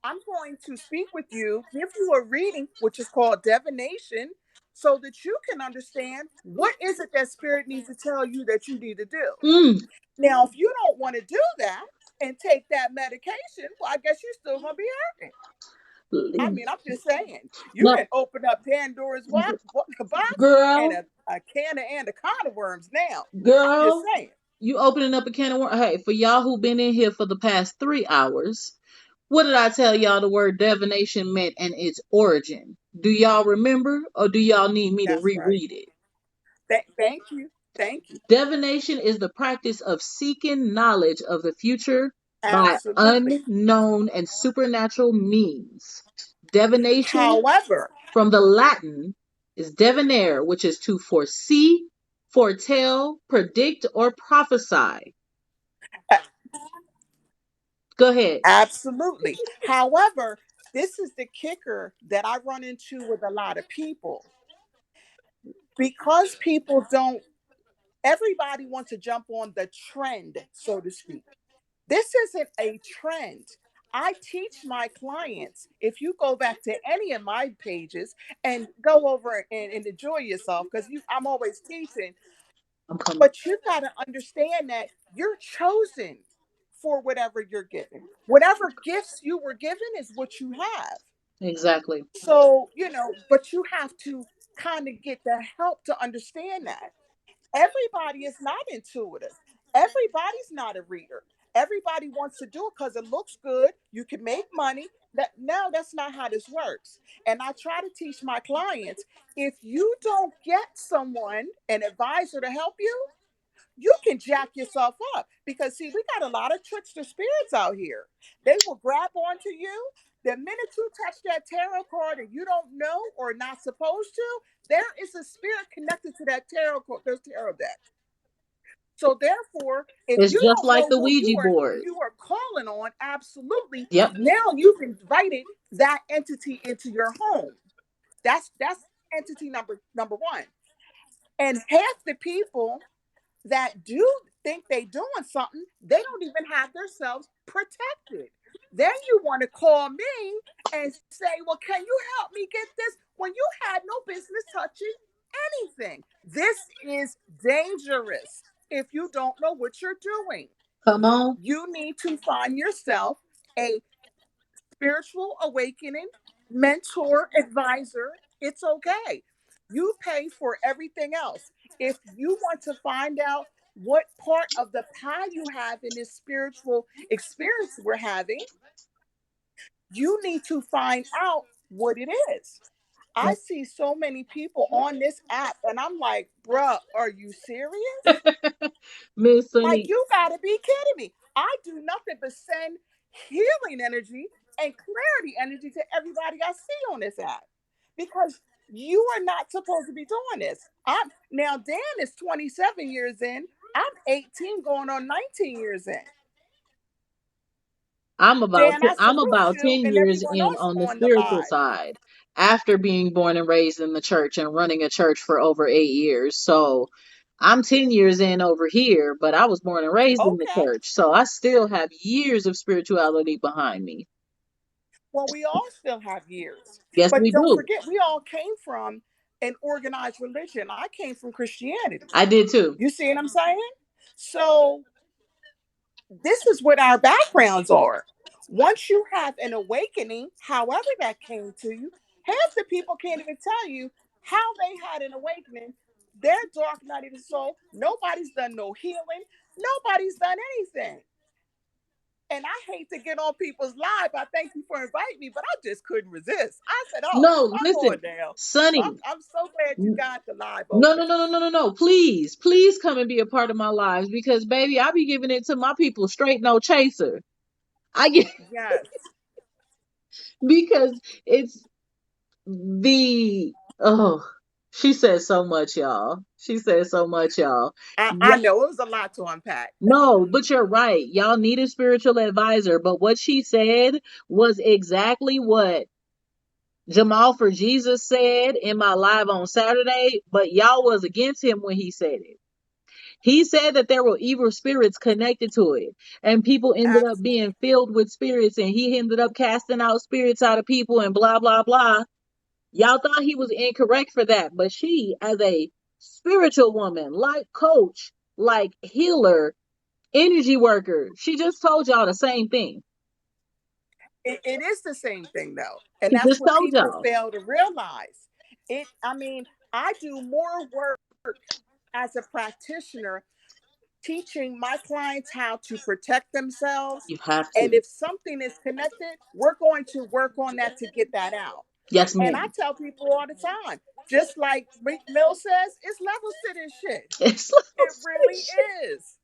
I'm going to speak with you, give you a reading, which is called divination, so that you can understand what is it that spirit needs to tell you that you need to do. Mm. Now, if you don't want to do that and take that medication, well, I guess you're still going to be hurting. I mean, I'm just saying, you No, can open up Pandora's box and girl, a can of anaconda worms now. I'm just girl, saying. you opening up a can of worms. Hey, for y'all who been in here for the past 3 hours, what did I tell y'all the word divination meant and its origin? Do y'all remember, or do y'all need me to That's right. reread it? Thank you. Thank you. Divination is the practice of seeking knowledge of the future by Absolutely. unknown and supernatural means. Divination, However, from the Latin, is divinare, which is to foresee, foretell, predict, or prophesy. Go ahead. absolutely. However, this is the kicker that I run into with a lot of people. Because people don't, everybody wants to jump on the trend, so to speak. This isn't a trend. I teach my clients, if you go back to any of my pages and go over and enjoy yourself, because I'm always teaching, I'm coming. but you got to understand that You're chosen for whatever you're given. Whatever gifts you were given is what you have. Exactly. So, but you have to kind of get the help to understand that. Everybody is not intuitive. Everybody's not a reader. Everybody wants to do it because it looks good. You can make money. That's not how this works. And I try to teach my clients, if you don't get someone, an advisor to help you, you can jack yourself up. Because see, we got a lot of trickster spirits out here. They will grab onto you. The minute you touch that tarot card and you don't know or not supposed to, there is a spirit connected to that tarot card, those tarot deck. So therefore, if It's you just don't like know the who Ouija board. you are calling on, absolutely. Yep. Now you've invited that entity into your home. That's entity number one. And half the people that do think they doing something, they don't even have themselves protected. Then you want to call me and say, well, can you help me get this when you had no business touching anything? This is dangerous if you don't know what you're doing. Come on. You need to find yourself a spiritual awakening mentor, advisor. It's okay. You pay for everything else. If you want to find out what part of the pie you have in this spiritual experience we're having, you need to find out what it is. I see so many people on this app, and I'm like, bruh, are you serious? Miss Like, Sunny, you gotta be kidding me. I do nothing but send healing energy and clarity energy to everybody I see on this app, because you are not supposed to be doing this. Now Dan is 27 years in. I'm 18 going on 19 years in. I'm about Dan, I I'm salute about you 10 and years everyone in else on the on the spiritual live. side after being born and raised in the church and running a church for over 8 years. So I'm 10 years in over here, but I was born and raised in the Okay. church. So I still have years of spirituality behind me. Well, we all still have years. Yes, But we don't do. forget, we all came from an organized religion. I came from Christianity. I did too. You see what I'm saying? So this is what our backgrounds are. Once you have an awakening, however that came to you, half the people can't even tell you how they had an awakening. They're dark night of the soul. Nobody's done no healing. Nobody's done anything. And I hate to get on people's live. I thank you for inviting me, but I just couldn't resist. I said, "Oh, No, I'm listen, going down." So Sunny. I'm so glad you got the live No, open. no. Please come and be a part of my lives because, baby, I be giving it to my people straight, no chaser. I get Yes. because it's she said so much, y'all. She said so much, y'all. I know it was a lot to unpack. No, but you're right. Y'all need a spiritual advisor. But what she said was exactly what Jamal for Jesus said in my live on Saturday, but y'all was against him when he said it. He said that there were evil spirits connected to it, and people ended up being filled with spirits, and he ended up casting out spirits out of people and blah, blah, blah. Y'all thought he was incorrect for that, but she, as a spiritual woman, like coach, like healer, energy worker, she just told y'all the same thing. It is the same thing though, and She that's just what told people y'all. fail to realize. I do more work as a practitioner teaching my clients how to protect themselves. You have And to. if something is connected, we're going to work on that to get that out. Yes, And ma'am. I tell people all the time, just like Rick Mill says, it's levels to this shit. It really is.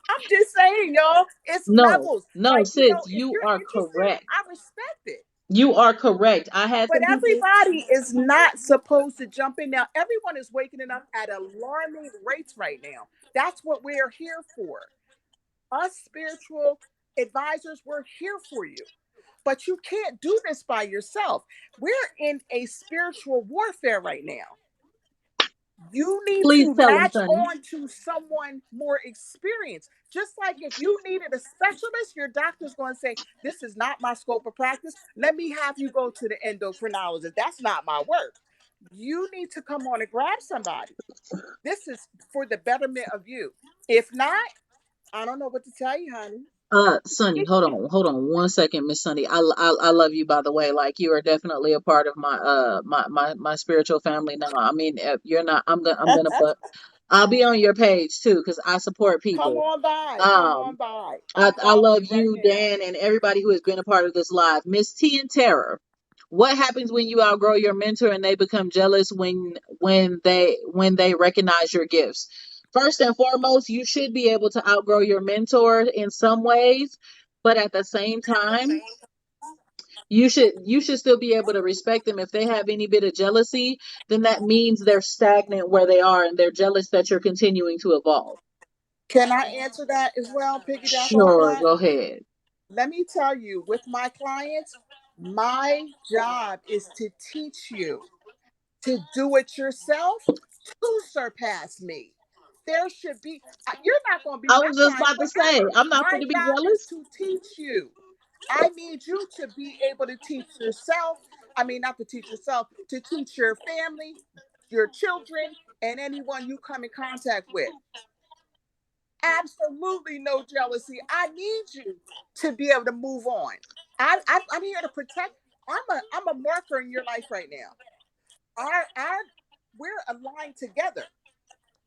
I'm just saying, y'all, it's levels. No, sis, If you you're are interested, correct. I respect it. You are correct. I had But some people. everybody is not supposed to jump in now. Everyone is waking up at alarming rates right now. That's what we're here for. Us spiritual advisors, we're here for you. But you can't do this by yourself. We're in a spiritual warfare right now. You need Please to tell them, latch Sonny. on to someone more experienced. Just like if you needed a specialist, your doctor's going to say, this is not my scope of practice. Let me have you go to the endocrinologist. That's not my work. You need to come on and grab somebody. This is for the betterment of you. If not, I don't know what to tell you, honey. Sonny, hold on 1 second, Miss Sonny. I love you, by the way. Like, you are definitely a part of my spiritual family now. I mean, if you're not, I'm gonna put, I'll be on your page too, because I support Come people. on by. Come on Um, by. I I'll follow love you right you, now. Dan, and everybody who has been a part of this live. Miss T and Tara, what happens when you outgrow your mentor and they become jealous when they recognize your gifts? First and foremost, you should be able to outgrow your mentor in some ways, but at the same time, you should still be able to respect them. If they have any bit of jealousy, then that means they're stagnant where they are and they're jealous that you're continuing to evolve. Can I answer that as well? Piggyback off Sure, that? go ahead. Let me tell you, with my clients, my job is to teach you to do it yourself to surpass me. There should be, you're not going to be I my was just client about to say, forever. I'm not My going to be job is jealous. to teach you. I need you to be able to teach yourself. I mean, not to teach yourself, to teach your family, your children, and anyone you come in contact with. Absolutely no jealousy. I need you to be able to move on. I'm here to protect. I'm a marker in your life right now. Our we're aligned together.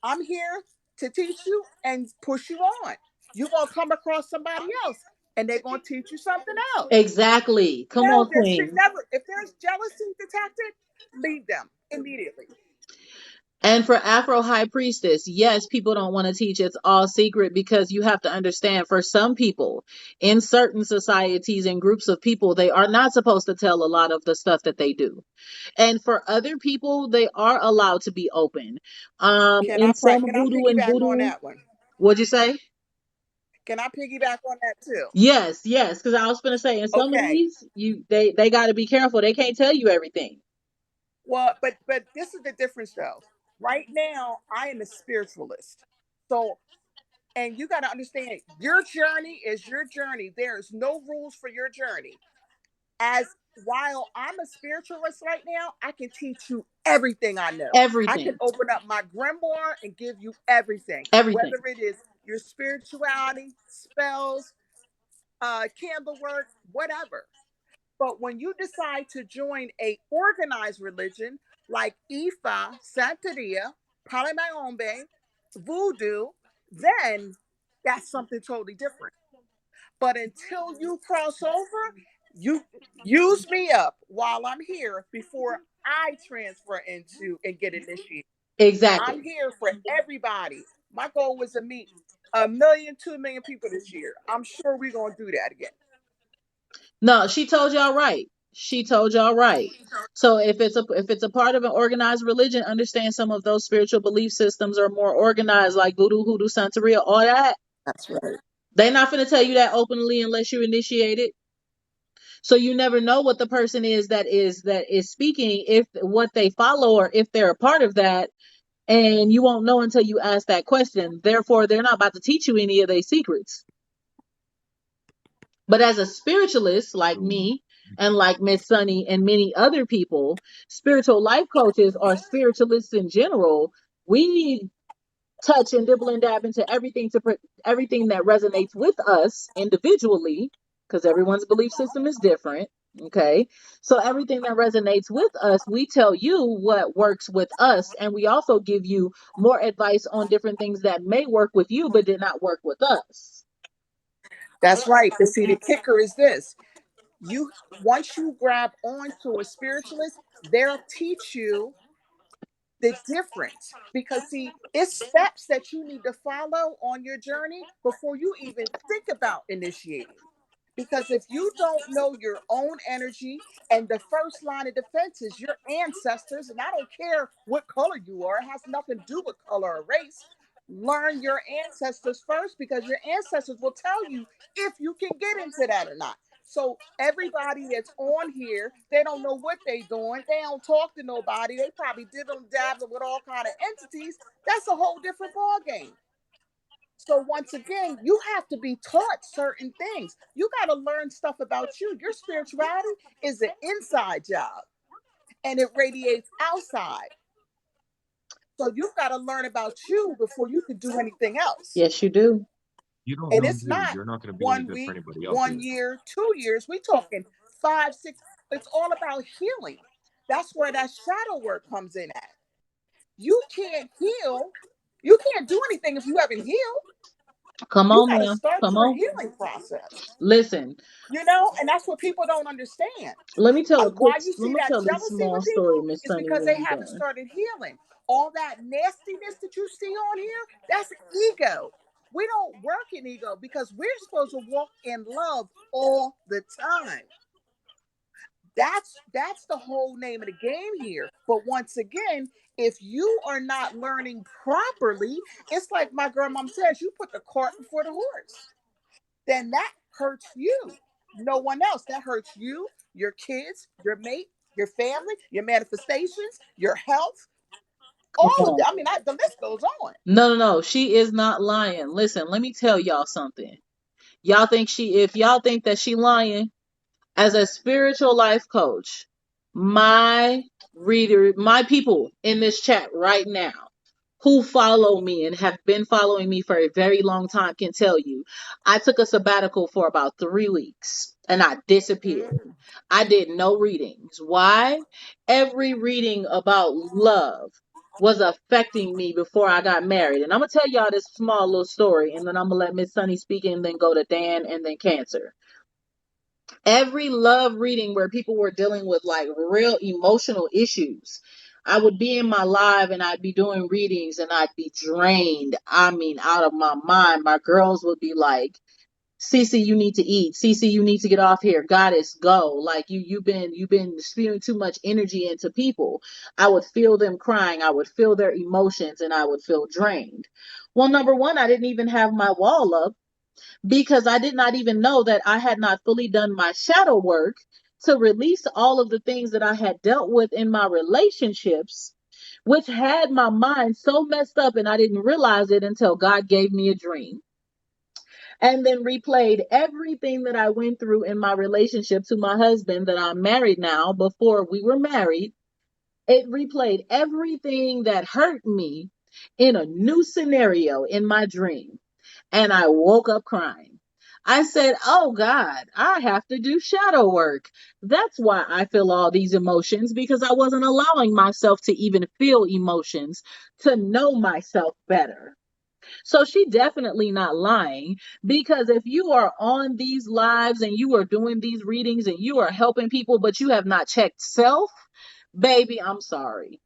I'm here to teach you and push you on. You're gonna come across somebody else and they're gonna teach you something else. Exactly. Come No, on, there should Queen. never, if there's jealousy detected, leave them immediately. And for Afro High Priestess, yes, people don't want to teach it's all secret, because you have to understand, for some people in certain societies and groups of people, they are not supposed to tell a lot of the stuff that they do. And for other people, they are allowed to be open. In some Can I piggyback on voodoo, that one? what'd you say? Can I piggyback on that too? Yes, because I was gonna say, in some of Okay. these, they got to be careful. They can't tell you everything. Well, but this is the difference though. Right now, I am a spiritualist. So, and you got to understand, your journey is your journey. There is no rules for your journey. As while I'm a spiritualist right now, I can teach you everything I know. I can Everything, open up my grimoire and give you everything, everything. whether it is your spirituality, spells, candle work, whatever. But when you decide to join a organized religion like Ifa, Santeria, Palomayombe, Voodoo, then that's something totally different. But until you cross over, you use me up while I'm here before I transfer into and get initiated. I'm Exactly. here for everybody. My goal was to meet 1 million, 2 million people this year. I'm sure we're gonna do that again. No, she told y'all right. She told y'all right. So if it's a part of an organized religion, understand some of those spiritual belief systems are more organized, like voodoo, hoodoo, santeria, all that. That's right. They're not going to tell you that openly unless you initiate it. So you never know what the person is speaking, if what they follow, or if they're a part of that, and you won't know until you ask that question. Therefore, they're not about to teach you any of their secrets. But as a spiritualist like me and like Miss Sunny and many other people, spiritual life coaches or spiritualists in general, we touch and dibble and dab into everything everything that resonates with us individually, because everyone's belief system is different. Okay, so everything that resonates with us, we tell you what works with us, and we also give you more advice on different things that may work with you but did not work with us. That's right. But see, the kicker is this: you once you grab onto a spiritualist, they'll teach you the difference. Because see, it's steps that you need to follow on your journey before you even think about initiating. Because if you don't know your own energy, and the first line of defense is your ancestors, and I don't care what color you are, it has nothing to do with color or race. Learn your ancestors first, because your ancestors will tell you if you can get into that or not. So everybody that's on here, they don't know what they doing. They don't talk to nobody. They probably dibbling dabbling with all kind of entities. That's a whole different ball game. So once again, you have to be taught certain things. You got to learn stuff about you. Your spirituality is an inside job, and it radiates outside. So you've got to learn about you before you can do anything else. Yes, you do. You don't And know it's you. not You're not going to be any 1 good for week, anybody else 1 year, 2 years. We talking 5, 6. It's all about healing. That's where that shadow work comes in at. You can't heal. You can't do anything if you haven't healed. Come You on got to now. start Come your on. healing process. Listen, And that's what people don't understand. let me tell Why you see that this jealousy small with story, people Miss is Sunny, because when they you're haven't done. started healing. All that nastiness that you see on here, that's ego. We don't work in ego because we're supposed to walk in love all the time. That's the whole name of the game here. But once again, if you are not learning properly, it's like my grandmom says, you put the cart before the horse. Then that hurts you. No one else. That hurts you, your kids, your mate, your family, your manifestations, your health, Come all of on. it. I mean, the list goes on. No. She is not lying. Listen, let me tell y'all something. If y'all think that she lying, as a spiritual life coach, my people in this chat right now who follow me and have been following me for a very long time can tell you, I took a sabbatical for about 3 weeks and I disappeared. I did no readings. Why? Every reading about love was affecting me before I got married. And I'm going to tell y'all this small little story, and then I'm going to let Miss Sunny speak and then go to Dan and then Cancer. Every love reading where people were dealing with like real emotional issues, I would be in my live and I'd be doing readings and I'd be drained. I mean, out of my mind. My girls would be like, Cece, you need to eat. Cece, you need to get off here. Goddess, go. Like you've been spewing too much energy into people. I would feel them crying. I would feel their emotions and I would feel drained. Well, number one, I didn't even have my wall up because I did not even know that I had not fully done my shadow work to release all of the things that I had dealt with in my relationships, which had my mind so messed up, and I didn't realize it until God gave me a dream. And then replayed everything that I went through in my relationship to my husband that I'm married now. Before we were married, it replayed everything that hurt me in a new scenario in my dream. And I woke up crying. I said, oh God, I have to do shadow work. That's why I feel all these emotions, because I wasn't allowing myself to even feel emotions, to know myself better. So she definitely not lying, because if you are on these lives and you are doing these readings and you are helping people, but you have not checked self, baby, I'm sorry.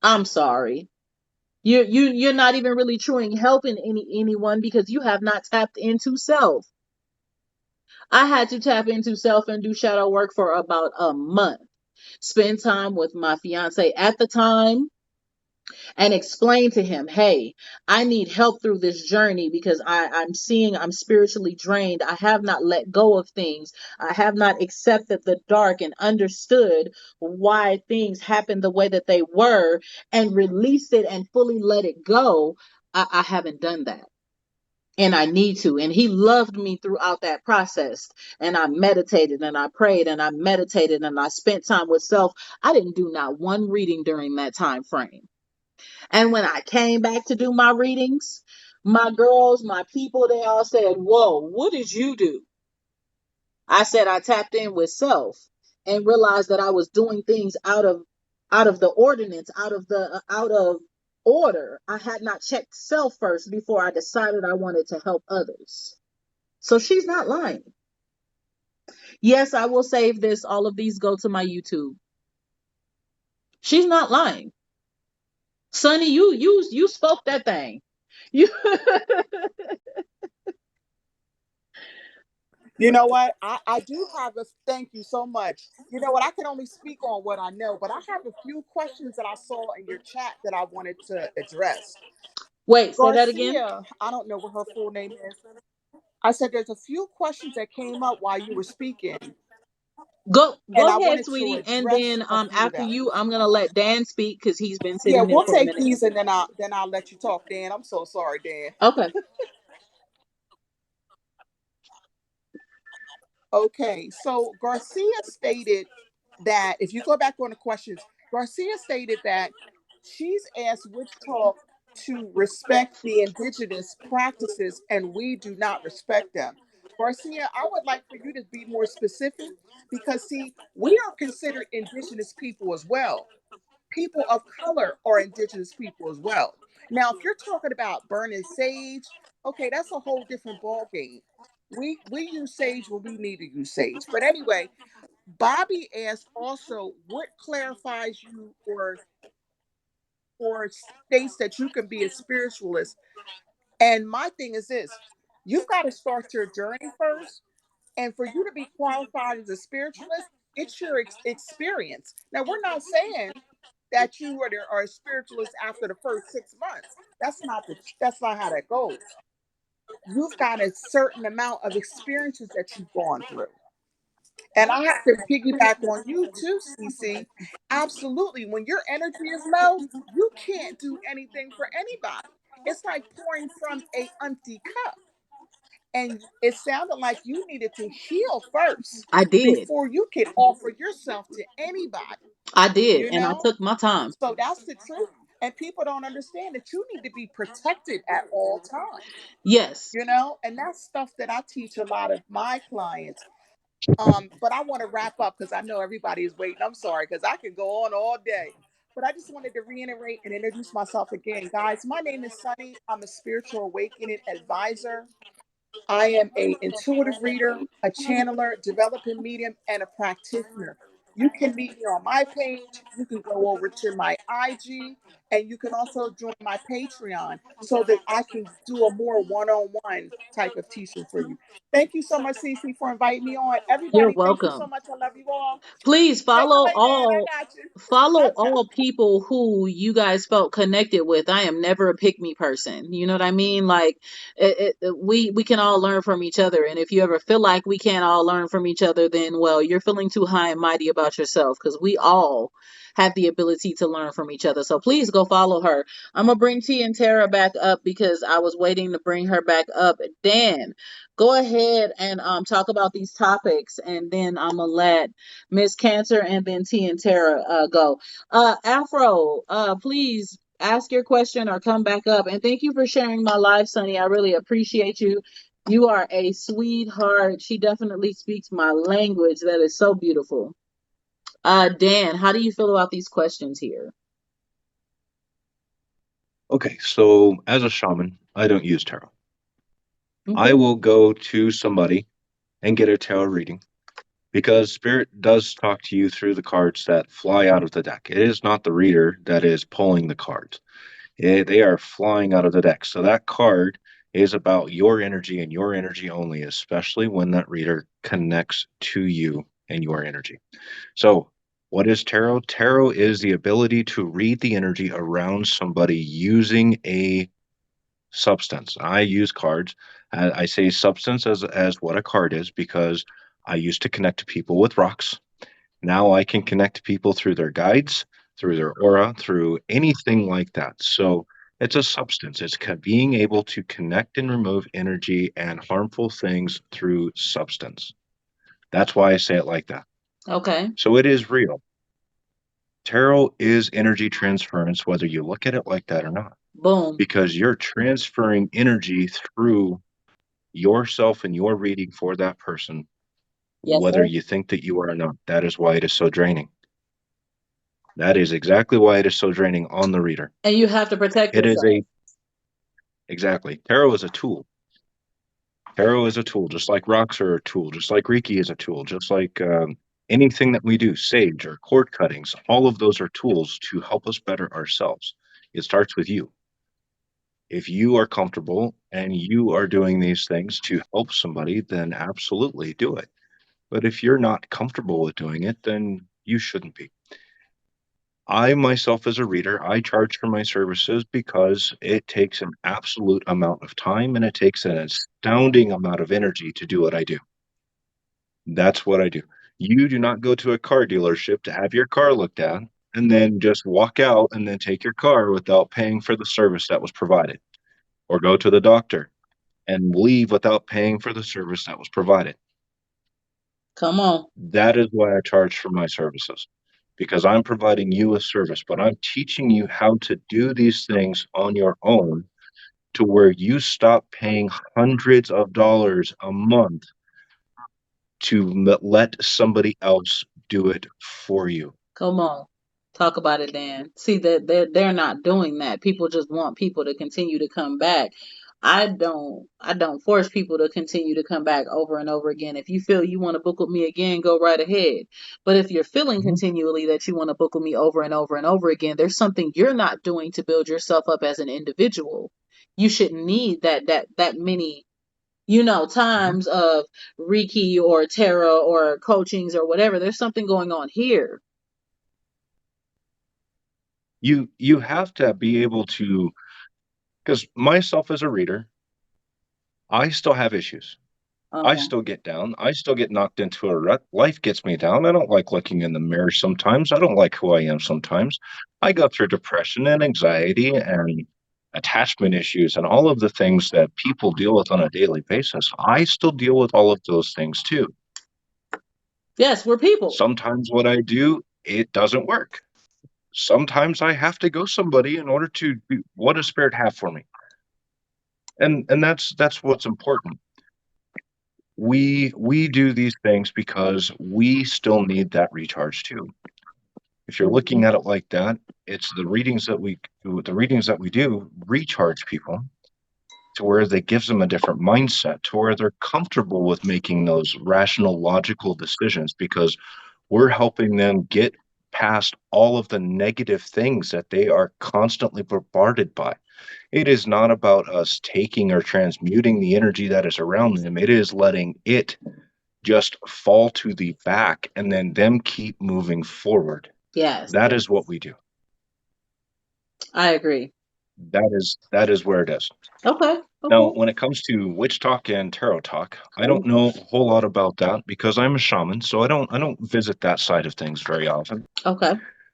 I'm sorry. You're not even really truly helping anyone because you have not tapped into self. I had to tap into self and do shadow work for about a month. Spend time with my fiance at the time and explain to him, hey, I need help through this journey because I'm seeing I'm spiritually drained. I have not let go of things. I have not accepted the dark and understood why things happened the way that they were and released it and fully let it go. I haven't done that. And I need to. And he loved me throughout that process. And I meditated and I prayed and I meditated and I spent time with self. I didn't do not one reading during that time frame. And when I came back to do my readings, my girls, my people, they all said, whoa, what did you do? I said I tapped in with self and realized that I was doing things out of the ordinance, out of order. I had not checked self first before I decided I wanted to help others. So she's not lying. Yes, I will save this. All of these go to my YouTube. She's not lying. Sonny, you spoke that thing. You You know what? I do have a thank you so much. You know what? I can only speak on what I know, but I have a few questions that I saw in your chat that I wanted to address. Wait, say that again. Garcia, I don't know what her full name is. I said there's a few questions that came up while you were speaking. Go And I ahead, wanted to sweetie. And address then a few of after them. you, I'm gonna let Dan speak because he's been Yeah, sitting there we'll for a take minute. these and then I'll let you talk, Dan. I'm so sorry, Dan. Okay. Okay, so Garcia stated that if you go back on the questions, Garcia stated that she's asked which talk to respect the indigenous practices and we do not respect them. Garcia, I would like for you to be more specific because, see, we are considered indigenous people as well. People of color are indigenous people as well. Now, if you're talking about burning sage, okay, that's a whole different ball game. We use sage when we need to use sage. But anyway, Bobby asked also what clarifies you or states that you can be a spiritualist. And my thing is this: you've got to start your journey first. And for you to be qualified as a spiritualist, it's your experience. Now, we're not saying that you are a spiritualist after the first 6 months. That's not how that goes. You've got a certain amount of experiences that you've gone through. And I have to piggyback on you too, CC. Absolutely. When your energy is low, you can't do anything for anybody. It's like pouring from a empty cup. And it sounded like you needed to heal first I did. before you could offer yourself to anybody, I did. you And I know? took my time. So that's the truth. And people don't understand that you need to be protected at all times, Yes. and that's stuff that I teach a lot of my clients. But I want to wrap up because I know everybody is waiting. I'm sorry because I can go on all day. But I just wanted to reiterate and introduce myself again. Guys, my name is Sunny. I'm a spiritual awakening advisor. I am a intuitive reader, a channeler, developing medium, and a practitioner. You can meet me on my page. You can go over to my IG, and you can also join my Patreon so that I can do a more one-on-one type of teaching for you. Thank you so much, Cece, for inviting me on. You're Everybody, thank you so welcome. much. I love you all. Please Take it follow away, man. I got you. all people who you guys felt connected with. I am never a pick me person. You know what I mean? Like we can all learn from each other. And if you ever feel like we can't all learn from each other, then well, you're feeling too high and mighty about yourself because we all have the ability to learn from each other. So please go follow her. I'm gonna bring T and Tara back up because I was waiting to bring her back up. Dan, go ahead and talk about these topics, and then I'm gonna let Miss Cancer and then T and Tara go. Afro, please ask your question or come back up. And thank you for sharing my live, Sunny. I really appreciate you. You are a sweetheart. She definitely speaks my language. That is so beautiful. Dan, how do you feel about these questions here? Okay, so as a shaman, I don't use tarot. I Okay. will go to somebody and get a tarot reading because spirit does talk to you through the cards that fly out of the deck. It is not the reader that is pulling the cards. They are flying out of the deck. So that card is about your energy and your energy only, especially when that reader connects to you and your energy. So what is tarot? Tarot is the ability to read the energy around somebody using a substance. I use cards. I say substance as what a card is because I used to connect to people with rocks. Now I can connect to people through their guides, through their aura, through anything like that. So it's a substance. It's being able to connect and remove energy and harmful things through substance. That's why I say it like that. Okay. So it is real. Tarot is energy transference, whether you look at it like that or not. Boom. Because you're transferring energy through yourself and your reading for that person, Yes, whether sir. you think that you are or not. That is why it is so draining. That is exactly why it is so draining on the reader. And you have to protect It is yourself. exactly. Tarot is a tool. Tarot is a tool, just like rocks are a tool, just like Reiki is a tool, just like anything that we do, sage or cord cuttings, all of those are tools to help us better ourselves. It starts with you. If you are comfortable and you are doing these things to help somebody, then absolutely do it. But if you're not comfortable with doing it, then you shouldn't be. I myself as a reader, I charge for my services because it takes an absolute amount of time and it takes an astounding amount of energy to do what I do. That's what I do. You do not go to a car dealership to have your car looked at and then just walk out and then take your car without paying for the service that was provided, or go to the doctor and leave without paying for the service that was provided. Come on. That is why I charge for my services. because I'm providing you a service, but I'm teaching you how to do these things on your own to where you stop paying hundreds of dollars a month to let somebody else do it for you. Come on. Talk about it, Dan. See that they're not doing that. People just want people to continue to come back. I don't force people to continue to come back over and over again. If you feel you want to book with me again, go right ahead. But if you're feeling continually that you want to book with me over and over and over again, there's something you're not doing to build yourself up as an individual. You shouldn't need that many times of Reiki or tarot or coachings or whatever. There's something going on here. You have to be able to, because myself as a reader, I still have issues. I Okay. still get down. I still get knocked into a rut. Life gets me down. I don't like looking in the mirror sometimes. I don't like who I am sometimes. I go through depression and anxiety and attachment issues and all of the things that people deal with on a daily basis. I still deal with all of those things too. Yes, we're people. Sometimes what I do, it doesn't work. Sometimes I have to go somebody in order to do what does spirit have for me. And that's what's important. We do these things because we still need that recharge too. If you're looking at it like that, it's the readings that we do recharge people to where they gives them a different mindset, to where they're comfortable with making those rational, logical decisions, because we're helping them get past all of the negative things that they are constantly bombarded by. It is not about us taking or transmuting the energy that is around them. It is letting it just fall to the back and then them keep moving forward. Yes, That is what we do. I agree. That is where it is. Okay. Now, when it comes to witch talk and tarot talk, I don't know a whole lot about that because I'm a shaman, so I don't visit that side of things very often. Okay.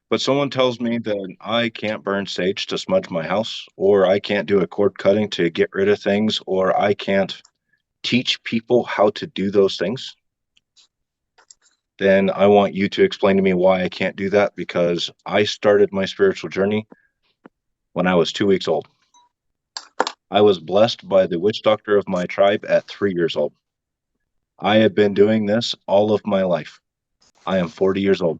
But someone tells me that I can't burn sage to smudge my house, or I can't do a cord cutting to get rid of things, or I can't teach people how to do those things. Then I want you to explain to me why I can't do that, because I started my spiritual journey when I was 2 weeks old. I was blessed by the witch doctor of my tribe at 3 years old. I have been doing this all of my life. I am 40 years old.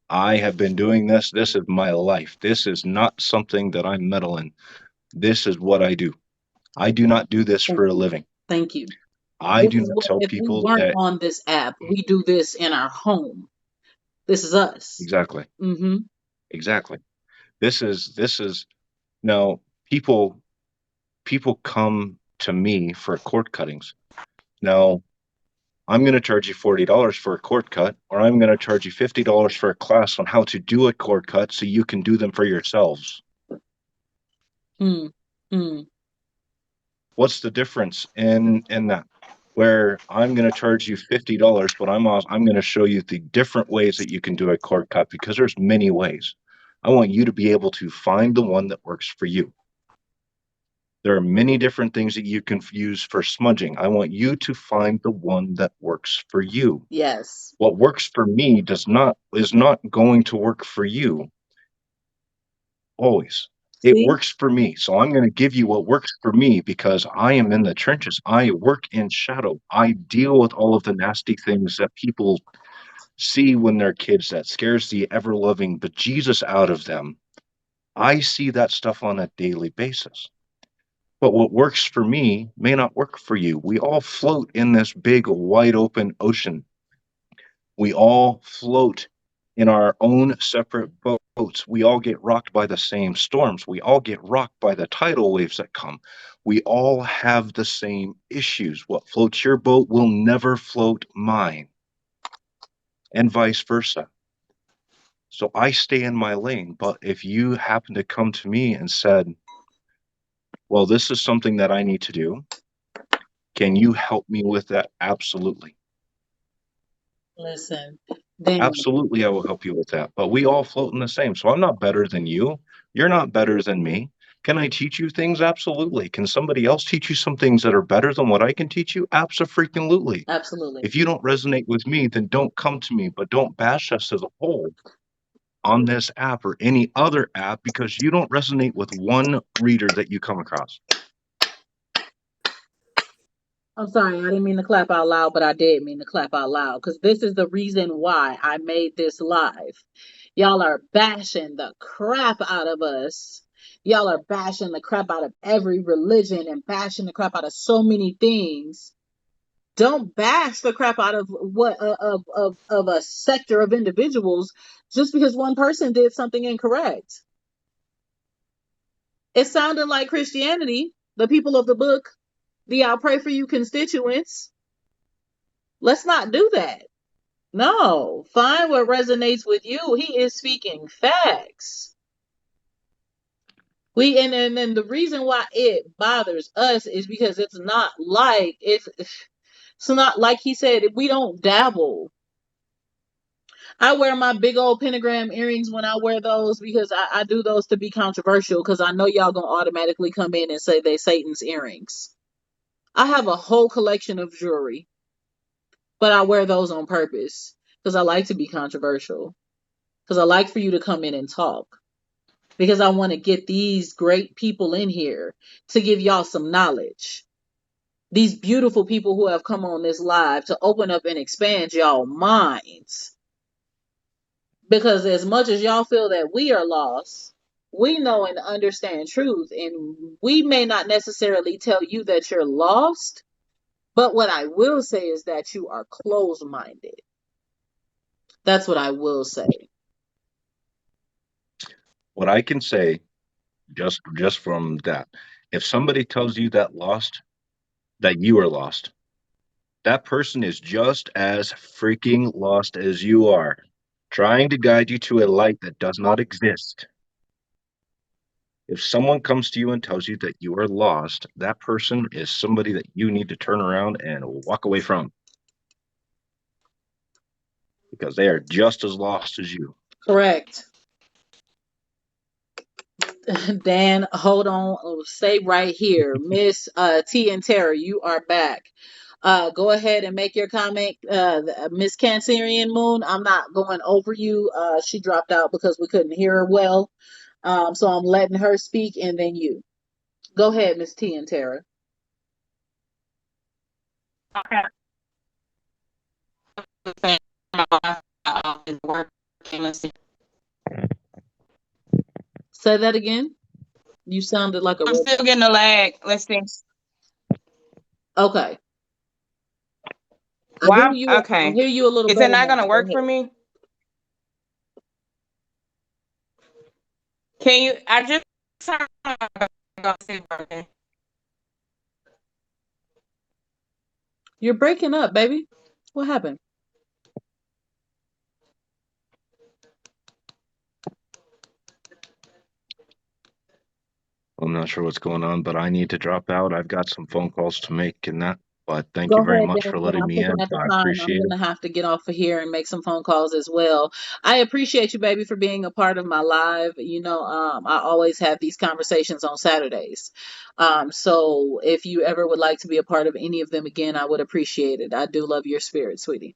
I have been doing this. This is my life. This is not something that I meddle in. This is what I do. I do not do this for a living. Thank you. I do not tell If we people weren't that. on this app, we do this in our home. This is us. Exactly. Mm-hmm. Exactly. This is now people come to me for cord cuttings. Now, I'm going to charge you $40 for a cord cut, or I'm going to charge you $50 for a class on how to do a cord cut so you can do them for yourselves. What's the difference in that? Where I'm going to charge you $50, but I'm going to show you the different ways that you can do a cord cut, because there's many ways. I want you to be able to find the one that works for you. There are many different things that you can use for smudging. I want you to find the one that works for you. Yes. What works for me is not going to work for you always. It works for me. So I'm going to give you what works for me, because I am in the trenches. I work in shadow. I deal with all of the nasty things that people see when they're kids that scares the ever-loving bejesus out of them. I see that stuff on a daily basis. But what works for me may not work for you. We all float in this big, wide open ocean. We all float in our own separate boats. We all get rocked by the same storms. We all get rocked by the tidal waves that come. We all have the same issues. What floats your boat will never float mine, and vice versa. So I stay in my lane. But if you happen to come to me and said, well, this is something that I need to do, can you help me with that? Absolutely. Listen, Dan. Absolutely, I will help you with that. But we all float in the same. So I'm not better than you. You're not better than me. Can I teach you things? Absolutely. Can somebody else teach you some things that are better than what I can teach you? Abso-freaking-lutely. Absolutely. If you don't resonate with me, then don't come to me, but don't bash us as a whole on this app or any other app because you don't resonate with one reader that you come across. I'm sorry, I didn't mean to clap out loud, but I did mean to clap out loud because this is the reason why I made this live. Y'all are bashing the crap out of us. Y'all are bashing the crap out of every religion and bashing the crap out of so many things. Don't bash the crap out of what of a sector of individuals just because one person did something incorrect. It sounded like Christianity, the people of the book, the I'll pray for you constituents. Let's not do that. No, find what resonates with you. He is speaking facts. And the reason why it bothers us is because it's not like he said, we don't dabble. I wear my big old pentagram earrings when I wear those because I do those to be controversial because I know y'all gonna automatically come in and say they Satan's earrings. I have a whole collection of jewelry, but I wear those on purpose because I like to be controversial, because I like for you to come in and talk, because I want to get these great people in here to give y'all some knowledge. These beautiful people who have come on this live to open up and expand y'all minds. Because as much as y'all feel that we are lost, we know and understand truth, and we may not necessarily tell you that you're lost, but what I will say is that you are closed-minded. That's what I will say. What I can say, just from that, if somebody tells you that you are lost, that person is just as freaking lost as you are, trying to guide you to a light that does not exist. If someone comes to you and tells you that you are lost, that person is somebody that you need to turn around and walk away from, because they are just as lost as you. Correct. Dan, hold on. Stay right here. Miss T and Tara, you are back. Go ahead and make your comment. Miss Cancerian Moon, I'm not going over you. She dropped out because we couldn't hear her well. So I'm letting her speak and then you. Go ahead, Miss T and Tara. Okay. Say that again. You sounded like a I'm still getting a lag. Let's see. Okay. Wow. I Okay. hear you a little Is better it not now. gonna Go work ahead. for me? Can you? I just. You're breaking up, baby. What happened? I'm not sure what's going on, but I need to drop out. I've got some phone calls to make and that. But thank Go you very ahead, much Dan. for letting I'm me in. looking at the I time. I'm appreciate it. gonna have to get off of here and make some phone calls as well. I appreciate you, baby, for being a part of my live. I always have these conversations on Saturdays. So if you ever would like to be a part of any of them again, I would appreciate it. I do love your spirit, sweetie.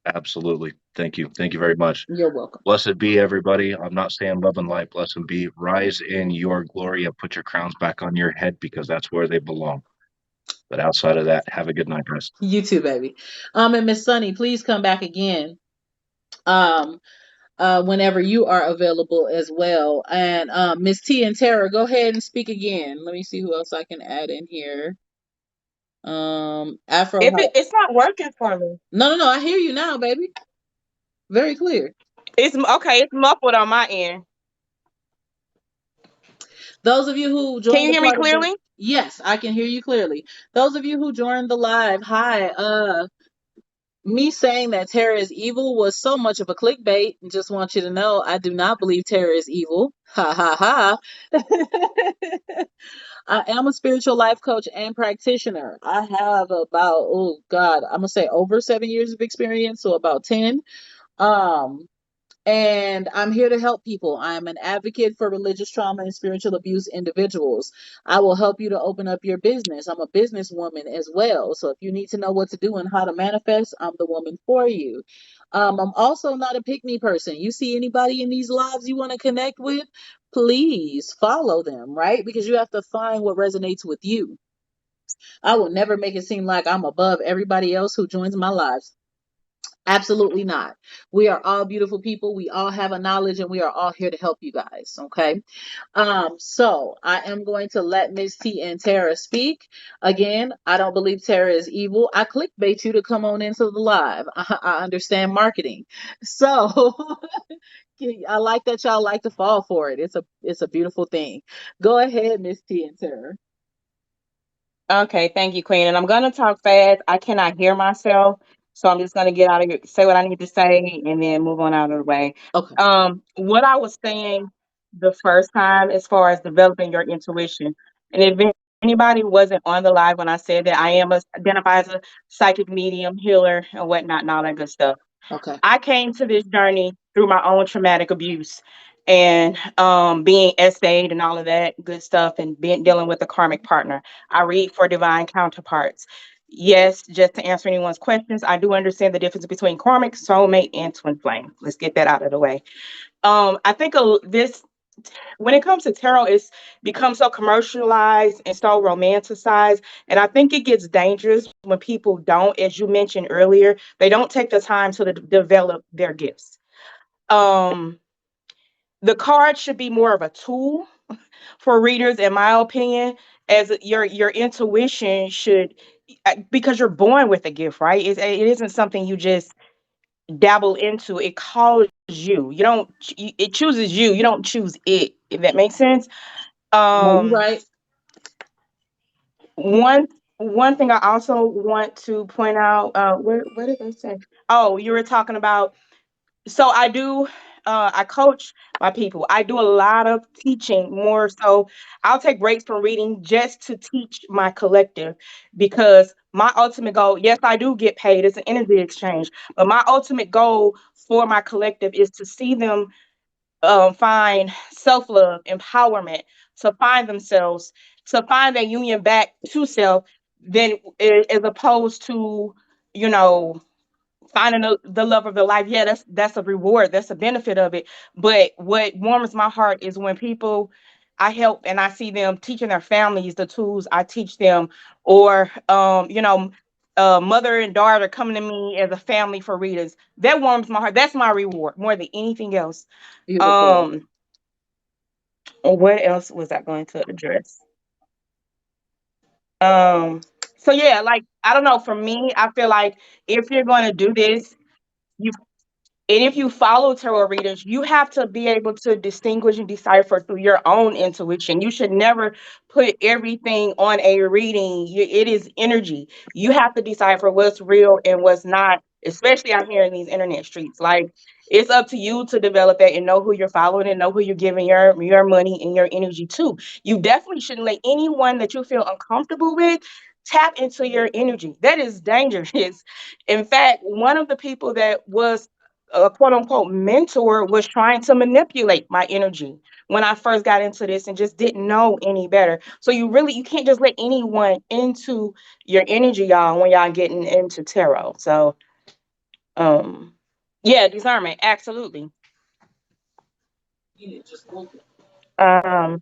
Absolutely. Thank you. Thank you very much. You're welcome. Blessed be everybody. I'm not saying love and light. Blessed be. Rise in your glory and put your crowns back on your head because that's where they belong. But outside of that, have a good night, guys. You too, baby. And Miss Sunny, please come back again. Whenever you are available as well. And Miss T and Tara, go ahead and speak again. Let me see who else I can add in here. Afro. It's not working for me. No, I hear you now, baby. Very clear. It's okay. It's muffled on my end. Those of you who joined, can you hear me clearly? Yes, I can hear you clearly. Those of you who joined the live, hi. Me saying that Tara is evil was so much of a clickbait. Just want you to know, I do not believe Tara is evil. Ha ha ha. I am a spiritual life coach and practitioner. I have about, I'm gonna say over 7 years of experience, so about 10. And I'm here to help people. I'm an advocate for religious trauma and spiritual abuse individuals. I will help you to open up your business. I'm a businesswoman as well. So if you need to know what to do and how to manifest, I'm the woman for you. I'm also not a pick me person. You see anybody in these lives you want to connect with, please follow them, right? Because you have to find what resonates with you. I will never make it seem like I'm above everybody else who joins my lives. Absolutely not. We are all beautiful people. We all have a knowledge and we are all here to help you guys. Okay. So I am going to let Miss T and Tara speak. Again, I don't believe Tara is evil. I clickbait you to come on into the live. I understand marketing. So I like that y'all like to fall for it. It's a beautiful thing. Go ahead, Miss T and Tara. Okay, thank you, Queen. And I'm gonna talk fast. I cannot hear myself, so I'm just gonna get out of here, say what I need to say, and then move on out of the way. Okay. What I was saying the first time, as far as developing your intuition, and if anybody wasn't on the live when I said that I am identified as a psychic medium, healer, and whatnot, and all that good stuff. Okay. I came to this journey through my own traumatic abuse and being essayed and all of that good stuff and dealing with a karmic partner. I read for divine counterparts. Yes, just to answer anyone's questions, I do understand the difference between karmic, soulmate, and twin flame. Let's get that out of the way. I think this, when it comes to tarot, it's become so commercialized and so romanticized. And I think it gets dangerous when people don't, as you mentioned earlier, they don't take the time to develop their gifts. The card should be more of a tool for readers, in my opinion, as your intuition should, because you're born with a gift, right? It isn't something you just dabble into. It calls you. You don't. It chooses you. You don't choose it. If that makes sense. No, you're right. One thing I also want to point out. What did I say? Oh, you were talking about. So I do. I coach my people. I do a lot of teaching. More so, I'll take breaks from reading just to teach my collective, because my ultimate goal. Yes, I do get paid. It's an energy exchange, but my ultimate goal for my collective is to see them find self-love, empowerment, to find themselves, to find their union back to self, then as opposed to, you know, finding the love of their life. Yeah, that's a reward, that's a benefit of it. But what warms my heart is when people I help and I see them teaching their families the tools I teach them, or mother and daughter coming to me as a family for readers. That warms my heart. That's my reward more than anything else. Beautiful. What else was I going to address? So yeah, like, I don't know, for me, I feel like if you're going to do this, you and if you follow tarot readers, you have to be able to distinguish and decipher through your own intuition. You should never put everything on a reading. It is energy. You have to decipher what's real and what's not, especially out here in these internet streets. Like, it's up to you to develop that and know who you're following and know who you're giving your money and your energy to. You definitely shouldn't let anyone that you feel uncomfortable with tap into your energy. That is dangerous. In fact, one of the people that was a quote unquote mentor was trying to manipulate my energy when I first got into this and just didn't know any better. So you can't just let anyone into your energy, y'all, when y'all getting into tarot. So yeah, discernment, absolutely. Um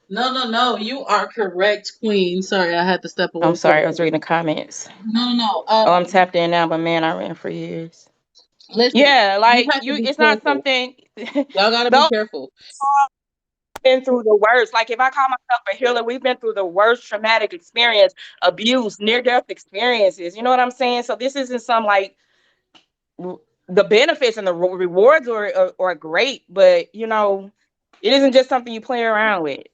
No. You are correct, Queen. Sorry, I had to step away. I'm sorry, I was reading the comments. No. Oh, I'm tapped in now, but man, I ran for years. Listen, Yeah, like have to be it's not careful. something. Y'all gotta be careful. Been through the worst. Like, if I call myself a healer, we've been through the worst traumatic experience, abuse, near-death experiences. You know what I'm saying? So this isn't some like the benefits and the rewards are great, but it isn't just something you play around with.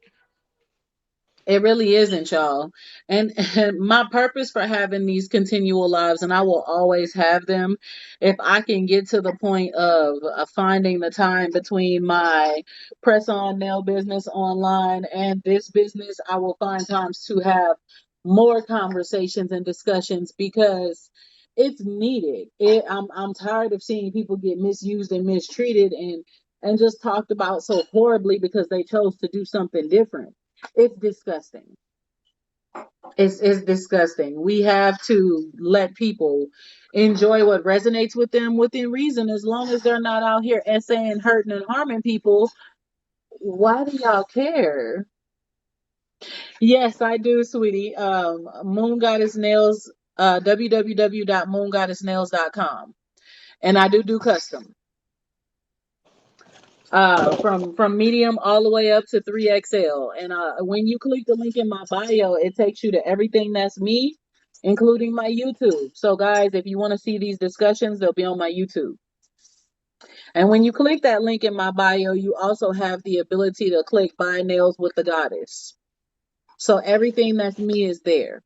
It really isn't, y'all. And my purpose for having these continual lives, and I will always have them, if I can get to the point of finding the time between my press-on nail business online and this business, I will find times to have more conversations and discussions, because it's needed. I'm tired of seeing people get misused and mistreated and just talked about so horribly because they chose to do something different. It's disgusting. It's disgusting. We have to let people enjoy what resonates with them within reason, as long as they're not out here essaying, hurting, and harming people. Why do y'all care? Yes, I do, sweetie. Moon Goddess Nails, www.moongoddessnails.com. And I do custom. From medium all the way up to 3XL. And when you click the link in my bio, it takes you to everything that's me, including my YouTube. So guys, if you want to see these discussions, they'll be on my YouTube. And when you click that link in my bio, you also have the ability to click Buy Nails with the Goddess. So everything that's me is there.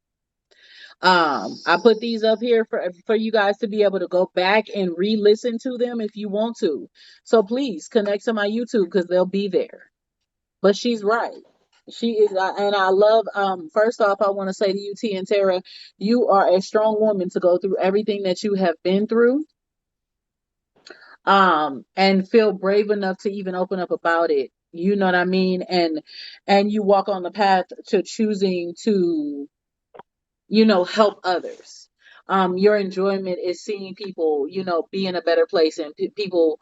I put these up here for you guys to be able to go back and re-listen to them if you want to. So please connect to my YouTube because they'll be there. But she's right. She is, and I love. First off, I want to say to you, T and Tara, you are a strong woman to go through everything that you have been through. And feel brave enough to even open up about it. You know what I mean? And you walk on the path to choosing to, help others. Your enjoyment is seeing people, be in a better place and people,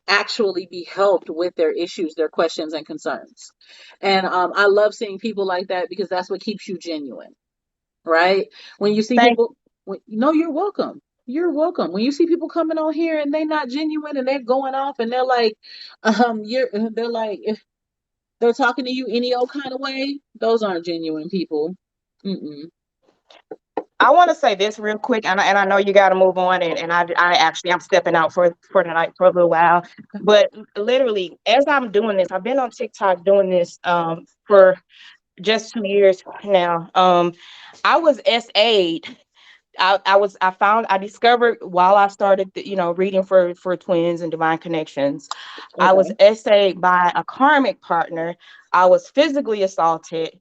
actually be helped with their issues, their questions and concerns. And I love seeing people like that because that's what keeps you genuine, right? When you see people, no, you're welcome. You're welcome. When you see people coming on here and they're not genuine and they're going off and they're like, they're like, if they're talking to you any old kind of way, those aren't genuine people. I want to say this real quick, and I know you got to move on, and I actually I'm stepping out for tonight for a little while, but literally as I'm doing this, I've been on TikTok doing this for just 2 years now. I was SA'd. I discovered while I started, reading for twins and divine connections. I was SA'd by a karmic partner. I was physically assaulted.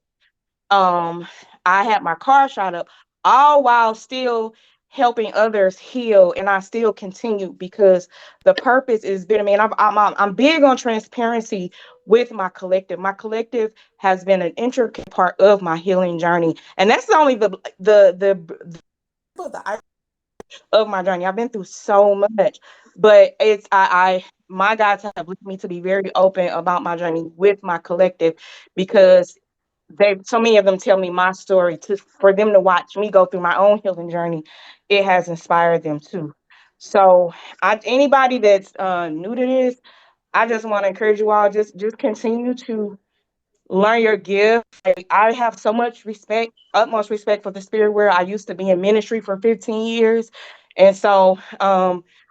I had my car shot up, all while still helping others heal, and I still continue because the purpose is bigger. Man, I'm big on transparency with my collective. My collective has been an intricate part of my healing journey, and that's only the of my journey. I've been through so much, but it's my guides have led me to be very open about my journey with my collective because so many of them tell me my story for them to watch me go through my own healing journey. It has inspired them too. So anybody that's new to this, I just want to encourage you all, just continue to learn your gift. I have so much respect, utmost respect for the spirit where I used to be in ministry for 15 years. And so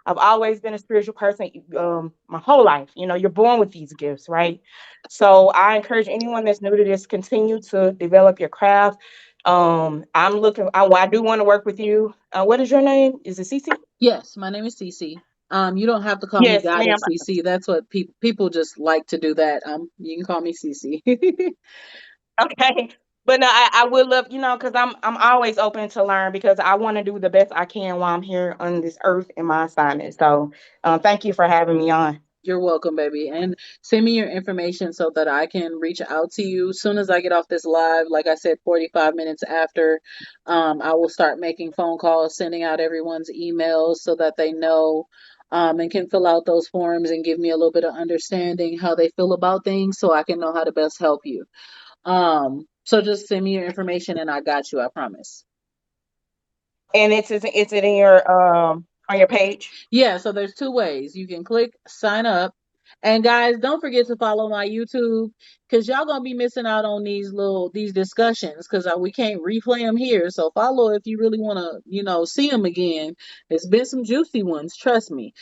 I've always been a spiritual person my whole life. You're born with these gifts, right? So I encourage anyone that's new to this, continue to develop your craft. I do want to work with you. What is your name? Is it Cece? Yes, my name is Cece. You don't have to call me Yes, ma'am. Goddess Cece. That's what people just like to do that. You can call me Cece. Okay. But no, I would love, because I'm always open to learn because I want to do the best I can while I'm here on this earth in my assignment. So thank you for having me on. You're welcome, baby. And send me your information so that I can reach out to you. As soon as I get off this live, like I said, 45 minutes after, I will start making phone calls, sending out everyone's emails so that they know and can fill out those forms and give me a little bit of understanding how they feel about things so I can know how to best help you. So just send me your information and I got you, I promise. And it's in your on your page? Yeah, so there's two ways. You can click sign up. And guys, don't forget to follow my YouTube because y'all gonna be missing out on these discussions because we can't replay them here. So follow if you really want to, see them again. There's been some juicy ones, trust me.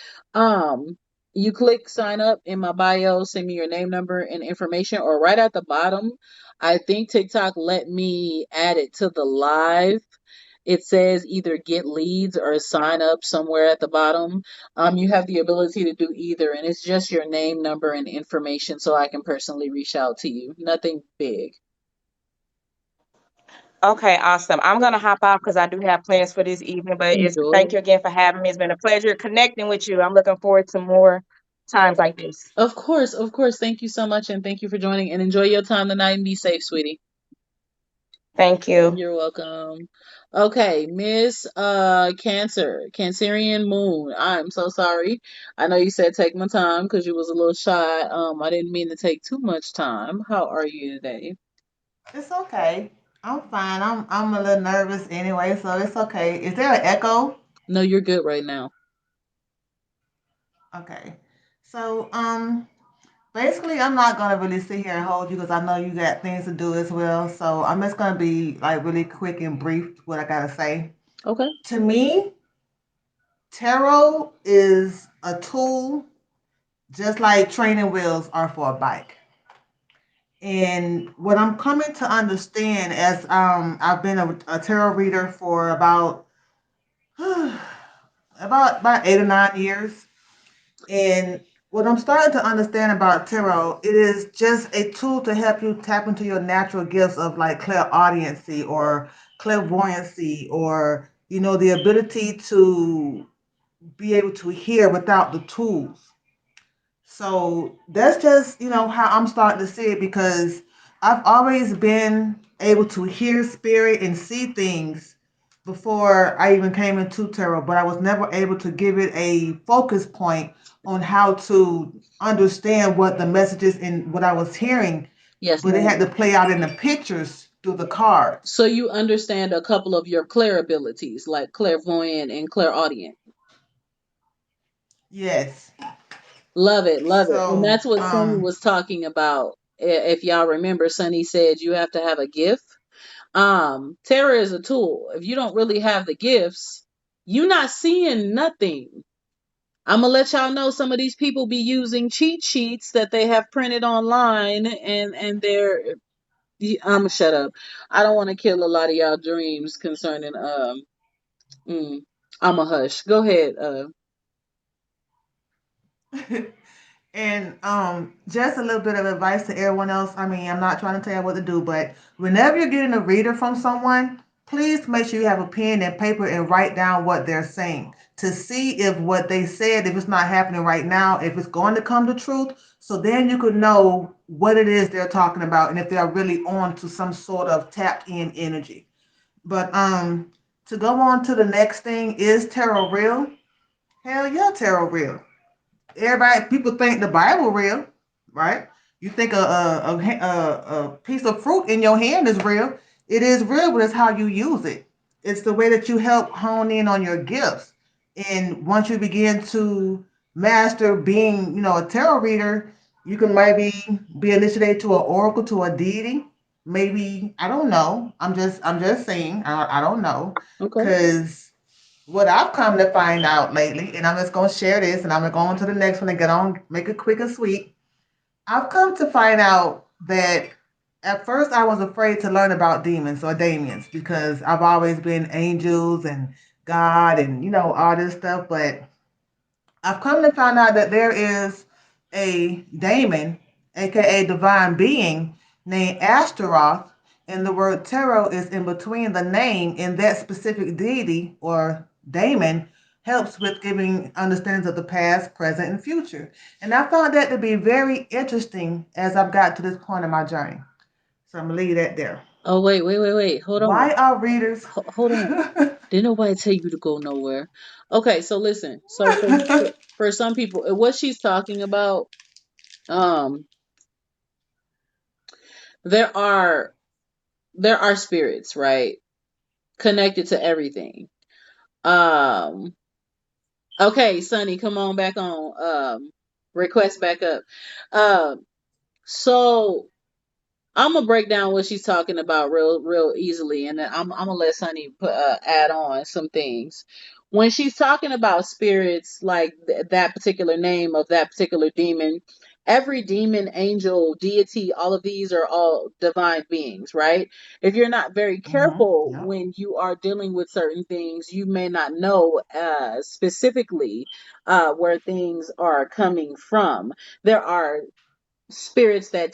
You click sign up in my bio, send me your name, number, and information, or right at the bottom. I think TikTok let me add it to the live. It says either get leads or sign up somewhere at the bottom. You have the ability to do either, and it's just your name, number, and information so I can personally reach out to you. Nothing big. Okay, awesome. I'm gonna hop off because I do have plans for this evening, but thank Enjoy. you again for having me. It's been a pleasure connecting with you. I'm looking forward to more times like this. Of course, of course. Thank you so much, and thank you for joining. And enjoy your time tonight and be safe, sweetie. Thank you. You're welcome. Okay, Miss Cancerian Moon. I'm so sorry. I know you said take my time because you was a little shy. I didn't mean to take too much time. How are you today? It's okay. I'm fine. I'm a little nervous anyway, so it's okay. Is there an echo? No, you're good right now. Okay. So basically I'm not gonna really sit here and hold you because I know you got things to do as well. So I'm just gonna be like really quick and brief what I gotta say. Okay. To me, tarot is a tool just like training wheels are for a bike. And what I'm coming to understand as I've been a tarot reader for about about 8 or 9 years. And what I'm starting to understand about tarot, it is just a tool to help you tap into your natural gifts of like clairaudiency or clairvoyancy or the ability to be able to hear without the tools. So that's just, how I'm starting to see it because I've always been able to hear spirit and see things before I even came into tarot, but I was never able to give it a focus point on how to understand what the messages and what I was hearing. Yes, But it ma'am. had to play out in the pictures through the cards. So you understand a couple of your clair abilities, like clairvoyant and clairaudient. Yes. Love it, love it. And So, that's what Sunny was talking about. If y'all remember, Sunny said you have to have a gift. Tarot is a tool. If you don't really have the gifts, you're not seeing nothing. I'm gonna let y'all know some of these people be using cheat sheets that they have printed online, and they're. I'm gonna shut up. I don't want to kill a lot of y'all dreams concerning I'm a hush. Go ahead. And just a little bit of advice to everyone else. I mean, I'm not trying to tell you what to do, but whenever you're getting a reader from someone, please make sure you have a pen and paper and write down what they're saying to see if what they said, if it's not happening right now, if it's going to come to truth. So then you could know what it is they're talking about and if they're really on to some sort of tapped in energy. But to go on to the next thing, is tarot real? Hell yeah, tarot real. Everybody, people think the Bible real, right? You think a piece of fruit in your hand is real. It is real, but it's how you use it. It's the way that you help hone in on your gifts. And once you begin to master being, a tarot reader, you can maybe be initiated to an oracle, to a deity. Maybe I don't know. I'm just saying. I don't know Okay. because what I've come to find out lately, and I'm just gonna share this, and I'm gonna go on to the next one and get on, make it quick and sweet. I've come to find out that at first I was afraid to learn about demons or Damians because I've always been angels and God and all this stuff, but I've come to find out that there is a daemon, aka divine being, named Astaroth, and the word tarot is in between the name and that specific deity or daemon helps with giving understandings of the past, present, and future. And I found that to be very interesting as I've got to this point in my journey. So I'm gonna leave that there. Oh wait. Hold on. Why are readers Hold on. Didn't nobody tell you to go nowhere. Okay, so listen. So for some people, what she's talking about, um, there are spirits, right, connected to everything. Um, okay, Sunny, come on back on. Request back up. So I'm gonna break down what she's talking about real easily, and then I'm gonna let Sunny add on some things. When she's talking about spirits, like that particular name of that particular demon, every demon, angel, deity, all of these are all divine beings, right? If you're not very careful Yep. when you are dealing with certain things, you may not know specifically where things are coming from. There are spirits that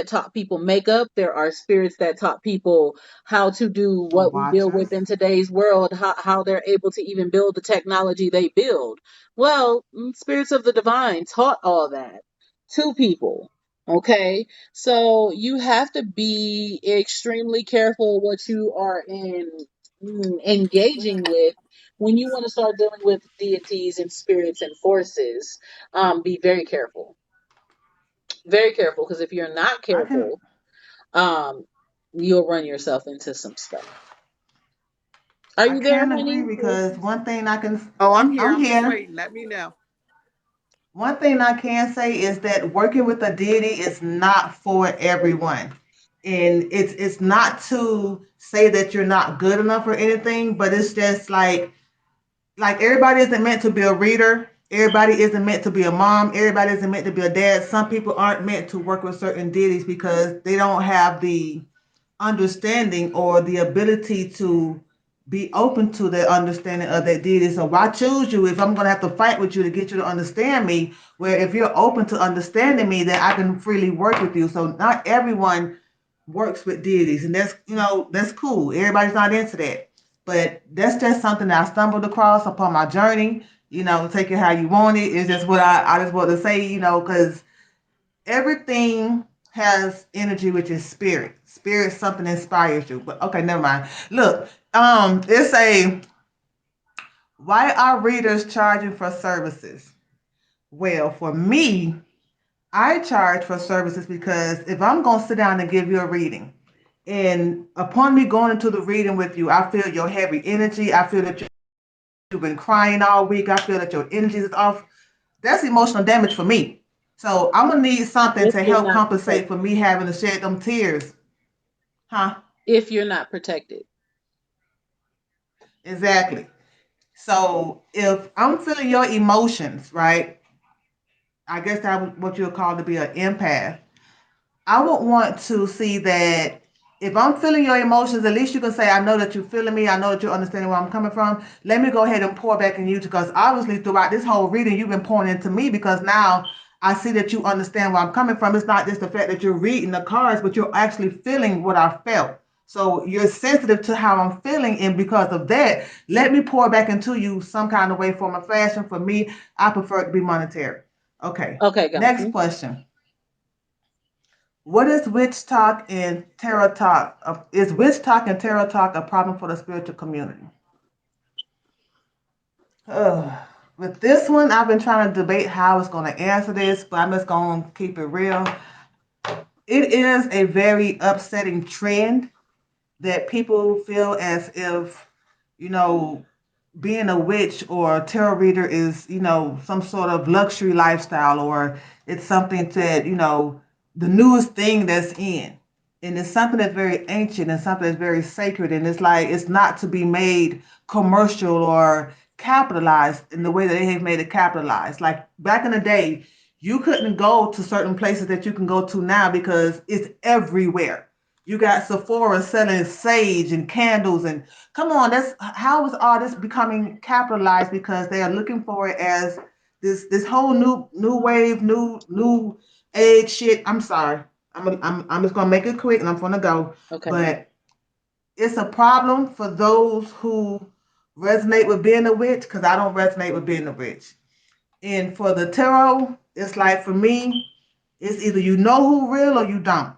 taught people makeup. There are spirits that taught people how to do what we deal Watchers. with in today's world, how they're able to even build the technology they build. Well, spirits of the divine taught all that to people. Okay, so you have to be extremely careful what you are engaging with when you want to start dealing with deities and spirits and forces. Be very careful, because if you're not I can careful, you'll run yourself into some stuff. Are I you there, can agree honey? because one thing I can Oh, I'm here. I'm I'm just here. waiting. Let me know. One thing I can say is that working with a deity is not for everyone. And it's not to say that you're not good enough or anything, but it's just like everybody isn't meant to be a reader. Everybody isn't meant to be a mom. Everybody isn't meant to be a dad. Some people aren't meant to work with certain deities because they don't have the understanding or the ability to be open to the understanding of that deity. So why choose you if I'm gonna have to fight with you to get you to understand me? Where if you're open to understanding me, then I can freely work with you. So not everyone works with deities, and that's cool. Everybody's not into that, but that's just something that I stumbled across upon my journey. Take it how you want it. It's just what I just want to say. Because everything has energy, which is spirit. Spirit something inspires you. But okay, never mind. Look, it's a why are readers charging for services? Well, for me, I charge for services because if I'm gonna sit down and give you a reading, and upon me going into the reading with you, I feel your heavy energy. I feel that you've been crying all week. I feel that your energy is off. That's emotional damage for me. So I'm gonna need something If to you're help not compensate for protected. me having to shed them tears. Huh? If you're not protected. Exactly. So if I'm feeling your emotions, right? I guess that's what you'll call to be an empath. I would want to see that if I'm feeling your emotions, at least you can say, I know that you're feeling me. I know that you're understanding where I'm coming from. Let me go ahead and pour back in you because obviously throughout this whole reading, you've been pouring into me because now I see that you understand where I'm coming from. It's not just the fact that you're reading the cards, but you're actually feeling what I felt. So you're sensitive to how I'm feeling. And because of that, let me pour back into you some kind of way, form, or fashion. For me, I prefer it to be monetary. Okay. Okay, got Next you. question. What is witch talk and tarot talk? Is witch talk and tarot talk a problem for the spiritual community? Ugh. With this one, I've been trying to debate how I was going to answer this, but I'm just going to keep it real. It is a very upsetting trend that people feel as if, you know, being a witch or a tarot reader is, some sort of luxury lifestyle or it's something that, the newest thing that's in. And it's something that's very ancient and something that's very sacred. And it's like, it's not to be made commercial or capitalized in the way that they have made it capitalized. Like back in the day, you couldn't go to certain places that you can go to now because it's everywhere. You got Sephora selling sage and candles and come on, that's how is all this becoming capitalized because they are looking for it as this whole new wave, new age shit. I'm sorry. I'm just gonna make it quick and I'm gonna go. Okay. But it's a problem for those who resonate with being a witch because I don't resonate with being a witch. And for the tarot, it's like for me, it's either you know who real or you don't.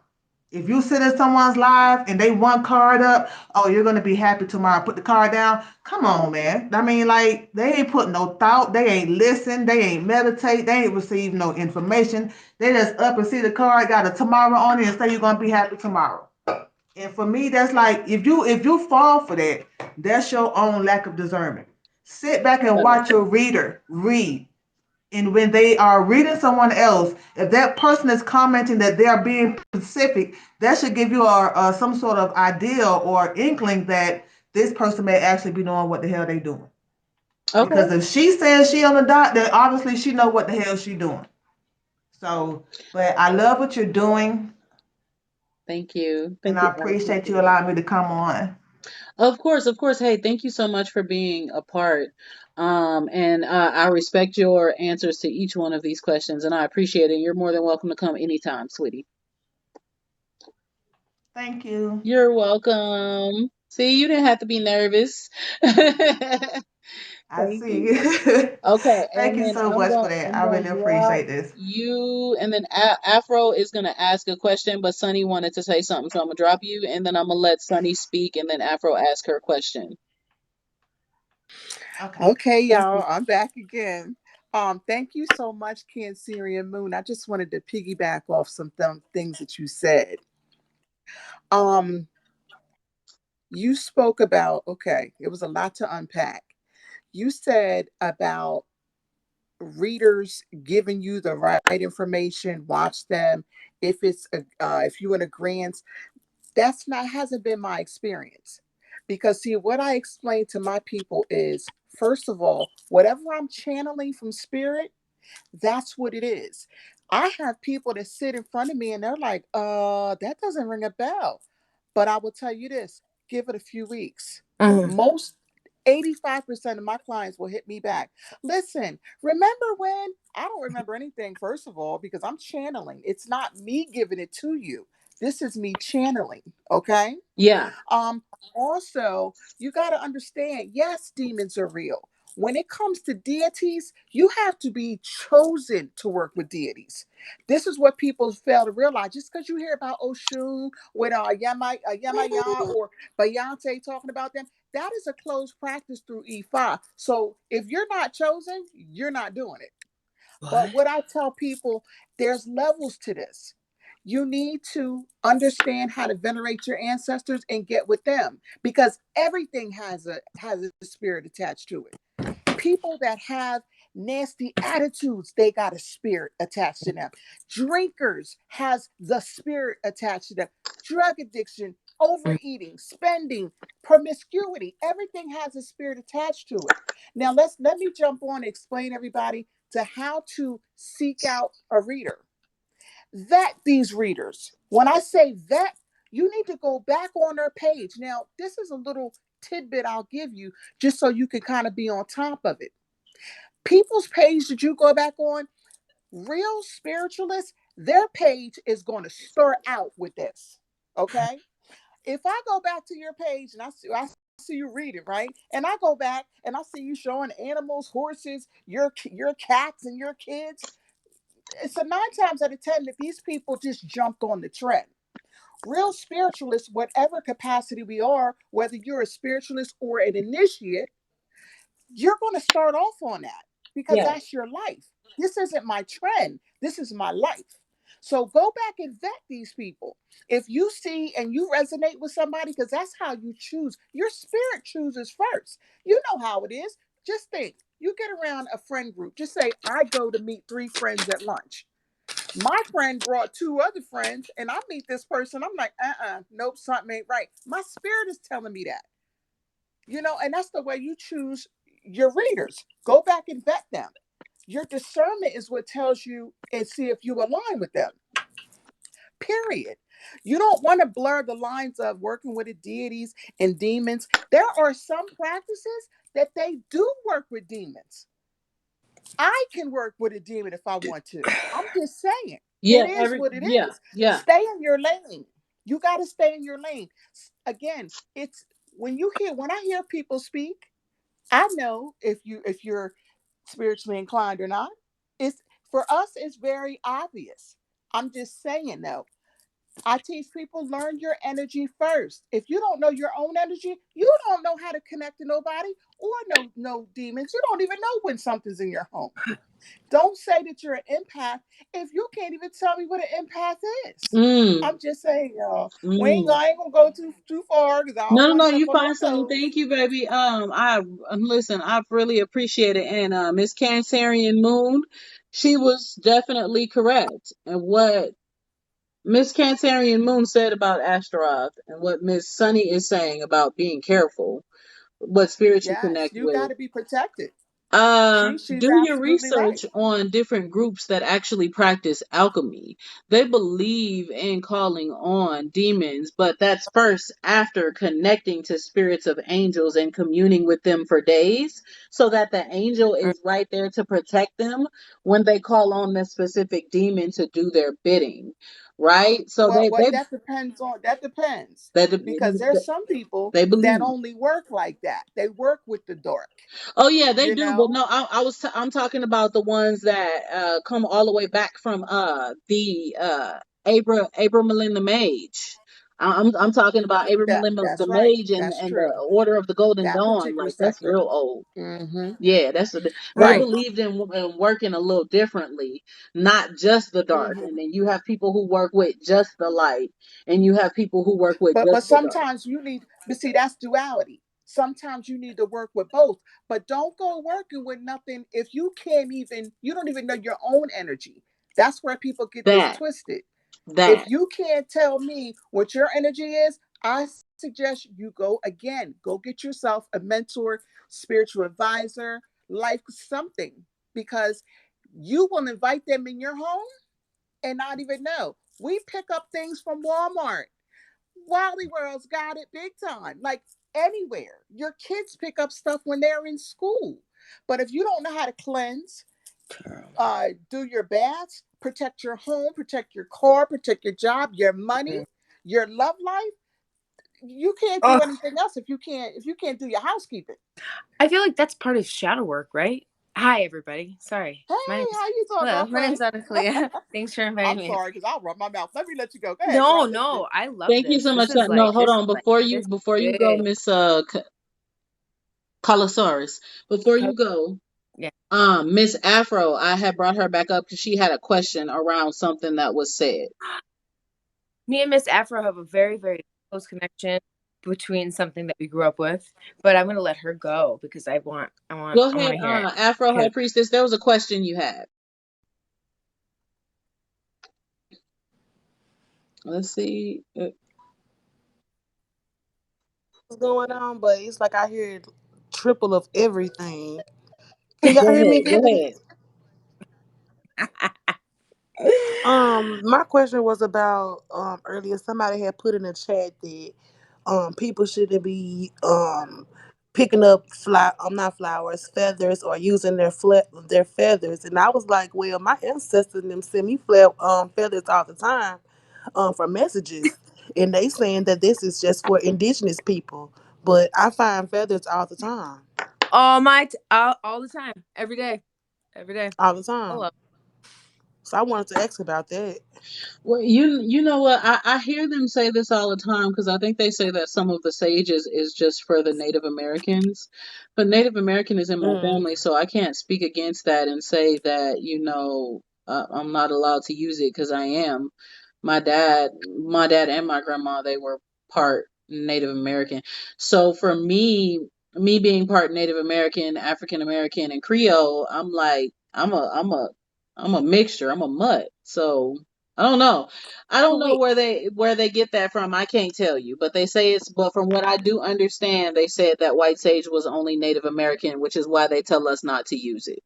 If you sit in someone's live and they one card up, oh, you're gonna be happy tomorrow. Put the card down. Come on, man. I mean, like they ain't put no thought. They ain't listen. They ain't meditate. They ain't receive no information. They just up and see the card, got a tomorrow on it, and say you're gonna be happy tomorrow. And for me, that's like if you fall for that, that's your own lack of discernment. Sit back and watch your reader read. And when they are reading someone else, if that person is commenting that they are being specific, that should give you some sort of idea or inkling that this person may actually be knowing what the hell they doing. Okay. Because if she says she on the dot, then obviously she know what the hell she doing. So, but I love what you're doing, Thank you. and Thank I you. I appreciate you appreciate it. allowing me to come on. Of course, of course. Hey, thank you so much for being a part. And I respect your answers to each one of these questions, and I appreciate it. You're more than welcome to come anytime, sweetie. Thank you. You're welcome. See, you didn't have to be nervous. I Thank see. you. Okay, Thank and you then so much for that. I'm I gonna really drop appreciate this. you, and then Afro is gonna ask a question, but Sunny wanted to say something, so I'm gonna drop you, and then I'm gonna let Sunny speak, and then Afro ask her question. Okay. Okay, y'all, I'm back again. Thank you so much, Cancerian Moon. I just wanted to piggyback off some things that you said. Um, you spoke about, okay, it was a lot to unpack. You said about readers giving you the right information, watch them. If you in agreement, that's not hasn't been my experience. Because see, what I explain to my people is, first of all, whatever I'm channeling from spirit, that's what it is. I have people that sit in front of me and they're like, that doesn't ring a bell. But I will tell you this, give it a few weeks. Most 85% of my clients will hit me back. Listen, remember when? I don't remember anything, first of all, because I'm channeling. It's not me giving it to you. This is me channeling. Okay. Yeah. Also, you got to understand, yes, demons are real. When it comes to deities, you have to be chosen to work with deities. This is what people fail to realize. Just because you hear about Oshun with Yamaya or Beyonce talking about them, that is a closed practice through Ifa. So if you're not chosen, you're not doing it. But what I tell people, there's levels to this. You need to understand how to venerate your ancestors and get with them, because everything has a spirit attached to it. People that have nasty attitudes, they got a spirit attached to them. Drinkers has the spirit attached to them. Drug addiction, overeating, spending, promiscuity, everything has a spirit attached to it. Now let me jump on and explain everybody to how to seek out a reader. Vet these readers. When I say vet, you need to go back on their page. Now, this is a little tidbit I'll give you just so you can kind of be on top of it. People's page that you go back on, real spiritualists, their page is going to start out with this. Okay? If I go back to your page and I see you read it, right? And I go back and I see you showing animals, horses, your cats and your kids. So 9 times out of 10 that these people just jumped on the trend. Real spiritualists, whatever capacity we are, whether you're a spiritualist or an initiate, you're going to start off on that because that's your life. This isn't my trend. This is my life. So go back and vet these people. If you see and you resonate with somebody, because that's how you choose. Your spirit chooses first. You know how it is. Just think, you get around a friend group. Just say, I go to meet 3 friends at lunch. My friend brought 2 other friends, and I meet this person. I'm like, nope, something ain't right. My spirit is telling me that. And that's the way you choose your readers. Go back and vet them. Your discernment is what tells you and see if you align with them. Period. You don't want to blur the lines of working with the deities and demons. There are some practices that they do work with demons. I can work with a demon if I want to. I'm just saying. Yeah, it is what it is. yeah. Stay in your lane. You got to stay in your lane. Again, it's when I hear people speak, I know if you're spiritually inclined or not. It's for us, it's very obvious. I'm just saying though. I teach people, learn your energy first. If you don't know your own energy, you don't know how to connect to nobody or no demons. You don't even know when something's in your home. Don't say that you're an empath if you can't even tell me what an empath is. I'm just saying, y'all. I ain't gonna go too far because I don't want No, to step you on find no something. toes. Thank you, baby. Listen, I've really appreciated it. And Miss Cancerian Moon, she was definitely correct. And what Miss Cancerian Moon said about Astaroth and what Miss Sunny is saying about being careful, what spirits you Yes, connect you got with. to be protected. She's Do your absolutely right. research on different groups that actually practice alchemy. They believe in calling on demons, but that's first after connecting to spirits of angels and communing with them for days, so that the angel is right there to protect them when they call on the specific demon to do their bidding. Right? So Well, they what they that depends on. That depends they, because there's some people they that believe. only work like that. They work with the dark. Oh yeah, they You do. But know. no, I'm talking about the ones that come all the way back from the Abram Melinda Mage. I'm talking about Abram Melinda the That's right. Mage and That's the true. Order of the Golden That Dawn. particular Like that's sector. real old. Mm-hmm. Yeah, they Right. believed in working a little differently, not just the dark. Mm-hmm. And then you have people who work with just the light, and you have people who work with But just the dark. sometimes you need. But see, that's duality. Sometimes you need to work with both. But don't go working with nothing if you can't even. You don't even know your own energy. That's where people get this That twisted. If that you can't tell me what your energy is, I suggest you go again. Go get yourself a mentor, spiritual advisor, life something, because you will invite them in your home and not even know. We pick up things from Walmart. Wally World's got it big time. Like anywhere. Your kids pick up stuff when they're in school. But if you don't know how to cleanse, do your baths, protect your home, protect your car, protect your job, your money, your love life, you can't do Oh, anything else if you can't do your housekeeping. I feel like that's part of shadow work, right? Hi, everybody. Sorry. Hey, My name's how you doing, Hello. My name's girlfriend? Anaclia. Thanks for inviting I'm me. sorry because I'll run my mouth. Let me let you go. Go ahead, girl. No, I'm listening. no, I love Thank you this. so much. This is No, like hold this is on. like this Before is you go, good. Miss Colosaurus, before you go, Yeah. Miss Afro, I had brought her back up because she had a question around something that was said. Me and Miss Afro have a very, very close connection between something that we grew up with, but I'm gonna let her go because I want Go to ahead, hear it. Afro High 'Cause- Priestess. There was a question you had. Let's see. What's going on, but it's like I hear triple of everything. Can y'all Go hear me ahead. Go good? ahead. My question was about earlier somebody had put in the chat that people shouldn't be picking up not flowers, feathers or using their feathers. And I was like, well, my ancestors them send me feathers all the time for messages. And they saying that this is just for indigenous people. But I find feathers all the time. all the time, every day. All the time. Hello. So I wanted to ask about that. Well, you know what? I hear them say this all the time because I think they say that some of the sage is just for the Native Americans, but Native American is in my Mm. family, so I can't speak against that and say that I'm not allowed to use it because I am. My dad and my grandma, they were part Native American. So for me being part Native American, African American, and Creole, I'm like I'm a mixture. I'm a mutt. So I don't know. I don't So know wait, where they get that from. I can't tell you, but they say it's. But from what I do understand, they said that white sage was only Native American, which is why they tell us not to use it.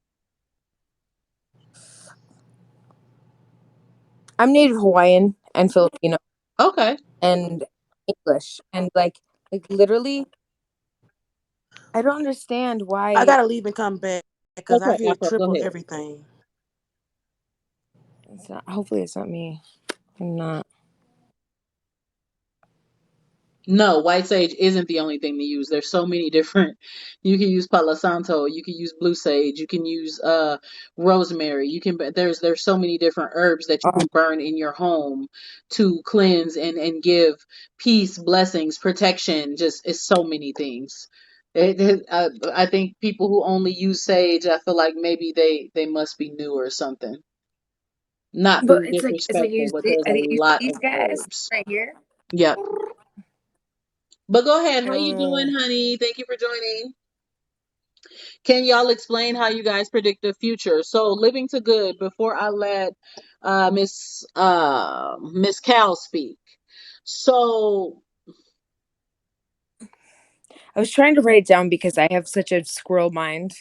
I'm Native Hawaiian and Filipino Okay. and English and like literally, I don't understand I why. gotta leave and come back because I Okay, hear Afro, go triple ahead. everything. Hopefully, it's not me. I'm not. No, white sage isn't the only thing to use. There's so many different. You can use Palo Santo. You can use blue sage. You can use rosemary. There's so many different herbs that you can burn in your home to cleanse and give peace, blessings, protection. Just it's so many things. I think people who only use sage, I feel like maybe they must be new or something. Not But being it's like disrespectful, but there's I a think lot these of guys herbs. right here. Yep. But go ahead. How you doing, Mm. honey? Thank you for joining. Can y'all explain how you guys predict the future? So, living to good. Before I let Miss Cal speak. So, I was trying to write it down because I have such a squirrel mind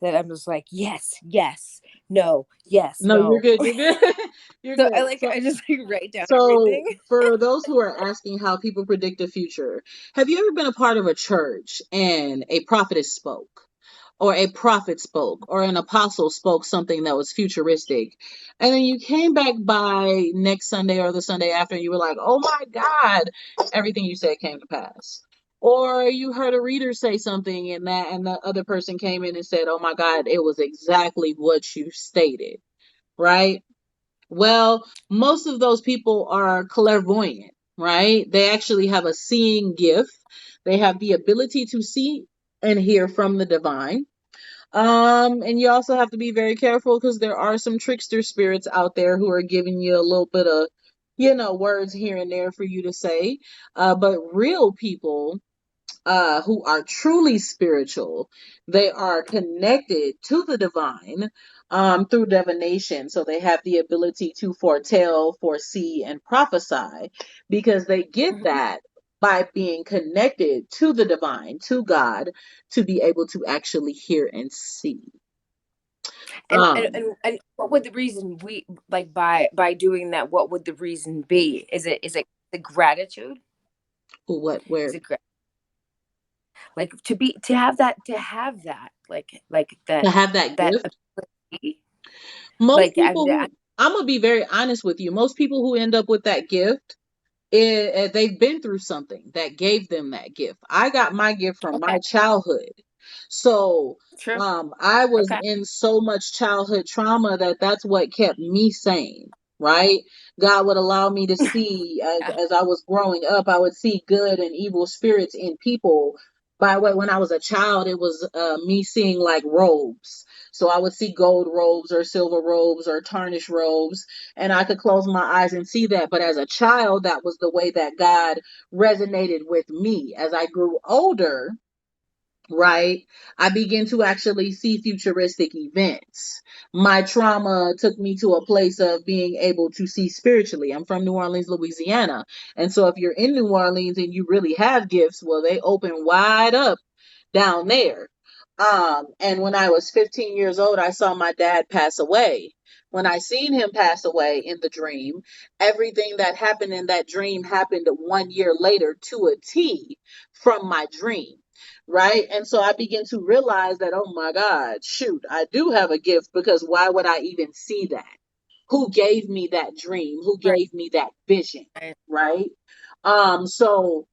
that I'm just like, yes, yes, no, yes, No, you're no. good. You're good. You're So good. I just like write down So everything. for those who are asking how people predict the future, have you ever been a part of a church and a prophetess spoke, or a prophet spoke, or an apostle spoke something that was futuristic, and then you came back by next Sunday or the Sunday after, and you were like, "Oh my God, everything you said came to pass." Or you heard a reader say something and the other person came in and said, "Oh my God, it was exactly what you stated," right? Well, most of those people are clairvoyant, right? They actually have a seeing gift. They have the ability to see and hear from the divine. And you also have to be very careful because there are some trickster spirits out there who are giving you a little bit of, words here and there for you to say. But real people who are truly spiritual, they are connected to the divine through divination. So they have the ability to foretell, foresee, and prophesy because they get that by being connected to the divine, to God, to be able to actually hear and see. And what would the reason we like by doing that? What would the reason be? Is it the gratitude? What? Where? Is it like to have that like To have that that gift? ability? Most Like people who, I'm going to be very honest with you, most people who end up with that gift, they've been through something that gave them that gift. I got my gift from my okay, childhood. So true. I was Okay. in so much childhood trauma that's what kept me sane, right? God would allow me to see as I was growing up, I would see good and evil spirits in people. By the way, when I was a child, it was me seeing like robes. So I would see gold robes or silver robes or tarnished robes, and I could close my eyes and see that. But as a child, that was the way that God resonated with me. As I grew older, right, I began to actually see futuristic events. My trauma took me to a place of being able to see spiritually. I'm from New Orleans, Louisiana. And so if you're in New Orleans and you really have gifts, well, they open wide up down there. And when I was 15 years old, I saw my dad pass away. When I seen him pass away in the dream, everything that happened in that dream happened 1 year later to a T from my dream. Right. And so I began to realize that, oh my God, shoot, I do have a gift because why would I even see that? Who gave me that dream? Who Right. gave me that vision? Right. So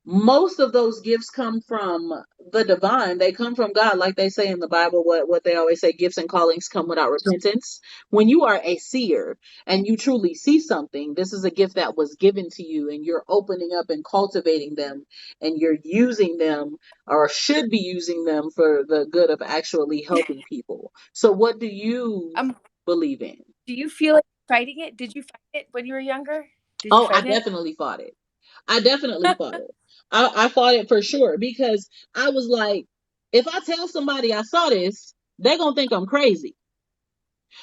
most of those gifts come from the divine. They come from God, like they say in the Bible. What they always say, gifts and callings come without repentance. When you are a seer and you truly see something, this is a gift that was given to you, and you're opening up and cultivating them, and you're using them or should be using them for the good of actually helping people. So what do you believe in? Do you feel like fighting it? Did you fight it when you were younger? Did you Oh, I fight it? definitely fought it. I definitely fought it. I fought it for sure because I was like, if I tell somebody I saw this, they're gonna think I'm crazy.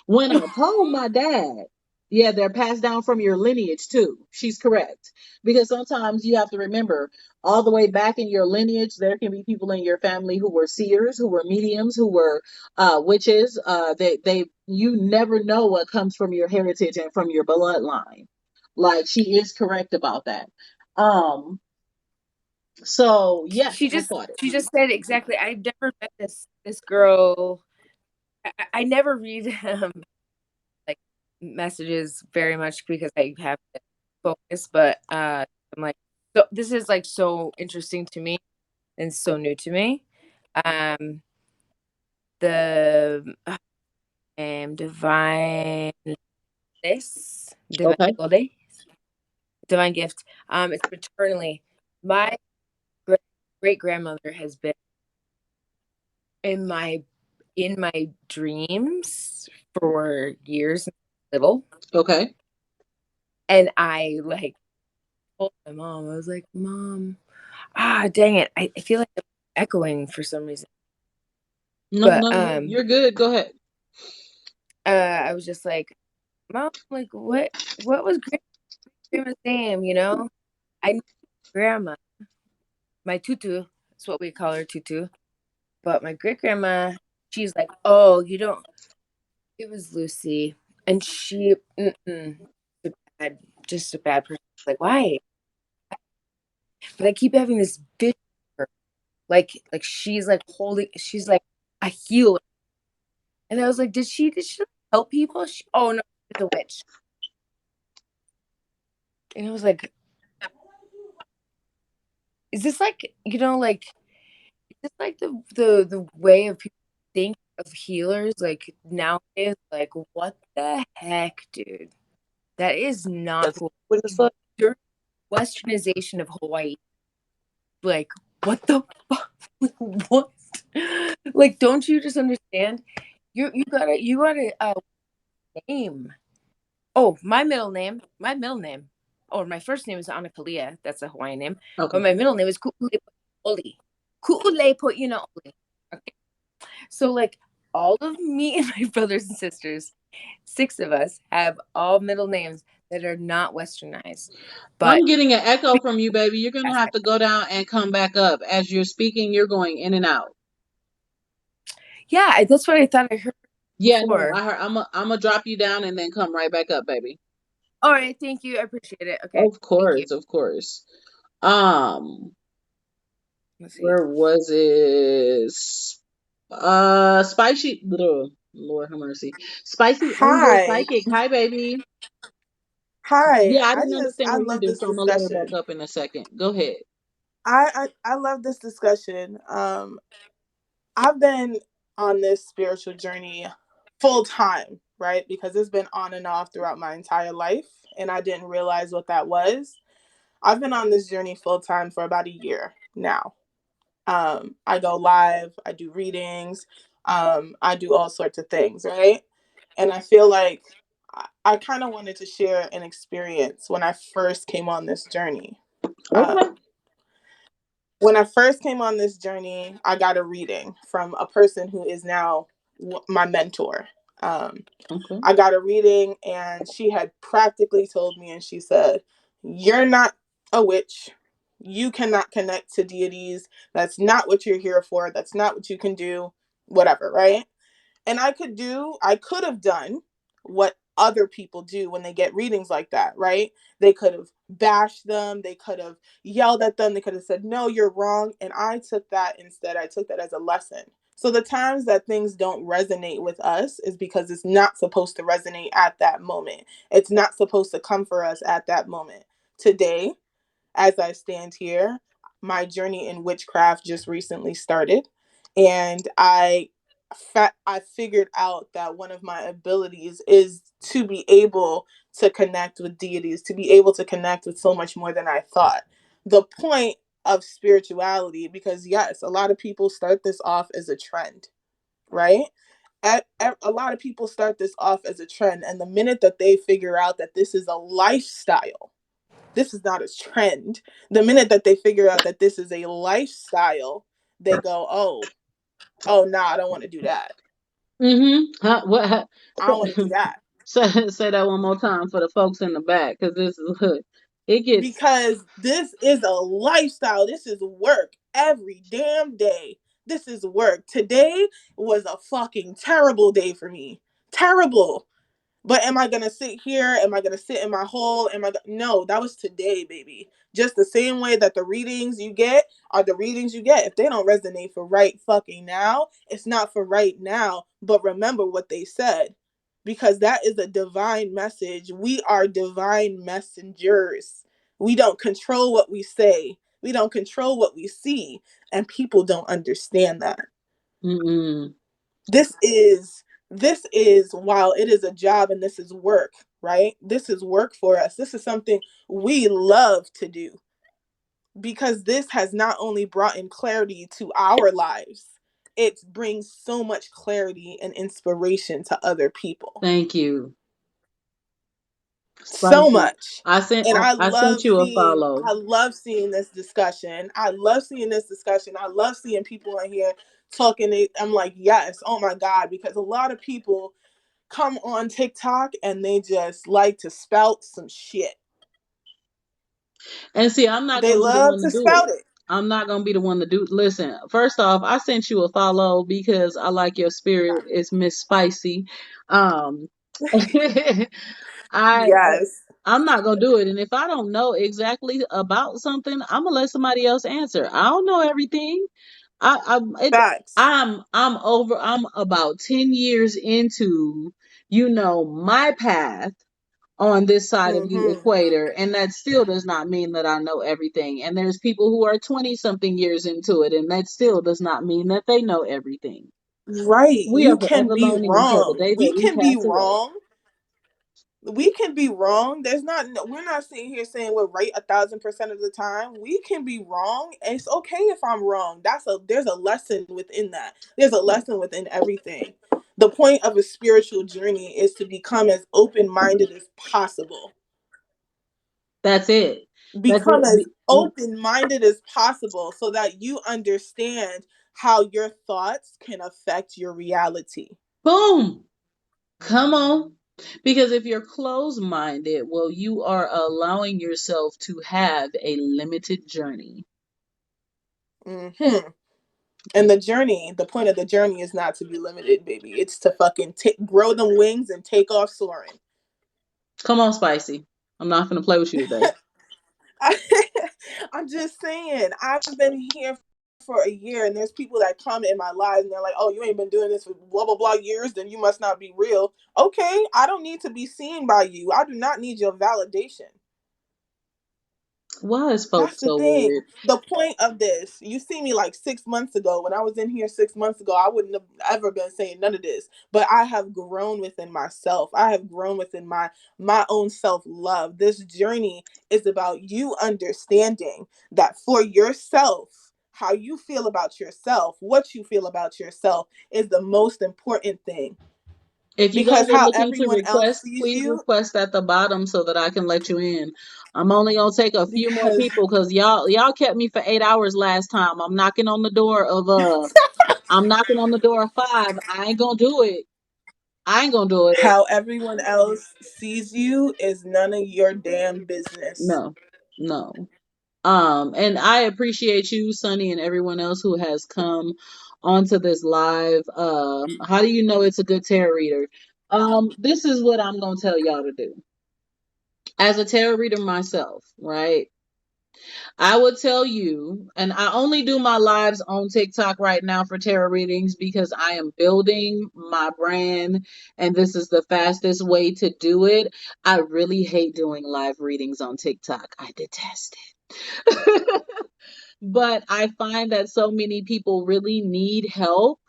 When I told my dad, yeah, they're passed down from your lineage too. She's correct. Because sometimes you have to remember all the way back in your lineage, there can be people in your family who were seers, who were mediums, who were witches. You never know what comes from your heritage and from your bloodline. Like she is correct about that. So yes, She I just fought it. she just said exactly. I've never met this girl. I never read like messages very much because I have to focus, but I'm like, so this is like so interesting to me and so new to me. The divine this divine Okay. Gode, divine gift. It's paternally. My great grandmother has been in my dreams for years, little. Okay. And I like told my mom, I was like, Mom, dang it. I feel like I'm echoing for some reason. No, But no, you're good. Go ahead. I was just like, Mom, like what was grandma's name, you know? I knew grandma, my tutu, that's what we call her, tutu. But my great grandma she's like, oh, you don't. It was Lucy, and she, just a bad person. Like, why? But I keep having this bitch, like she's like she's like a healer, and I was like, did she help people? Oh no, she's a witch. And I was like, is this like, like, is this like the way of people think of healers like nowadays? Like, what the heck, dude? That is not cool. What is fuck? Westernization of Hawaii. Like, what the fuck? What? Like, don't you just understand? You gotta name. Oh, my middle name. Oh, my first name is Anakalia. That's a Hawaiian name. Okay. But my middle name is Ku'ule'oli. Ku'ule'po'inaoli. Okay. So, like, all of me and my brothers and sisters, 6 of us, have all middle names that are not westernized. But I'm getting an echo from you, baby. You're gonna have to go down and come back up. As you're speaking, you're going in and out. yeah, that's what I thought I heard. Yeah, before. no, I heard. I'm gonna drop you down and then come right back up, baby. All right, thank you. I appreciate it. Okay. Of course, of course. Let's see. Where was it? Spicy little Lord have mercy. Spicy Angel Hi. Psychic. Hi, baby. Hi. Yeah, I didn't I understand what you love did, this so I'm gonna let her discussion. back up in a second. Go ahead. I love this discussion. I've been on this spiritual journey full time, right? Because it's been on and off throughout my entire life, and I didn't realize what that was. I've been on this journey full time for about a year now. I go live, I do readings, I do all sorts of things, right? And I feel like I kind of wanted to share an experience when I first came on this journey. Okay. When I first came on this journey, I got a reading from a person who is now my mentor. Okay. I got a reading, and she had practically told me, and she said, "You're not a witch. You cannot connect to deities. That's not what you're here for. That's not what you can do, whatever," right? And I could have done what other people do when they get readings like that, right? They could have bashed them, they could have yelled at them, they could have said, "No, you're wrong." And I took that instead. I took that as a lesson. So the times that things don't resonate with us is because it's not supposed to resonate at that moment. It's not supposed to come for us at that moment. Today, as I stand here, my journey in witchcraft just recently started, and I figured out that one of my abilities is to be able to connect with deities, to be able to connect with so much more than I thought. The point of spirituality, because yes, a lot of people start this off as a trend, right? A lot of people start this off as a trend, and the minute that they figure out that this is a lifestyle, this is not a trend. The minute that they figure out that this is a lifestyle, they go, oh, no, I don't want to do that. Huh, what? I don't want to do that. Say that one more time for the folks in the back, because this is it gets. Because this is a lifestyle. This is work every damn day. This is work. Today was a fucking terrible day for me. Terrible. But am I going to sit here? Am I going to sit in my hole? No, that was today, baby. Just the same way that the readings you get are the readings you get. If they don't resonate for right fucking now, it's not for right now. But remember what they said, because that is a divine message. We are divine messengers. We don't control what we say. We don't control what we see. And people don't understand that. Mm-mm. This is while it is a job and this is work, right? This is work for us. This is something we love to do, because this has not only brought in clarity to our lives, it brings so much clarity and inspiration to other people. Thank you. So much. I sent love you a seeing follow. I love seeing this discussion. I love seeing people in here talking. I'm like, yes, oh my God, because a lot of people come on TikTok and they just like to spout some shit. And see, I'm not They gonna be the love one to to do it. spout it. I'm not gonna be the one to do. Listen, first off, I sent you a follow because I like your spirit. It's Miss Spicy. Um, I Yes. I'm not gonna do it. And if I don't know exactly about something, I'm gonna let somebody else answer. I don't know everything. Facts. I'm about 10 years into, my path on this side of the Mm-hmm. equator, and that still does not mean that I know everything. And there's people who are 20 something years into it, and that still does not mean that they know everything. Right. We are You can forever be learning until the wrong. day We that we can be pass away. wrong. We can be wrong. We're not sitting here saying we're right 1,000% of the time. We can be wrong. And it's okay if I'm wrong. There's a lesson within that. There's a lesson within everything. The point of a spiritual journey is to become as open-minded as possible. That's it. Become as open-minded as possible so that you understand how your thoughts can affect your reality. Boom. Come on. Because if you're closed minded, well, you are allowing yourself to have a limited journey. Mm-hmm. And the point of the journey is not to be limited, baby. It's to fucking grow them wings and take off soaring. Come on, Spicy. I'm not gonna play with you today. I'm just saying, I've been here for a year, and there's people that come in my lives and they're like, "Oh, you ain't been doing this for blah blah blah years, then you must not be real." Okay, I don't need to be seen by you. I do not need your validation. Why is folks That's the so thing. weird? The point of this, you see me like 6 months ago. When I was in here 6 months ago, I wouldn't have ever been saying none of this. But I have grown within myself. I have grown within my own self-love. This journey is about you understanding that for yourself, how you feel about yourself, what you feel about yourself is the most important thing. If you guys Because are how looking to everyone else request, sees please you, request at the bottom so that I can let you in. I'm only gonna take a few more because people because y'all kept me for 8 hours last time. I'm knocking on the door of 5. I ain't gonna do it. I ain't gonna do it. how everyone else sees you is none of your damn business. No. And I appreciate you, Sunny, and everyone else who has come onto this live. How do you know it's a good tarot reader? This is what I'm gonna tell y'all to do. As a tarot reader myself, right? I would tell you, and I only do my lives on TikTok right now for tarot readings because I am building my brand and this is the fastest way to do it. I really hate doing live readings on TikTok. I detest it. But I find that so many people really need help.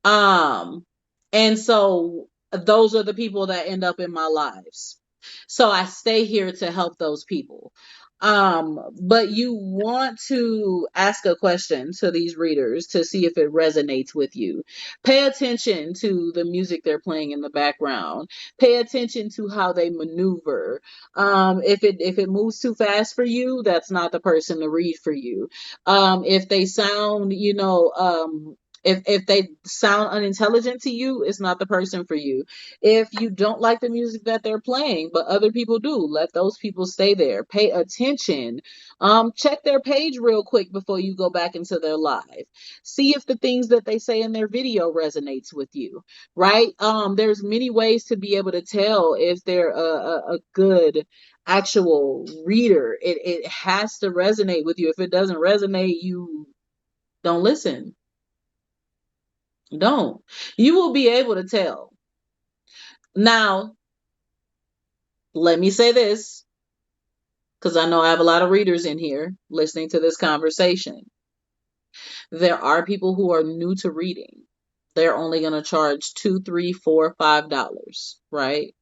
And so those are the people that end up in my lives. So I stay here to help those people. But you want to ask a question to these readers to see if it resonates with you. Pay attention to the music they're playing in the background. Pay attention to how they maneuver. If it moves too fast for you, that's not the person to read for you. If they sound, if they sound unintelligent to you, it's not the person for you. If you don't like the music that they're playing, but other people do, let those people stay there. Pay attention. Check their page real quick before you go back into their live. See if the things that they say in their video resonates with you, right? There's many ways to be able to tell if they're a good actual reader. It has to resonate with you. If it doesn't resonate, you don't listen. Don't. You will be able to tell. Now, let me say this, because I know I have a lot of readers in here listening to this conversation. There are people who are new to reading. They're only going to charge $2, $3, $4, $5, right?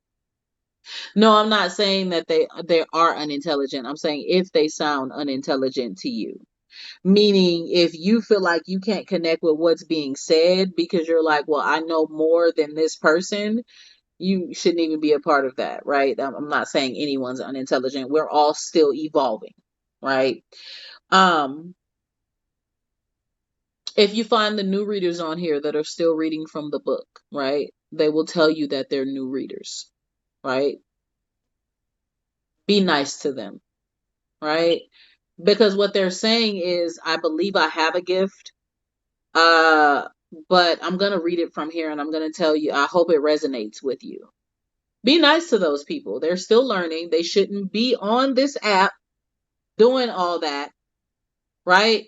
No, I'm not saying that they are unintelligent. I'm saying if they sound unintelligent to you. Meaning, if you feel like you can't connect with what's being said because you're like, well, I know more than this person, you shouldn't even be a part of that, right? I'm not saying anyone's unintelligent. We're all still evolving, right? If you find the new readers on here that are still reading from the book, right? They will tell you that they're new readers, right? Be nice to them, right? Because what they're saying is, I believe I have a gift. But I'm going to read it from here and I'm going to tell you, I hope it resonates with you. Be nice to those people. They're still learning. They shouldn't be on this app doing all that, right?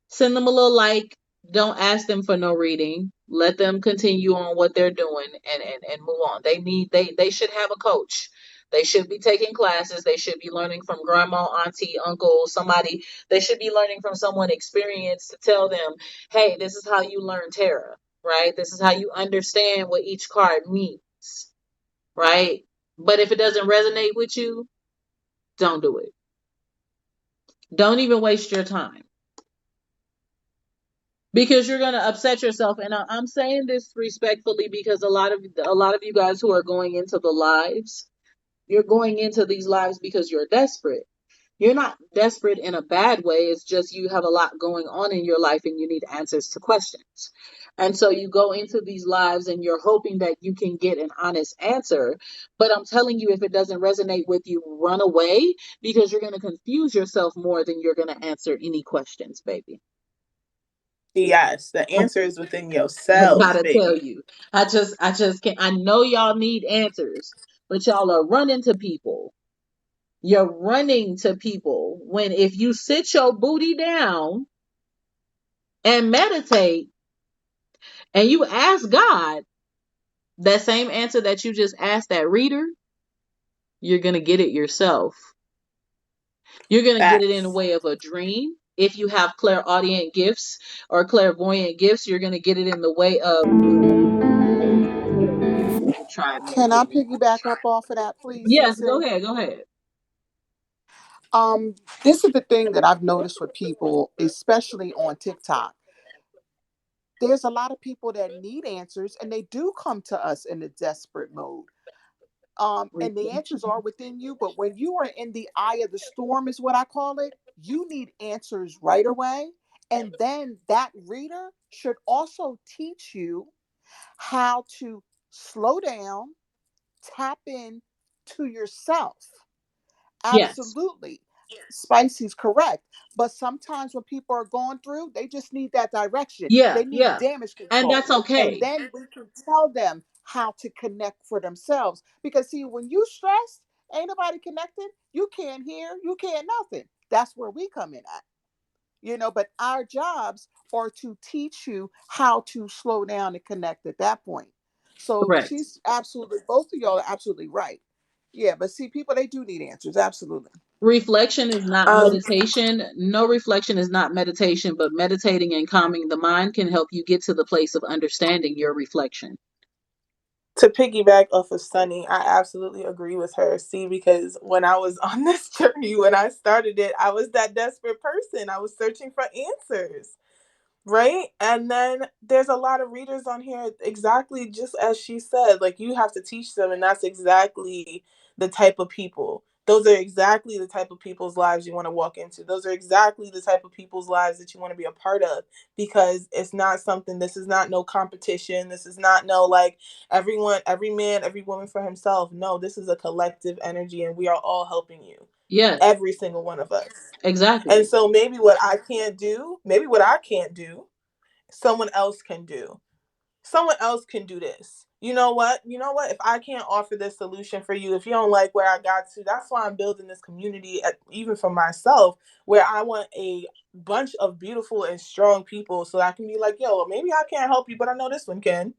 Send them a little like. Don't ask them for no reading. Let them continue on what they're doing and move on. They should have a coach. They should be taking classes. They should be learning from grandma, auntie, uncle, somebody. They should be learning from someone experienced to tell them, hey, this is how you learn tarot, right? This is how you understand what each card means, right? But if it doesn't resonate with you, don't do it. Don't even waste your time. Because you're going to upset yourself. And I'm saying this respectfully because a lot of you guys who are going into the lives, you're going into these lives because you're desperate. You're not desperate in a bad way. It's just you have a lot going on in your life and you need answers to questions. And so you go into these lives and you're hoping that you can get an honest answer. But I'm telling you, if it doesn't resonate with you, run away, because you're going to confuse yourself more than you're going to answer any questions, baby. Yes, the answer is within I yourself, gotta tell baby. you, I just can't. I know y'all need answers, but y'all are running to people. You're running to people when if you sit your booty down and meditate and you ask God that same answer that you just asked that reader, you're gonna get it yourself. You're gonna get it in the way of a dream. If you have clairaudient gifts or clairvoyant gifts, you're gonna get it in the way of try Can I piggyback up off of that, please, Yes, go Cece? ahead, go ahead. This is the thing that I've noticed with people, especially on TikTok. There's a lot of people that need answers, and they do come to us in a desperate mode. And the answers are within you, but when you are in the eye of the storm, is what I call it, you need answers right away. And then that reader should also teach you how to slow down, tap in to yourself. Yes. Absolutely. Spicy's correct. But sometimes when people are going through, they just need that direction. Yeah, They need yeah. damage And control. that's And okay. then we can tell them how to connect for themselves. Because see, when you stressed, ain't nobody connected, you can't hear, you can't nothing. That's where we come in at. But our jobs are to teach you how to slow down and connect at that point. So Correct. she's absolutely, both of y'all are absolutely right. Yeah, but see, people, they do need answers. Absolutely. Reflection is not Um, meditation. No, reflection is not meditation, but meditating and calming the mind can help you get to the place of understanding your reflection. To piggyback off of Sunny, I absolutely agree with her. See, because when I was on this journey, when I started it, I was that desperate person. I was searching for answers. Right? And then there's a lot of readers on here, exactly just as she said, like you have to teach them, and that's exactly the type of people. Those are exactly the type of people's lives you want to walk into. Those are exactly the type of people's lives that you want to be a part of, because it's not something, this is not no competition. This is not no like everyone, every man, every woman for himself. No, this is a collective energy and we are all helping you. Yes. Every single one of us. Exactly. And so maybe what I can't do, someone else can do. Someone else can do this. You know what? If I can't offer this solution for you, if you don't like where I got to, that's why I'm building this community, even for myself, where I want a bunch of beautiful and strong people so I can be like, yo, maybe I can't help you, but I know this one can.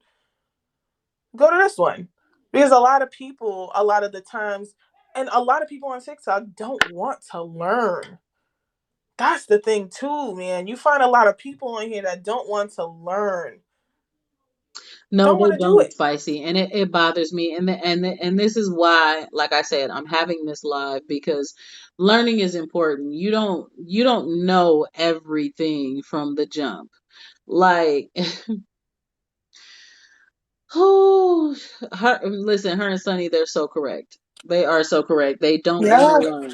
Go to this one. Because a lot of people, a lot of the times, and a lot of people on TikTok don't want to learn. That's the thing too, man. You find a lot of people on here that don't want to learn. No, Don't they want to do don't, it. Spicy, and it bothers me. And this is why, like I said, I'm having this live because learning is important. You don't know everything from the jump. Like, oh, listen, her and Sunny, they're so correct. They are so correct. They don't want Yeah. to learn.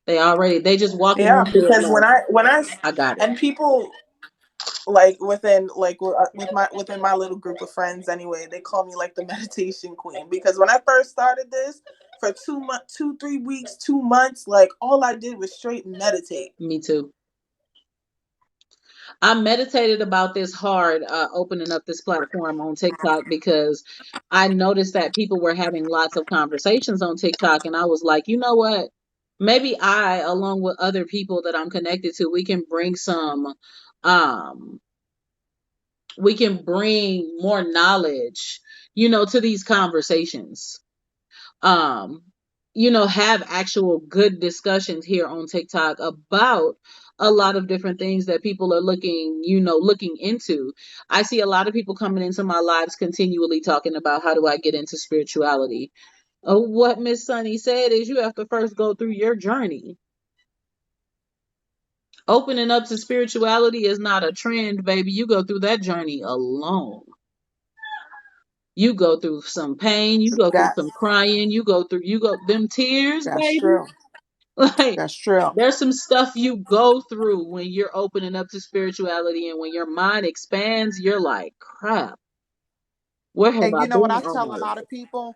They just walking Yeah, into it because like, when I I got it. and people like within my little group of friends anyway, they call me like the meditation queen, because when I first started this for 3 weeks, 2 months. Like all I did was straight meditate. Me too. I meditated about this hard, opening up this platform on TikTok, because I noticed that people were having lots of conversations on TikTok, and I was like, you know what? Maybe I, along with other people that I'm connected to, we can bring more knowledge, to these conversations. Have actual good discussions here on TikTok about a lot of different things that people are looking into. I see a lot of people coming into my lives continually talking about, how do I get into spirituality? What Miss Sunny said is, you have to first go through your journey. Opening up to spirituality is not a trend, baby. You go through that journey alone. You go through some pain, you go through That some crying, you go them tears, that's baby. true. Like, That's true. there's some stuff you go through when you're opening up to spirituality, and when your mind expands, you're like, crap, where have And I you know what been I all tell my a lot life? of people?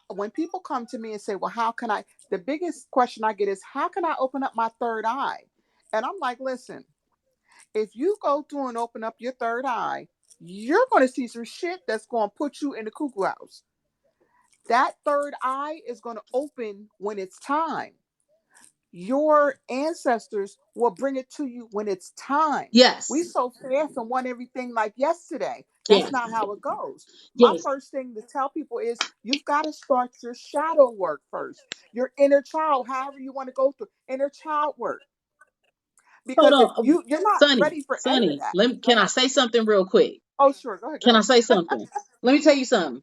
When people come to me and say, well, how can I? The biggest question I get is, how can I open up my third eye? And I'm like, listen, if you go through and open up your third eye, you're going to see some shit that's going to put you in the cuckoo house. That third eye is going to open when it's time. Your ancestors will bring it to you when it's time. Yes, We so fast and want everything like yesterday. That's yes, not how it goes. My yes. first thing to tell people is, you've got to start your shadow work first. Your inner child, however you want to go through inner child work. Hold Because if on, you're not Sonny, ready for any of Sonny. that. Go Can I ahead. say something real quick? Oh, sure. Go ahead. Go Can I ahead. say something? Let me tell you something.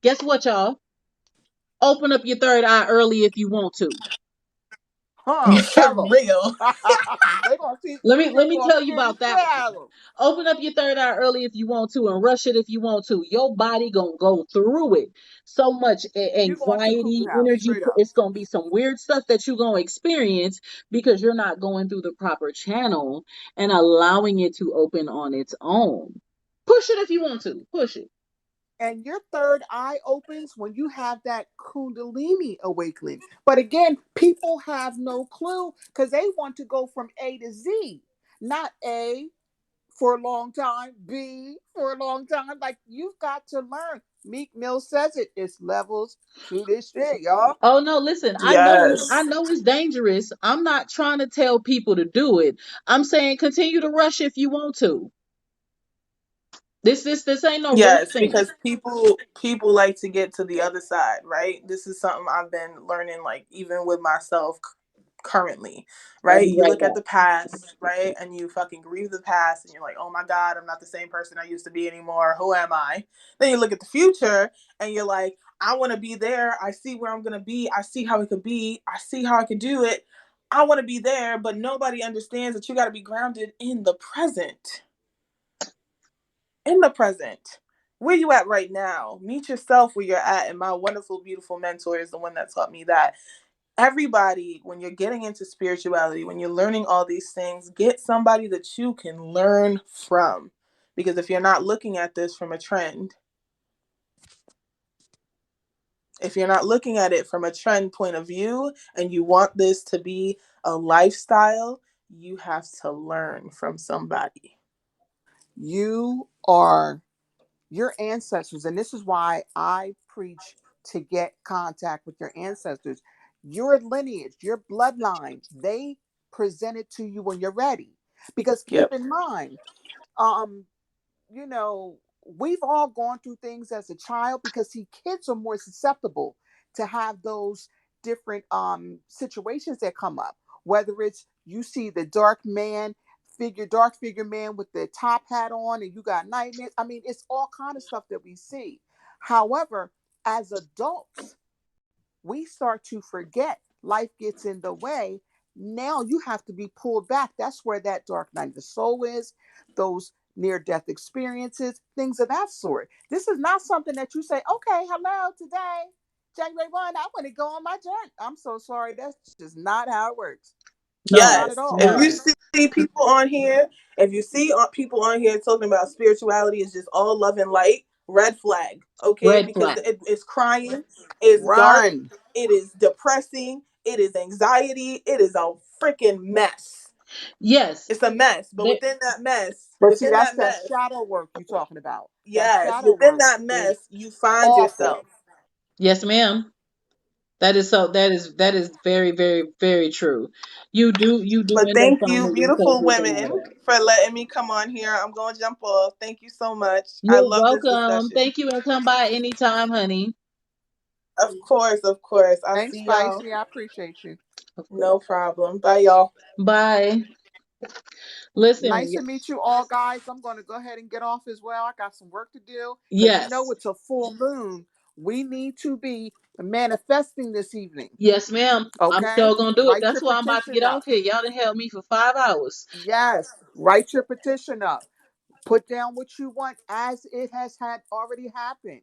Guess what, y'all? Open up your third eye early if you want to. Tell For them. real. They're going to see Let shit me going to tell you scare the about that shit one. out of them. Open up your third eye early if you want to, and rush it if you want to. Your body gonna go through it. So much You're going to the anxiety, cuckoo house, energy. straight up. It's gonna be some weird stuff that you're gonna experience, because you're not going through the proper channel and allowing it to open on its own. Push it if you want to. Push it. And your third eye opens when you have that Kundalini awakening. But again, people have no clue because they want to go from A to Z, not A for a long time, B for a long time. Like, you've got to learn. Meek Mill says it. It's levels to this shit, y'all. Oh no, listen, I Yes. know it's dangerous. I'm not trying to tell people to do it. I'm saying continue to rush if you want to. This ain't no rush Yes, thing. because people like to get to the other side, right? This is something I've been learning, like even with myself currently, I'll right? be You right look at back. the past, right? And you fucking grieve the past and you're like, oh my God, I'm not the same person I used to be anymore. Who am I? Then you look at the future and you're like, I want to be there. I see where I'm going to be. I see how it could be. I see how I could do it. I want to be there, but nobody understands that you got to be grounded in the present. In the present. Where you at right now? Meet yourself where you're at. And my wonderful, beautiful mentor is the one that taught me that. Everybody, when you're getting into spirituality, when you're learning all these things, get somebody that you can learn from. Because if you're not looking at this from a trend, if you're not looking at it from a trend point of view and you want this to be a lifestyle, you have to learn from somebody. You are your ancestors, and this is why I preach to get contact with your ancestors. Your lineage, your bloodline, they present it to you when you're ready. Because keep Yep. in mind, um, you know, we've all gone through things as a child, because see, kids are more susceptible to have those different situations that come up. Whether it's you see the dark figure man with the top hat on, and you got nightmares. I mean, it's all kind of stuff that we see. However, as adults, we start to forget. Life gets in the way. Now you have to be pulled back. That's where that dark night of the soul is, those near death experiences, things of that sort. This is not something that you say, okay, hello, today, January 1, I want to go on my journey. I'm so sorry. That's just not how it works. No, Not at Yes. all. If you no. see people on here, if you see people on here talking about spirituality is just all love and light, red flag, okay? Red Because flag. it's crying, it's dark, Run. it is depressing, it is anxiety, it is a freaking mess. Yes. It's a mess, but There, within that mess, But see, that's that shadow work you're talking about. That yes, shadow within work that is mess, you find awful. yourself. yes, ma'am. That is very, very, very true. You do But end up thank you, finding yourself beautiful within all women, that. for letting me come on here. I'm going to jump off. Thank you so much. I You're love this welcome. discussion. Thank you, and come by anytime, honey. Of course, of course. I'll Thanks, see y'all. Spicy. I appreciate you. No problem. Bye, y'all. Bye. Listen. Nice to meet you all, guys. I'm going to go ahead and get off as well. I got some work to do because you know Yes. it's a full moon. We need to be manifesting this evening. Yes, ma'am. I'm Okay? still gonna do it. Write That's your why I'm about to petition get up. off here. Y'all done held me for 5 hours. Yes. Write your petition up. Put down what you want as it has had already happened.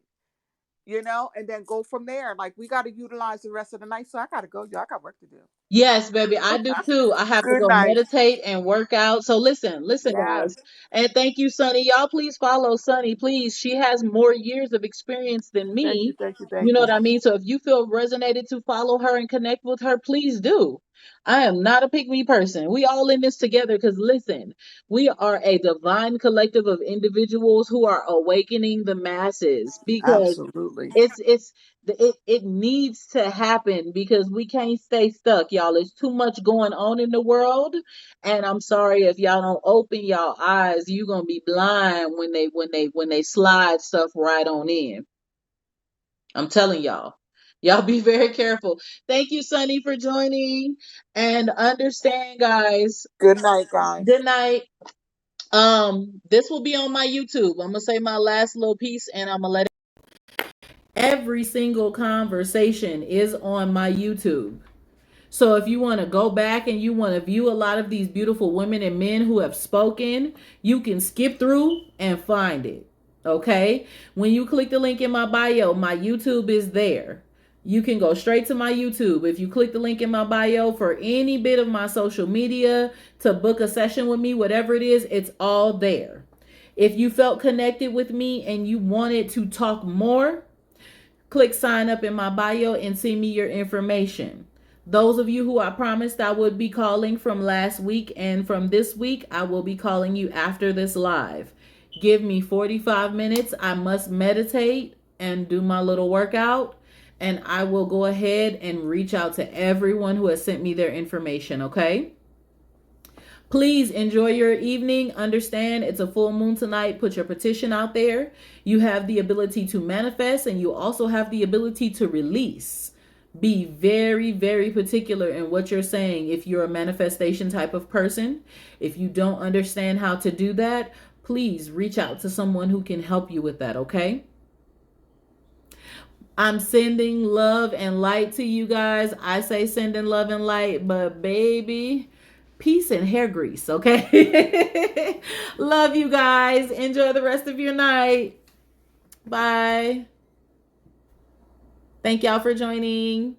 You know, and then go from there. Like we got to utilize the rest of the night. So I got to go, y'all. I got work to do. Yes, baby, I do too. I have to Good go night. meditate and work out. So listen, Yes. guys. And thank you, Sunny. Y'all please follow Sunny, please. She has more years of experience than Thank you. me. Thank you. You Thank know you. what I mean? So if you feel resonated to follow her and connect with her, please do. I am not a pick me person. We all in this together because listen, we are a divine collective of individuals who are awakening the masses because Absolutely. it needs to happen because we can't stay stuck, y'all. There's too much going on in the world, and I'm sorry if y'all don't open y'all eyes, you're gonna be blind when they slide stuff right on in. I'm telling y'all. Y'all be very careful. Thank you, Sunny, for joining. And understand, guys. Good night, guys. Good night. This will be on my YouTube. I'm gonna say my last little piece and I'm gonna let it. Every single conversation is on my YouTube. So if you want to go back and you want to view a lot of these beautiful women and men who have spoken, you can skip through and find it. Okay? When you click the link in my bio, my YouTube is there. You can go straight to my YouTube. If you click the link in my bio for any bit of my social media, to book a session with me, whatever it is, it's all there. If you felt connected with me and you wanted to talk more, click sign up in my bio and send me your information. Those of you who I promised I would be calling from last week and from this week, I will be calling you after this live. Give me 45 minutes. I must meditate and do my little workout, and I will go ahead and reach out to everyone who has sent me their information, okay? Please enjoy your evening. Understand it's a full moon tonight. Put your petition out there. You have the ability to manifest, and you also have the ability to release. Be very, very particular in what you're saying if you're a manifestation type of person. If you don't understand how to do that, please reach out to someone who can help you with that, okay? I'm sending love and light to you guys. I say sending love and light, but baby, peace and hair grease, okay? Love you guys. Enjoy the rest of your night. Bye. Thank y'all for joining.